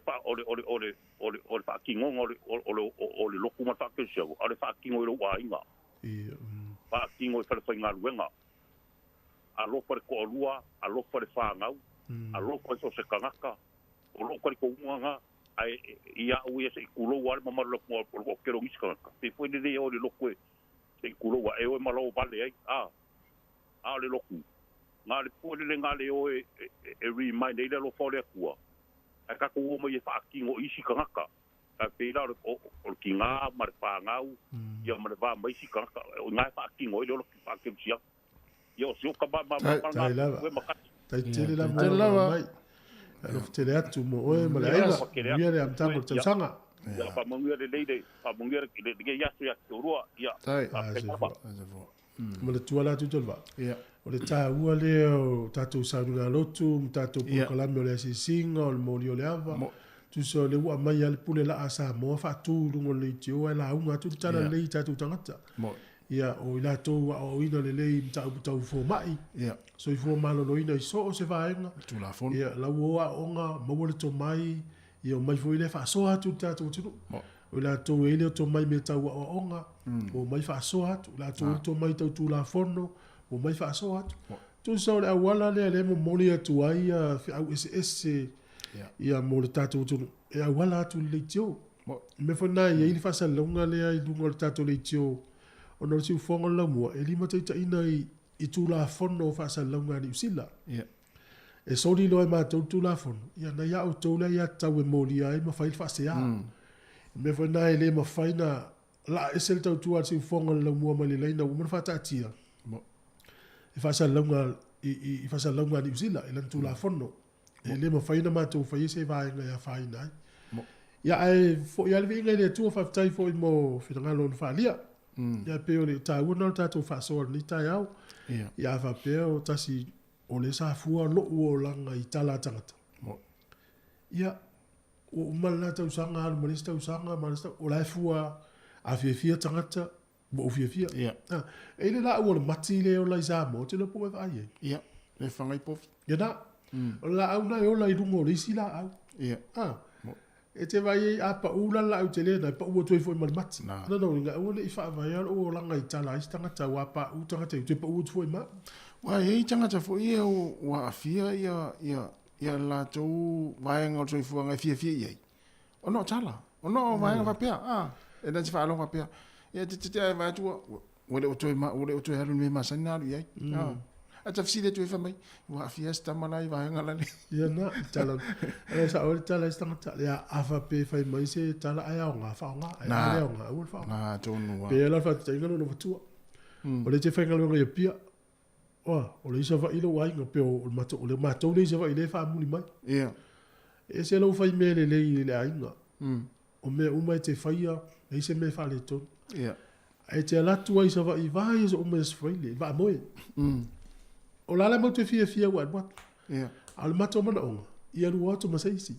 fa kingo ole loku mata ke sio ole fa kingo lo wa inga fa kingo fa fa inga luenga a lo per ko lua a lo per fa ngau a lo ko so se kanaka o lo ko unga ai ia u ia se kulo wa ma lo ko ke ro iska pe foi de ole lo ko se kulo wa e o ma lo vale ai a le loku ngale po le ngale o e remind ile lo fo le ku a ka ko mo ye fa kingo isi kanaka a peila o kinga mar pa ngau ia mar va mai si kanaka o ngai fa kingo ile lo fa ke sia yo sio ka ba ma tai tele la mai lo tele atu mo o ma la ia le am tango tsanga ya pa mo ngere le pa mo ngere le ya ya ro ya mo le tuala tu tolva o le ta ua le o tatou saunga lotu tatou pokalame o le asisinga o le moli o le ava tu so le ua mai ale pule la asa mo fa tu lungo le tio la unga tu tala le tatou tangata ia o ila to o ina le le tau fo mai so i fo malo no ina so se vaenga tu la fon ia la ua onga mo le to mai ia mai fo ile fa so atu tatou tu o la to ile to mai me tau onga o mai fa so atu la to mai tau tu la fono o mai fa so atu tu so le wala le mo moli atu ai au ese ia mo le tatou tu e wala atu le tio me fo na ia ili fa sa longa le ai dungo le tatou le tio o no si fonga la mo e lima te ina i tu la fono fa sa longa ni usila e so di lo ma tu la fono ia na ia o to le ia tau e moli ai ma fa fa se ia me fo na ile ma fa na la ese tau tu si fonga la mo ma le na mo fa ta tia e fa sa longa i fa sa longa ni usila e tu la fono e le ma fa na ma tu fa se va nga fa na ia ai fo ia le vinga le tu fa tai fo mo fitanga lo fa lia ia pe o le ta una ta tu fa so ni ta ia ia fa pe o ta si o le sa fu lo o langa i tala tangata ia o mala ta usanga al molesta usanga malesta o la fu a fia tangata bo fia e le la o le mati le o la isa mo te lo po va ia ia le fanga i pof ia da o la au na o la i dungo le sila au ia e te vai a pa ula la u te le na pa u tu foi mal mati no nga o le fa vai o langa i tala i tangata wa pa u tangata te pa u tu foi ma wa e tangata fo ia o wa fia ia la tu vai nga tu foi nga fia ia o no tala o no vai nga pa e na te fa lo pa ia te vai tu o le o tu halu me masana ia a te fsile tu fa mai wa fiesta malai va nga la ia na tala e sa o tala stanga ia afa pe fa mai se tala ai nga fa nga ai nga o fa na to no pe la fa te nga no tu o le te fa nga lo ia pia o le isa va ilo wai nga pe o mato le isa va ile fa muli mai ia e se lo fa me le ai nga o me o mai te fa ia e se me fa le to ia e te la tu ai sa va i vai o me se fa ile va moi o la la mo te fia wa wat al mato mana onga ia lu wato masaisi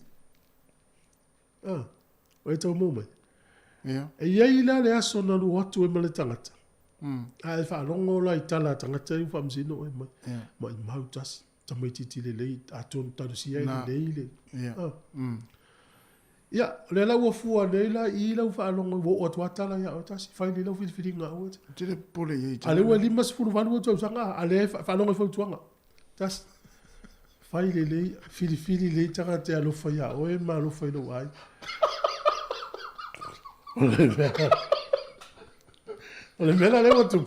o e tau mo mai e ia ila le aso na lu wato e male tangata Ai whaalongo la I tala tangata I whamsino e mai. Mai mau tas. Tamai titi le lei. Atonu tarusia le lei le. Ia, le lau a fua nei la I lau whaalongo wo o tuatala ia o tasi. Whai ni lau whiwhiri ngā o. Tire pole i. Ale ua 5 wanu o tausanga. Ale whaalongo I whautuanga. Tas. Whai le lei. Whiwhiri lei tanga te alofa ia. O e ma alofa I lo ai. Ole mena le watu.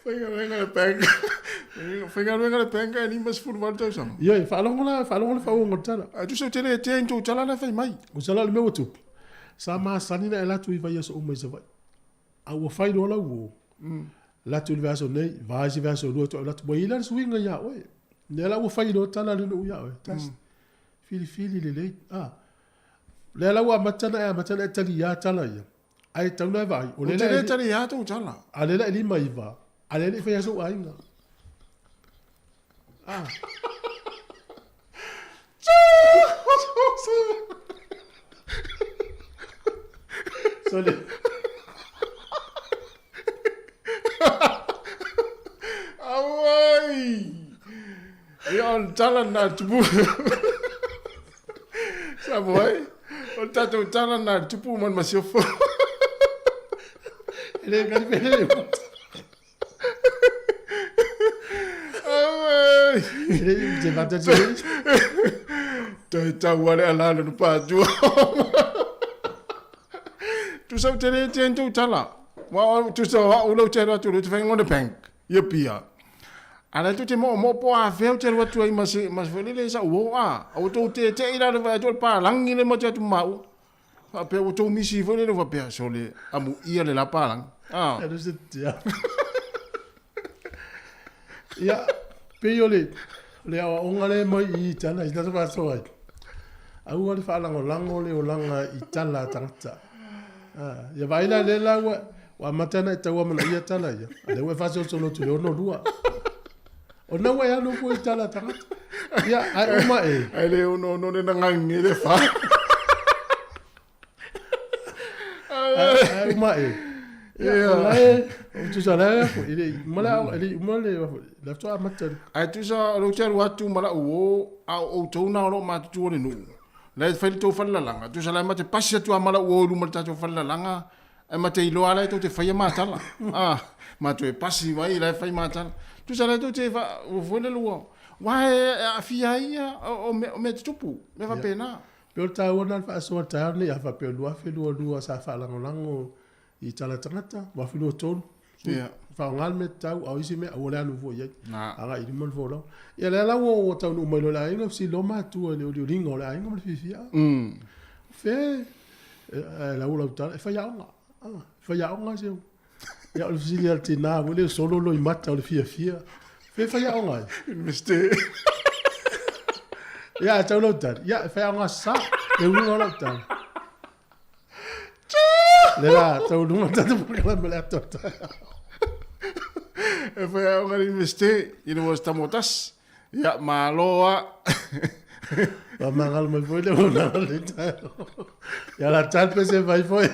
Whainga le penga. Whainga le penga ni mas furu watu tau sama. Ia, whaalongo le whaonga tala. A tu se tere te into tala na whai mai. O sala le me watu. Sa maa sanina e latu I vai aso umai sa vai. A ua whai rola uo. Latu le vaso nei, vaisi vaso rua tu latu. Wa ila suinga ia oe. Ne la ua whai rola tala le no ia oe. Tas. Fili le lei. Le la ua matana e tali ia tala ia. Ai tauna vai. O le le tali ia tau tala. A le la ili mai va. A le le whai aso ainga. Sorry. Awai. Ia on tala na tupu. Saboy. On tato tala na tupu man masiofo. Ele ngani pele. Awai. Ele je vata je. Tai tau wale ala no pa tu. Tu sa tere tu tala. Wa tu sa wa ulo tere tu tu fengo de bank. Ye pia. Ala tu te mo po a feo tere wa tu ai mas velile sa wo a. O tu te ira de tu pa langi le mo te tu mau. Pa pe o tu misi velile va pe so le amu ia le la pa lang. Era se tia. Ya, pe yo le awa onga le mo I tala I tata pa so ai. Au ale whaalango lango le o langa I tala tangata. Ia vaila le la wa matana I taua mana ia tala ia. Ale ue whase o sono tu le ono rua. O na wai anu ko I tala tangata. Ia, ai uma e. Ai le ono le nangangi le wha. Ai uma e. Ia, o tu sa lea ko ile mala le to amata. Ai tu sa lo tero watu mala o au tona ro ma tu le nu. Le fai to falla langa. Tu sa la mate passa tu amala o lu mata to falla langa. E mate ilo ala to te fai mata la. Ma tu e passi vai le fai mata. Tu sa la to te va o vole lu. Wai a fia ia o me tupu. Me va pena. Pe o ta ona fa so ta ni a fa pe lu a fe lu sa fa lango I tala tangata, wawhinu tonu. Whaongal me tau, au isi me, au lea nuvo iai. Aga I riman fōrau. Ia lea lau o tau nu mailo la inga, si loma tua le o ringa o la inga ma le fifia. Fe, lau lau tala, e whaiaonga. Whaiaonga seo. Ia o le fisili al tina, wale solo lo I mata o le fia. Fe whaiaonga. Miste. Ia, tau lau tala. Ia, whaiaonga sa, e unga lau tala. Lela, tau lunga tatu pakala me lea tota. E whai au ngari miste, ino was tamotas. Ia, maloa. Wa mangal mai foi le una le tai. Ia la talpe se vai foi.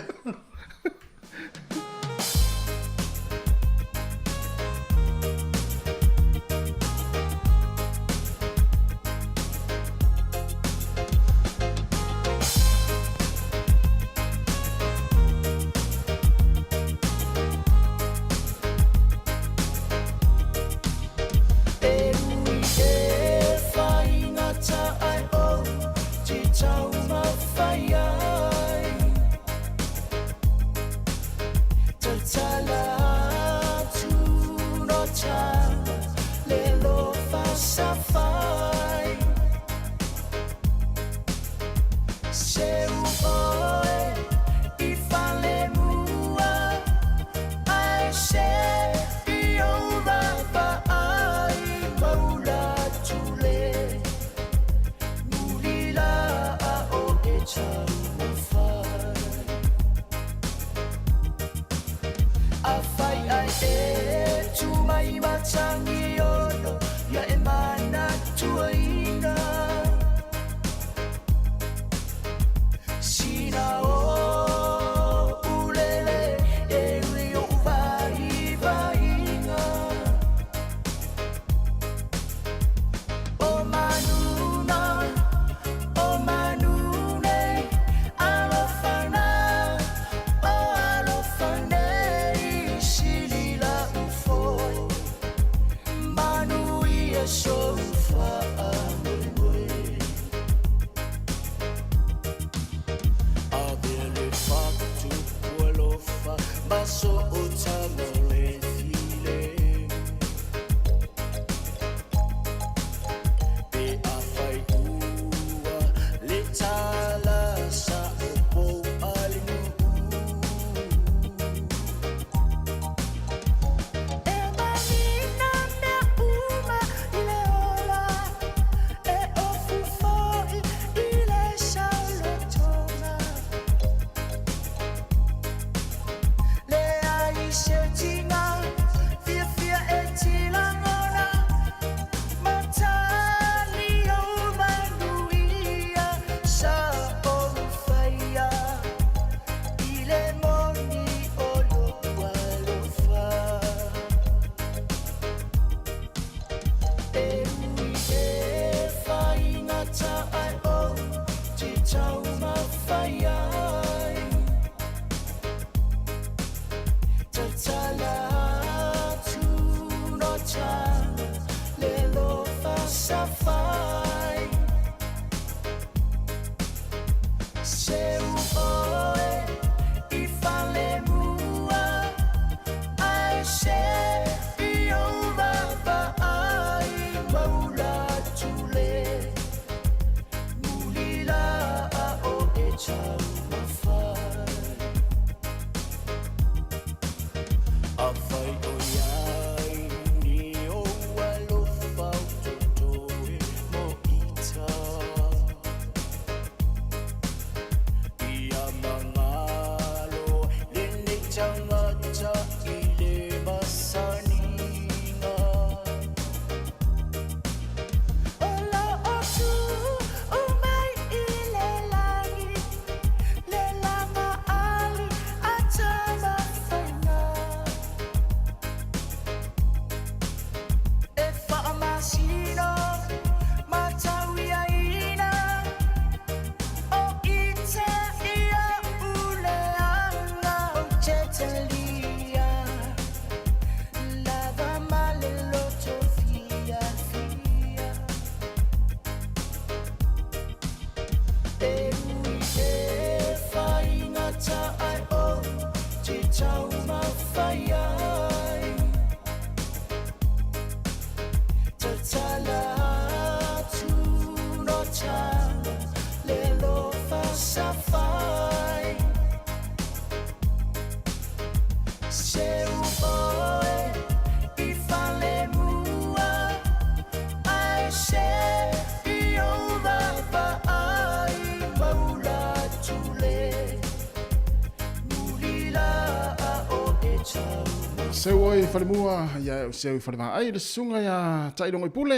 seu oi falemua ia seu falema ai le sunga ya tailongo i pule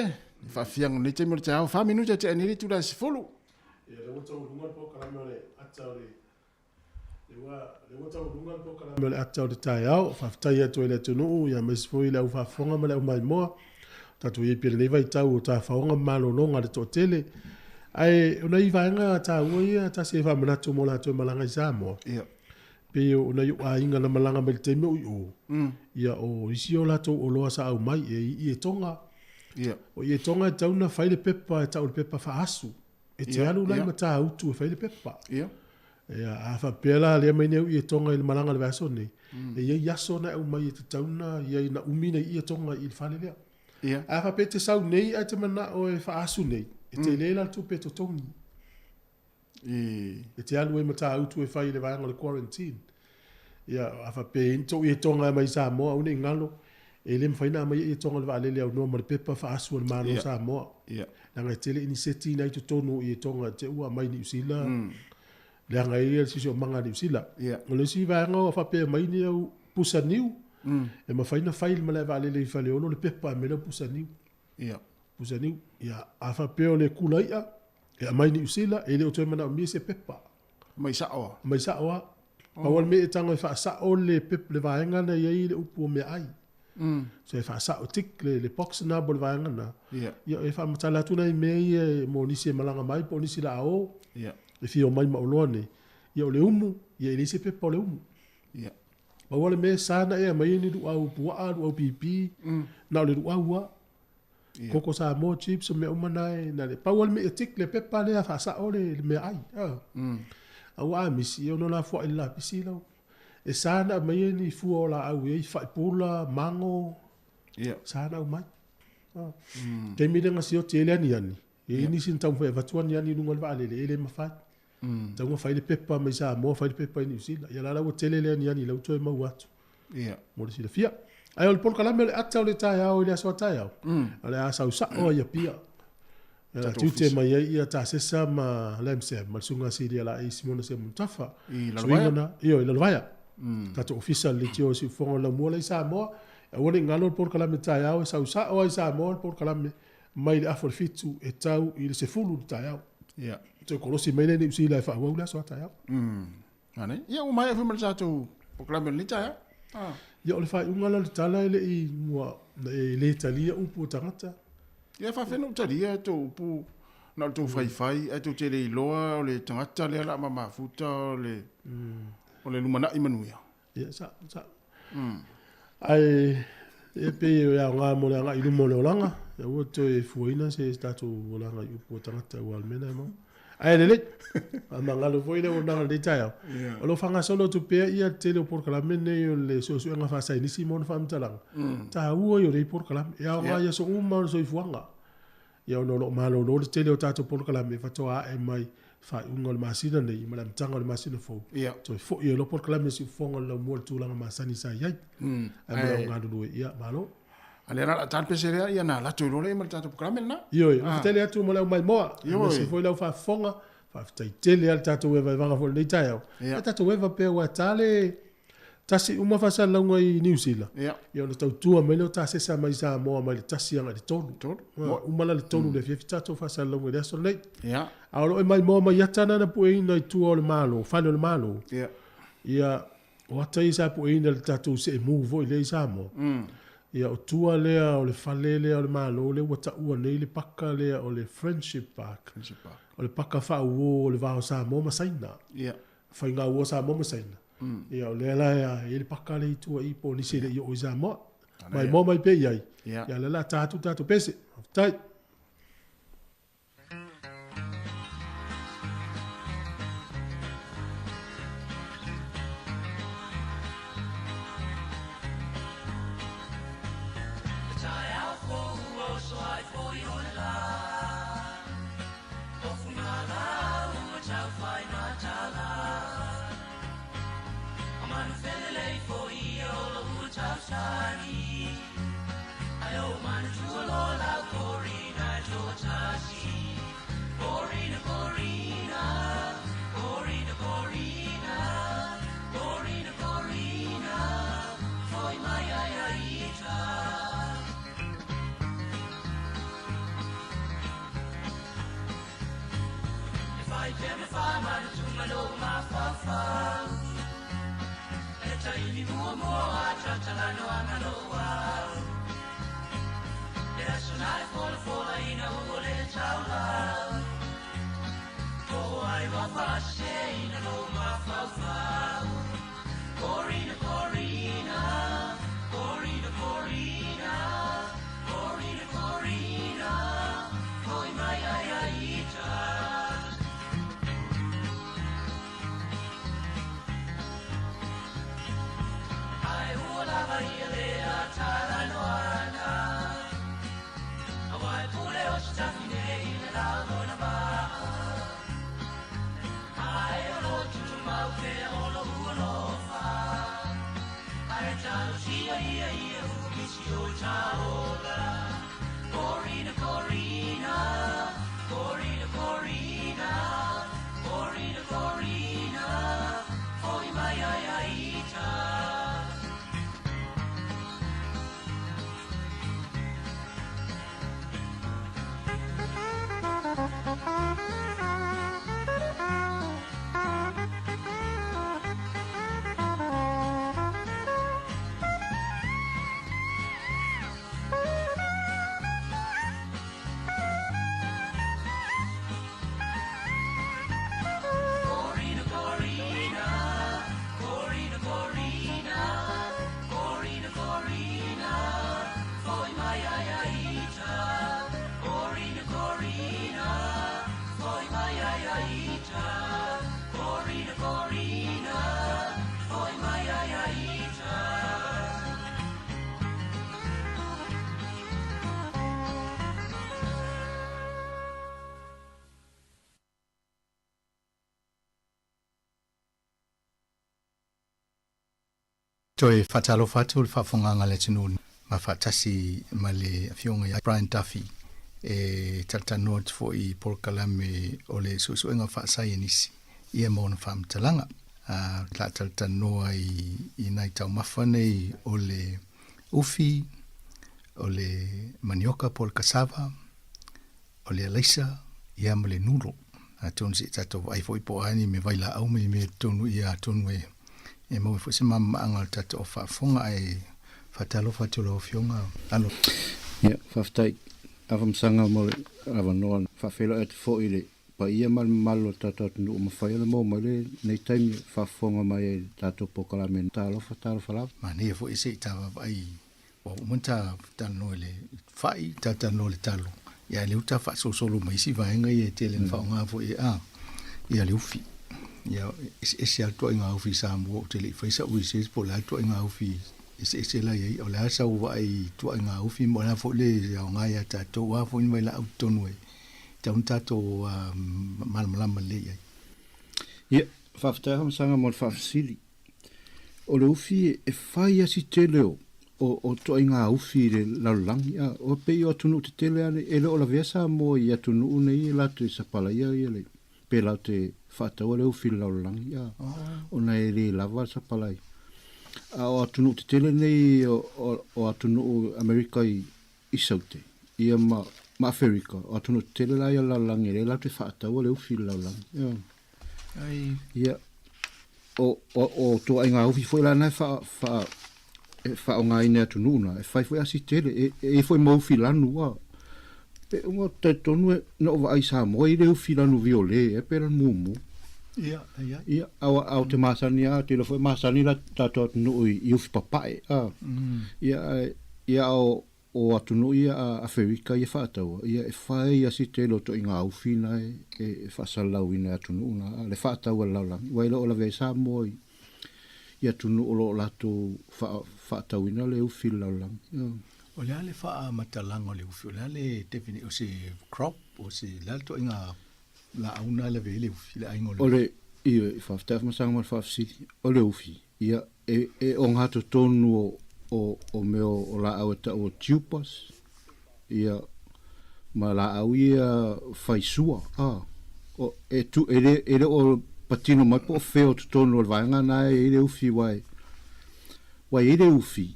fa fiang ni te mo te au fa minuta te ni tu la sifulu ia le wata lunga po kala me atau le wata lunga po kala me atau de tai au fa tai to ile tunu ia mes foi le fa fonga me le mai mo tatu i pele vai tau ta fonga malo longa de totele ai una i vanga ta uia ta se fa mana to mo la to malanga samo ia pe ona yu ainga na malanga me te me o ia o isi o lato o loa sa au mai e tonga ia o e tonga tauna faile pepa tau pepa fa asu e te alu lai mata autu e faile pepa ia ia a fa pela le mai neu e tonga il malanga le vaso ne e ia yaso na au mai te tauna ia na umina i tonga il fale le ia a fa pete sau nei a te mana o e fa asu nei e te lela tu peto tongi e te alu e mata autu e fai le vanga le quarantine ia afa pe into e tonga mai sa mo une ngalo e le mfaina mai e tonga le vale le no mo pepa fa asu le malo sa mo ia nga tele ini seti na to tonu e tonga te ua mai ni usila le nga e si so manga ni usila ia le si vanga afa pe mai ni au pusa niu e ma faina fail ma le vale le fale ono le pepa me le pusa niu ia afa pe o le kulaia e mai ni usila e le o te mana mi se pepa mai sa o Awal me tango fa sa o le pep le vaenga na ye le upu me ai so fa sa o tik le box na bol vaenga na ia e fa matala tu na me mo ni se malanga mai po ni se la o ia le fi o mai ma olone ia o le umu ia le se pep o le umu ia awal me sa na e mai ni du au pu a du pipi na le du au koko sa mo chips me o manai na le pa wal me tik le pep pa le fa sa o le me ai au a misi ono la fo ila pisilo e sana mai ni fu la au e fa pula mango sana mai te mi denga si o te le ani e ni sin tau fa tuan ni nu ngol vale le ma fa tau fa le pepa mai sa mo fa le pepa ni sila ya la o tele le ani la to ma watu mo le sila fia ai o por kala me atau le tai au le so tai au ale a sa o ya pia tu te mai ia ta sesa ma lemse ma sunga siria la i simona se mutafa swingana io la vaya ta to official le tio si fonga la mo le sa mo e woni ngalo por kala me tai au sa o sa mo por kala me mai a for fitu e tau i se fulu tai au ia to kolosi mai ni si la fa wa la so tai au ane ia o mai fa mal sa to por kala me ni tai ia o le fa ngala le tala le i mo le italia un po tangata ia fa feno taria to pu na to fai e to tele loa o le tangata le la mama futa o le lumana i manuia ia sa ai e pe ya nga mo nga i lumo le langa e o to e fuina se sta to langa i pu tangata o almena mo ai le a manga lo foi le ona le tai o lo fanga solo tu pe ia tele por kala mene yo le so nga fa sai ni simon fam talang ta uo yo le por kala ya nga ya so uma so i fuanga ya no lo malo lo tele o tato por kala me fa to a e mai fa ungol masina nei mala mtanga le masina fo to fo yo lo por kala me si fonga lo mo tu langa masani sa yai a me nga do ia malo ale na tan peseria ia na la tu lo le mal tato kala na yo tele atu mo le mai mo si foi lo fa fonga fa tai tele al tato we va vanga fo le tai o tato we va pe wa tale tasi uma fa sa longa i New Zealand ia no tau tua mai lo tasi sa mai sa mo mai tasi anga di tonu uma la tonu le fi tato fa sa longa le so nei a lo mai mo mai yatana na pu ina i tu o le malo fa le malo ia o tai sa pu ina le tato se move o le sa mo ia o tua le o le fale le o le malo le wata ua nei le paka le o le friendship park o le paka fa o le va sa mo masaina fa inga o sa mo masaina ia o le la ia le paka le tu i po ni se le o za mo mai mo mai pe ia ia le la tatu pese tai I owe man to a lola glory. Ai te me whama na tungalo ma whawhau E taimi mua mua a tatalano a manoa E asunai fola fola ina ule tau lau Ko ai wawase ina lo ma whawhau Corina, Corina, Corina, Corina, Corina, Corina, Koi mai ai aita. Ai ula vai ele a tala noana, awai pule o stafine ina la lona ba. Ai olo tutu mau ke olo uolo fa. Ai talo sia ia ia umisi o taola. Corina, Corina, Corina, Corina, Corina, Corina, foi mai ai aita. Toi fatalo fatu fa fonganga le tunun ma fatasi ma le fionga ya Brian Duffy e tata not for I Paul Kalame o le susu nga fa sayenisi ia mo na fam talanga la tata no I nai tau mafane o le ufi o le manioka Paul Cassava o le Alisa ia mo le nulo a tonsi tata ai foi po ani me vai la au me tonu ia tonu e mo fo se mama angal tata o fa fonga ai fatalo fatolo fionga alo ya faftai avam sanga mo ava no fa felo et fo ile pa ia mal malo tata no mo fa ile mo male nei time fa fonga mai tata po Kalame talo fatalo fala ma ne fo ise tava ai o monta tano le fai tata no le talo ya le uta fa so solo mai si va nga ye tele fa nga fo ya le ufi ya ese alto en aufi sambo tele fa sa ui se po la alto en aufi ese la ye o la sa wa ai to en aufi mo na fo le ya nga ya ta to wa fo ni la auto no ta un tato mal le ya fa fta ham sanga mo fa sili o le ufi e fa ya si tele o to en aufi le la lang ya o pe yo tunu te tele e le o la vesa mo ya tunu nei la tu sa pala ya le pe la te fata o le ufi la lang ya o na ele lava sa palai a o tunu te tele nei o tunu America I saute ia ma Africa o tunu te tele la ya la lang ele la te fata o le ufi la lang ya ai ia o to ainga ufi foi la na fa o ngai ne tunu na e fai foi asi tele e foi mo ufi la nu pe o te tonu no vai sa mo I le ufi la nu viole e per mumu ia au te masani a te lo foi masani la tato no I ufi papai ia o atunu ia a Afrika ia fatau ia e fai asi tele to inga ufi na e fa salau ina atunu na le fatau la la wai lo la ve sa mo ia tunu o lo la to fatau ina le ufi la la o le ale fa matalango le ufi o le ale defini o se crop o se lalto inga la una le vele ufi le aingo o le ia fa staf ma sang ma fa si o le ufi ia e on hato tonu o meo o la aweta o tupas ia ma la awia faisua o e tu ele o patino mai po feo tonu o vanga na ele ufi wai ele ufi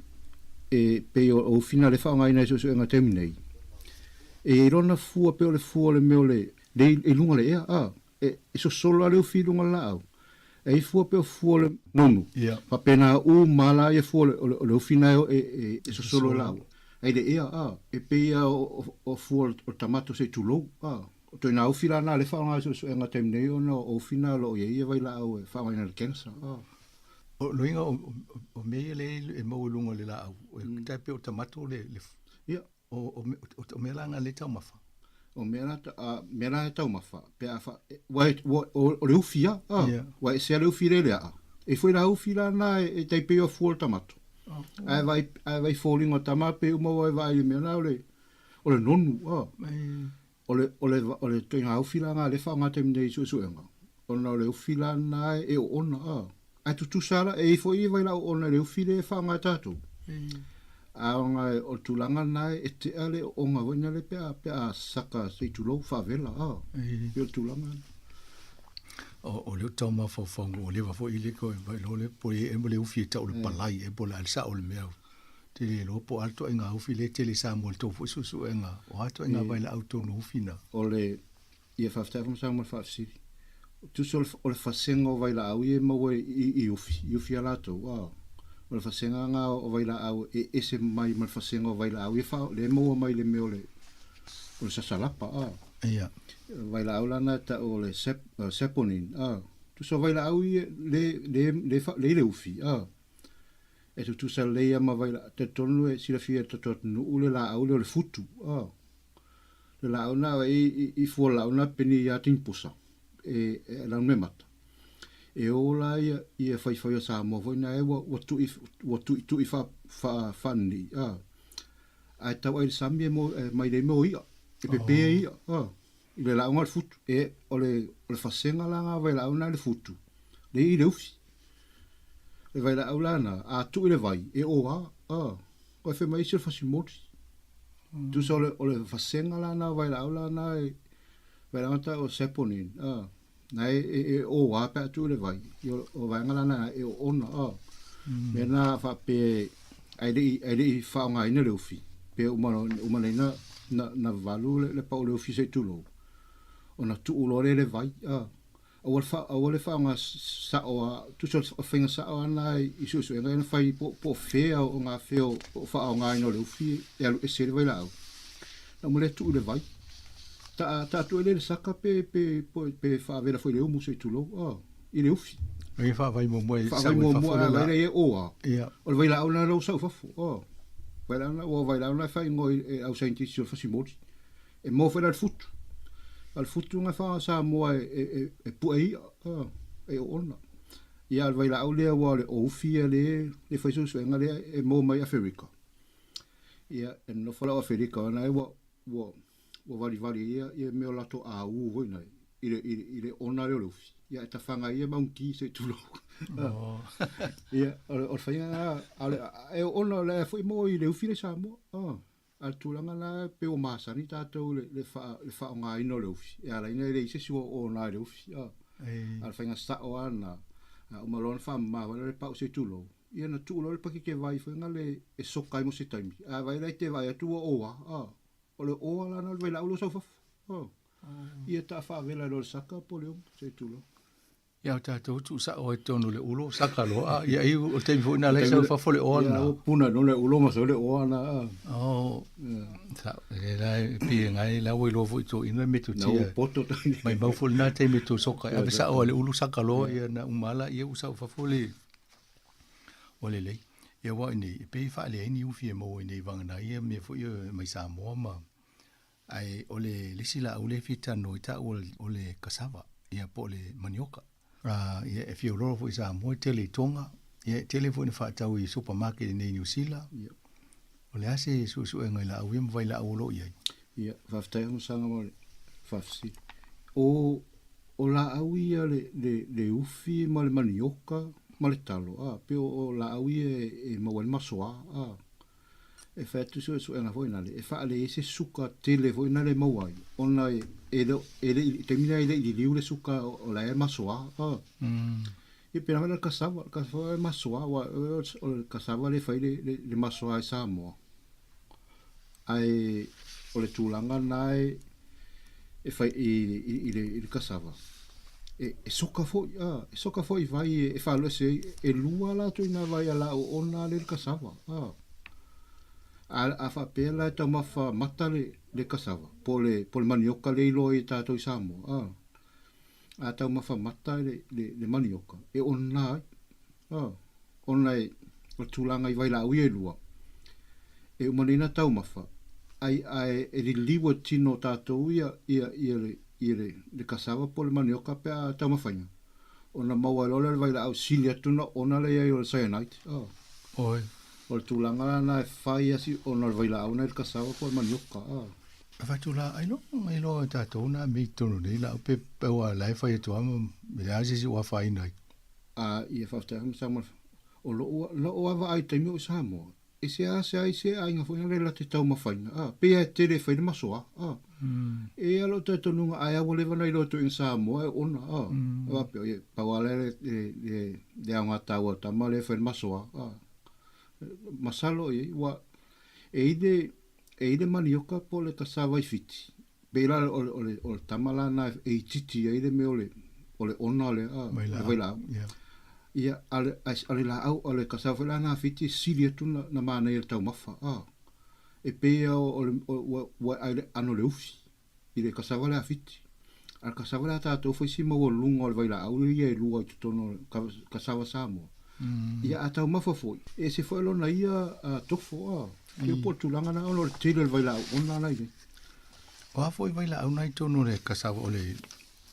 e pe o fina le fa ngai na so nga terminei e rona fua pe o le fua le meo le lunga le e so solo le filunga lao e fu pe fu le nonu yeah fa pena u mala e fu le fina e so solo lao e de e pe o fu o tamato se tulo o to na u fila na le fa nga so nga temne ona o fina lo ye vai la o fa nga na kensa o loinga o me le e mo lunga le la o ta pe o tamato le yeah o me la nga le tau mafa o mera tau mafa pe afa o le ufia wa se le ufire le e foi la ufila na e te pe o fu tamato ai vai falling o tama pe mo vai me na o le nonu o le to nga ufila nga le fa nga te mde su nga o na le ufila na e ona ai tu sala e foi vai la o le ufile fa nga tatu aonga o tulanga nai e te ale o nga wina le pea saka se tulo favela o tulanga o le tau ma fo o le va fo ile ko vai lo le po e mo le ufi ta o le palai e po la sa o le mea te le lo po alto nga ufi le te le sa mo to fo su nga o ato nga vai la auto no ufina o le ia fa sta mo sa mo fa si tu sol o le fasengo vai la au e mo i ufi ala to o le fasenga nga o vai la au e ese mai mal fasenga o vai la au e fa le mo mai le meo le o le sasalapa ia vai la au lana ta o le seponin tu so vai la au le ufi e tu sa le ma vai la te tonu e sila fia te tonu ule la au le futu le la au na i fu la una peni ya timpusa e la me mata e ola ia fai sa mo voi na e wa tu i fa ni ai tau ai samie mo mai le mo ia e pepe ia i le la unga futu e o le fasenga langa vai la una le futu le i le ufi le vai la aulana a tu i le vai e o o e fe mai se fasi moti tu so o le fasenga lana vai la aulana e vai la anta o seponin na e o a pe tu le vai o vai ngala na e ona me na fa pe ai fa nga ina le ufi pe uma na valu le pa le ufi se tulo ona tu ulo le vai o le fa nga sa o tu so finga sa o na i su nga fai po fe o nga fe o fa nga ina le ufi e se le vai la na mo le tu le vai ta tu ele saka pe fa vera foi le umu se tulo ile ufi e fa vai mo sa mo la le o o vai la ona lo sa fa vai la ona fa ngo au scientist fa si moti e mo fa al futu nga fa sa mo e pu e ona ia vai la ole o le ufi le fa so nga le e mo mai Africa ia e no fa la Africa na o vali ia me o lato a voi nei ile ona le ufi ia ta fanga ia maunki se tulo ia o faia e ona le foi mo ile ufi le samo al tulanga na pe o masa ni tato le fa nga ino le ufi ia la ina le se su o na le ufi al faia sta o ana o malon fa ma le pa se tulo ia na tulo le pakike vai foi nga le e sokai mo se taimi vai le te vai tu o le oa lana vai la ulo sa fafu ia ta fa vela lo saka po le se tulo ia ta tu sa o tonu le ulo saka lo ia i o te fu na le sa fafu le oa na puna no le ulo ma so le oa na sa le la pi ngai la wo lo fu to ina me tu tia mai ba fu na te me tu soka ia sa o le ulo saka lo ia na umala ia usa fafu le o le le ia wa ni pe fa le ni ufi mo ni vang na ia me fu ia mai sa mo ma ai ole lisila ole fita no ita ole kasava ia po le manioka ia e fio lo fu sa mo tele tonga ia telefone fa tau i supermarket ni New Zealand ole ase su ngai la wi vai la ulo ia fa fta mo sanga mo fa si o la awia le ufi mo le manioka male talo pe o la aui e mawal masoa e fa tu so na foi na le e fa le ese suka tele foi na le mawai ona e te mina ile le suka o la e masoa e pe na kasava masoa o kasava le fai le masoa sa mo ai o le tulanga nai e fai i le kasava e soka foi vai e falo se e lua la tu ina vai ala o ona le kasava a fa pela ta mafa matale le kasava pole manioka le lo i tato samo a ta mafa matale le manioka e ona ona o tulanga i vai la ui e lua e umanina tau mafa ai e liwa tino tato ia le kasava pole manioka pe a tau mafaina ona maua lola vai la au silia tuna ona le ai o cyanide oi o tulanga na e fai asi ona vai la au na le kasava pole manioka fa tula ai lo tato na me tono nei la pe wa lai fai tu am me asi si wa fai nai ia fa sta sama o lo ava ai te mo samo e se ai nga foi le te tau mafaina pe e te le fai masoa e alo te tonu ai a wole vana i roto in Samoa ona wa pe pa wale le anga tawa tamale fai masoa masalo e wa e ide manioka po le kasava i fiti pe la o tamala na e titi e ide me ole ona le vai la ia ale la au ale kasava la na fiti silia tu na mana i tau mafa e pe o ai ano le ufi i le kasava la fiti al kasava la tato foi si mo lungo al vai la au ia e lua tu tono kasava samo ia atau mafa foi e se foi lona ia tofo ke portulanga na ono tele vai la ona na ile o foi vai la ona i tono le kasava ole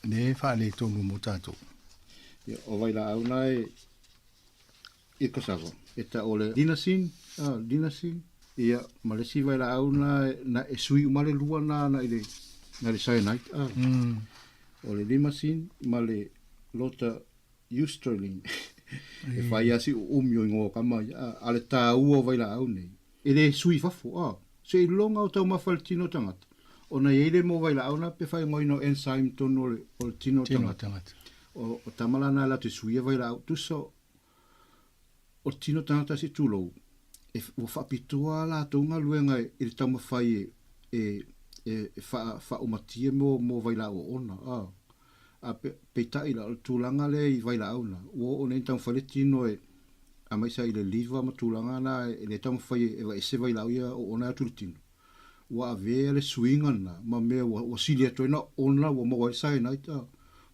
ne fa le tono mo tato o vai la au nai e kasava eta ole dinasin ia malesi vai la au na e sui male lua na ile na le cyanide ole limasin male lota eustrolin e fai asi umio ngo kama ale ta uo vai la au nei ele sui fafo se longa o tau mafaltino tangata ona ele mo vai la au na pe fai ngoino enzyme tono o tino tangata o tamalana la te suia vai la tu so o tino tangata si tulo e o fa pitua la tonga luenga e tama fai fa o matie mo vai la o ona a pe tai la tulanga le i vai la ona o ne tang fale tino e a mai sai le liva ma tulanga na e le tama fai e se vai la ia o ona tu tino wa ave le swinga na ma me o silia to na ona o mo vai sai na ita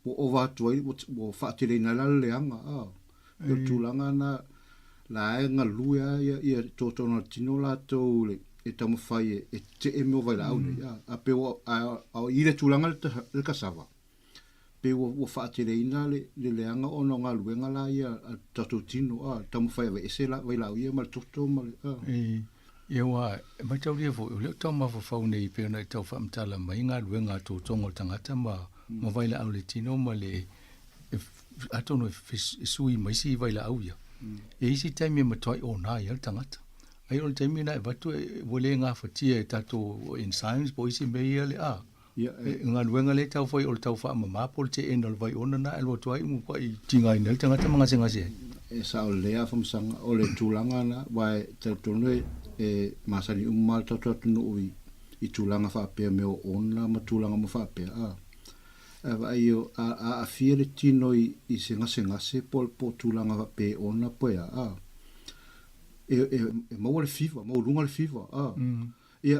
o va toi o fa tele na la leanga o tulanga na la nga luia ia toto na tino la to le e tamo fai e te e mo vai la una a pe o ile tulanga le kasava pe o fa tele na le leanga o nga luenga la ia toto tino tamo fai e se la vai la ia mal toto mal ia wa mai tau ria fo le tama fo fa nei pe na tau fa mtala mai nga luenga to tongo tangata ma vai la au le tino ma le atono sui mai si vai la au ia e isi taimi matoi o na ia tangata ai o taimi na vatu vole nga fatia tato in science bo isi me ia le nga luenga le tau foi o tau fa ma pol te enol vai ona na elo toi mu pai tinga ina tangata manga senga se e sa o lea fam sanga o le tulanga na vai te tono e masani ummal toto no i tulanga fa pe me ona ma tulanga mo fa pe vai a fiere tino i senga se pol tulanga pe ona po e mo le fiva mo lunga le fiva ia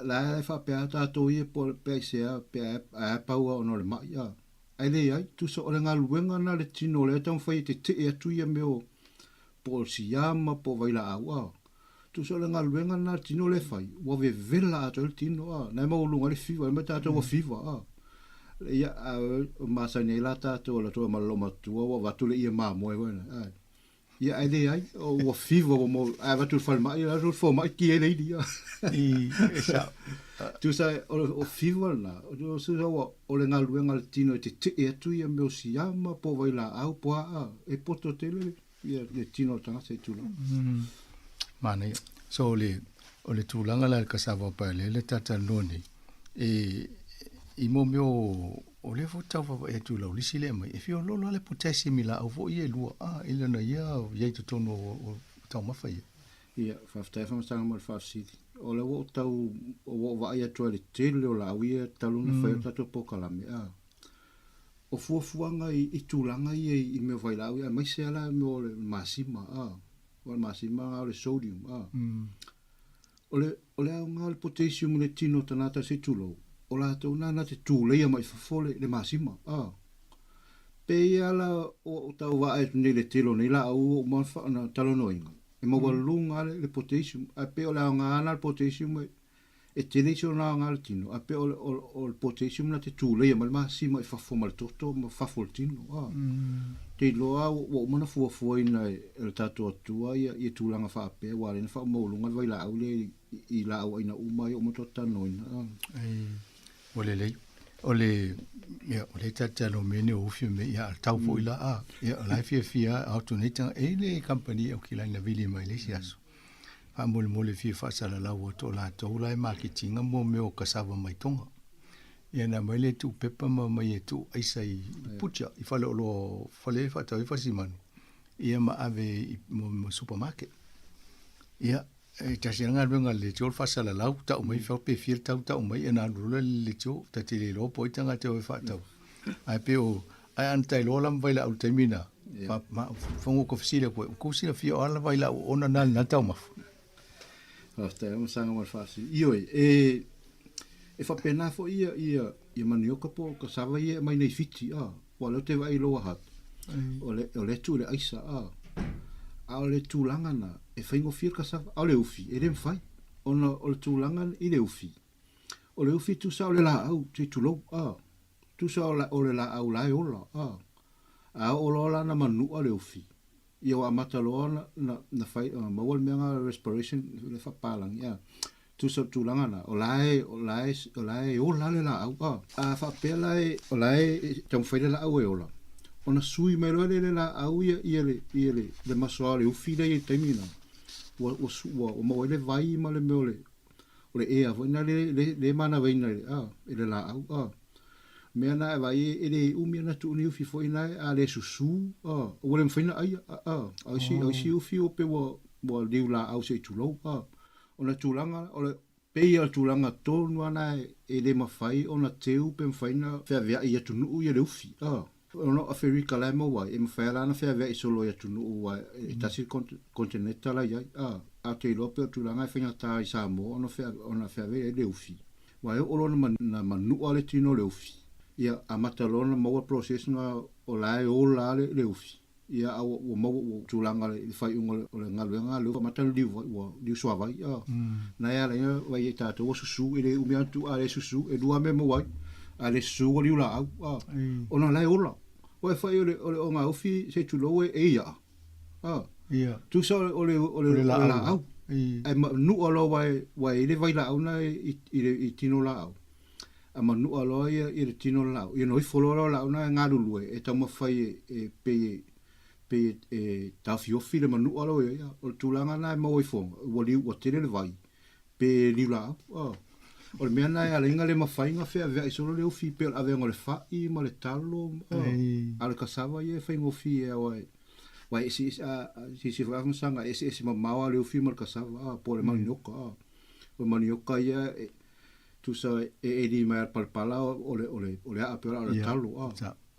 la fa pe ata to i pol pe se pe a pa o no le mai ai le ai tu so le ngaluenga na le tino le tan fai te e tu ia meo pol si ama po vai la au tu so le ngaluenga na tino le fai wo ve vela to le tino na mo lunga le fiva me ta to fiva ia masa nei la tato la tua maloma tua wa vatu le ia mamo e bueno ia ai o fivo mo a vatu fal mai la ru fo mai ki ele dia sa tu sai o fivo na o su o le ngalu ngal tino te e tu ia me si ama po vai la au po e poto tele ia le tino tanga se tu mana so o le tulanga la kasava pa le tata noni i mo meo o le fota fa e tu la lisi le mai e fio lolo le potassium la o vo ie lua ile na ia ye to tono o tau mafa ia fa fa sta mo fa si o le o tau o va ia to le tele o la ia taluna fa ta to poka la me o fuafuanga i tūlanga i me vai lau ia mai se ala me o le masima o le masima o le sodium o le au ngā le potassium le tino tanata se tūlo o la tau nana te tūleia mai fafole le masima pe ia la o tau wae nei le telo nei la au o manfa na talonoinga e mo walunga le potassium a pe o la ngā ana le potassium e tene so na ngā le tino a pe o le potassium na te tūleia mai masima e fafo mal toto ma fafo le tino te loa o mana fuafua ina e tato atua ia tūlanga wha pe wale na wha maulunga vai la au le i la au aina umai o matota noina ole lei ole tatalo mene o fi me ia tau fo ila ia la fia autonita e le company o kila na vili mai le siaso fa mole fi fa sala la o to la to la marketing mo me o kasava mai tonga ia na mai le tu pepa mai tu ai sai pucha I fa lo fale fa tau fa simanu ia ma ave mo supermarket ia e tasianga venga le tio fa sala la ta mai fa pe fir ta mai na rula le tio ta te le lo poitanga te o fa tau ai pe o ai antai lo lam vai la u termina fa ma fongo ko fisile ko sila fi ala vai la ona na tau ma hasta mo sanga mo fasi io e fa pena fo ia manioka po ka sava ia mai nei fiti wa lo te vai lo hat o le tu le aisa a le tūlanga na e whaingo whir ka sava a le ufi e rem whai ona o le tūlanga I le ufi o le ufi tu sa o le la au te tūlou tu sa o le la au lai ola a o lola na manu a le ufi ia wa mata loa na whai mawal meanga respiration le whapalang tu sa tūlanga na o lai o la le la au a whapela o lai tamu whaile la au e ola ona sui mai loa le la au ia le masoa le ufi le taimina o mo le vai ma le meole o le ea voina le mana veina le la au mea na vai le umi na tu ni ufi foi na a le susu o le mfina ai au si ufi o pe wo le la au se tulo ona tulanga o le peia tulanga tonu ana e le mafai ona teu pe mfaina fe via ia tunu ia le ufi ono a feri kalamo wa e mfela na fe ve solo ya tunu wa e tasi continental ya a te lope tu langa fenga ta I Samoa ono fe ve le ufi wa e olo na manu ale tino le ufi ia a matalona mo process na o la le ufi ia o mo tu langa le fai un o le ngalwenga le matal di so vai na ya le wa e ta to susu ile umia tu ale susu e dua me mo wa ale su o liu la ona la ola o e fai o nga ufi se tu lo e ia tu so o le la au e nu o lo wa ile vai la una I tino la au a manu o lo ia I tino la au ia no I folo la una nga lulu e tamo fai e pe ta fiofi le manu o lo ia o tulanga na mo I fo o li o tele le vai pe li la o le mea nai ala inga le mawhainga whea vea isolo le ufi pe ave ngole whai ma le talo ala kasawa ia whaingo fi e wa esi si whaafmasanga esi ma mawa le ufi ma le kasawa po le manioka o manioka ia tu sa e di mai palpala o le a pe ala le talo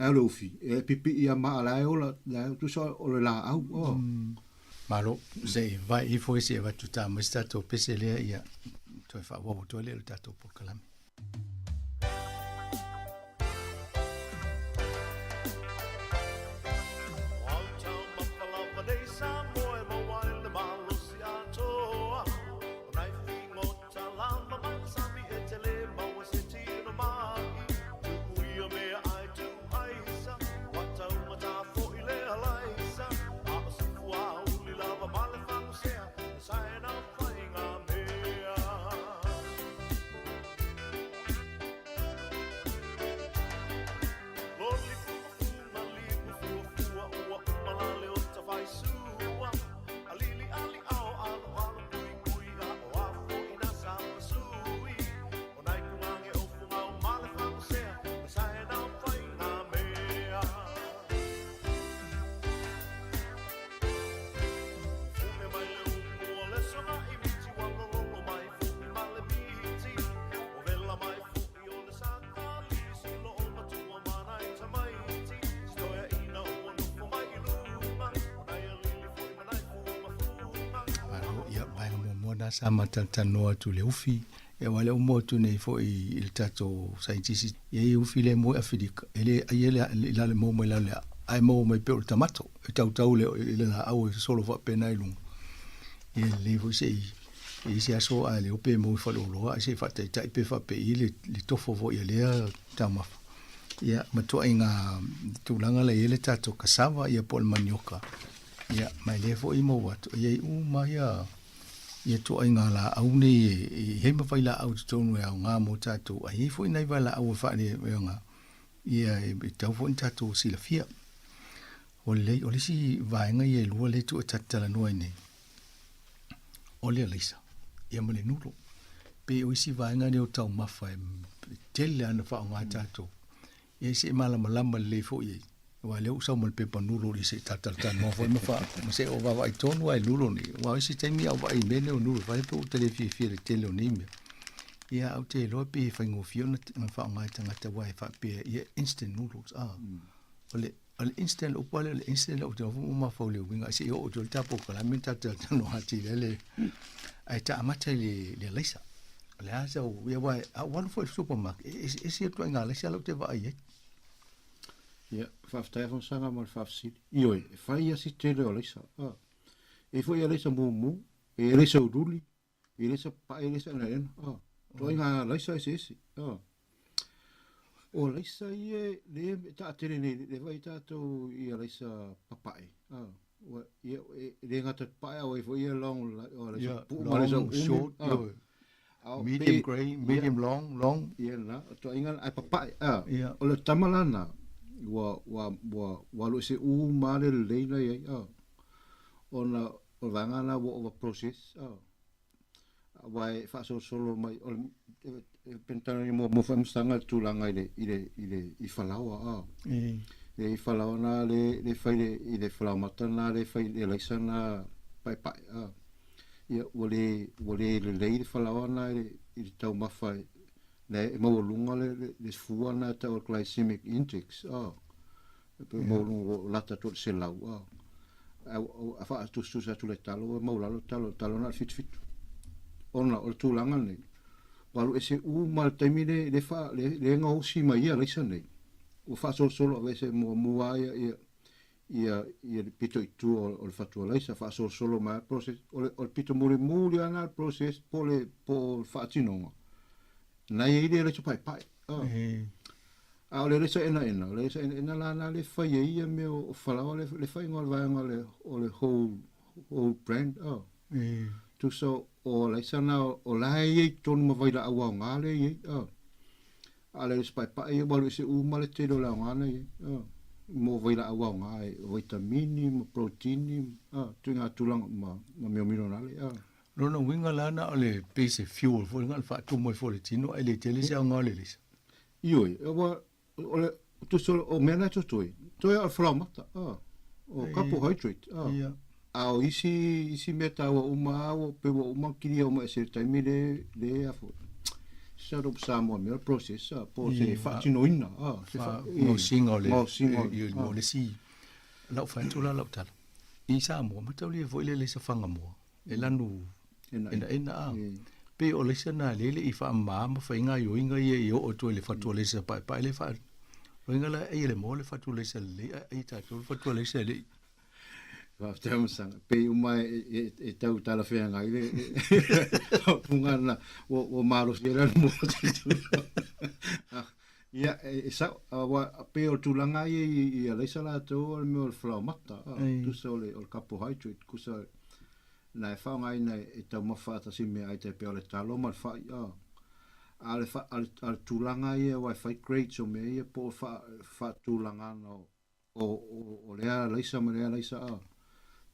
e le ufi e pipi ia ma ala e ola tu sa o le la au malo se vai I fo ese va tuta ma stato pesele ia to fa wo to le tato por kalami la sa matatanoa tu le ufi e wale o motu nei fo i il tato saitisi e ufi le mo afidika ele aiele la le mo mai la le ai mo mai pe o tamato e tau le la au solo fa pena i lungo e le fo sei e se aso a le ope mo fa lo a se fa tai pe fa pe i le tofo fo i le tama ia mato inga tulanga le ele tato kasava ia pol manioka ia mai le fo i mo watu ia u mai ia to inga la au nei he ma faila au tonu e nga mo tato ai fo nei vala au fa le nga ia e tau fo tato sila fia o le si vaenga ia lua le tu tatala no nei o le lisa ia mo le nulo pe o si vaenga le o tau mafa tele ana fa nga tato ia se mala malama le fo ia wa le usa mo pe panulo le se tatala no fo ma fa ma se o va tonu ai lulo ni wa si temi au vai mene o nulo vai pe o tele fi le tele o ni me ia au te lo pe fa ngo fiona ma fa nga tanga te wa fa pe ia instant noodles ole al instant o pale le instant o te ma fa le winga se o te tapo kala menta te no hati le ai ta amata le lisa le asa o ia wa one for supermarket e to nga le se lo te va ai ia faftai fon sanga mal fafsi io e fai a si tele o lisa e foi a lisa mu e lisa uduli e lisa pa e lisa na to nga lisa ese o lisa ie le ta tere ne le vai ta to ia lisa papai o ia le ngata pa o e foi long o lisa long short medium gray medium long ia na to nga ai papai o le tamalana wa lo se male leina ye ona o vanga na o process vai fa solo mai pentano mo fa mstanga tulanga i falawa e falawa na le fai le falawa matana le fai le laisana pai ia wole le falawa na i tau mafai le mo lunga le fuana ta o glycemic index pe mo lunga lata to se lau a fa tu sa tu le talo mo la talo na fit ona o tulanga nei walu ese mal temine le fa le nga usi mai ia le sane o fa solo avese mo ia pito tu o fatu la sa fa solo ma process o pito muri ana process po fa tinonga na ile le pai a le sa ena la le fa ia me o fala le fa ngol va ngol le whole brand tu so o le sana o la ye ton mo vai la awa ngale ye a le pai balu se male te do la ngana ye mo vai la awa ngai vitamini mo protein tu nga tulang ma me minerale no winga lana ole base fuel fo ngal fa tu mo fo le tino ele tele se ngale lis io ole tu so o mena to al flamata o carbohydrate au isi meta o o pe o kiri o ma se time le afo saro samo me process po se fa tino ina mo singole mo le si la fa tu la tal isa mo mata le vo le se fanga mo e lanu ena pe o le sana le i fa ma fa inga yo inga ye o to le fa to le se pa le fa inga la e le mo le fa to le se le ai ta to fa to le se le va temos sang pe uma e tau tala fe ngai le pungana o malos era mo ia sa wa pe o tulanga i le sala to o me flau mata tu sole o carbohydrate kusa na fa ngai na e tau mafata si me ai te pe o le talo mal fa al tulanga i wa fight grade so me e po fa tulanga no o le sa me le sa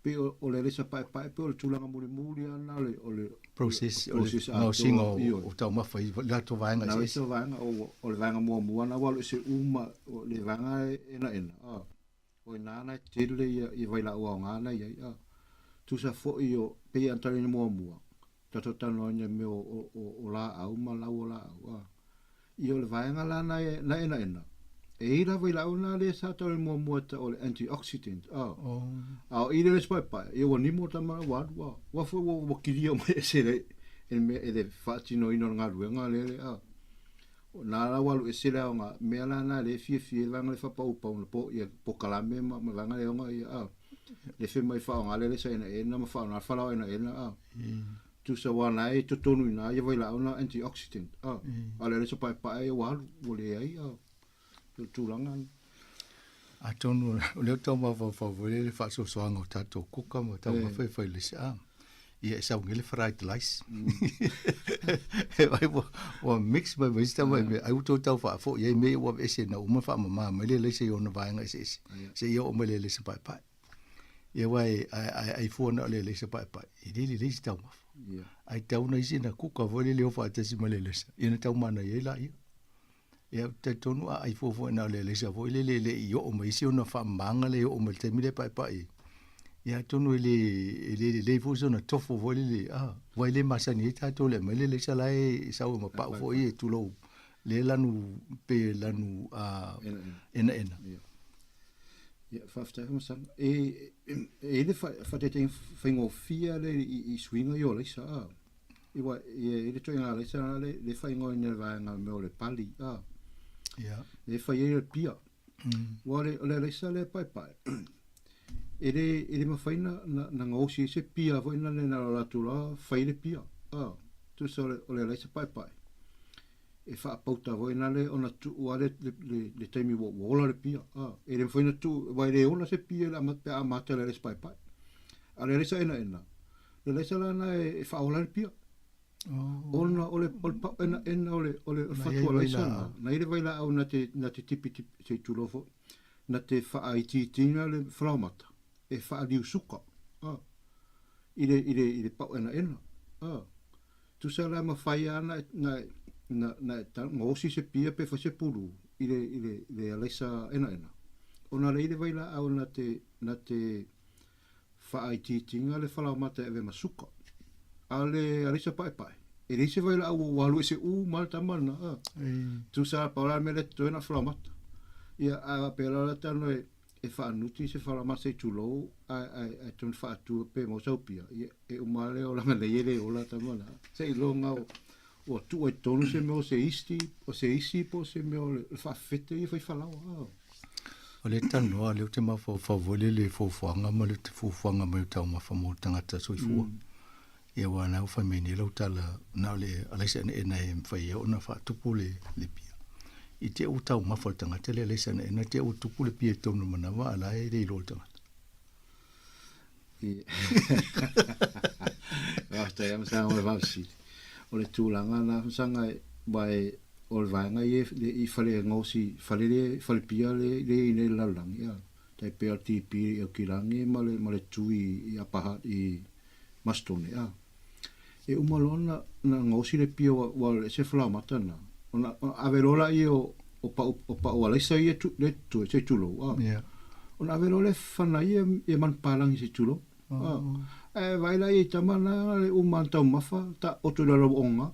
pe o le resa pai pe o tulanga muri ana le process no singo o tau mafai la to vanga na so vanga o le vanga mo ana wa se o le vanga ena o nana tele i vai la o ngana ia tu sa fo io pe antare mo tato tano nya me o la au ma la o la io le vanga la na ena e ira vai la una le sa to mo mo ta o antioxidant i le spai pa e o ni mo ta ma wa fo wo kirio me se le me e de fati no ino nga ruenga le na la wa lu se la nga me la na le fie la nga fa pa u pa un po e po kala me ma nga le nga le fe mai fa nga le sa e na ma fa na fa la e tu sa wa na e to tonu na ye vai la una antioxidant ale le spai pa e wa wo le ai tulangan a tonu le toma fa vole fa so so ngo tato kuka mo ta fa fa le sa ia sa ngile fried rice ai wo mix ba vista ba ai to ta fa fo ye me wo ese na uma fa mama me le se yo na va nga se yo me le se pa pa ye wai ai fo na le se pa pa i le sta ma ai ta una isi na kuka vole le fa ta si me le se ina ta mana ye la ia te tonu ai fo na le sa fo le yo o mai si ona fa manga le o me te mire pai pai ia tonu le fo so na tofo fo le vai le masani ta to le me le sa lai sa o ma pa fo e tu lo le lanu pe lanu ena ia fa sa e le fa te fingo fia le i swinga yo le sa i le to nga le sa le fingo ne va nga me le pali e fa ye pia wale le sa le pai ele ma faina na ngosi se pia vo ina le na la tu la fa le pia tu so le sa pai e fa pauta vo ina le ona tu wale le temi wo le pia ele faina tu vai le ona se pia la ma te le pai ale sa ina le sa la na e fa ola le pia ona ole pa ena ole fatua la sana na ile vai la au na te tipi se tulofo na te fa ai tina le flaumata e fa di suka ile pa ena tu sa la ma fai ana na ta ngosi se pia pe fa se pulu ile alesa ena ona le ile vai la au na te fa ai tina le flaumata e ma suka ale alisa pai ele se vai la walu se mal tamana tu sa paula me le to na flamata ia a pela la tano e fa nuti se fala ma se tulo a ton fa tu pe mo sopia e o male o la me le o la tamana se longa o tu e tonu se me o se isi po se me o fa fete e foi fala o le tano le te ma fo vole le fo fanga ma le fo fanga ma ta ma fa mo tanga ta so fu e wa na fa me ni lo tala na le alesa na e fai ona fa tupu le pia i te uta ma fa tanga te le alesa na te o tupu le pia tonu mana wa ala e le lo tanga Asta ia msa o le vasi o le tulanga na sanga bai o le vanga i fale ngosi fale pia le lalang ia tai pe ati pi o kirangi ma le tui i apaha i mastone e umalona na ngosi le pia wa se flamata na ona averola i o pa o alesa i le tu se tulo ona averola fana i man palang se tulo vai la i tamana le umanta mafa ta o tu lo onga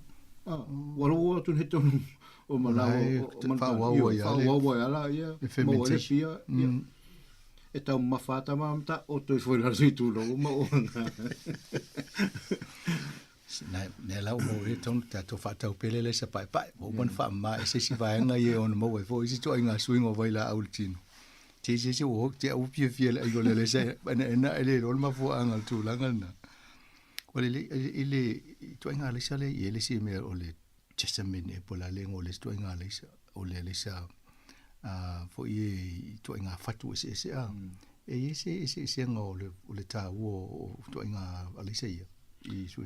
walo tu heto o mana o man wa ala ia mo le pia e tau mafata mamta o tu foi la se tulo ma onga ne la mo e ton ta to fa ta pele le sa pai mo bon fa ma se si va nga ye on mo vo si to nga swing o vai la ultino ti se o te o pie fiel ai le se na ele ro ma fo ang tu la nga o le to nga le sa le ele si me o le chesamene po la lengo le to nga le sa o le sa fo ye to nga fatu se e se nga o le ta o to nga ale se i su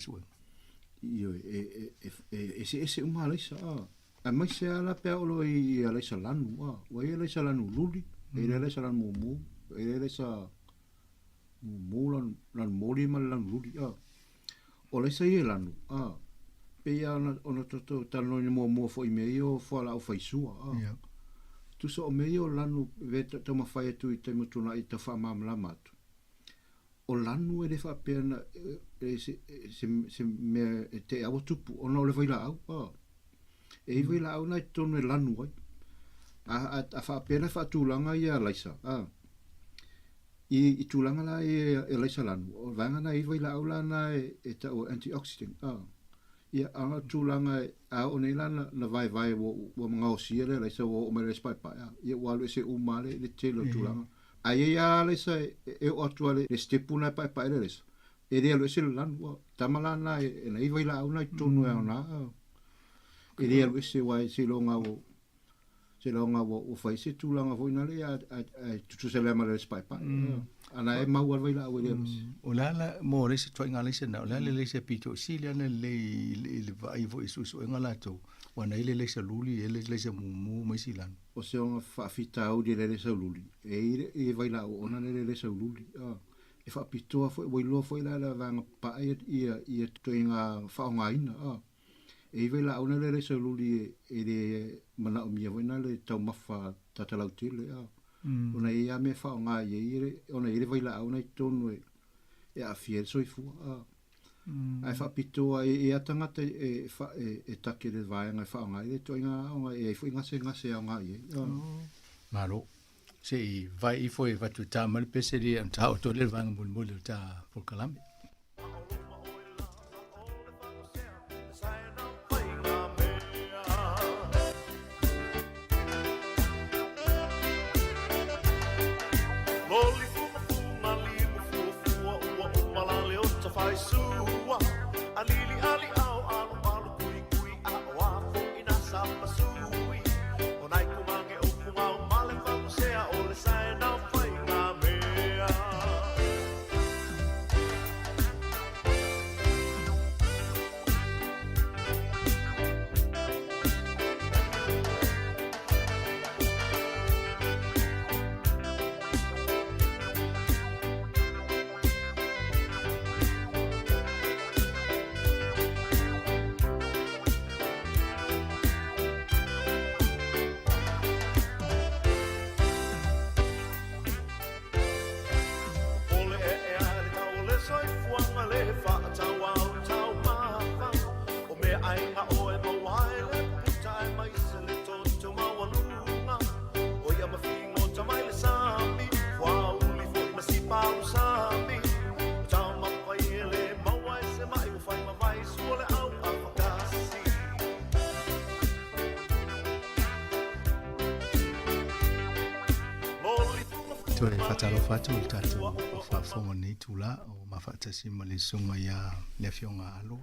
io ese umalisa a mai se ala pe o i ala sa lanu wa ia sa lanu luli e le sa lanu mu e le sa mu lan moli mal lan luli o le sa ia lanu pe ia ona toto tano ni mo fo i meio fo ala o faisua tu so o meio lanu veta toma fai tu i te mutuna i te fa mamla matu o lanu e le fa pena se me te avo tupu ona o le vai la au e vai la au na tonu e lanu ai a fa pena fa tulanga ia laisa i tulanga la e laisa lan o vanga na i vai la aula na e ta o antioxidant ia anga tulanga a o nei lana na vai wo mga o siere laisa o me respai pa ia walu se umale le telo tulanga ai ia laisa e o atuale le stepuna pa laisa e rea lo se lan tamalana e na i vai la aula i tonu e ona e rea lo se wai se longa o fai se tulanga vo ina le a tu se le male spai pa ana e mau vai la o le o la mo le se toi ngale se na le se pito silia le vai vo isu ngala to wana ile le se luli le se mu mai silan o se on fa fita o le se luli e vai la ona le se luli e fa pito fo voi lo fo la vanga pa ia toinga fa nga ina e vai la ona le se luli e le mana o mia vena le tau mafa tatalau tile ona ia me fa nga ye ona ile vai la ona tonu e a fiel so fu ai fa pito e atanga e fa e take le vai nga fa nga ile toinga ona e fu nga se nga ye malo se vai foi va tu ta mal peseri am ta to le vang mul ta por kalam Toi fatalo fatu il tatu fa fonga ni tula o mafatasi malisunga ya le fionga alo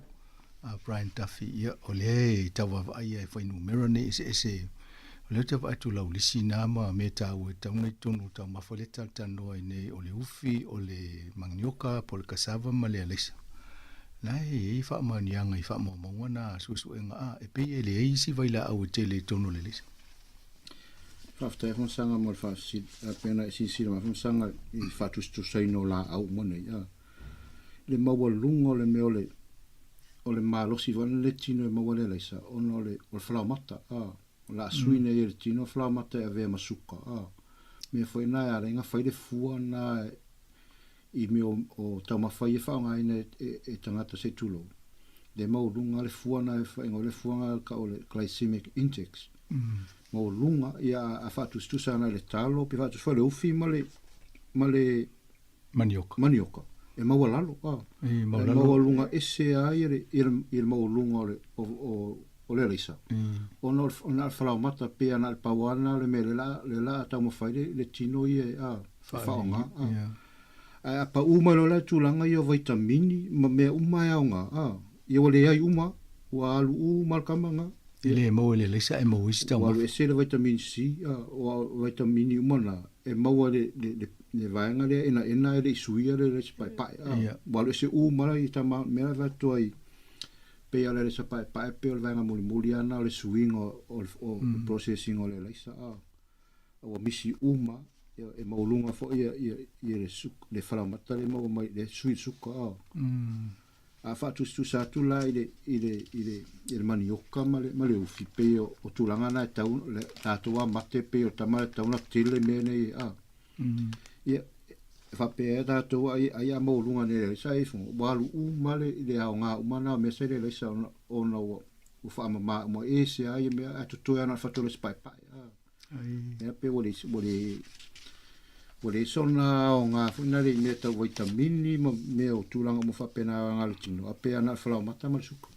Brian Duffy ia ole tawa ai foi numero ni ese le tawa tu la ulisina ma meta o taunga tunu ta mafoleta tano nei ole ufi ole manioka pol cassava male alisa lai fa manianga i fa mo mona susu enga e pe ele isi vai la au tele tonu le lisa After hon sanga mo fa si pena si ma hon sanga I fatu stu sai no la au mona ya le mawa lungo le me ole malo si von le tino e mawa le sa ono le o flamata la suine e tino flamata e ve masuka me foi na ya renga fai de fua na I me o tama fai fa nga ine e tangata se tulo de mau lunga le fua na e fa ngole fua ka ole glycemic index mo lunga ia a fatu stusa na le talo pe fatu fo le ufi male manioka e mo lalo e mo lunga ese aire il mo lunga o le risa ona fala mata pe ana pa wana le mele la ta mo fai le tino ie fa nga a pa uma lo la tulanga io vitamini me uma ya nga io le ai uma wa alu mal kamanga Ele mo ele le sa mo wista wa se le vitamin C o vitamin umana e mo le vainga le ena le suia le pai wa le se mara I tama me va toi pe ale le pai pe le vainga muliana le swing o processing o le sa o misi uma e mo lunga fo le suk le fala mata le mo mai le sui suka a fatu stu sa tu la ile manioka male ufi pe o tulanga na tau le tatua mate pe o tama tau na tele mene ia fa pe tatua ai a mo lunga ne sai fu walu male ile a nga umana me se le sa ono o fa ma mo ese ai me atu tu ana fatu le spai pai Ya pe wale sona o ngā whuna rei mea tau vitamini me o tūranga mo whapena ngā tino. A pe ana whalau mata ma suku.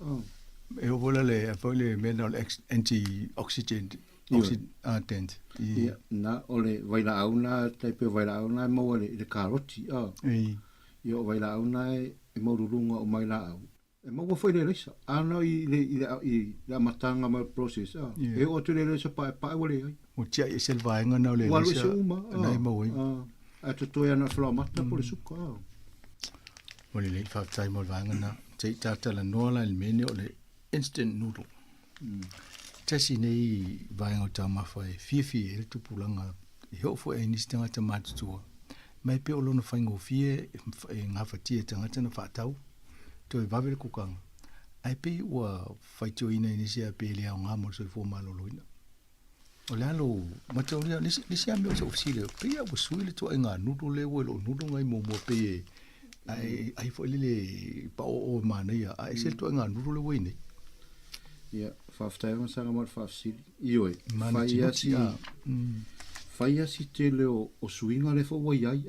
E o vola le a pole mineral anti-oxidant. Oxidant. Na ole vaila auna tai pe vaila auna mo le karoti. Ia o vaila auna e maururunga o mai la au. E mau foi le resa. Ana i le matanga ma process. E o tu le resa pa wale ai. O tia e selvaenga na le Walu se uma. Na mau ai. A to toia na flo mata por suka. O le fa tai mo vanga na. Te tata la nola il mene o le instant noodle. Tasi nei vaenga o tama fai fie e le tupulanga. I ho fo e nistanga tamatu tua. Mai pe o lona whaingo fie e ngā whatia tangata na whaatau. To e vavere kukanga. Ai pe ua whaitio ina inisia pe lea o ngā mo so i fō maloloina. O le alo, matauria, nisi ame o sa ofisile, pe ia ua suile tua e ngā nudo le ua lo nudo ngai mo pe e ai fo ilile pa o māneia, ai sel tua e ngā nudo le ua inei. Ia, whaftai o sanga mar whafsili. Ioi, whai asi te leo o suinga le fo wa iai,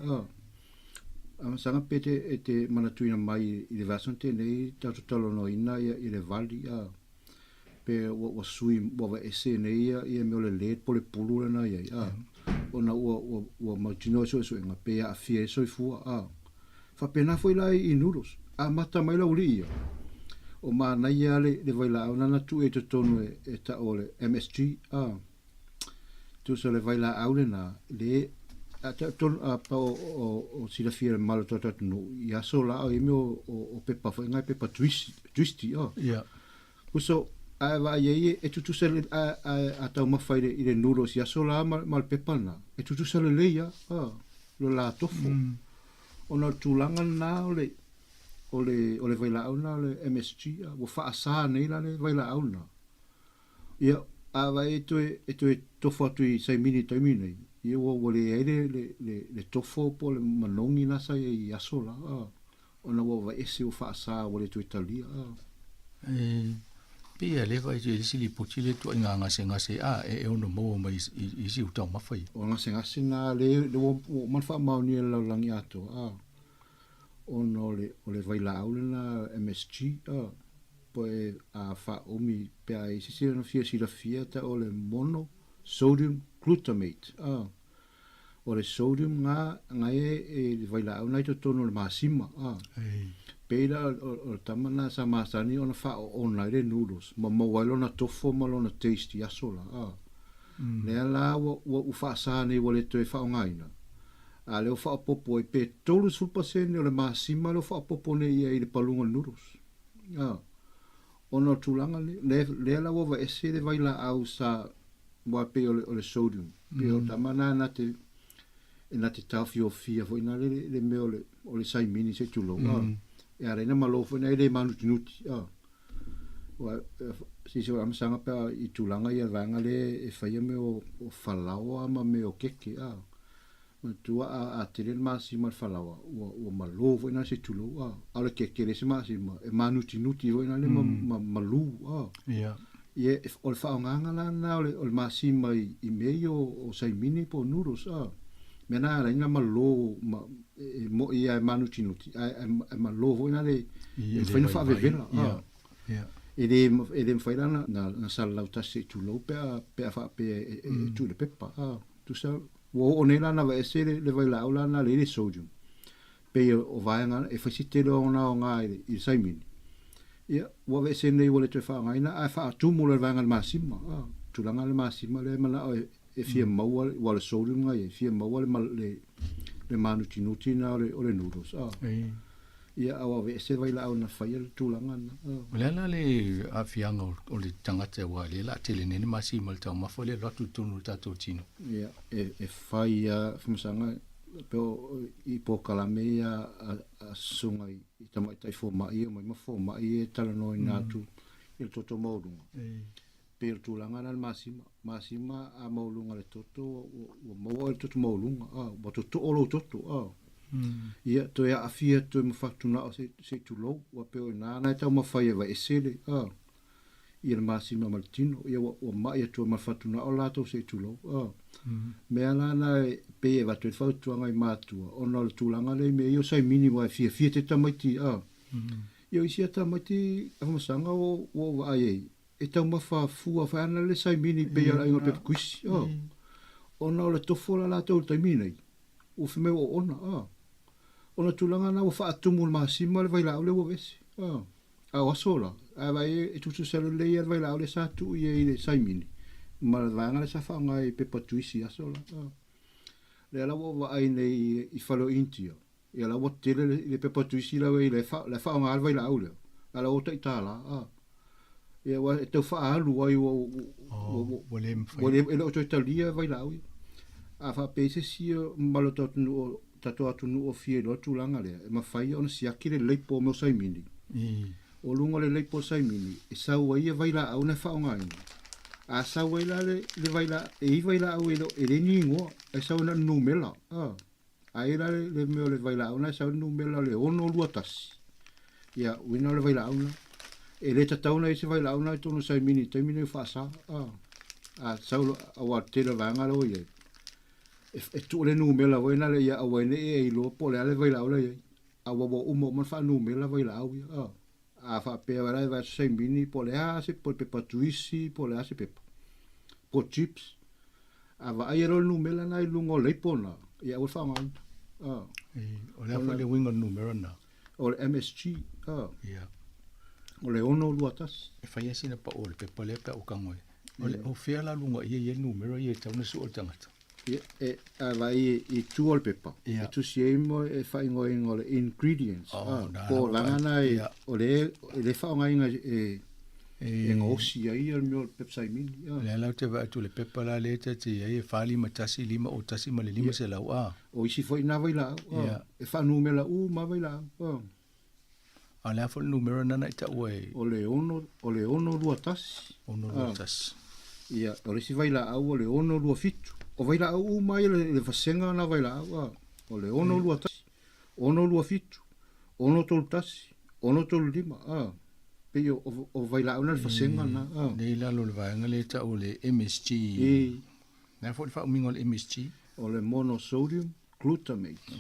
sanga pete e te manatuina mai i le vason tenei tatu talono ina i le vali pe wa sui wa ese nei i me le let po le pulu na ia ona wa matino so inga pe a fie so fu fa pena foi lá i nudos a mata mai la uli o ma na ia le vai la ona na tu e te tonu e ta ole MSG tu so le vai la aule na le ton pa o sila fia malo tota no ia so la e me o pepa foi ngai pepa twisty yeah uso a va ye e tu sele a ta ma fai i le nudos ia so la mal pepa na e tu sele le ia lo la tofu ona tulanga na ole vai la ona le MSG o fa sa nei la le vai la ona ia a va e tu tofu tu i 6 minute minute ia o le le tofo po le manongi na sa i asola ona wa ese o fa sa o le tu italia pia le vai le sili potile tu nga se e ono mo mai i si uta ma fai o nga se na le man fa ma ni la langi ato ono le vai la aula MSG po a fa omi pe ai si no fia ta o le mono sodium glutamate o le sodium nga e vai la una to tono le masima pela o tamana sa masani ona fa ona le noodles ma walo na tofu ma lona tasty asola le la o fa sa ne wole to fa ngaina a le fa popo e pe tolu sul pasene o le masima lo fa popo ne i le palunga noodles ona tulanga le la wa ese le vai la au sa wa pe o le sodium pe o tamana na te tafio fia foi na le me o le 6 mini se tulo e arena malo foi na le manu tinuti wa si so am sanga pa i tulanga ia vanga le e fai me o falao ma me o keke ma tua a tele masi mal falao o malo foi na se tulo ala keke le se masi e manu tinuti foi na le malu ia ia o fa nganga na o masi mai i meio o 6 mini po nuros mena ina malo mo ia manu tinuti ma lovo ina le foi fa vevela ele foi lá na sala uta se tu lo pe fa pe tu le pepa tu sa o nela na va ese le vai la ola na le sodium pe o vai nga e foi site lo na nga i sai mini ia o va ese nei vole te fa nga ina fa tu mo le vai nga massima tu la nga le massima le mana e fia maua wale sodium nga e fia maua le manu tinuti na o le noodles ia awa ve se vai la ona fai le tulanga na le afianga o le tangata wa le la tele nene masi mal tau ma fole lo tu tunu tato tino ia e fai fumsanga pe i po kalame a sunga i tamai tai fo mai ma fo mai tala no inatu il toto modunga per tulanga na masima a maulunga le toto o mo le toto maulunga o toto o lo toto ia to ia afia to mo fatuna se tulo o pe na na ta mo fai va esele ia le masima ma le tino ia ua mai atua ma le faatuna o latou se itulou mea lana pe e vatu e fautuanga i mātua ona o le tūlanga le me io saimini wa fia te tamaiti io isi a tamaiti amasanga o vaai e tau mawha whaana le saimini pe ala ingo pepe kuisi ona o le tofo la latou le taiminei o whime o ona tūlanga na o whaatumu le masima le vaila au le o vesi a wasola a vai e tutu selu le ia vaila au le satu i le saimini ma le vanga le sa whaanga i pepa tuisi asola le ala wo ai nei i falo intia ia la wo tele le pepa tuisi la i le whaanga alva i la au le ala o ta itala ia wa e tau wha alu ai wale ele o toi talia vai la au a wha pese si malo tatu atu nu o fie lo tūlanga le e ma whai ona siaki le leipo mo saimini o lunga le leipo saimini e sau ai e vai la au na whaonga ina a sau ai la le vai la e vai la au e le ningo e sau na numela a ira le meo le vai la au na sau numela le ono luatasi ia wina le vai la au na e le tatauna i se vai la au na tono saimini taimini whaasa a sau awa te la vanga lo ie e tu le numela wina le ia awene e ilo po le ale vai la au le awa wo umo man fa numela vai la au ia a fa pe ora va saimini po le ase po pepa tuisi po le ase pepa po chips a va ai ro numela na lungo le pona ia o fa man o le fa le wingo numero na o le MSG ia o le ono luatas e fa ia sina pa o le pepa le pa o kangoe o le o fea la lungo ia numero ia tauna su o tangata e a vai i tu ol pepa e tu siemo e fa ingo le ingredients po lana o le fa inga e ngosi ai al mio pepsai mini le la te va tu le pepa la le te e fa lima tasi lima o tasi ma le lima se la o isi foi na vai la e fa numela ma vai la a le fa numero na ita o le ono luatas ia o le si vai la o le ono luafitu o vai la au mai le fasenga na vai la o le ono lua tasi ono lua fitu ono tolu tasi ono tolu lima pe o vai la una le fasenga na le la lo le vai ngale ta o le MSG na fo fa mingo le MSG o le monosodium glutamate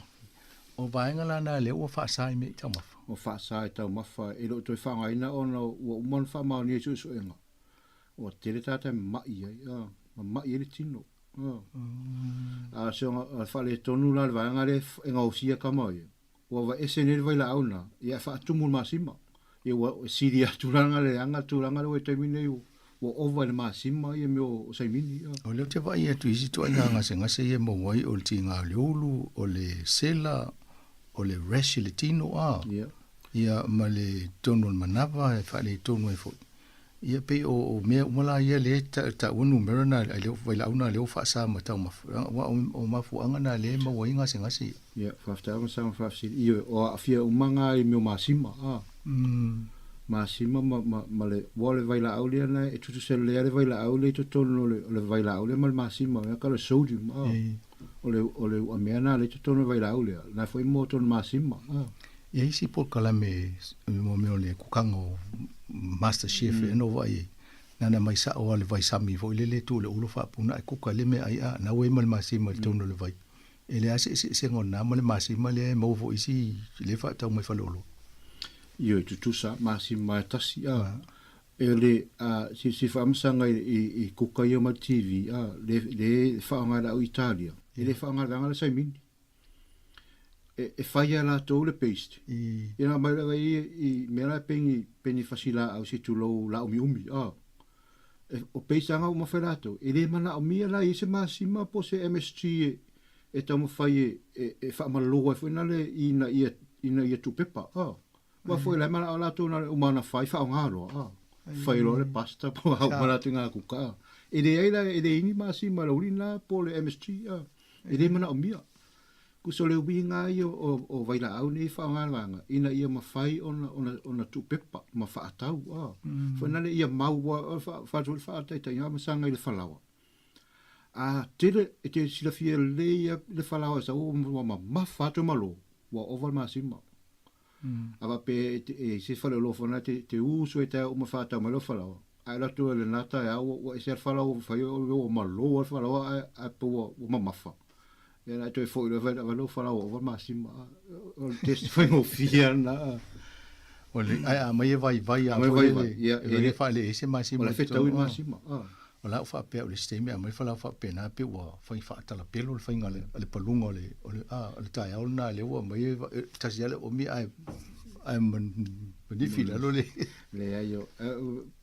o vai ngala na le o fa sai me ta mafa o fa sai ta mafa e lo to fa ngai na ona o mon fa ma ni su enga o tele tata mai mai le tino a so a fale tonu la vanga le en ausia kamai o va esene vai la una ia fa tumul masima e o siria turanga le anga turanga le termine o over le masima e meu saimini o le te vai e tu isi tu nga nga se e mo wai o tinga le ulu o le sela o le reshiletino ia ma le tonu manava e fa le tonu e fo ia pe o me mala ia le ta unu merna le vai la una le fa sa ma ta ma o ma fu anga na le ma wai nga singa si ia fa sta ma sa fa si ia o afia umanga i me masima masima ma le vole vai la aulia na e tutu se le vai la aulia to tono le vai la aulia ma masima ka le sodium o le amena le to tono vai la aulia na foi mo ton masima ia isi por kala me mo le kukango master chef no vai nana mai sa o le vai sami vo le tu le ulo fa puna e kuka le me ai na we mal masi mal tono le vai ele ase se ngona mal masi mal e mo vo isi le fa ta mai fa lolo io tu sa masi mai tasi ele si fa msanga i kuka yo ma TV le fa ngala o Italia ele fa ngala ngala sai min e fai la to le paste ina mai la i mera peni fasila au si tu lo la umi o paste anga uma ferato ele mana o mia la ise masima po se MSG e tamo fai e fa malo e foi na le ina ia tu pepa ma foi la mana la to na umana fai fa ngalo fai lo le pasta po mana tinga kuka ele ai la ele ini masima lo lina po le MSG ele mana o mia ku so le winga o vai la au ni fa nganga ina ia mafai ona tu pepa ma fa atau fa na le ia mau fa fa ta ia ma sanga le falawa tele te sila fie le falawa sa o ma fa to malo wa over ma sima ava pe se fa lo fa na te uso e ta o ma fa ta malo falawa ai la tu le nata ya o se fala o fa o malo o fala a po o mamafa e na tu foi le va fala o masima o testify o fia na ole ai mai vai a vai ia e fa le ese masima o feta o masima o la fa pe o le sistema mai fa la fa pe na pe o fa fa tala pelo le fa ngale le palungo le le tai au na le o mai tasiale o mi ai man ni fila lo le ayo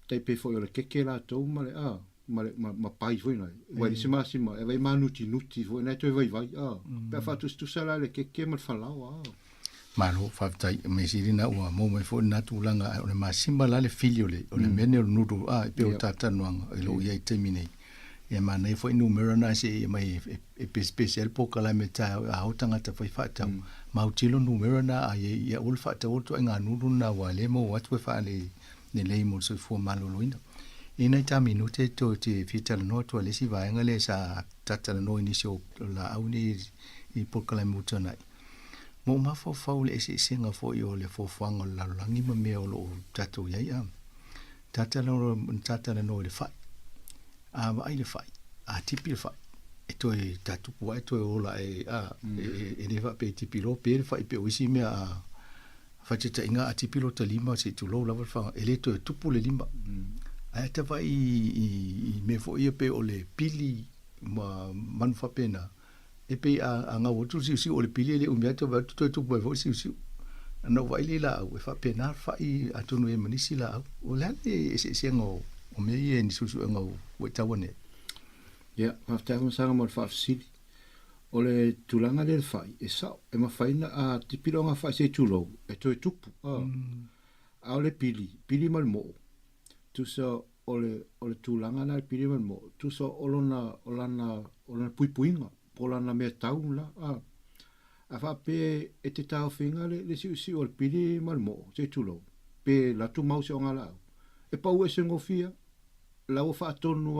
tai pe foi o le keke la to ma pai foi na wa si masima e vai manuti nuti foi na to vai pe fa tu sala le keke ma fa la malo fa tai me sirina o mo mai fo na tu langa o le masima la le filio le o le mene o nudo pe o tata noanga e lo ia termine e ma nei foi numero na se mai e special po kala meta a hotanga ta foi fa ta ma utilo numero na ia ul fa ta o to nga nudo na wa le mo wat fa le ne le mo so fo malo loina ina ta minute to te fital no to le si va ngale sa tata no inisio la au ni i po kala mutana mo ma fo faule ese singa fo yo le fo fanga la langi ma me lo tatu ya ya tata no le fa a vai le fa a tipi le fa e to e tatu wa e to e ola e ne va pe tipi lo pe fa pe o si me a fa tita inga a tipi lo talima se tu lo la fa ele to e tupu le lima a ta vai i me fo ia pe o le pili ma man fa pena e pe a nga wotu si o le pili le umiato va tu po vo si no vai le la o fa pena fa i atunu e manisi la o la se ngo o me ye ni susu ngo o tawone ya after mo sanga mo fa sili o le tulanga le fa e sa e ma fa ina a tipilonga fa se tulo e to tupu a o le pili mal mo tu so o le tulanga na pili mal mo tu so olana puipuinga pola na me tau la a fa pe e te tau finga le si o pili mal mo se tulo pe la tu mau se ngala e pa u se ngofia la o fa tonu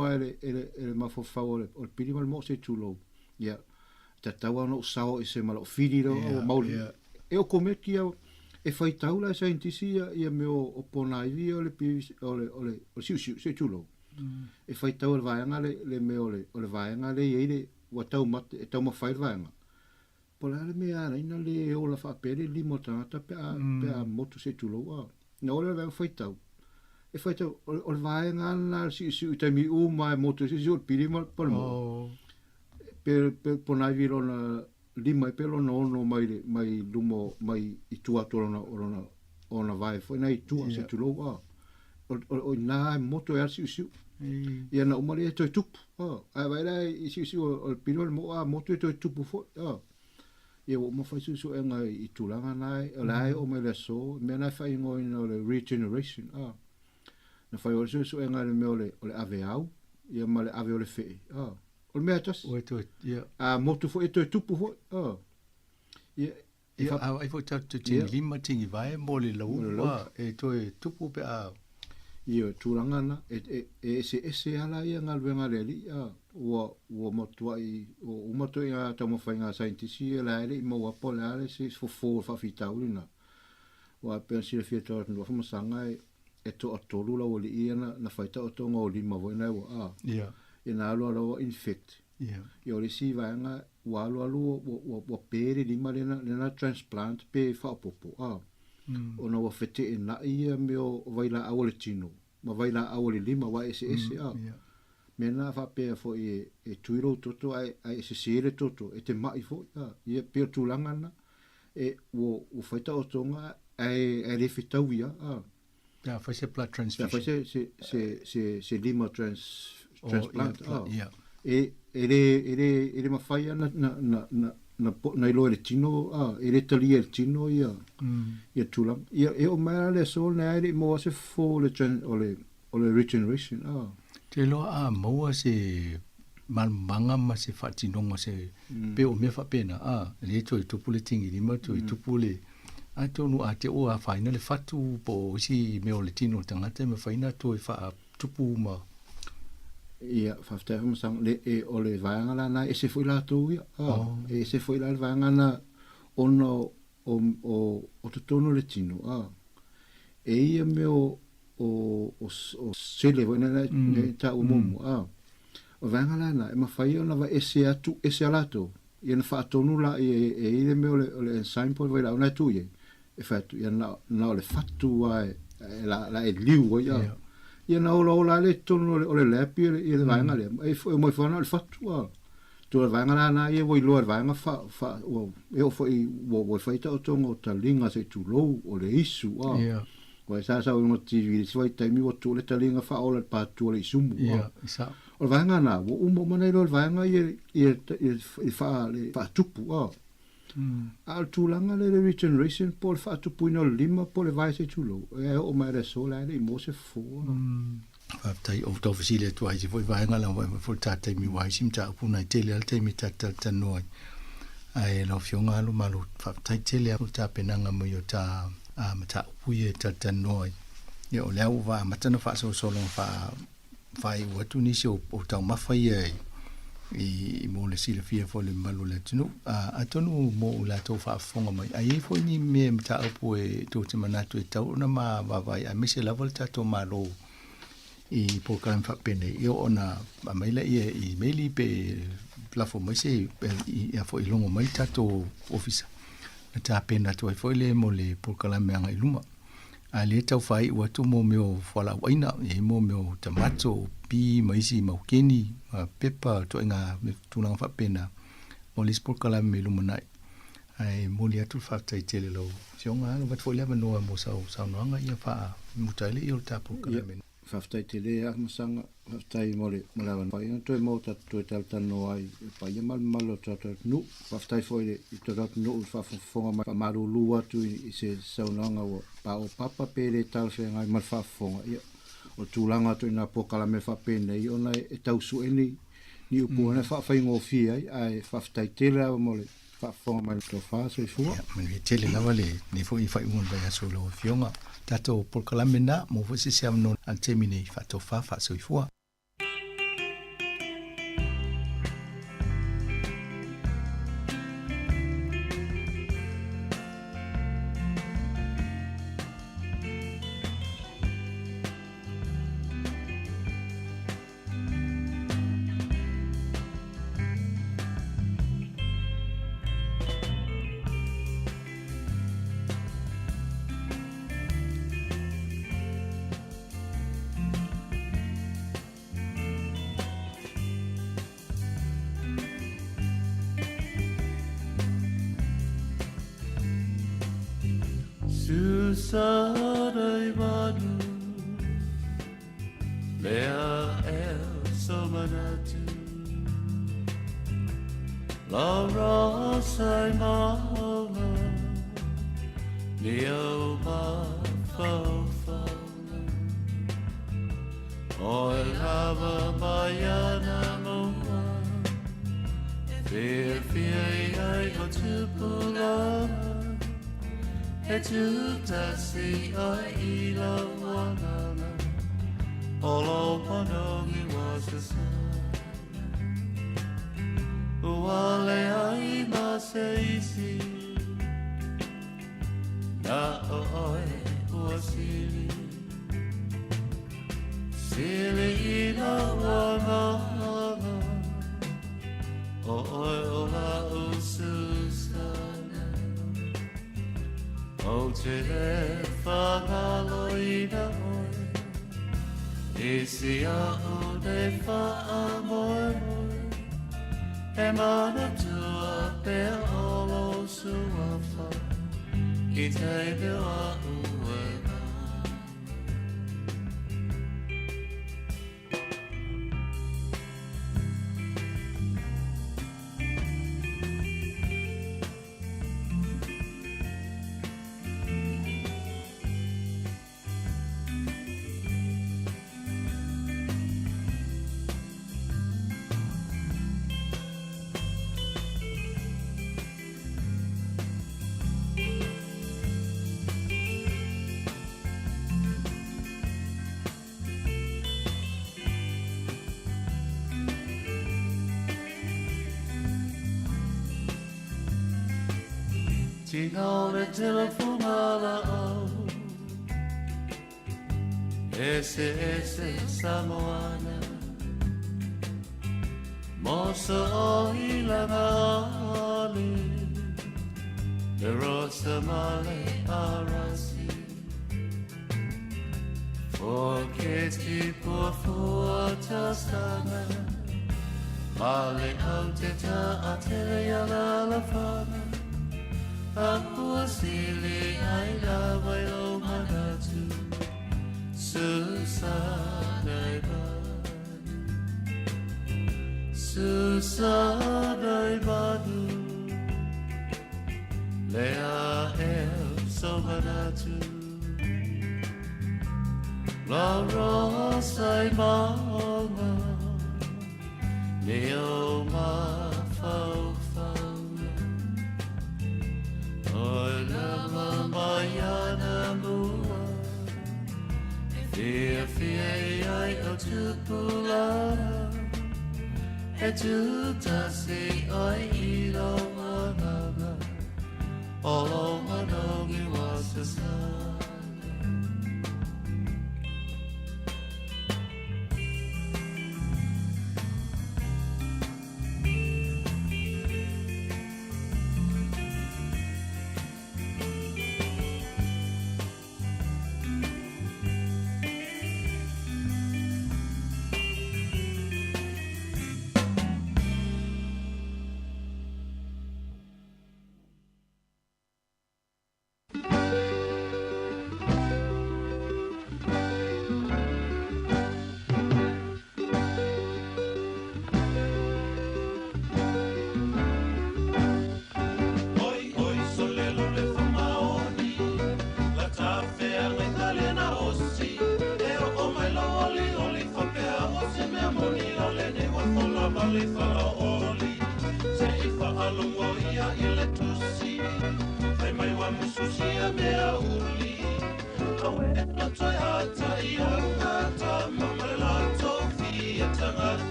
ele ma fo fa o pili mal mo se tulo ya ta tau no sao e se malo fili lo o mau e o come kia e fai tau la scientisia ia me o pona i o le o se tulo e fai tau le vaanga le me o le vaanga le ile wa tau mate e tau ma fai vanga pola le me ana ina le o la fa pele li mota ta pe a moto se tulo no le va fai tau e fai tau o le vanga na si te mi u mai moto se o pili mal por mo pe pona viro na lima e pelo no mai lumo mai i tua tona ona vai foi na i tua se tulo o na moto e si ia na umare e toi tupu a vai la isi o pino mo a moto e toi tupu fo ia o mo fai su e ngai i tulanga nai lai o me le so me na fai ngo in o le regeneration na fai o su e ngai me o le aveau ia ma le ave o le fe o me atas o to ia a moto fo e toi tupu fo ia ai fo ta te lima tingi vai mo le lau e toi tupu pe a io turangana ese ala ia ngalwenga le o motuai o motuai a tamo fainga scientist la ele mo wa polare se fo fa fitaulina wa pensi le fieto no fa sanga e to atolu la oli ia na faita o tonga oli ma vo na wa ina lo infect io le si va nga wa lo pere di malena na transplant pe fa popo ona wa fete na ia me o vai la awole tino ma vai la awole lima wa ese me na fa pe fo e tuiro toto ai se sere toto e te mai fo ia pe tulanga na e o faita o tonga ai le fitawia ya fa se blood transfusion fa se lima transplant ele ma fai na ilo le tino ele tali el tino ia tulang ia o mai le so na ele mo se fo le regeneration te lo a mo se mal manga ma se fatino ma se pe o me fa pena le to tu pule tingi di ma tu pule a to no a te o a final le fatu po si me o le tino tanga te me faina to fa tupu ma ia fafter mo sang le o le vanga la na ese foi la to ia ese foi la vanga na ono o tono le tino e ia me o o sele vo na ta o mo o vanga la na ma fai ona va ese alato ia na fa tonu la e me ole sign po vai la na tu e fa tu ia na ole fatu la e liu ia na ola le tonu ole lepi e le vanga le e mo fa na le fatu tu vanga la na ia voi lo vanga fa o e foi wo fai ta o tongo ta linga se tu lo ole isu ko sa o TV foi ta mi o tu le ta linga fa o le pa tu le sumu o vanga na o mo mana lo vanga e fa tupu al tu langa le regeneration por fa tupu no lima por le vai se tu lo e o mai re so la le mo se fo tai o to fasile tu ai foi vanga la foi tata mi wai sim ta puna tele al te mi tata noi ai no fionga lu malu fa tai tele o ta penanga mo yo ta mata puye tata noi yo le va mata no fa so lo fa fai o tu ni o tau mawhai i mo le sila fia fo le malu le tunu a tonu mo la tau whaafonga mai a i fo ni me mta upo e tō te manatu e tau na ma wawai a mese level tato malo i pokam whapene i o ona a maila i meili pe plafo mai se i a fo i longo mai tato ofisa na ta pena to i fo le mo le pokam meanga i luma a le tau fai ua tu mo meo whala waina e mo meo tamato pi maisi maukeni pepa to inga me tunanga whapena mo le sporkala me lumanai ai mo le atu whaftai tele lau sionga alo wat fo leva noa mo sau noanga ia wha mutaile i o tapu kala me whaftai tele a masanga whaftai mo le malawan pai to e mo tatu e taltano ai pai e malo tatu nu whaftai fo i tatu nu whafonga mai maru lua tu i se sau noanga o pa o papa pere tal fe ngai mal whafonga ia o tūlanga tu ina pokala me whapene i ona e tausu e ni upu ana whawhai ngofi ai whaftai tele a mo le whafonga mai to whaso i fua mani tele lawa le ni fo i whai ungon bai aso lo fionga tato pokala me na mo fo se siam non an temine i whato whaso i fua Susadai manu Lea somanatu La rosai mala Leo ma faufa Oi lava mayana moa Fear ai go tupulama E tuta si ai ila wanana Olo panongi was the sun Uale ai maseisi Na oi uasili Sili ila wanana Oi ola ususana O te le whakaloina oi E si a o te whaamoe moi E mana tua pea olo suafa I te peo a ue Tina le telefona la au ese Samoana Moso ilangale Le rosa male arasi Forketi por fuotasana Male auteta atelia la fana Apua sili ai lava ilo manatu Susanai badu Lea el somanatu La rosa i maunga Neo ma fau Oi lama maiana mua Fia ai o tupula E tu tasi oi ilo manana Olo manogi wasasa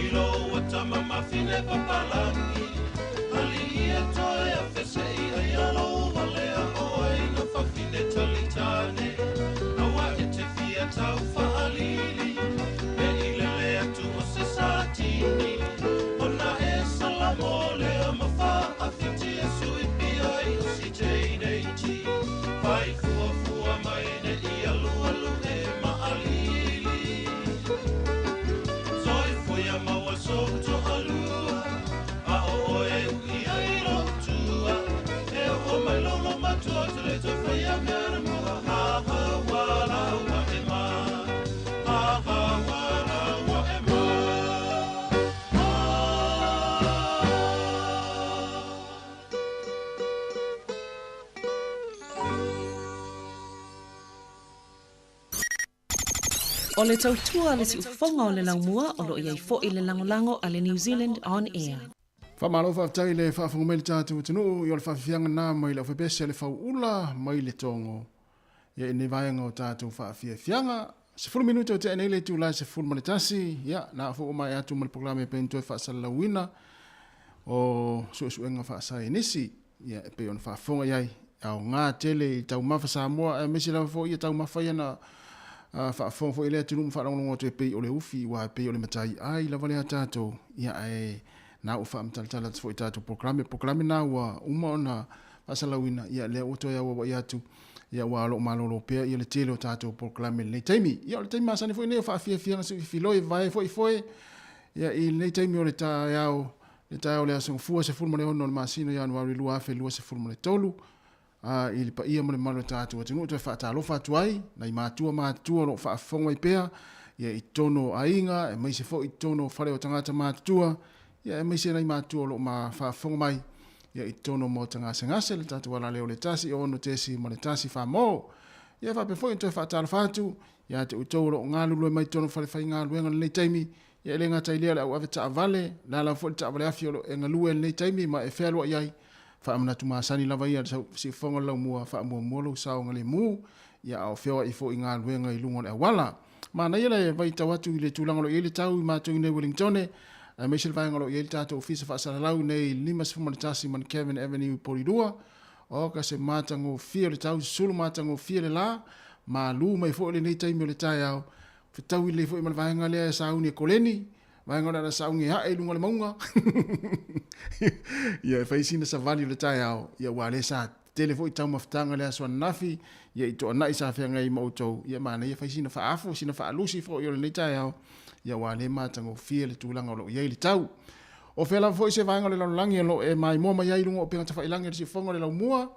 Ilo O le tautua le si ufonga o le laumua o lo iai fo i le langolango a le New Zealand On Air. Whamalo whaftai le whawhangomeli tātou tunu, i o le whawhianga nā mai le whapese le whauula mai le tongo. Ia i ne vaianga o tātou whawhianga. Se 10 minuto te anei le tu lai se 10 manitasi, ia, nā fo o mai atu ma le programe pe ntoi whaasalawina o suenga whaasai nisi, ia e pe on whaafonga iai, au ngā tele i tau mawha Samoa, mesi lau fo i tau mawha iana whaafonga fo i lea tunu mwharangongo tu e pe o le ufi, wa e pe o le matai, ai la vale a tātou, ia e nā u whaamtalatala fo i tātou programe nā ua uma ona whaasalawina, ia lea oto ia wa i atu, ia wa lo malolo pe ia le tele o tātou programe le taimi, ia le taimi masani fo i nea whaafiafianga su i filoi vai fo i foe, ia i le taimi o le tā iau, le tā iau le asong fua se fulma le ono le masino Januari lua afe lua se fulma le tolu, i le pa ia mo le malo tātou atinu, to e whaatalo whaatuai, na i mātua lo whaafonga i pea, ia i tono ainga, e mai se fo i tono whare o tangata mātua, ia e mai se na i mātua lo ma whaafonga mai, ia i tono mo tangase ngase, le tātou wala leo le tasi, o ono tesi mo le tasi whaamo, ia whape fo i to e whaatalo whaatu, ia te utou lo ngālu lue mai tono whare whai ngālu enga le taimi, ia le ngata i lea le au ave taa vale, la la fo i taa vale afi o enga lue le taimi, ma e whelo iai, whaamana tu maasani lawa ia, si whonga lau mua, whaamua muolo, sao ngale mu, ia au whioa i fo i ngā luenga i lungon e wala. Ma na ia le vai tau atu i le tūlangalo i le tau i mātou i nei Wellingtone, a me sile vaingalo i le tātou ofisa whaasara lau nei 5 fumanitasi man Kevin Avenue Porirua, o ka se mātango fia le tau, sulu mātango fia le la, ma lu mai fo i le nei taimi o le tai au, whitau i le fo i man vainga lea e sauni e koleni, vainga na saungi hae lunga le maunga. Ia e whaisina sa vali le tai au, ia wale sa telefo i tau mawhitanga lea swan nafi, ia i toa nai sa whianga i mautou, ia mana ia whaisina whaafu, sina whaalusi fo i o le nei tai au, ia wale mātango fia le tūlanga o lo iei le tau. O whela fo i se vainga le laulangi lo e mai mua mai ai lunga o penga ta whailangi le si whonga le lau mua,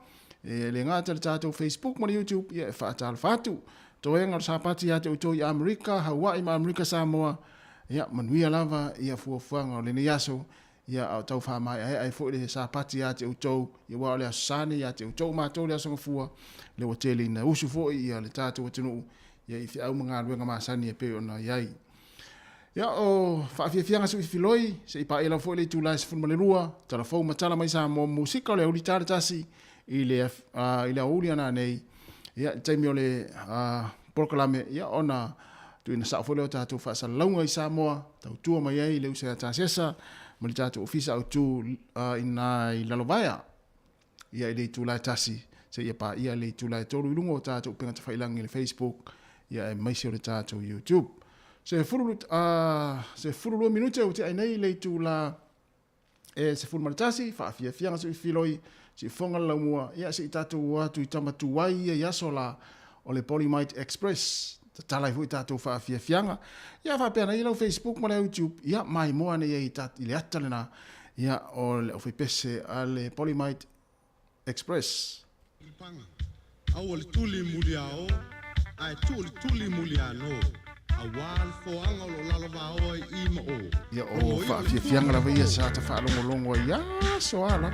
e le ngāta le tātou Facebook mo le YouTube, ia e whaatala whātu. Toenga o sa pati ia te utou i Amerika, Hawaii ma Amerika Samoa, ia manuia lava ia fuafuanga o le nei aso, ia au tau whamai ai fo i le sa pati ia te utou, ia wao le asane ia te utou mātou le asonga fua, le watele ina usu fo i ia le tātou atinu, ia i whiau mga luenga māsani e peo na iai. Ia o whaafiafianga su i filoi, se i paela fo i le tūlai se funma le rua, tala fau matala mai sa mo musika o le auli tāre tasi, i le auli ana nei, ia taimi o le porkalame, ia ona tu ina sa fo leo tātou whaasa launga i Samoa, tau tua mai ei, leu se a tāsesa, ma le tātou ofisa au tū ina i Lalovaya, ia i le tūlai tasi, se ia pa ia le tūlai toru i lungo o tātou penga ta whailangi le Facebook, ia e maisi o le tātou YouTube. Se furulu minute o te ainei le tūla se furu maritasi, whaafiafianga su i filoi, si whonga laumua, ia se i tātou atu i tamatu wai ia iaso la o le Polymite Express, ta talai hui tātou whaafiafianga, ia whapea na i lau Facebook mo le YouTube, ia mai moa ne ia i le atalena, ia o le ofipese a le Polymite Express. Au le tuli muli ao, ai tuli muli ano, awal fo anga lo lalava o I ma o. Ia o whaafiafianga la ia sa ta whaalongo ia soala.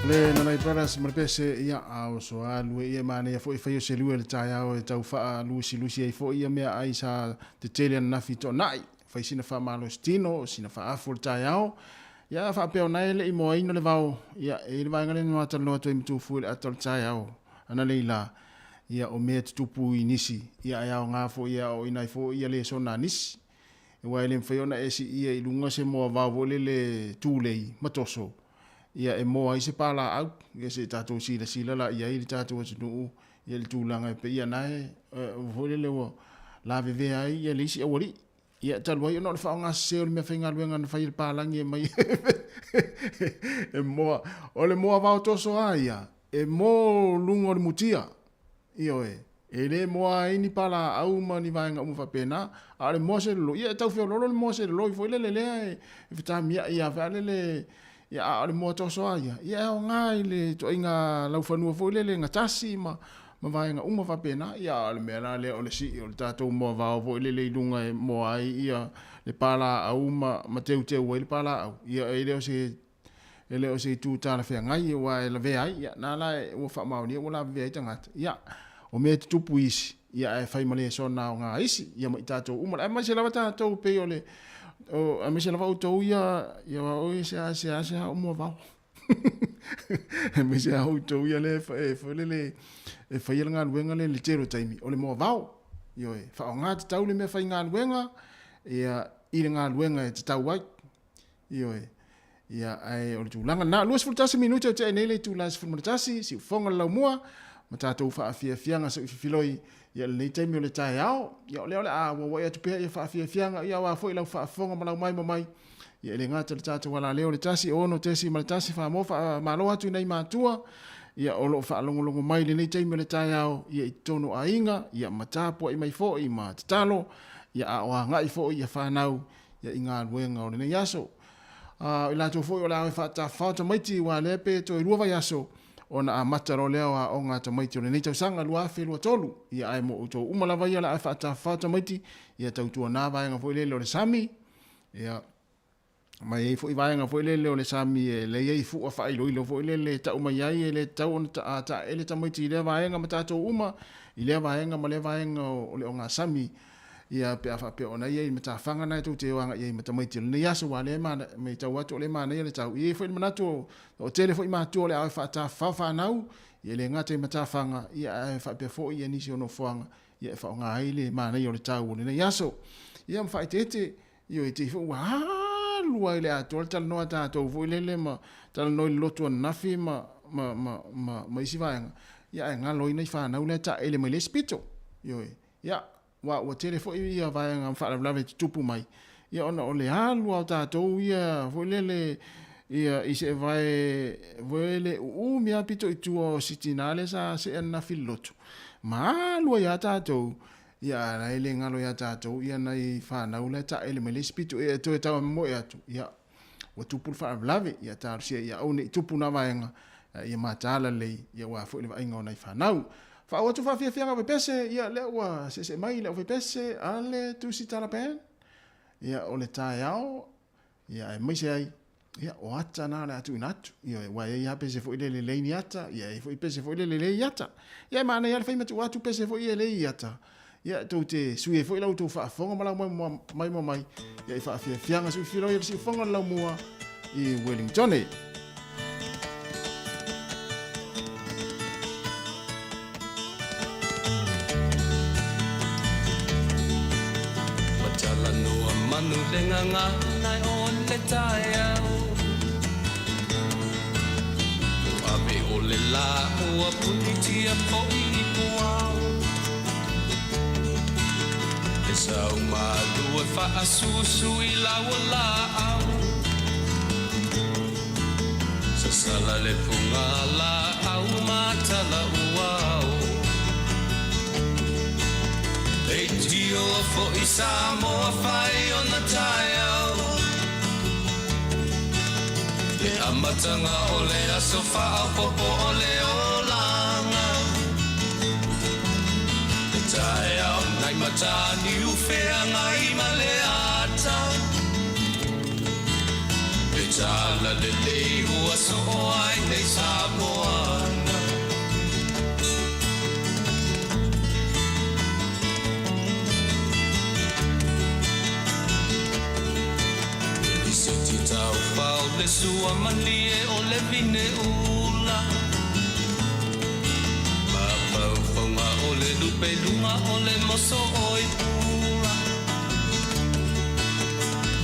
Le na nai brothers marpese ia au so alu ia mane ia foi fai se lu le tai au e tau fa lusi ai foi ia mea ai sa te tele na fito nai fai sina fa malo stino sina fa afur tai au ia fa pe ona le mo ino le vau ia e le vanga le no ata no to imtu fu le atol tai au ana leila ia o me tupu inisi ia ia nga fo ia o ina fo ia le so na nisi e wa le fai ona esi ia i lunga se mo vau le tu lei matoso ia e mo ai se pala au ia se tatou sila la ia i tatou atu ia le tūlanga pe ia nai vole le o la veve ai ia lisi awari ia talwa ia no le whaonga se o le mea whainga luenga na whaile pālangi e mai e moa o le moa vau toso aia e mo lungo le mutia ia e le moa ini pala au ma ni vaenga whapena a le moa se lo ia tau whio lolo le moa se lo i foile le lea e whitamia ia whaale le ia ale mo toso ia ia o ngai le to inga lau fanua fo le nga tasi ma vai nga uma fa pena ia le mera le o le si o tato mo va vo le lunga mo ai ia le pala au ma teu le pala ia ele o se tu ta la fe ngai wa le ve ai ia na la o fa ma ni o la ve ai tanga ia o me tu puis ia e fai male so na nga isi ia mo tato uma ma se la tato pe o le o a me se lava auto ia o se o mo va me se auto ia le e fa ia nga luenga le tero taimi o le mo va yo e fa nga tau le me fa nga luenga ia i nga luenga e tau ai yo e ia ai o tu langa na luas fultasi minuto te nele tu las fultasi si fonga la mua mata tu fa fianga se filoi ia le taimi o le tai ao ia le a wa ia tu pe ia fa fianga ia wa foi la fa fonga mai ia le ngata le tata wala leo le tasi ono tesi mal tasi fa mo fa malo atu nei matua ia o lo fa longo mai le taimi o le tai ao ia i tono ainga ia mata po i mai fo i ma talo ia a oa ngai fo ia whanau ia inga luenga o nei aso. I lato fo o la fa ta fa ta maiti wa lepe to ruwa yaso ona a mataro leo a o ngā ta maiti o nei tau sanga lua fe lua tolu ia ai mo uto umalawa ia la fa ta maiti ia tau tua nā vaenga fo lele o le sami ia mai fo i vaenga fo lele o le sami e le iei fu a fa ilo ilo fo lele ta uma iai e le tau ona ta ele ta maiti le vaenga ma tato uma i le vaenga ma le vaenga o le o ngā sami ia pe afa pe ona ia me ta fanga na tu te wanga ia me ta mai te le yaso wa le ma me ta wa to le ma na le tau ia foi mana to o tele foi ma to le a fa ta fa nau ia le ngate me ta fanga ia fa pe fo ia ni si ono fanga ia fa nga ile ma na ia le tau le yaso ia me fa te io te fo wa lua ile a to tal no ta to fo le ma tal no lo to na fi ma isi va ia nga lo ina fa na le ta ele me le spito io ia wa telefo ia vai ngam fa la tupu mai ia ona ole halu au tatou ia volele ia ise vai mi apito itu o sitinale sa se na filoto ma lu ia tatou ia la ele ngalo ia tatou ia nai fa na ule ta ele me spito e to ta mo ia tu ia o tupu fa lave ia ta sia ia oni tupu na vai nga ia matala le ia wa fo le vai ngona fa nau fa o tu fa fia nga pese ia le wa se mai le pese ale tu si tala pen ia o le tai ao ia mai se ai ia o ata na le atu inatu ia wa ia pese fo ile le ni ata ia fo pese fo ile le ata ia mana ia le fai matu atu pese fo ile le ata ia tu te sui fo ile tu fa fonga mala mai ia fa fia nga su filo ia si fonga la mua i Wellington manu lenga nga nai on le tai au o ave o le la o a punitia po i puau e sau malu e fa asusu i la wala au sa sala le punga la au matala uau e tio fo i Samoa fai ona tai au le amatanga o le aso fa au popo o le olanga le tai au nai matani u fea ngai ma le ata le tala le lei u aso o ai nei Samoana tau pau le sua manie o le vine ula ma pau fonga o le lupe lunga o le moso oi pura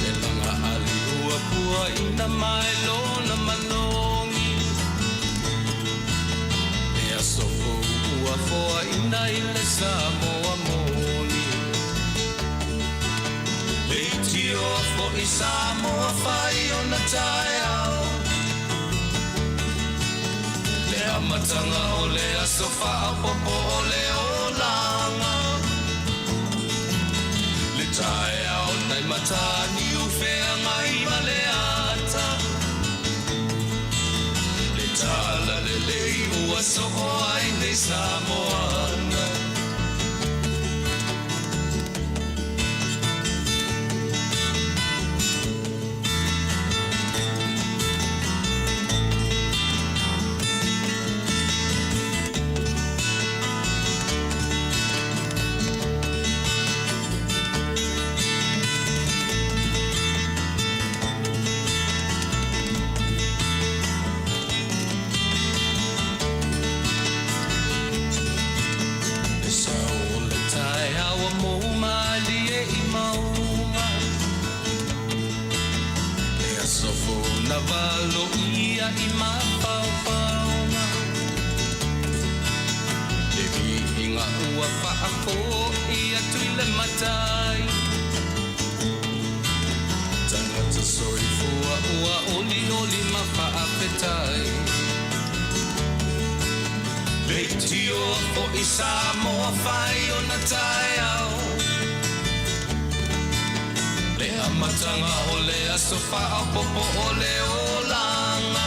le langa ali ua pua ina mai lona manongi e aso ua foa ina ile Samoa moni Tio fo i Samoa fai ona tai au le amatanga o le aso fa popo o le olanga le tai au nai matani u fea ngai ma le ata le tala le lei u aso o ai nei Samoana Navalo ia i mapaupaunga Le vi inga ua whaako ia tuile matai Tangata soi fua ua oli oli mawhaapetai Leitio o i Samoa whai o na tai au matanga o le aso whaapopo o le olanga.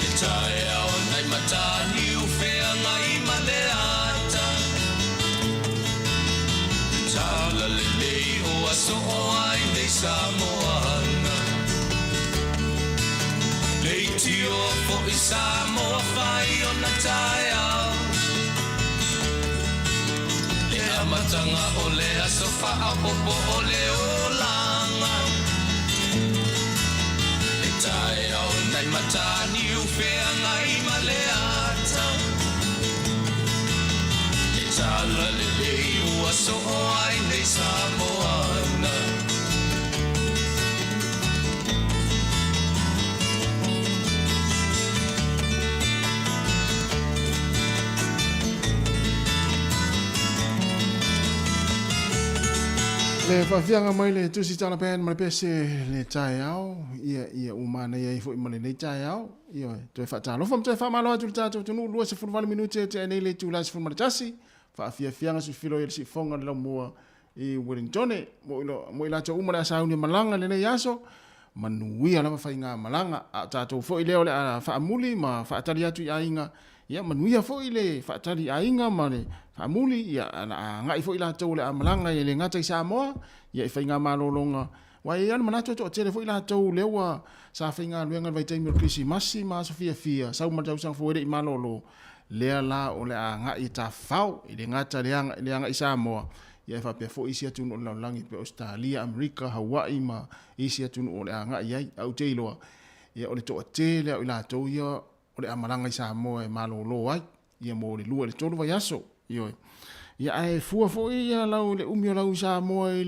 E tae au nei matani u whea ngai ma le ata. Tala le lei o aso o ai nei Samoana. Leiti o po i Samoa whai o na tae au. Le amatanga o le aso whaapopo o le olanga. Le tae au nei matani u whea ngai ma le ata. Le tala le lei o aso o ai nei Samoana. Le whawhianga mai le tusi tala pen ma le pese le tae au, ia umana ia i fo i male nei tae au, ia toi whaatalo fam toi whamalo atu le tātou tunu lua se fulwale minute te nei le tūlai se fulmane tasi, whaawhianga su filo i le si fonga le lau mua i Wellington, mo i lato umare asauni malanga le nei aso, manuia lama whainga malanga, a tātou fo i leo le a whaamuli ma whaatali atu i ainga, ia manuia fo i le whaatali ainga ma le whaamuli, ia ngai fo i lato le a malanga i le ngata i Samoa, ia i whainga malolonga, wai anu manatu to tele fo i lato lewa sa whainga luenga vai taimio krisi masi ma Sofia Fia, sau matau sang fo i malolo, lea la o le a ngai i ta whau, i le ngata le anga i Samoa, ia e whapea fo isi atunu o le laulangi pe Australia, Amerika, Hawaii ma isi atunu o le a ngai ai, au te iloa, ia o le toa te lea o i lato ia, o le amalanga i Samoa e malolo ai, ia mo le lua le tolu vai aso, ia ai fua fo ia lau le umio lau Samoa i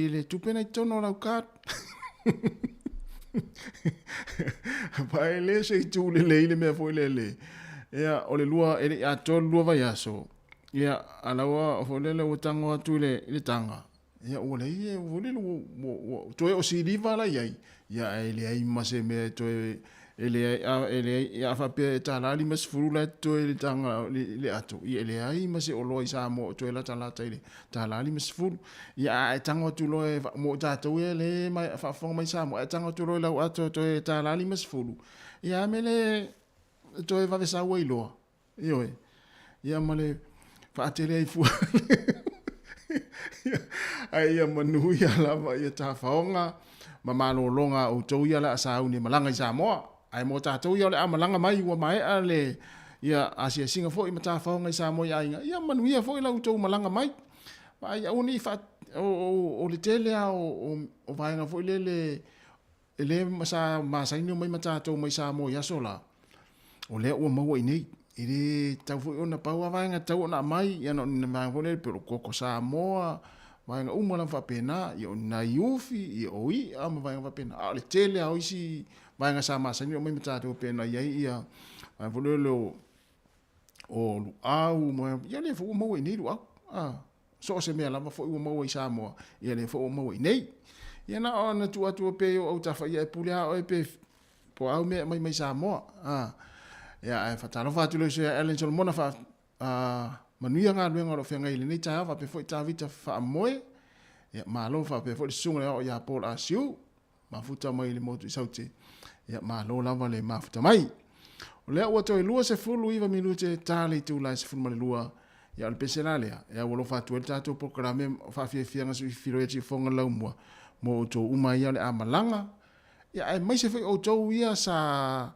le tupena i tono lau kat. Pai le se i tu le le mea fo i le. Ia o le lua, e a tolu lua vai aso. Ia alaua o fo le o tango atu le tanga. Ia o le ia o le toe o si liva la iai. Ia e le ai mase mea toe ele ia fa pe tala li mas furula to ele tanga le ato ele ai mas o loi sa mo to ele tala tele tala li mas fur ia e tanga tu loi mo ta to ele mai fa fo mai sa mo e tanga tu loi la ato to e tala li mas furu ia mele to e va sa wei lo io ia male fa tele ai fu ai ia manu ia lava ia ta faonga mamalo longa o to ia la sa uni malanga sa mo ai mo tātou ia le amalanga mai ua mai ale ia asia singa fo i mata whaonga i Samoa i ainga ia manuia fo i lau tau malanga mai ai au ni fa o le tele o vaenga fo i le masa masaini mai mata tātou mai Samoa i asola o le ua maua i nei i le tau fo i ona paua vaenga tau ona mai ia no nina vaenga fo le pero koko Samoa vaenga umala whapena i o nai ufi i o i ama vaenga whapena a le tele au isi vaenga sa masa ni o mai matatou pena iai ia ai volelo o au mo ia le fo mo i nei lu so se me lava fo mo i Samoa ia le fo mo i nei ia na ona tu atu pe o ta fa ia pulia o pe po au me mai Samoa ia ai fatalo fatu le se Ellen Solomona fa manuia nga luenga lo fenga ile nei ta va pe fo ta vita fa moe ia malo fa pe fo sunga o ia Paul Asiu ma futa mai le motu saute ia ma lo lava le mafuta mai o le o toi lua se fulu iva minute tali tu la se fulu mai lua ia le pesenalea ia wo lo fatu el tato programe fa fia nga su filo e fonga la mo to uma ia le amalanga ia ai mai se foi o to ia sa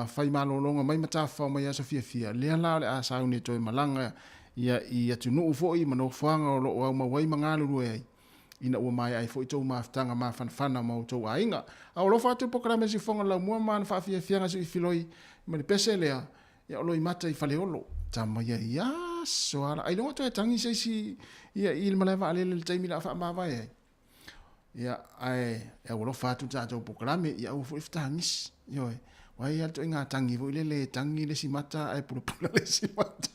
fai malolonga mai mata fa mai sa fia le la le a sa uni to malanga ia tunu fo i mano fanga lo o ma wai mangalu ruai ina ua mai ai foi tau maftanga ma fanfana ma tau ainga a lo fatu programa si fonga la mua man fa fia si filoi ma le pese lea ia lo i mata i fale olo tama ia so ala ai lo to tangi se si ia il maleva ale le taimi la fa ma vai ia ai e lo fatu tau programa ia o foi ftangis yo wai alto inga tangi vo le tangi le si mata ai pula le si mata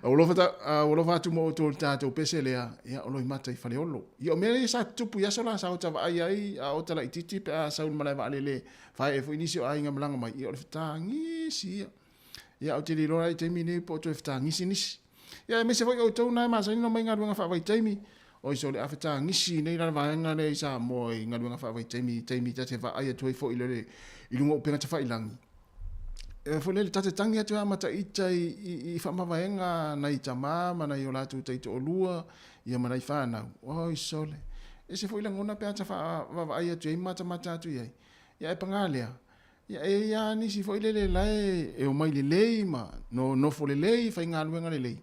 o fatu mo to tatou pese lea ia o lo mata i fale olo ia o mele sa tupu ia sola sa o tava ai a o tala ititi pe a saun malai va lele fa e fo inisio ai nga malanga mai ia o tangi si ia o te lilo ai te mine po to tangi sinis Ia me se foi o tau nai masa ino mai ngaruanga whawai taimi. O iso le awhita ngisi nei rana vaenga nei sa mo i ngaruanga whawai taimi. Taimi ta te wha aia tuai fo i lere i lunga o penga te whailangi. E fo lele tate tangi atu amata ita i whamavaenga nei ta mama nei o latu teito o lua. Ia manai whanau. O iso le. E se foi langona pe ata fa aia tuai mata atu iai. Ia e pangalea. Ia e ia nisi foi lele lai e o mai lelei ma no fo lelei fai ngā luenga lelei.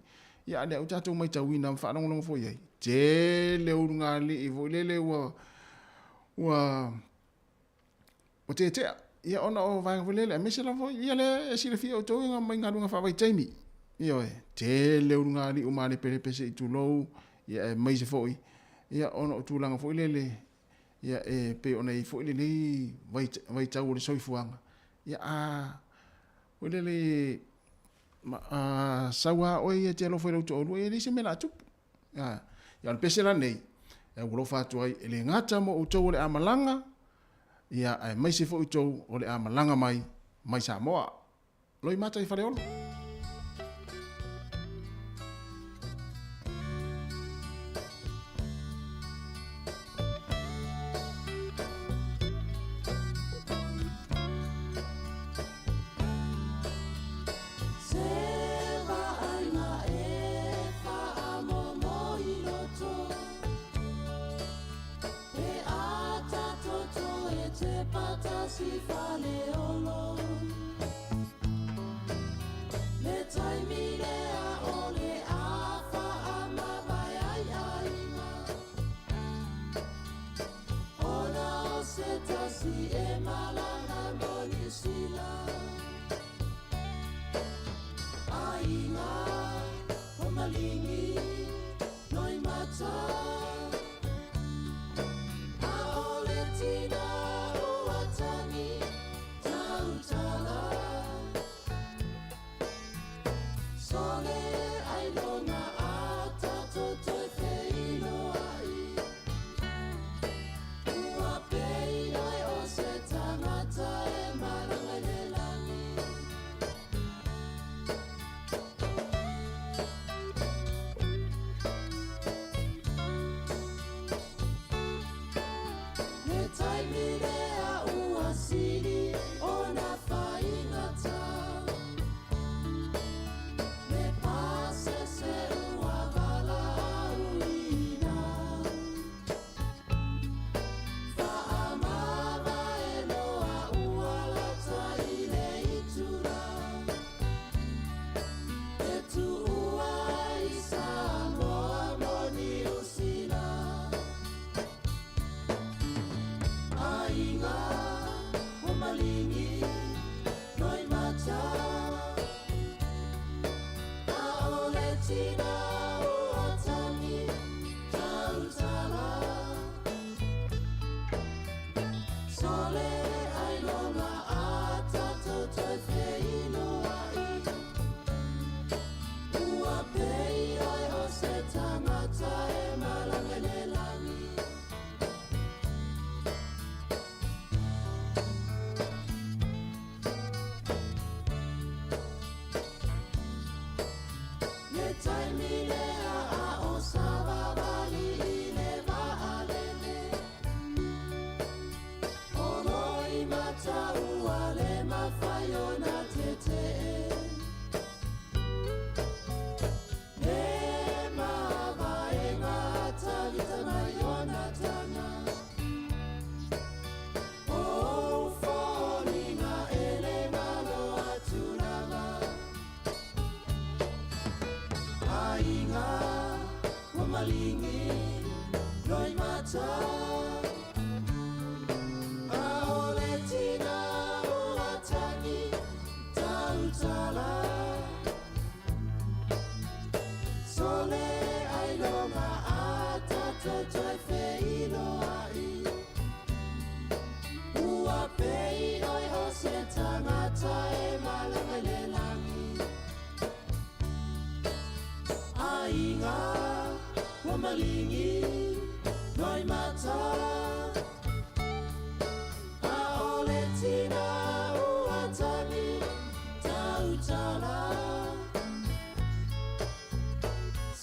Ia le au tātou mai tauina ma whanongonongo foi iai. Te le urunga li i foi lele o te tea. Ia ona o vanga foi lele. Me se la foi ia le e sira fia o tau inga mai ngā luenga whawai taimi. Ia oe. Te le urunga li o mare pere pese i tūlou. Ia e mai se foi. Ia ona o tūlanga foi lele. Ia e pe ona i foi lele vai tau o le soifuanga. Ia foi lele sawa o ia te alo foi rauto olu e lise mena tupu. Ia le pese la nei. E ulofa atu ai ele ngata mo utou o le amalanga. Ia e mai se foi utou o le amalanga mai Samoa. Loi mata i fare olo.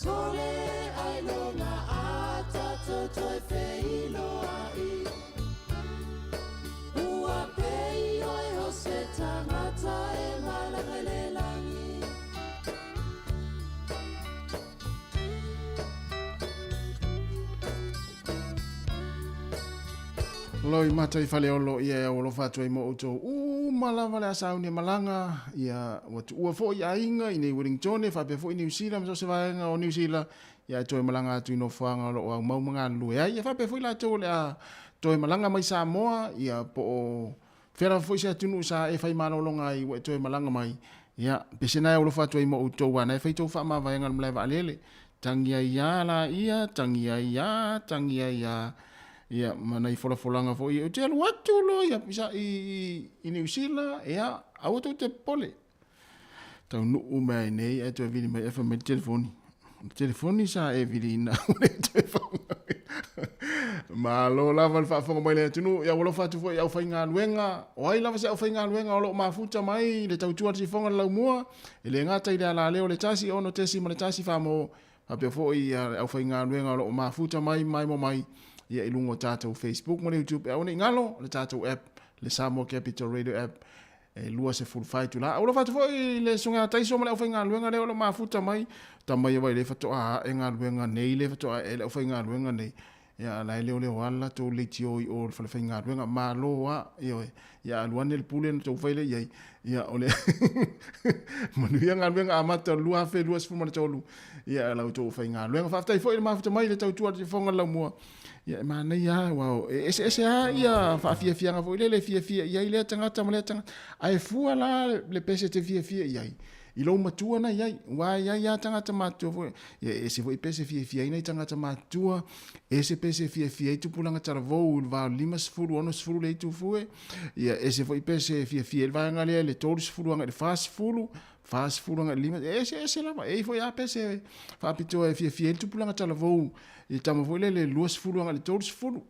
Sole ai longa ata toi feilo ai. Ua pei oi ho se tangata e malangalelangi. Loi mata I fale olo ia olo fatu I mo uto malava le asau ni malanga ia watu ua fo ia inga I nei Wellington fa pe fo I New Zealand so se vaenga o New Zealand ia toi malanga atu ino fanga lo au mau manga lu ia fa pe fo la to le a toi malanga mai Samoa ia po fera fo se tunu sa e fai malo longa I toi malanga mai ia pesena olo fatu I mo uto wana e fai to fa ma vaenga le va lele tangia ia la ia tangia ia ia mana I folanga fo I te alu atu lo ia pisa I New Zealand ia auto te pole tau nu umai nei e tu vini mai efa me telefoni sa e vini na ma lo lava le fa mai le tunu ia wolo fatu fo ia fainga luenga o ai lava se au fainga luenga o lo mafuta mai le tau tua si fonga la mua ele ngata I la leo le tasi ono tesi ma le tasi fa mo ape fo ia au fainga luenga o lo mafuta mai mo mai ia ilungo tātou Facebook mo YouTube e one ngalo le tātou app le Samoa Capital Radio app e lua se full fight la o lo fatu foi le sunga taiso mo le ofinga luenga le o lo mafuta mai tamai vai le fatu a enga luenga nei le fatu a le ofinga luenga nei ia la le wala to le tio I o le ofinga luenga ma lo a ia luane le pule to faile ia ole manu ia nga luenga amata lua fe lua se fuma tolu ia la to ofinga luenga fa tai foi le mafuta mai le tau tua te fonga la mua ia mana ia wow ese ia fa fia nga foi le fia ia ile tangata male tangata ai fua la le pese te fia ia I lo matua na ia wa ia tangata matua foi ese foi pese fia ina tangata matua ese pese fia tu pulanga tara vo va limas furu ono furu le tu foi ia ese foi pese fia va ngale le todos furu nga le fast furu nga lima ese la e foi a pese fa pito fia tu pulanga tara vo I tamo foi le luas furu nga le todos furu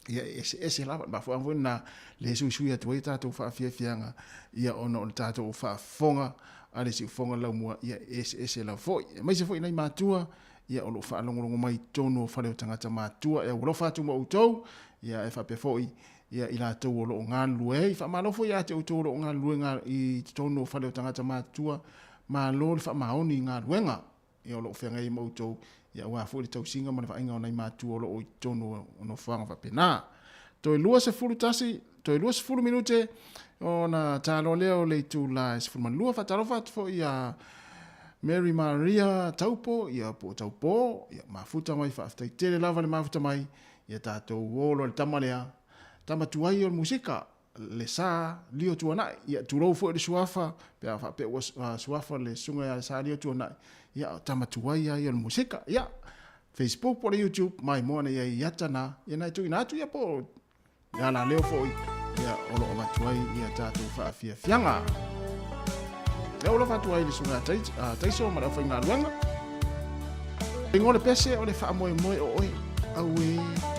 ia ese la ba fo na le su ia tu ta tu fa fia nga ia ono ta tu fa fonga ale si fonga la mua ia ese la foi mai se foi nei matua ia ono fa longo mai tono fa le tangata matua e lo fa tu mo utou ia e fa pe foi ia ila tu lo ngalu e fa malo foi ia tu lo ngalu nga I tono fa le tangata matua ma lo fa maoni ngaluenga ia lo fa ngai mo utou ia wa fu le tau singa ma fa inga ona I matua lo o tono ono fanga fa pena to lua se fulu tasi to lua se fulu minute ona talo leo le tu la se fulu lua fa talo fa fo ia Mary Maria taupo ia po taupo ia mafuta mai fa sta tele lava le mafuta mai ia tato wolo le tamalea tamatuai o musika le sa lio tuana ia turo fo le suafa pe fa pe suafa le sunga ya sa lio tuana ia tamatuai ia le musika ia Facebook por YouTube mai mona ia yatana ia na tu ina tu ia po ya la leo fo ia olo o matuai ia tatu fa fianga le olo fatuai le sunga taiso ma fa inga luanga ngole pese o le fa mo o oi awe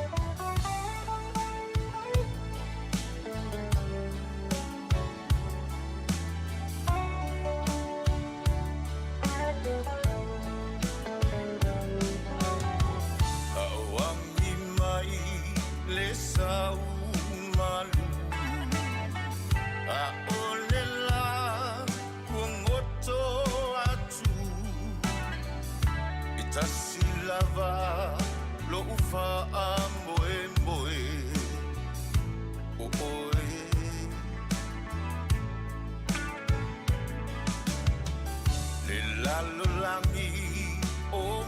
Oh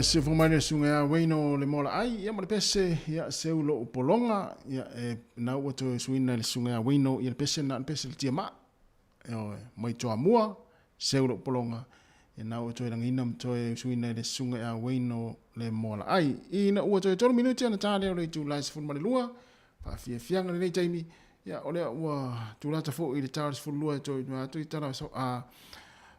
Se fumane sunga waino le mola ai ia mo le pese ia se ulo polonga ia na o to suina le sunga waino ia pese na pese le tiama mai to amua se ulo polonga e na o to langina to suina le sunga waino le mola ai ina o to 2 minuti na tale o le tu lai se fumane lua pa fianga le taimi ia ole wa tu la ta fo i le tale se lua to na to tala so a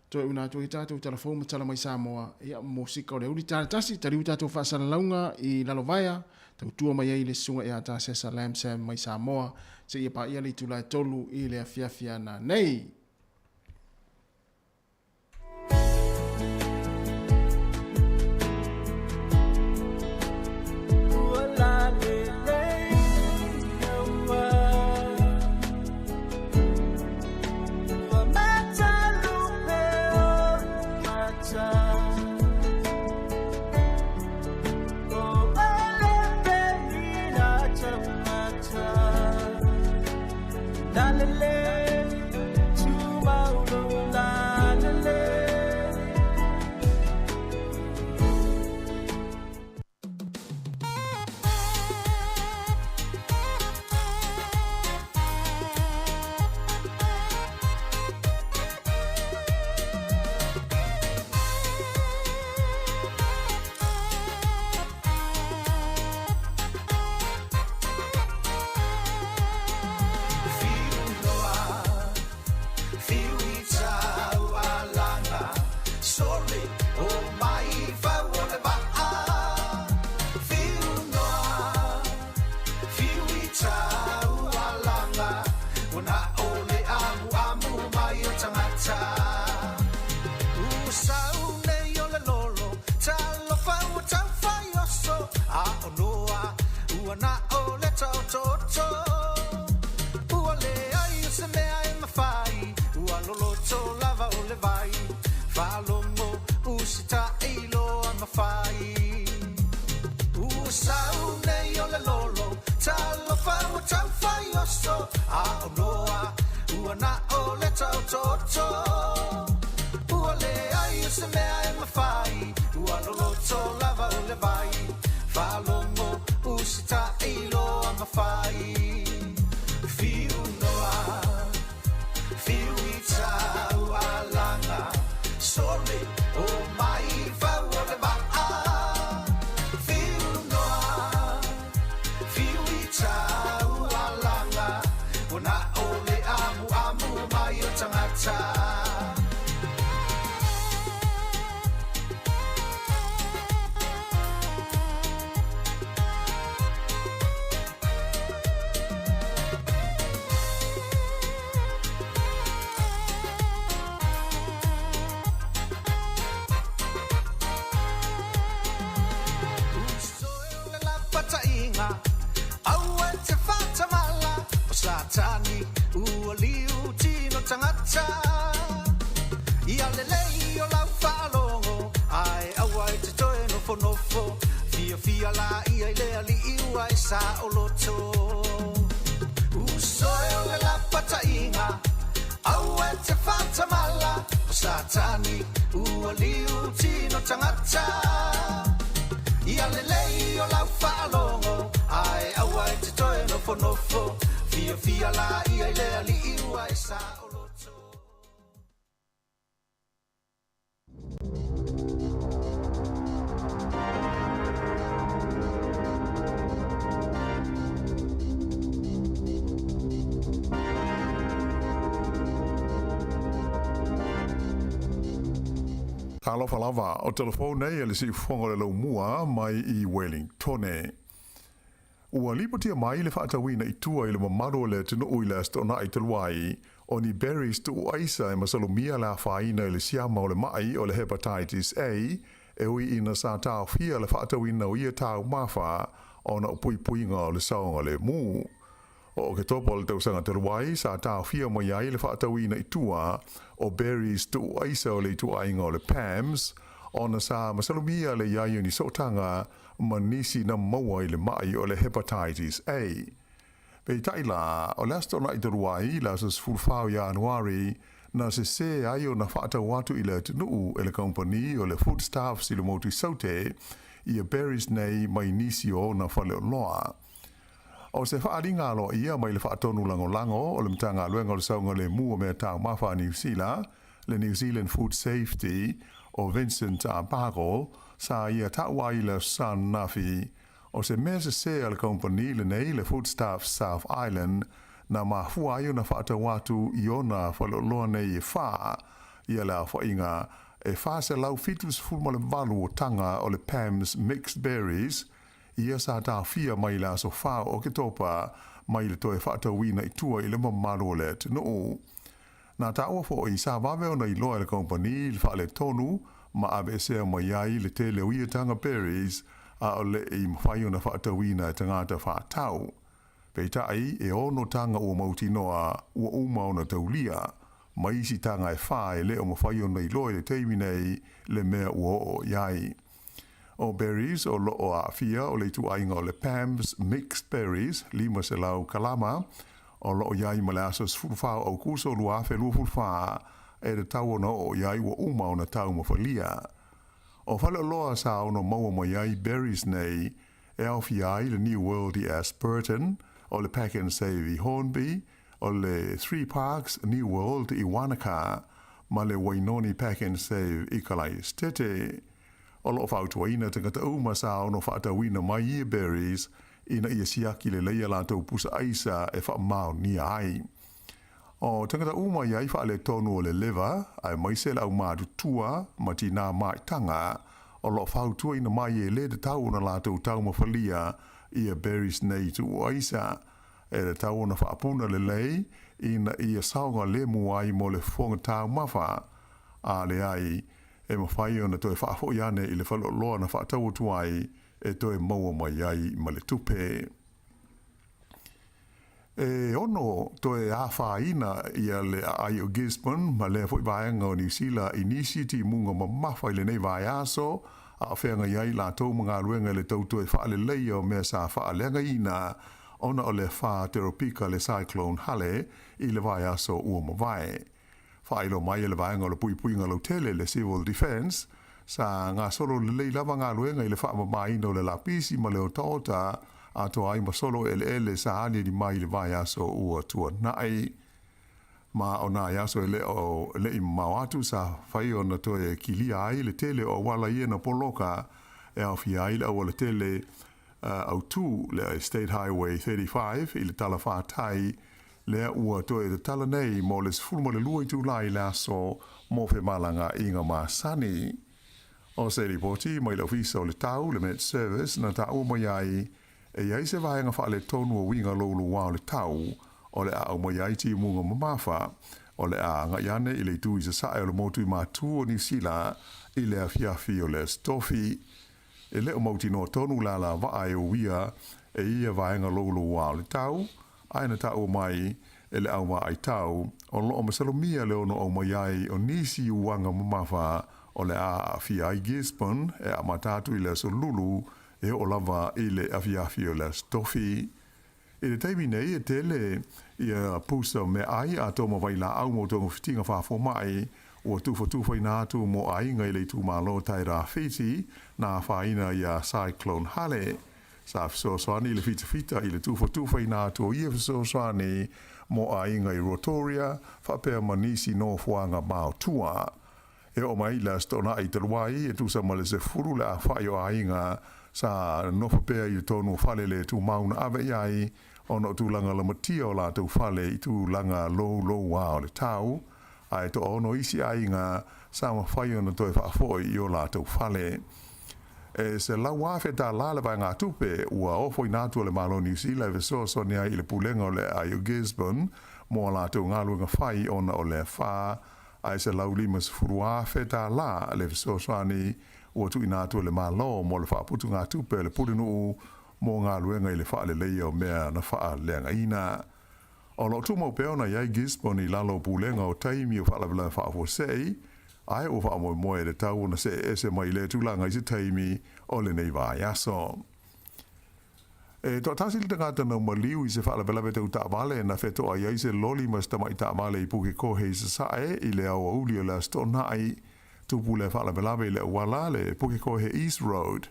to una to ita to telefon tala mai Samoa ia musika o le uli tala tasi tali uta to fa sala launga i lalovaya to tua mai ai le sunga ia ta se salam sam mai Samoa se ia pa ia le tula tolu i le afia na nei tangata Tani ualiu tino tangata ia lelei o lau whaalongo ai awai te toe nofo nofo fia fia la ia lea li iwa e sa o loto usoe o le la patainga awai te whatamala o satani ualiu tino tangata ia lelei o lau whaalongo ai awai te toe nofo nofo Fia fia la ia lea li iwa e sa o loto. Alofa lava o telefone e le si fonga le lau mua mai I Wellington. Ua lipatia mai le whaatawina I tua I le mamaro le tino uila stona I taluai o ni berries tu aisa e masalumia la whaina I le siama o le mai o le hepatitis A e ui ina sa tau fia le whaatawina o ia tau mawha o na upui puinga o le saonga le mu. O ke topo le tausanga taluai sa tau fia mo iai le whaatawina I tua o berries tu aisa o le tu ainga o le PAMS o na sa masalumia le iai ni sotanga manisi na maua I le mai o le hepatitis A. Pei taila, o lasto na I taruai, la sa sfulfau Januari, na se ai o na whaata watu I le tunu e le company o le foodstuffs I le moti saute, I a berries nei mai nisi o na whale o loa. O se whaaringa lo ia mai le whaatonu lango o le mtanga luenga le saunga le mua mea tau mawha New Zealand, le New Zealand Food Safety o Vincent Bargel, sa ia tawai le San Nafi, o se mese se al company le nei le Foodstuffs South Island, na mahua io na whaata watu I ona whaloloa nei e wha, ia la whainga, e wha se lau fitus fulma le valu o tanga o le PAMS Mixed Berries, ia sa ta fia mai la so wha o ke topa, mai le toe whaata wina I tua I le mamaro le tino. Na ta ua fo I sa vaveo na I loa le company, le wha le tonu, ma abe se mo yai le tele ui tanga berries a ole I mwhaio na whaatawina tangata whaatau. Pei tai e ono tanga ua mauti noa ua umau na taulia, ma isi tanga e whae le o mwhaio na I loe le teimi nei le mea ua o yai. O berries o lo o a fia o le tu ainga o le PAMS Mixed Berries, lima se lau kalama, o lo o yai ma le asas fulfao au kuso lua fe lua fulfaa, e le tau ona o iai ua umau na tau mawhalia. O whale loa sa ono maua mo iai berries nei, e au fi ai le New World I Asperton, o le Pack and Save I Hornby, o le Three Parks New World I Wanaka, ma le Wainoni Pack and Save I Kalaistete. O lo whautuaina tangata uma sa ono whaatawina mai I berries, ina ia siaki le leia lantou pusa aisa e whaamau ni ai. O tangata uma iai wha le tonu o le leva, ai maise la au maadu tua, ma tina mai tanga, o lo whautua ina mai e le de tau na lātou tau mawhalia I a berries nei tu aisa. E le tau na whaapuna le lei, ina ia saunga le muai mo le whonga tau mawha. A le ai, e mawhai o na toi whaafo iane I le whalo loa na whaatau tuai, e toi maua mai ai ma le tupe. E ono toe awhaina ia le ai o Gisborne, ma le fwoi vaenga o New Zealand Initiative munga ma mawhai le nei vai aso, a whenga iai la tau mga ruenga le tau toe whaale leia o mea sa whaaleanga ina, ona o le wha teropika le cyclone hale I le vai aso ua ma vai. Whaelo mai le vaenga o le pui puinga lo tele le Civil Defence, sa ngā solo le lei lava ngā ruenga I le wha mamaina o le lapisi ma le o taota, a to ai masolo ele sa ani di mai le vai aso ua tua nai. Ma o nai aso ele o le I mawatu sa whai o na toe kilia ai le tele o wala ia na poloka e au fi ai le o le tele au tu le State Highway 35 I le tala whātai lea ua toe te tala nei mo le sfulu le lua i tu lai le aso mo fe malanga inga ma sani. O se ripoti mai le ofisa o le tau le Met Service na tau mai ai e iai se vaenga wha le tonu o winga lolu wao le tau o le a mai ai ti munga mamafa o le a ngaiane i le tu i se sae o le motu i mātu o New Zealand i le afiafi o le stofi. E le o mauti no tonu la vae o wia e ia vaenga lolu wao le tau aina tau mai e le au mai tau o lo o masalomia le ono o mai ai o nisi uanga mamafa o le a afiai Gisborne e a matatu i le solulu e o lava i le afiafi o le stofi. I le taimi nei e tele i a pusa me ai a toma vai la au mo tonga fitinga whafo mai o tufa i nātu mo ai ngai le tu malo tai rā whiti na whaina i a Cyclone Hale. Sa fisoswani i le fita i le tufa i nātu o ia fisoswani mo ai ngai Rotoria whapea manisi no fuanga mao tua. E o mai la stona i te ruai e tu sa male se furu la whai o ainga sa nofa pea i tonu whale le tu mauna ave iai ono tu langa la matia o la tu whale i tu langa lo wao le tau ai to ono isi ainga sa ma whai ona toi whaafoi i o la tu whale. E se la wafe ta la le vai ngā tupe ua ofo i nātua le malo New Zealand ve so sonia i le pulenga o le ai o Gisborne mo la tu ngaluenga whai ona o le wha ai se lau limas furua feta la le fisoswani ua tu inatu le malo mo le whaaputu ngā tupe le purinu mo ngā luenga i le wha le leia o mea na wha leanga ina. O lo tu mau peona iai Gisborne i lalo pulenga o taimi o wha la wha sei ai o wha moe le tau na se ese mai le tulanga i se taimi o le nei vai aso. E to tasi le tangata na maliu i se wha la te uta vale na feto ai se loli mas tama i ta vale i puke kohe i se sae i le au auli o le stona ai tupu le wha la i le wala le puke kohe East Road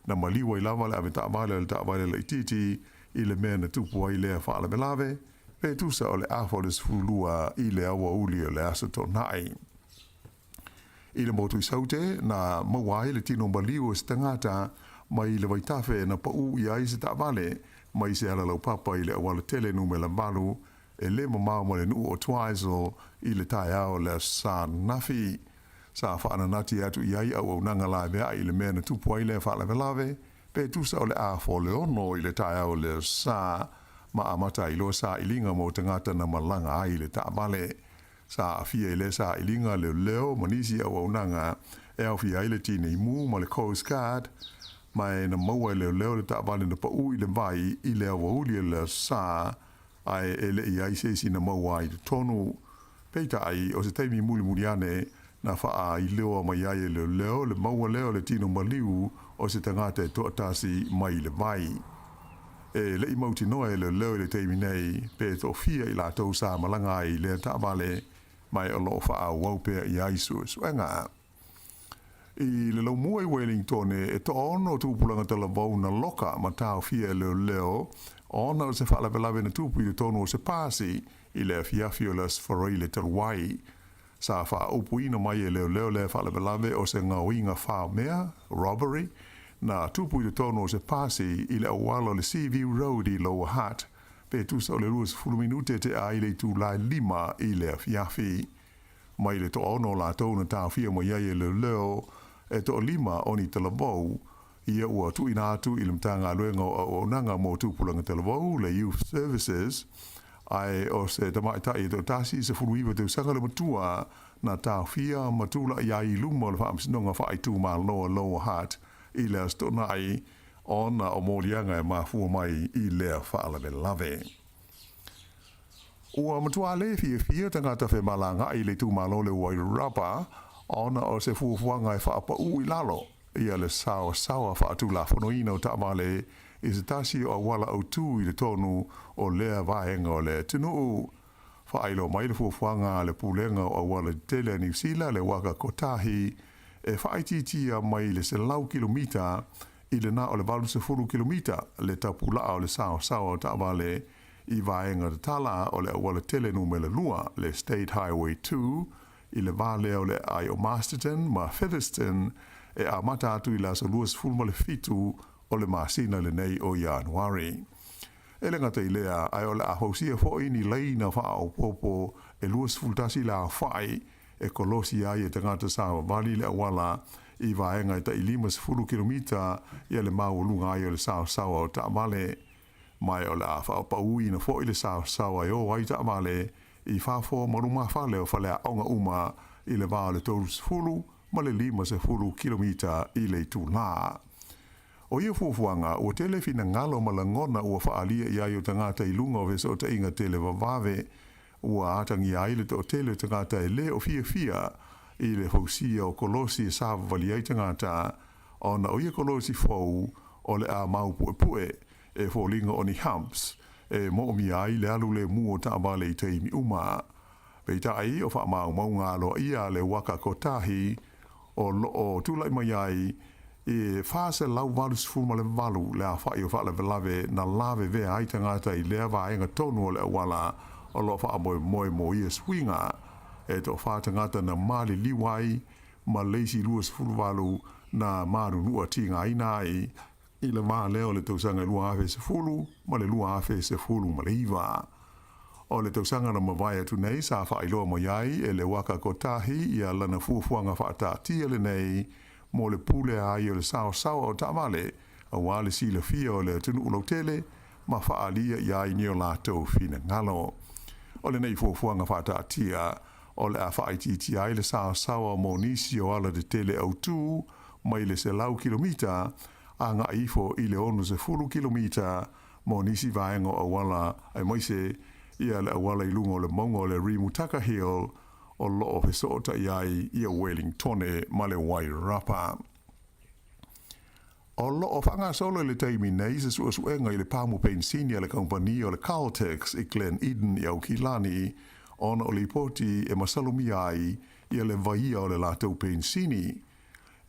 na maliu i lava le ave ta vale le ititi i le mea na tupu ai le wha la pe tusa o le afo le sfulua i le au auli o le aso tona ai. I le motu i saute na mawai le tino maliu o se tangata mai le waitafe na pau i aise ta vale mai se ala lau papa i le awala tele nume la malu e le mamau ma le nu o tuaizo i le tai ao le sa nafi sa whaana nati atu i ai au nanga lai mea i le mea na tupu ai le whaala velave pe tusa o le a fo le ono i le tai ao le sa ma amata i lo sa ilinga mo tangata na malanga ai le ta vale sa fia i le sa ilinga le leo manisi au nanga e au fia i le tine i mu ma le Coast Guard mai na maua leo le ta vale na pa i le vai i le awauli le sa ai ele i ai se si na maua i tonu peita ai o se taimi muli ane na fa ai leo mai ai le maua leo le tino maliu o se tangata e toatasi mai le vai e le i mauti noa le leo le taimi nei pe to fia i la tau sa malanga i le ta vale mai o lo fa a waupe i ai su enga i le lau mua i Wellington e to ono tupulanga tala vau na loka ma tau fia leo ona o se whala velave na tupu i le tono o se pasi i le fiafi o las wharai le taruai sa wha upu ina mai e leo le whala velave o se ngawinga wha mea robbery na tupu i le tono o se pasi i le awalo le Seaview Road i Lower Hutt pe tusa o le luas fuluminute te a i le tu lai lima i le fiafi mai le to ono la tau na tau fia mo iai e leo e to lima oni telavou ia ua tu ina atu i limtanga luenga o nanga mo tupulanga telavou le Youth Services ai o se tamaita i to tasi se furuiva te usanga le matua na tau fia matula ia i luma le whaamsinonga whaai tu ma loa hat i le astona ai ona o morianga e mafua mai i lea whaalawe lave. Ua matua le fia tangata whe malanga i le tu malo le Wairarapa ona o se fuafuanga e whaapa ui lalo ia le sawa whaatu la whanoina o tamale i se tasi o wala au tū i le tonu o lea vahenga o le tunu whailo mai le fuafuanga le pulenga o wala tele New Zealand le waka kotahi e whaititia mai le se lau kilomita i le na o le valu se furu kilomita le tapula o le sawa o tamale i vahenga de tala o le wala tele numele lua le State Highway 2 i le vale o le ai o Masterton ma Featherston e a mata atu i la so luas fulma le fitu o le masina le nei o Januari. e le ngata i lea ai o le a hausia fo ini leina wha o popo e luas fultasi la whai e kolosi ai e tangata sa vali le awala i vaenga i ta i 5 kilomita i le mau lunga ai o le sao o ta male mai o le a wha o paui na fo i le sao ai o ai ta male i whafo maruma whale o whale a onga uma i le vā le tōrus fulu ma le 5 kilomita i le tūnā. O ia fuafuanga, ua tele fina ngalo ma la ngona ua whaalia i ai o tangata i lunga o veso o ta inga tele wawave, ua atangi ai le o tele tangata e le o fia i le hausia o kolosi e sa vali ai tangata, ona o ia kolosi fau o le a mau pue e fōlinga o ni humps, e mo mi ai le alu le mua ta vale i te imi uma. Peita ai o wha mau ngalo ia le waka kotahi o tūlai mai ai e fase lau valus fuma le valu le a whai o wha lave na lave vea ai tangata i lea vaenga tonu o le awala o lo wha moe ia swinga e to wha tangata na mali liwai ma leisi luas fulu na maru nua tinga ina i le maa leo le tausanga lua afe se fulu ma le lua afe se fulu ma le iwa. O le tausanga na mawai atu nei sa wha iloa mo iai e le waka kotahi ia lana fuafuanga wha atatia le nei mo le pule ai o le sao o tamale a wale si le fia o le tunu ulo tele ma wha alia iai nio lātou fina ngalo. O le nei fuafuanga wha atatia o le a wha ititi ai le sao mo nisi o ala de tele au tū mai le se lau kilomita a ngā ifo i le onu se fulu kilomita mo nisi vaengo a wala ai moise ia le awala i lunga o le maunga o le Rimutaka Hill o lo o fesota iai ia Wellingtone ma le Wairapa. O lo o whanga solo le taimi nei se suenga i le Pamu Pensini le kompani o le Caltex i Glen Eden i Aukilani ona o le poti e masalumi ai ia le vaia o le Latou Pensini.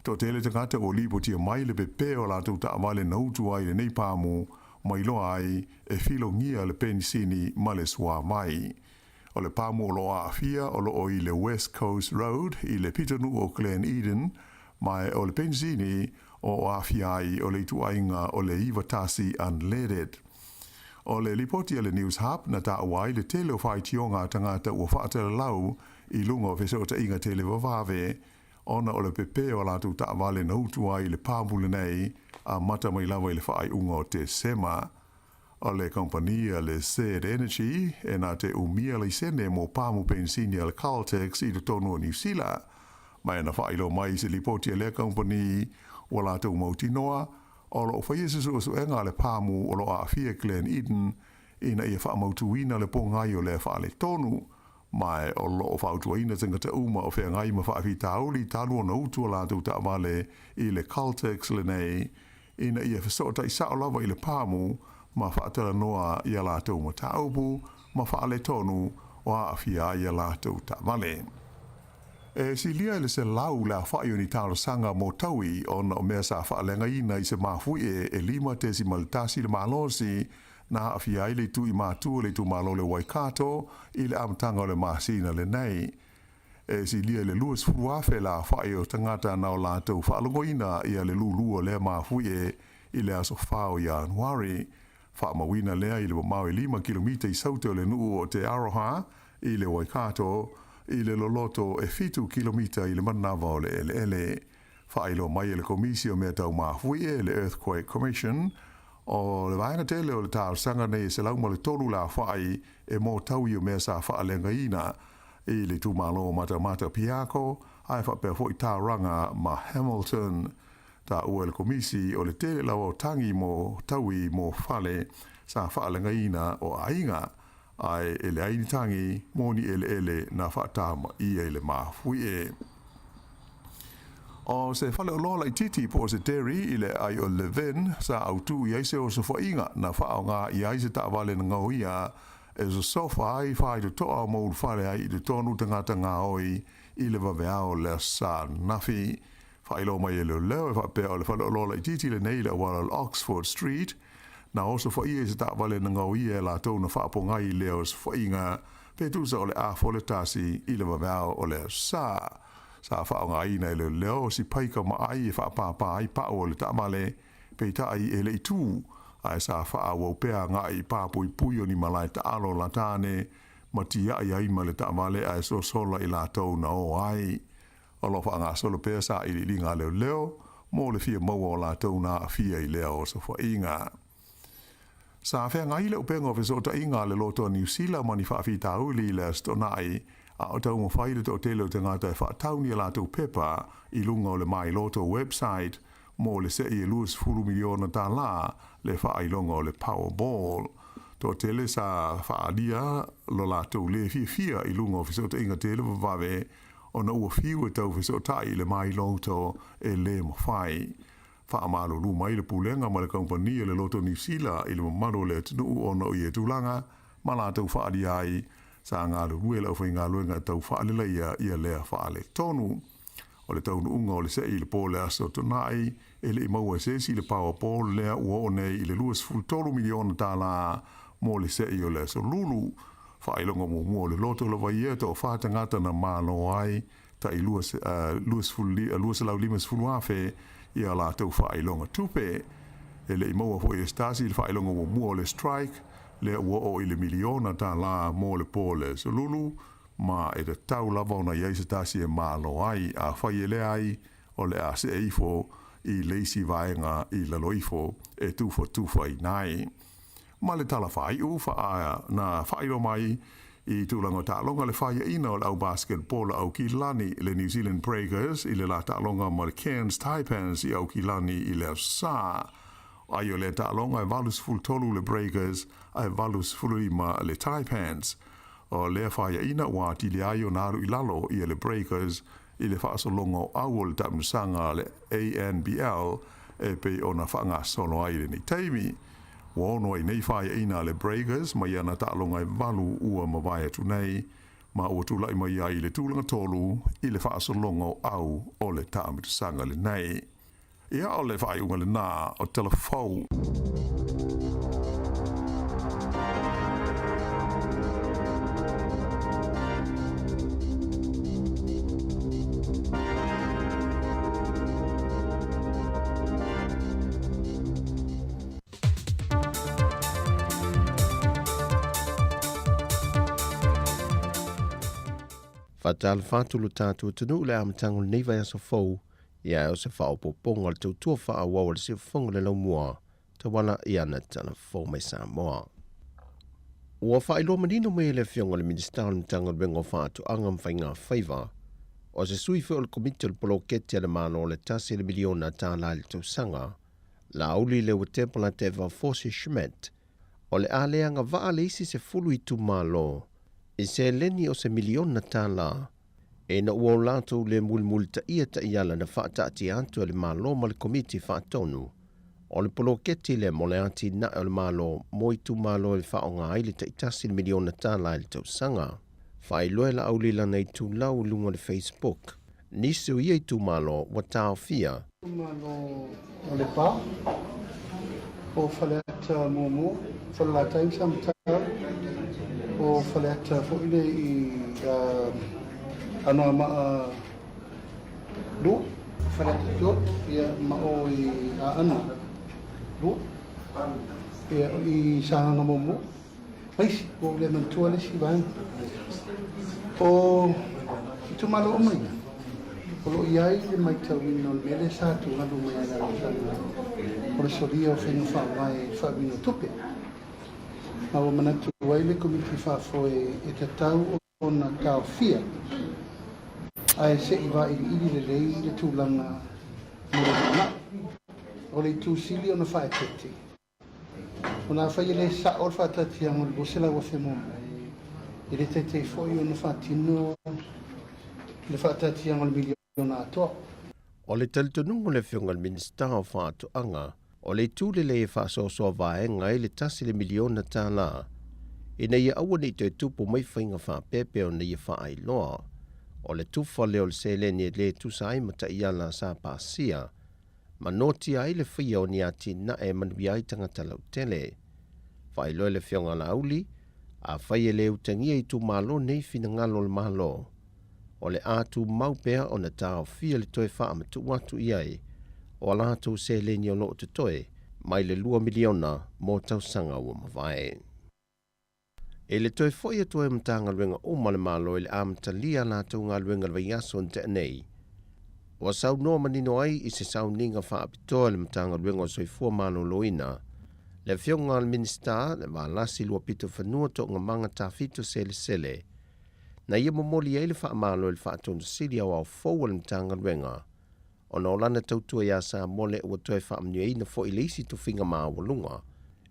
To tele tangata o lipoti a mai le pepe o Latou ta amale nautu ai le nei Pamu mai loa ai e filo ngia le Pensini ma le sua mai. O le Pamu o loa afia o lo i le West Coast Road i le pitanu o Glen Eden mai o le Pensini o afia ai o le tuainga o le Iwatasi Unleaded. O le lipoti a le News Hub na ta awai le tele o whai tionga tangata ua whaatara lau i lunga o feso ta inga tele wawave ona o le pepe o latu ta awale na utua i le pāmule nei a mata mai lawa i le whaai unga o te sema. O le kompania le Said Energy e nā te umia le sene mo Pamu Pensini al Caltex i le tonu o New Zealand. Mai na whailo mai se lipoti a le kompani o lātou mautinoa o lo whaia se suenga le Pamu o lo a fia Glen Eden ina ia whaamautuina le pongai o le whaale tonu. Mai o lo whautuina tangata uma o whea ngai ma whaafi tauli talu o na utua lātou ta amale i le Caltex le nei ina ia whasota i sao lawa i le Pamu ma whaatara noa i a lātou ma taupu ma whaale tonu o a awhia i a lātou ta amale. E si lia ele se lau la whaio ni tāro sanga mo taui ona o mea sa whaalenga ina i se mafui e 5 maltasi le malosi na awhia i le tu i mātua le tu malo le Waikato i le amtanga o le masina le nei. E si lia le luas furuafe la whaio tangata na o lātou whaalongoina i a le lulua le mafui i le aso whao i Anuari. Whaamawina lea i le mau 5 kilomita i saute o le nuu o te Aroha i le Waikato i le loloto e 7 kilomita i le manawa o le ele. Whailo mai le komisio mea tau mafui le Earthquake Commission o le vaenga tele o le tāo sanga nei se lauma le tolu la whai e mō tau i o mea sa whaalenga ina i le tūmalo mata piako ai whapea fo i tāranga ma Hamilton. Ta ua le komisi o le tele lau o tangi mō taui mō whale sa whaalenga ina o ainga ai ele aini tangi moni ele na whaatama i ele mafui e. O se whale o lola i titi po se teri i le ai o le ven sa autu i aise o se whainga na whao ngā i aise ta wale na ngauia e so sofa ai whai to toa mō whale ai i te tonu tangata ngā oi i le waweao le sa nafi. Whailo mai e leo e whapea o le whale o lola i titi le nei le wala Oxford Street na oso whaia se ta wale na ngauia e la tau na whaapongai leo se whainga pe tusa o le a foletasi i le waweao o le sa. Sa whaonga ina e leo si paika ma ai e whaapapa ai pao o le tamale pe tai e le itu Ai sa wha wau pea ngā I pāpui pui o ni malai ta alo la tāne, ma tia ai ma le ta vale ai so sola I la tau na o ai. O lo wha ngā solo pea sa I li ngā leo leo, mo le fia maua o la tau na a fia I leo o so wha inga. Sa whea ngā I leo pengo fiso ta inga le loto New Zealand mani wha fi tau li le stonai, a o tau mo whaile to telo te ngātai wha tau ni la tau pepa I lunga o le mai loto website, mo le se I luas fulu miliona ta la le wha ailonga o le Powerball. To tele sa wha adia lo la tau le fia I lunga o fiso ta inga tele wawe, o na ua fiu tau fiso ta I le mai loto e le mo whai. Wha amalo lu mai le pulenga ma le kompania le loto New Zealand I le mamaro le tunu o na ui e tūlanga, ma la tau wha adia ai, sa ngā lu rue lau whai ngā luenga tau wha alila ia lea wha ale tonu. O le taunu unga o le se I le pōle aso tonai, e le I maua se si le Powerball lea ua o nei I le luas fultolu miliona tā la mo le se I o le aso lulu. Whailonga mua le loto la vai e tau whātangata na mālo ai, ta I luas lau limas fulu awhe, ia la tau whailonga tupe. E le I maua fo I stasi le whailonga mua le strike, le ua o I le miliona tā la mo le pōle aso lulu, ma e te tau lava ona iei se tasi e mālo ai, a whai ele ai, o le a se eifo I leisi vaenga I lalo ifo e tufa I nai. Ma le tala whai ufa aia na whairo mai I tūlanga tālonga le whaia ina o le au basketball au ki lani le New Zealand Breakers I le la tālonga ma le Cairns Taipans I au ki lani I le sā. Ai o le tālonga e valus full tolu le Breakers, ai valus fului ma le Taipans. O lea whaia ina wā ti le ai o naru I lalo I le Breakers I le whaasolongo au o le tamusanga le ANBL e pe o na whanga solo ai le ni teimi. Wono I nei whaia ina le Breakers ma ia na ta'alonga I valu ua mawai atu nei ma ua tūlai mai ai le tūlanga tolu I le whaasolongo au o le tamusanga le nei. Ia o le whai unga le nā o telefou. Fatal fatulu tātou tunu le amatangul nei vai aso fau, ia o se whao poponga le tautua wha awawa le se whangu le lau mua, te wana I ana tana fau mai Samoa. Ua whailo manino mea le fionga le minister le tanga le bengo whaatu angam whai ngā whaiva, o se sui whi o le komite le polo kete le mano le tasi le miliona tā la le tausanga, la auli le watepala te Valfosi Schmidt, o le aleanga waa le isi se fulu I tu malo, I se leni o se miliona tā la, e na ua o lātou le mulmul ta iala na whaata ati antu le malo ma le komiti whaatonu, o le polo keti le mole ati na o le malo moi tu malo le whaonga ai le ta itasi le miliona tā la le tausanga. Whai loe la auli la nei tu lau lunga le Facebook, nisu ia I tu malo wa tāo fia. Tu malo o le pā, o whaleata momo, whalata I samtau, o whaleata fōile I anoa maa lu, whaleata tiot, ia mao I a anu, lu, ia I sahanga momo, maisi, o le mantua le si vang. O tu malo o mai, o lo iai le mai tau ino le mele sa tu ngalu mai ala o le solia o whenga whaamai whaamino tupe. Ma o manatu wai le komiti whaafoe e te tau o na kao fia. Ai se I wa ili le lei le tūlanga mo le na. O le tū sili o na whae tete. O na whae le sa o whaatatia mo le bosela wa whemomo. I le tete foi o na whaatino le whaatatia mo le miliona atoa. O le talitonungu le whiunga le minister o whaatu anga, o le tūle le e whaasosoa vaenga I le tasi le miliona tā la, I nei aua ni te tupu mai whainga whaapepe o nei whaai loa, o le tufa leo le seleni le tusa ai mata I ala sa pāsia, ma noti ai le whia o ni ati na e manui ai tangata lau tele. Whai loe le whiunga la auli, a whai le utangia I tu malo nei fina ngalo le malo, o le atu maupea o na tāo fia le toe wha amatu watu iai, o la tau se leni o loo te toe, mai le 2 miliona mo tausanga ua mawai. E le toi foi atua e mtanga luenga o male malo e le amtalia la tau ngā luenga le yaso te nei. Wa sau no manino ai i se sau ninga wha apitoa le mtanga luenga o soifua malo loina. Le fionga le minista le waalasi lua pito whanua to ngā manga tawhito sele sele. Na ia momoli e le wha malo e le wha atonu sili au au fau le mtanga luenga. O na olana tautua ia sa mole ua toe wha amnio ina fo i leisi tu whinga maa walunga.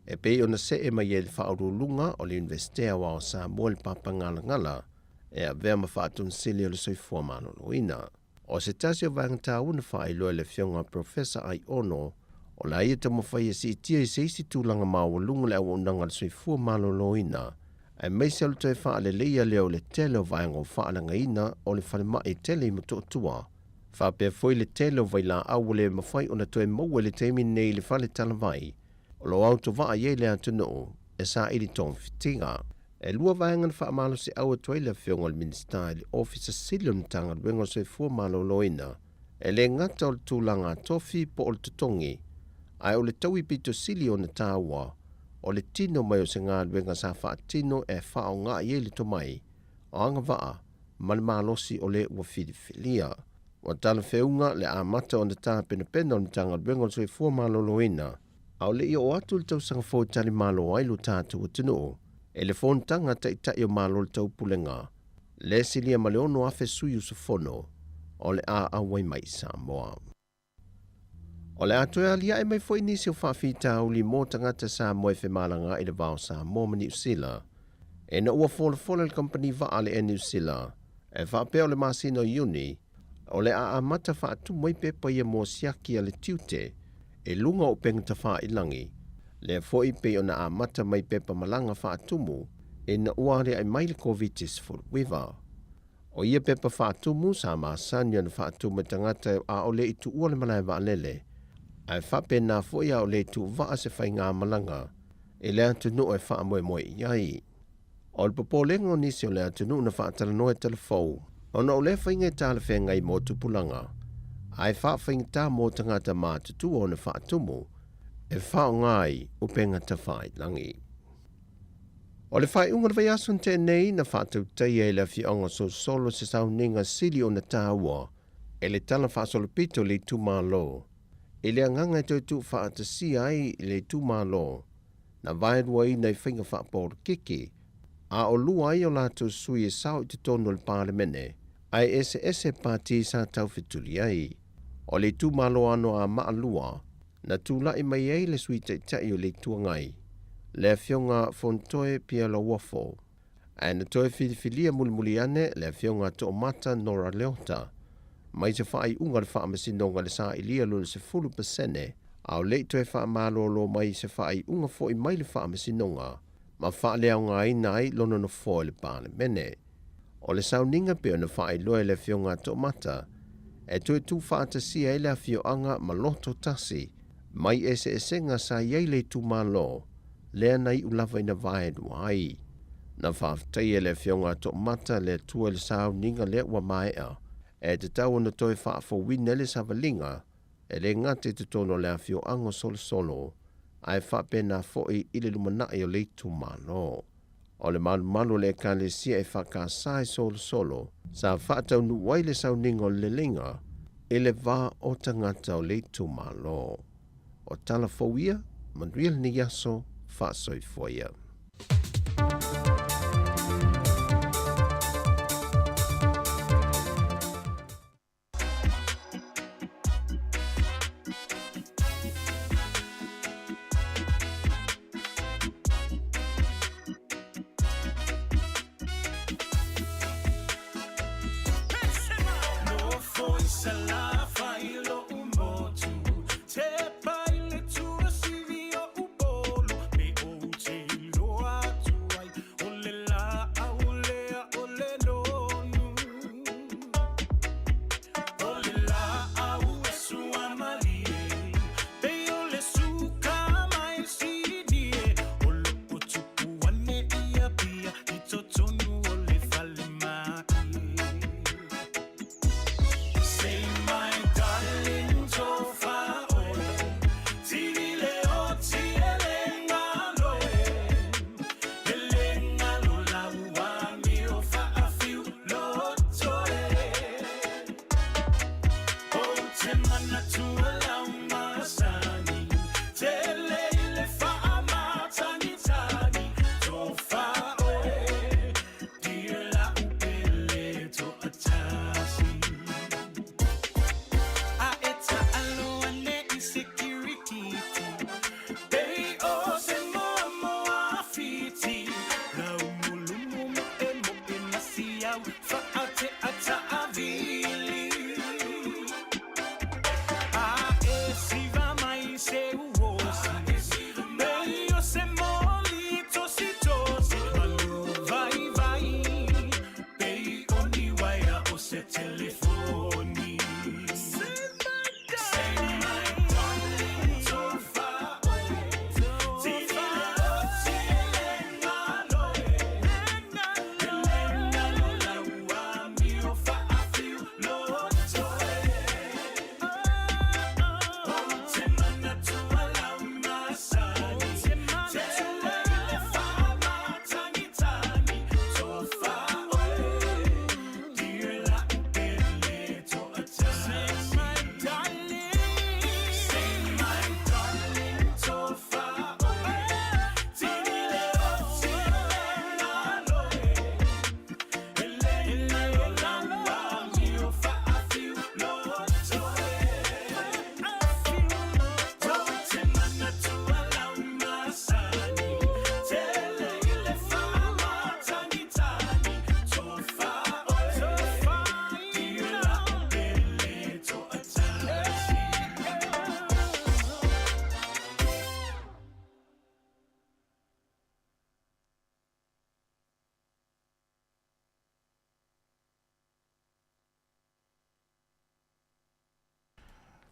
E pe ona se e mai e le wha lunga o le investea wa o sa mole papa ngala ngala e a vea ma wha atonu sili o le soifua malo loina. O se tasi o vangata una wha i loa le fionga Professor Ai Ono o la ia te mawhai e si itia i se isi tūlanga mawalunga le au unanga le soifua malo loina. E meise alu toi wha le leia leo le tele o vaenga o wha alanga ina o le whanema e tele i mato tua. Wha pia foi le tele o vaila au le mawhai ona toi maua le teimi nei le whale talavai. O lo auto vaa ye le atuno e sa ili tong fitinga. E lua vaenga na wha amalo se au atoi le fionga le minister le officer Silion tanga luenga soifua malo loina. E le ngata o le tūlanga tofi po o le tutongi. Ai o le taui pito sili o na tāua, o le tino mai o se ngā luenga sa wha tino e wha o ngā ie le tomai, o anga waa, male malosi o le ua whiriwhilia. O tala whiunga le amata o na tā pena o na tanga luenga o soifua malo loina, au le ia o atu le tau sanga fo tali malo ai lo tātu o tino, e le fon tanga tai o malo le tau pulenga, le silia male ono afe suyu sufono, o le a awai mai Samoa. O le atoe alia e mai foi nisi o whawhita uli mō tangata sa moe whemalanga i le vao sa mō mani usila. E na ua fola le company vaa le eni usila. E whapeo le masino uni, o le a amata whaatu moi pepa ia mō siaki a le tiute, e lunga o pengata wha ilangi. Le foi pe o na amata mai pepa malanga whaatumu, e na uare ai mai le COVID-19 for wiva. O ia pepa whaatumu sa maasanya na whaatumu tangata a o le itu ua le malai wa alele. Ai whape nā foia o le tu waa se whai ngā malanga, e le atunu e wha moe moe iai. O le popolengo nisi o le atunu na wha atala noe telefou, o na o le whai ngai tāle whai ngai mō tupulanga. Ai wha whai tā mō tangata mā tutu o na wha atumu, e wha o ngai upenga ta whai langi. O le whai unga vai asun te nei na wha tau tei e le whionga so solo se sau ninga sili o na tāua, e le tala wha solo pito le tu mā lo. E le anganga toi tu whaatasi ai le tu malo, na vairua i nei whinga whaapor kiki, a o lua ai o lato sui e sao i te tono le parlemene, ai ese pāti sa tau whituli ai. O le tu malo ano a maa lua, na tu lai mai ei le sui te tai o le tuangai, le fionga fontoe pia la wafo, ai na toi whifilia mulimuli ane le fionga to mata nora leota, mai se whaai unga le wha masinonga le saa ilia lo se 10%, au leito e wha malolo mai se whaai unga fo i mai le wha masinonga, ma wha lea ngā ina ai lono no fo le pāne mene. O le sau ninga peo na whaai loe le fionga to mata, e tu whaata si e le fio anga ma loto tasi, mai ese nga sa iei le tu malo, lea nei ulawa ina vaedu ai. Na whaafitai e le fionga to mata le tua le sau ninga le ua maea, e te tau na toi whaafo wina le savalinga, e le ngate te tono le awhio ango solo, ai whape na foi ile lumanai o le tu malo. O le malu le ka le sia e whakasai solo, sa whaatau nu wai le sau ningo le linga, e le wā o tangata o le tu malo. O tala fowia, Manriel ni yaso, whaasoi foia. Te pai le tua si via u bolo, pe o te lo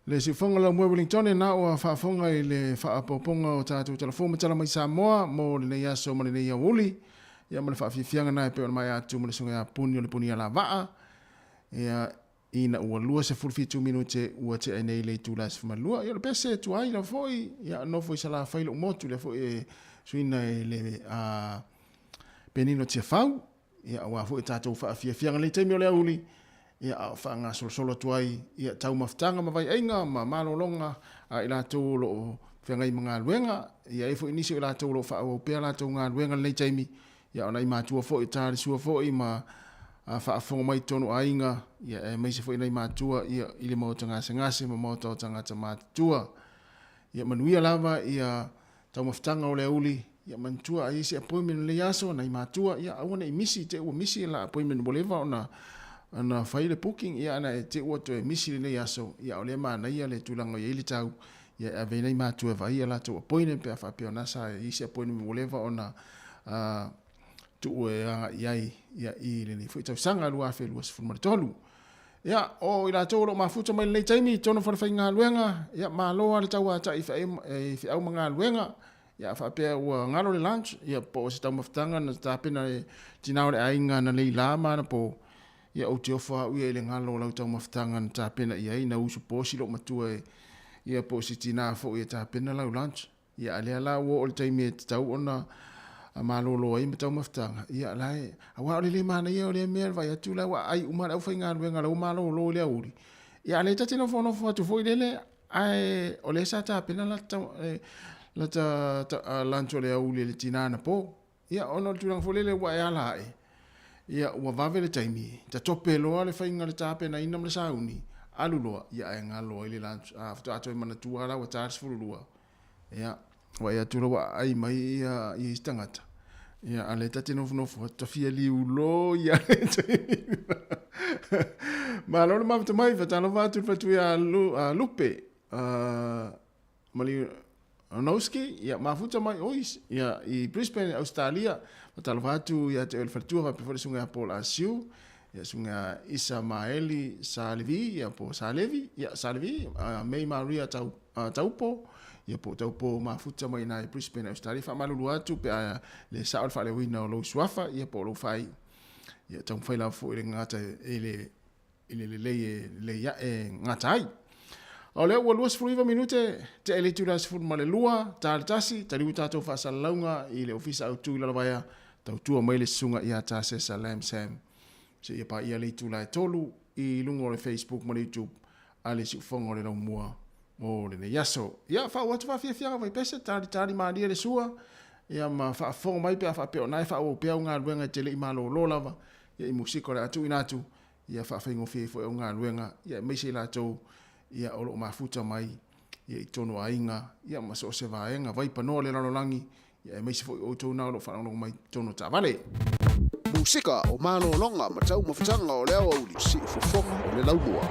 Le si fonga la mua Wellington na o whaafonga i le whaapoponga o tātou telefona tala mai Samoa mo le nei aso mo le nei auli. Ia ma le whaafifianga na e peo mai atu mo le sunga a puni o le puni a la waa. Ia ina ua lua se fulfitu minute ua te nei le tūla se fumalua. Ia le pese tu ai la foi. Ia no foi sa la whailo motu le foi e suina e le penino tia whau. Ia ua foi tātou whaafifianga le teimi o le auli. Ia a whaanga solo tuai, ia tau maftanga mawai ainga, ma malolonga, a ila tau lo whengai mga luenga, ia efo inisi ila tau lo whaau pia la tau ngā luenga nei taimi, ia ona i mātua fo i tāri sua fo i ma whaafonga mai tonu ainga, ia e meise fo i nei mātua, ia ili mauta ngase ma mauta o tangata mātua. Ia manuia lava, ia tau maftanga o le uli, ia mantua a isi appointment le yaso, nei mātua, ia awana i misi, te ua misi la appointment boleva ona, ana faile booking ia ana te oto e misi le aso ia ole mana ia le tulanga ia ili tau ia ave nei matu e vai ia la tu appointment pe fa pe ona sa isi appointment woleva ona tu e ia i le ni foi tau sanga lua fe lua se forma tolu ia o ila tolo mafuta mai le taimi tono fa fa nga luenga ia ma lo ale tau ata i fa au manga luenga ia fa pe o ngalo le lunch ia po se tau maftanga na tapena tinao le ainga na le lama na po ia o te ofa ui e le ngalo lau tau maftanga na tāpena ia i na usu posi lo matua e ia po si tina fo ia tāpena lau lunch. Ia alea la o le taimi e te tau ona a malolo ai ma tau maftanga. Ia lai, awa ole le mana ia ole mea vai atu lau ai umara au fai ngā ruenga lau malolo le auri. Ia ale tati no fono fo atu fo i lele ai ole sa tāpena la tau la ta lunch ole auli le tina na po. Ia ono tulang fo lele wa e ala ai. Ia ua vave le taimi, ta tope loa le whainga le tāpe na inam le sauni, alu loa, ia e ngā loa ili lunch, fito ato e mana tua la wa tārs furu lua. Ia, wa ia tura wa ai mai ia istangata. Ia, ale tate nofu, ta fia liu lo, ia le taimi. Ma lona mafta mai, fatalo vatu fatu ia lupe, mali Onowski, ia mafuta mai ois, ia i Brisbane, Australia, matalo vatu ia te elfatua va pe sunga Paul Asiu, ia sunga Isa Maeli Salivi, ia po Salevi, ia Salivi, May Maria Taupo, ia po Taupo mafuta mai na i Brisbane, Australia, fa malulu atu pe le saol fa le wina o lo suafa, ia po lo fai, ia tau fai la fo ile ngata ile ngata ai. O leo ua lua sifuru iwa minute te ele tūra sifuru male lua, tāle tasi, tariu tātou whaasalaunga i le ofisa au tū lalawaya, tau tua mai le sunga i a tāse sa Lam Sam. Se ia pa ia le tūla e tolu i lungo le Facebook male YouTube, a le si ufonga le lau mua o le ne yaso. Ia wha watu wha fiafianga vai pese, tari maalia le sua, ia ma wha fonga mai pia wha peo nai wha o pia unga luenga te le i malo lo lava, ia i musiko le atu inatu, ia wha whaingo fie fo e unga luenga, ia meise la tau, ia o loo mafuta mai, ia i tono ainga, ia maso se vaenga, vai panoa le lalolangi, ia e meisi fo i o tōna o loo whanongo mai tono tā vale. Musika o malo longa ma tau mafutanga o leo auli, si ufofonga o le laumua.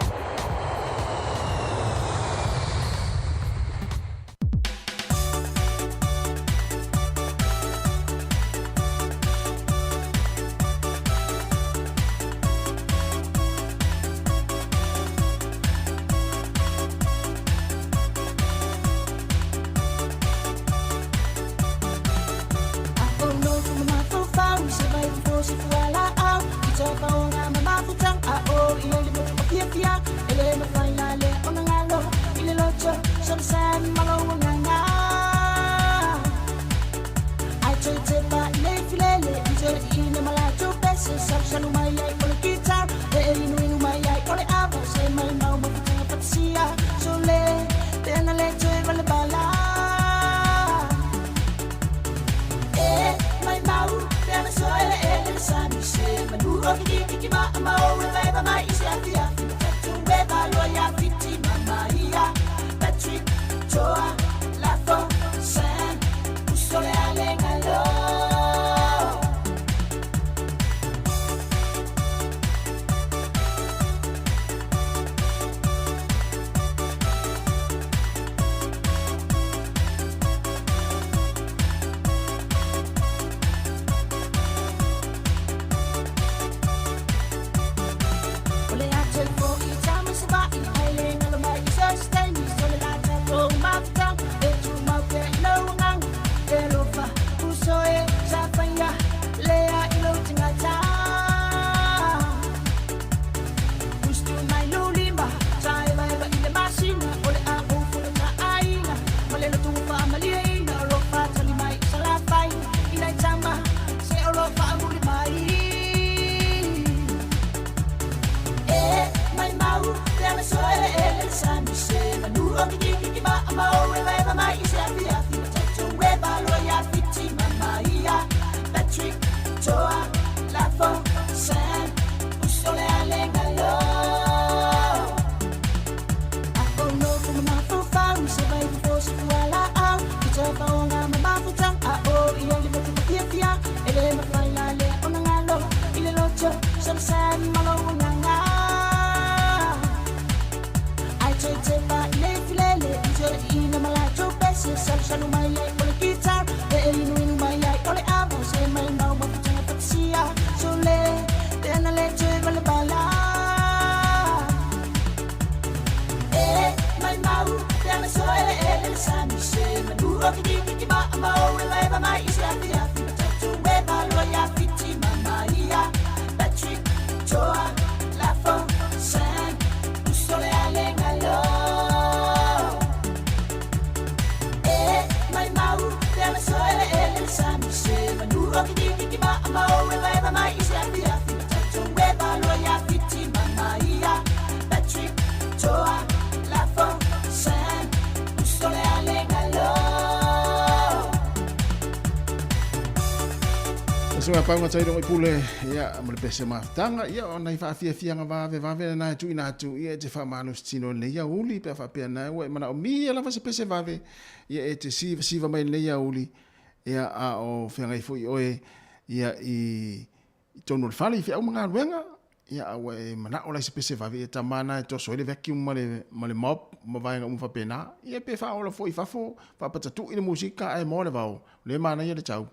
sanu mai ai ole guitar e inu mai ai ole amo se mai mau mo tanga patsia so le tena le joy vale bala e mai mau tena so ele sami se maduro ki ba mau le ba mai isla dia tu we ba lo ya fiti mamaia Patrick Joa la fo san sole ale ngalo e mai mau tena so ele sami se maduro ki ba mau le ba mai isla dia tu we ba lo ya fiti mamaia Patrick Joa la fo san sole ale ngalo Sua paunga tai rongo pule ia mole pese maftanga ia ona I fia vave na tu ina tu ia te fa manu stino le ia uli pe fa pe na we mana o mi la fa se pese vave ia e te si va mai le ia uli ia a o fenga I foi oe ia I tonu le fali fia o manga wenga ia a we mana o la se pese vave e tamana e to so le vacuum male mop mo vai nga fa pe na ia pe fa o la foi fa fo fa pata tu ina musika e mo le vao le mana ia le chau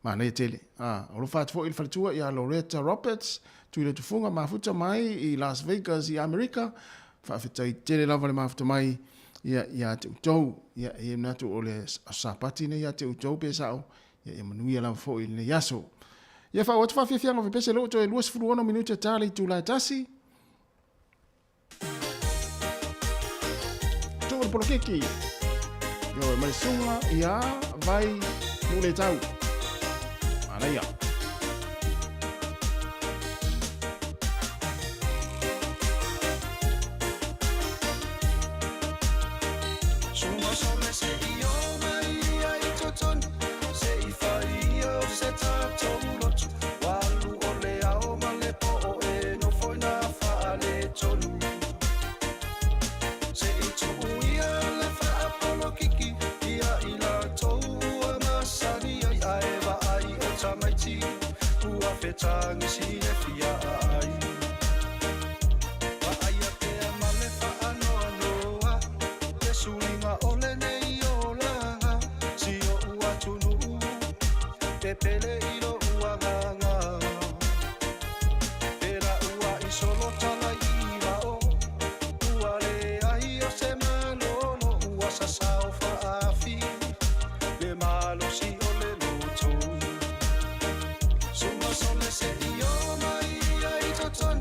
mana ia tele o lo fat fo il faltua ia Loretta Roberts tu ile tufunga mafuta mai I Las Vegas I America fa fitai tele lava le mafuta mai ia te utou ia e na tu ole sapati ne ia te utou pe sao ia manuia lava fo il ne yaso ia fa o fa fianga ve pese lo to e luas fulu 1 minuta tali tu la tasi tu el polokeki yo mai sunga ia vai tu le tau Araya. Suma sole se io mai ai toton se I fai o se tato lotu walu ole ao male po e no foi na fa le tonu se I tu ia le fa apolo kiki ia ila tou masani ai va ai o tamaiti ua fetangi si le fia ai va ai a te amale fa anoa te sulinga ole nei ola si o ua tunu te pele ilo ua ganga pera ua I solo tala iwa o ua le ai o se malolo ua sasao fa afi le malo si ole luto suma sole se io mai ai toton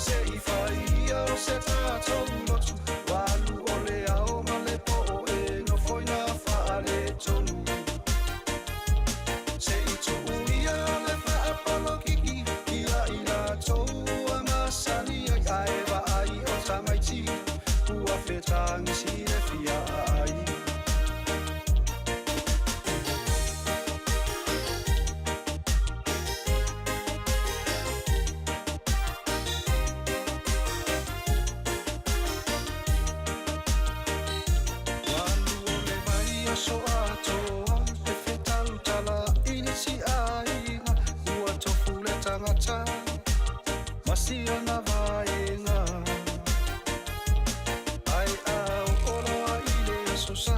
se I fai o se tato lotu walu ole ao male po e no foi na fa le tonu se I tu ia le fa apolo kiki ia ila tou amasani ai va ai o tamaiti ua fetangi si le fia ai so atoa te whetau tala inisi ainga ua tofu le tangata masia na vaenga ai au oloa I le asosa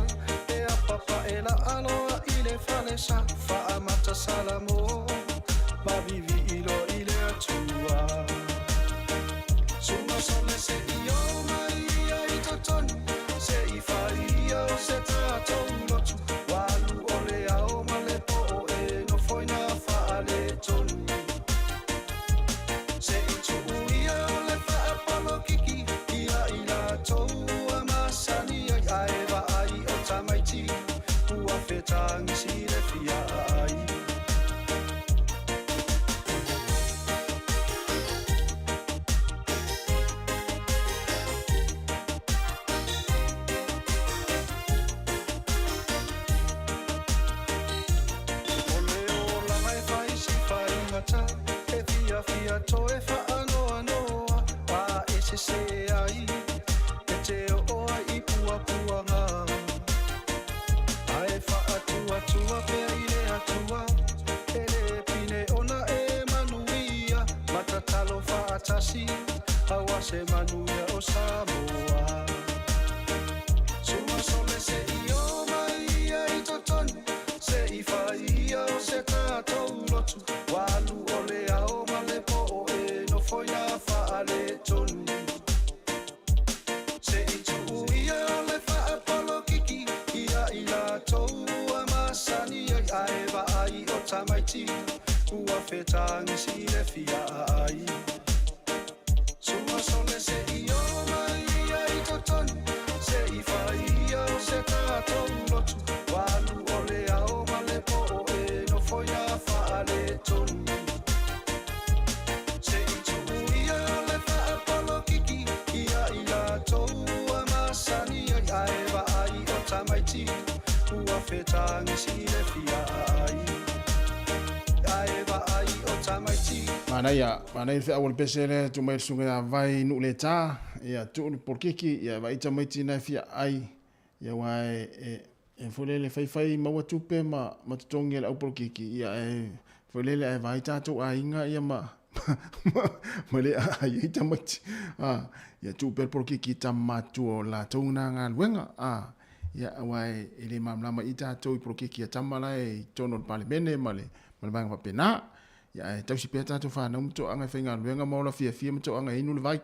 e a papa e la aloa I le falesa fa amata salamo ma vivi ilo I le atua suma sole se io mai ai totoni se I fai o se tato lotu walu ole ao male po e no foi na fa le tonu se I tu ia le fa apolo kiki ia ila tou amasani ai va ai o tamaiti ua fetangi si le fia ai toe fa anoa noa a ese se ai e te oa I pua puanga ai fa atua pe I le atua e le pine ona e manuia matatalo fa atasi awa se manuia o Samoa suma sole se io mai ai tamaiti ua fetangi si le fia ai suma sole se io mai ai totoni se I fai io se kato lotu walu ole ao male po e no foia fa le toni se I tu ia le fa apolo kiki ia ila tou amasani ai va ai o tamaiti ua fetangi si le fia ai ai va ai o tamaiti Mana ia awal pesele tu mai sunga vai nu le ta ia tu por kiki ia vai tamaiti na fia ai ia wai e folele fai maua tupe ma tutongi le au por kiki ia folele ai vai ta tu ainga ia ma le ai tamaiti ia tu por kiki tamatu la tuna nga luenga ia wai ele mamlama ita tu por kiki tamala e tono parlemene male bang pa pena ya tau si peta tu fa na mto anga fenga luenga mola fia mto anga inu le vai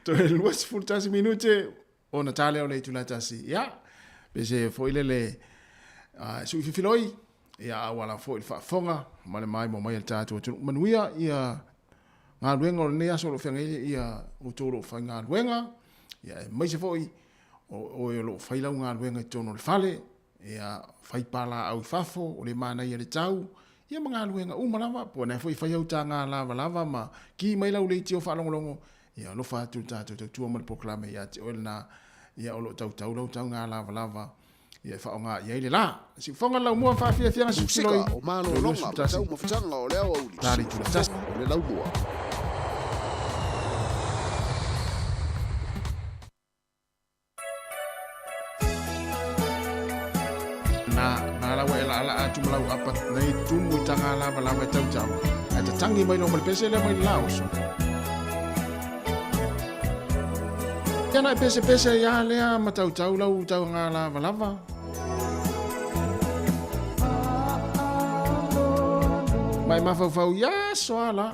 to el was full tasi minute o Natale o le tu la tasi ya pese foi le su filoi ya wala foi fa fonga male mai mo mai tatu tu manuia ia nga luenga o nea so lo fenga ia o toro fa nga luenga ya mai se foi o lo faila nga luenga tono le fale ia fai pala au fafo o le mana ia le tau ia mga luenga umalawa po na foi fai au tanga lava ma ki mai lau le tio fa longo ia lo fa tu ta tu mo proclame ia te olna ia o lo tau lo tau nga lava ia fa nga ia le la si fonga lau mo fa fia su Sika o malo longa tau mo fitanga o leo au li tari tu tas le lau mua na la wa la atu lau apa nei tumu tanga lava tau ata tangi mai no mal pesele mai laos kana pese ya le ma tau lau tau nga lava mai ma fau ya soala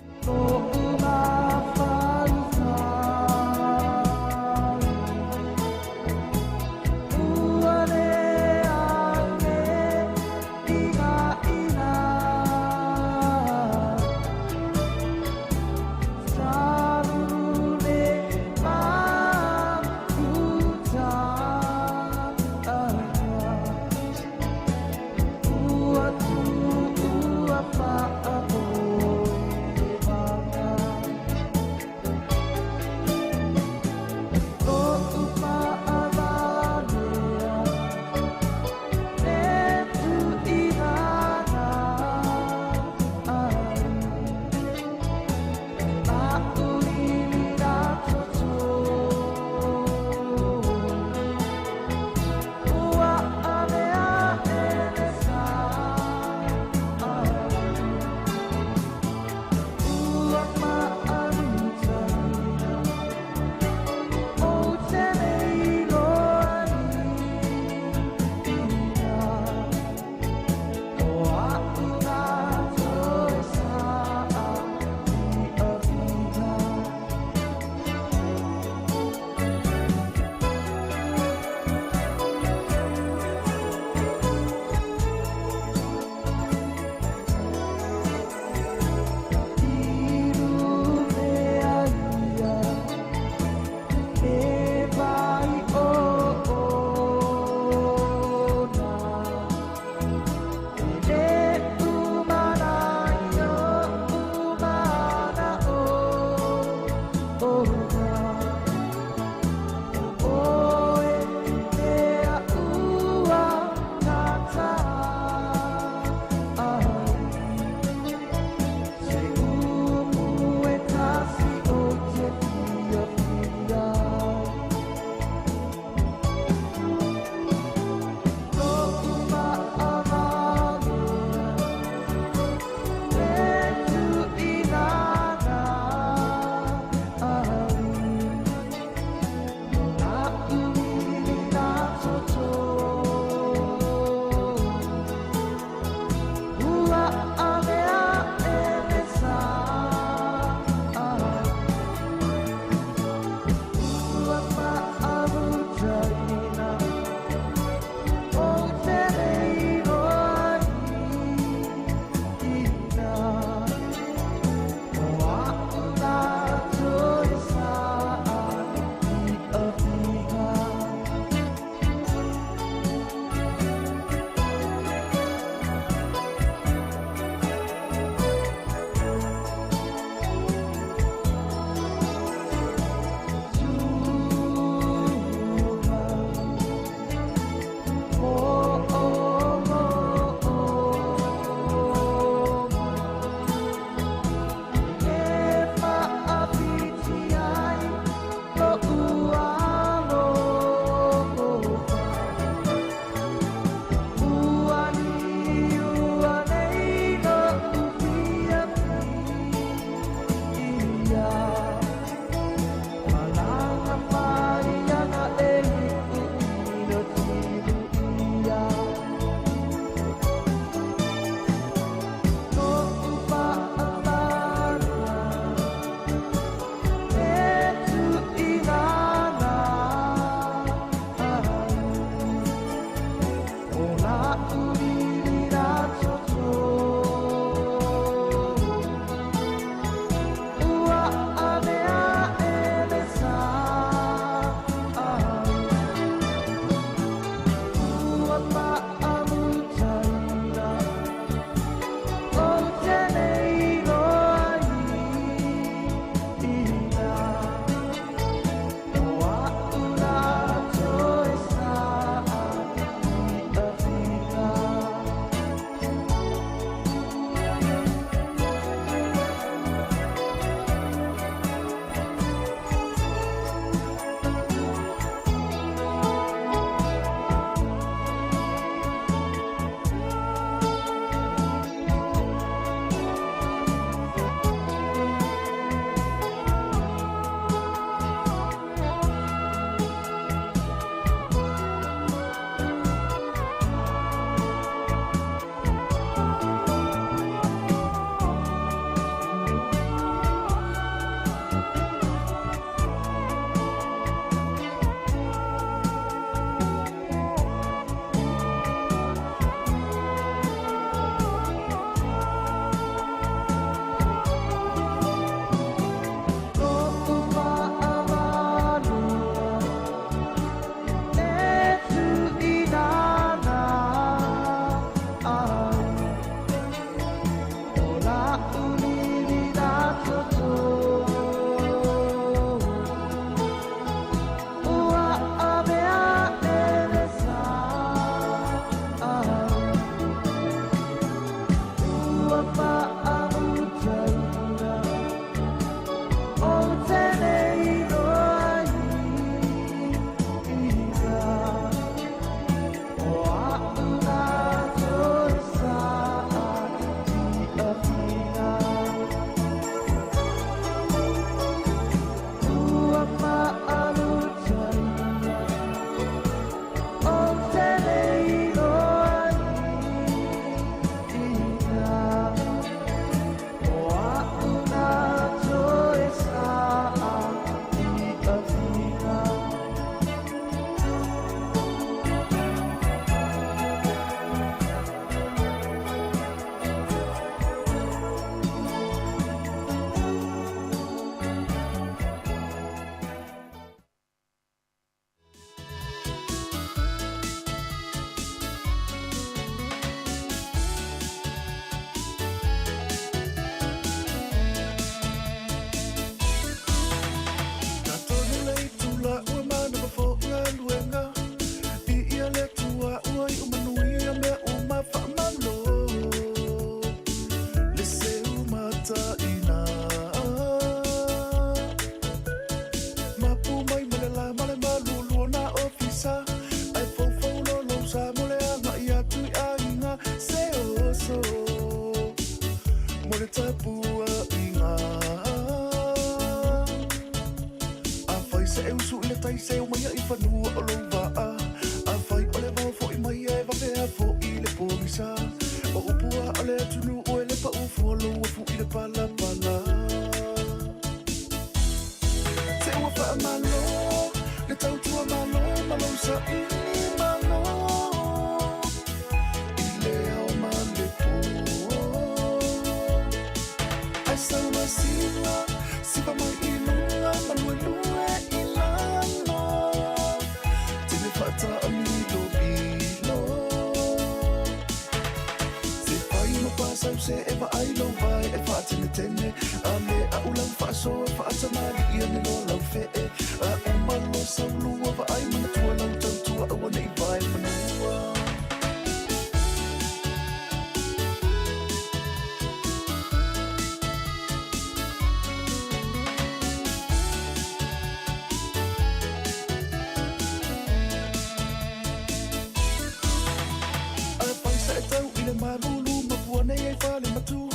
tapua inga a fai se eu su le tai se o mai I fanua o lo va a fai o le va fo I mai e va pe fo I le pomisa o upua o le tunu o le pa u fo lo fu I le pala pala se o fa malo le tau tua malo sa ini malo I le au male po ai sa una siva mai inunga malue ilano te me fata amigo bilo se fai no pasa se eva ai lo vai e fata ne tene ale a ulan fa so fata mali ia ne lo lau fe a umalo sa lua va ai mana tua lau tau tua a wana I vai manua malulu mapuane ai fale matu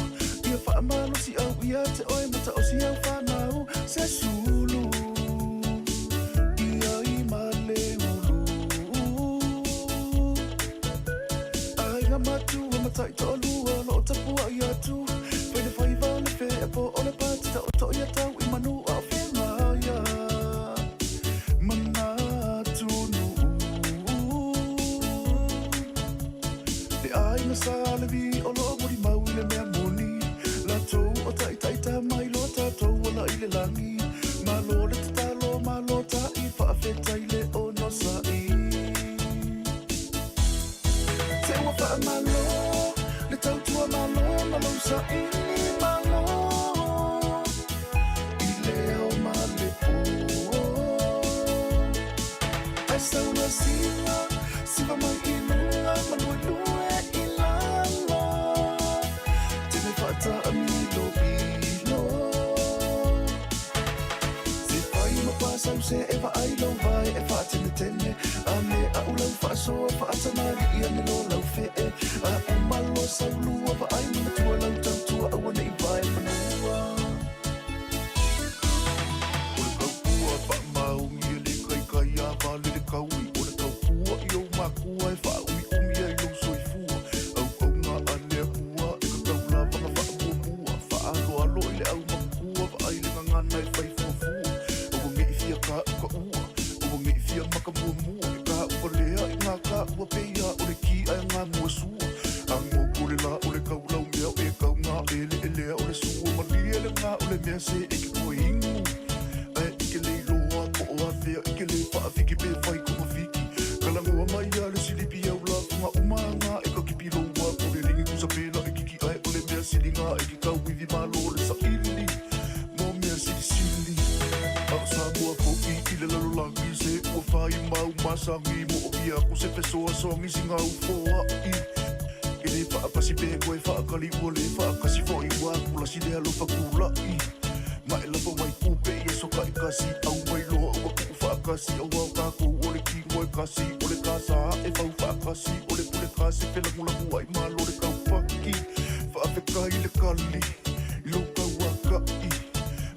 ia fa malo si au ia te oi mata o si au fa nau se sulu ia I male ulu ai nga matu mata I tolu lo tapua ia tu fele fai vale fe po ole pata o to ia tau I manu a fe maya manatu nu le ai na sale vi o lo mori mau le mea moni la tou o tai ta mai lo ta tou wala I le langi ma lo le ta lo ma lo ta I fa feta I le o no sa I te wa fa malo le tau tua malo sa I malo I le o ma le po ai sa una siva mai inunga malue ilalo te me fata amigo bilo se fai ma pasa se eva ai lo vai e fata ne tene ale a ulau fa so fata mali ia ne lo lau fe a umalo sa lua va ai mana tua lau tau tua a wana I vai manua o le kau pua fa maungi le kai a vale le kaui o le kau pua I o makua e fa umi ai lo soifua au nga ale hua e ka kau la vanga fa mua fa alo I le au makua fa ai le ngana e fai fua o ngi fia ka ua o ngi fia maka mua e ka ua lea I nga ka ua peia o le ki ai nga mua sua ango kule la o le kau lau mea e kau nga ele lea o le sua malia le nga o le mea se e ki kua ingu ike le iloa ko o a fea ike le fa fiki pe fai kuma fiki kalangoa mai a le silipi au la funga umanga e ka kipi loa ko le ringi kusa pela e kiki ai o le mea silinga e ki kau wivi malo le sa ili mo mea sili au sa mua ko I le lalo langi se ua fai mau masangi mo o bia ko se pesoa songi singa u foa I ke le fa apasi pe koe fa akali ua le fa akasi fo I wa kula si le alo fa kula I ma e lafa mai kupe I soka I kasi au mai loa ua ku fa akasi au au kako o le ki ngoe kasi o le kasa e fau fa akasi o le pule kasi pela mula kuai malo le kau paki fa afeka I le kali I lo kau waka I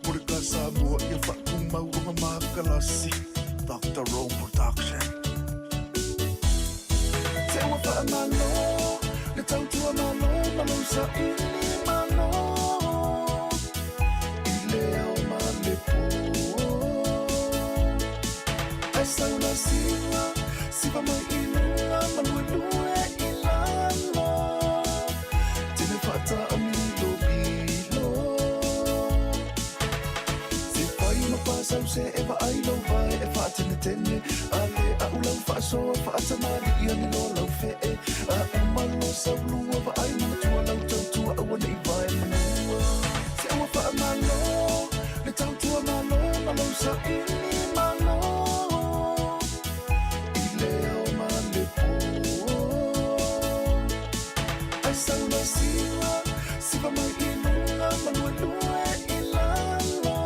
mo le kasa mua ia fa kumau runga makalasi Dr. Rome Production te ua fa malo le tau tua malo sa ini malo I le au male po ai sa una siva mai inunga malue ilano te me fata amigo bilo se fai ma pasa se eva ai lo vai e fata ne tene ale a ulau fa so fata mali ia ne lo lau fe a umalo sa lua va ai mana tua lau tau tua a wana I vai manua se ua fa malo le tau tua malo sa ini malo I le au male po ai sa una siva mai inunga malue ilalo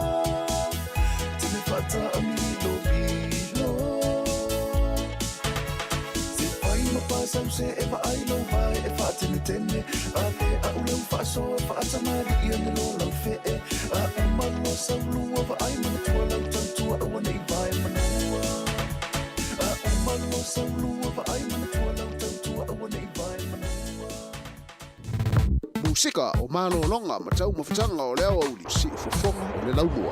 te me fata amigo bilo se fai ma pasa se eva ai lo vai e fata ne tene ale a ulau fa so fata mali ia Usika o malo longa ma tau mawhitanga o leo au li si ufofonga o le laumua.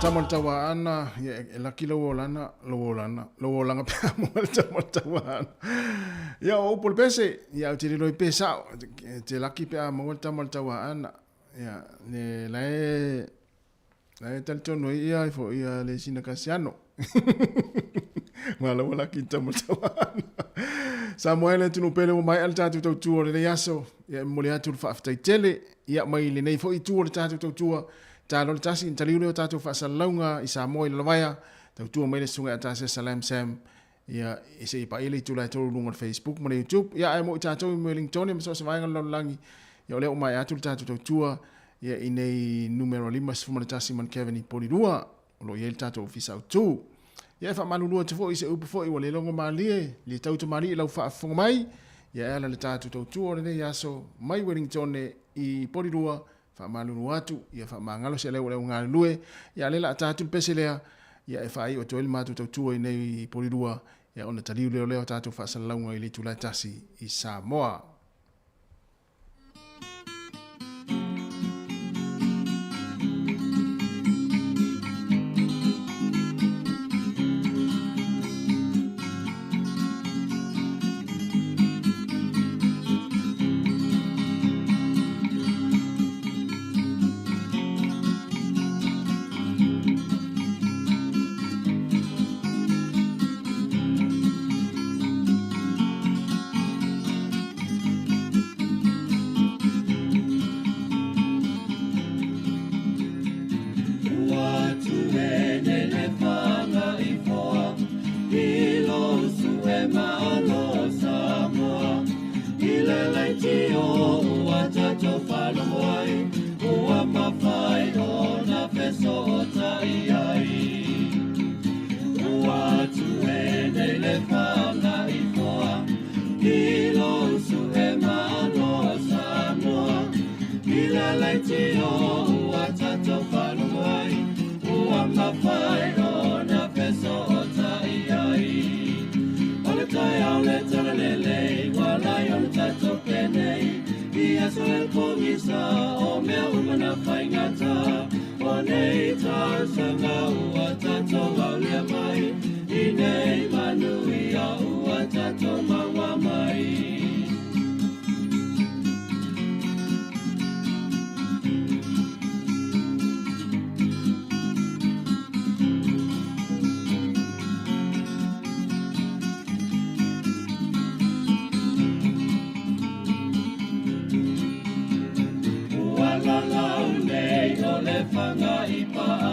Tamal tawa ana ya laki lo langa pa mo tawa ana ya o por pese ya te lo pesa te laki pa mo tamal tawa ana ya ne la tal tono ia fo ia le sina casiano mala wala ki tamal tawa Samuel tu no pele mai al tatu tu le yaso ya mo le atu fa aftai tele ya mai le nei fo i tu le tatu tu Talo tasi intaliu tatu fa salunga isa moi lawaya tu mai le sunga atase salam sam ya ise pa ile tu la tu lunga Facebook mo YouTube ya ai mo tatu mo Wellington mo so vai ngal langi ya le mai atu tatu tu ya ine numero 5 fuma tasi man Kevin Polidua lo ye tatu ofisa tu Ia fa malulua te fo i se upu fo i wale longo malie, li tau te mari i lau whaafonga mai, ia ala le tātu tau tua ne yaso mai Wellington i porirua, fa malulua atu, ia fa mangalo se leo ngā lue, ia lela tātu pese lea, ia e whai o toeli mātu tau tua i nei porirua, ia ona taliu leo tātu whaasalaunga i le tulai tasi i Samoa. Wala lau nei o le whanga i pa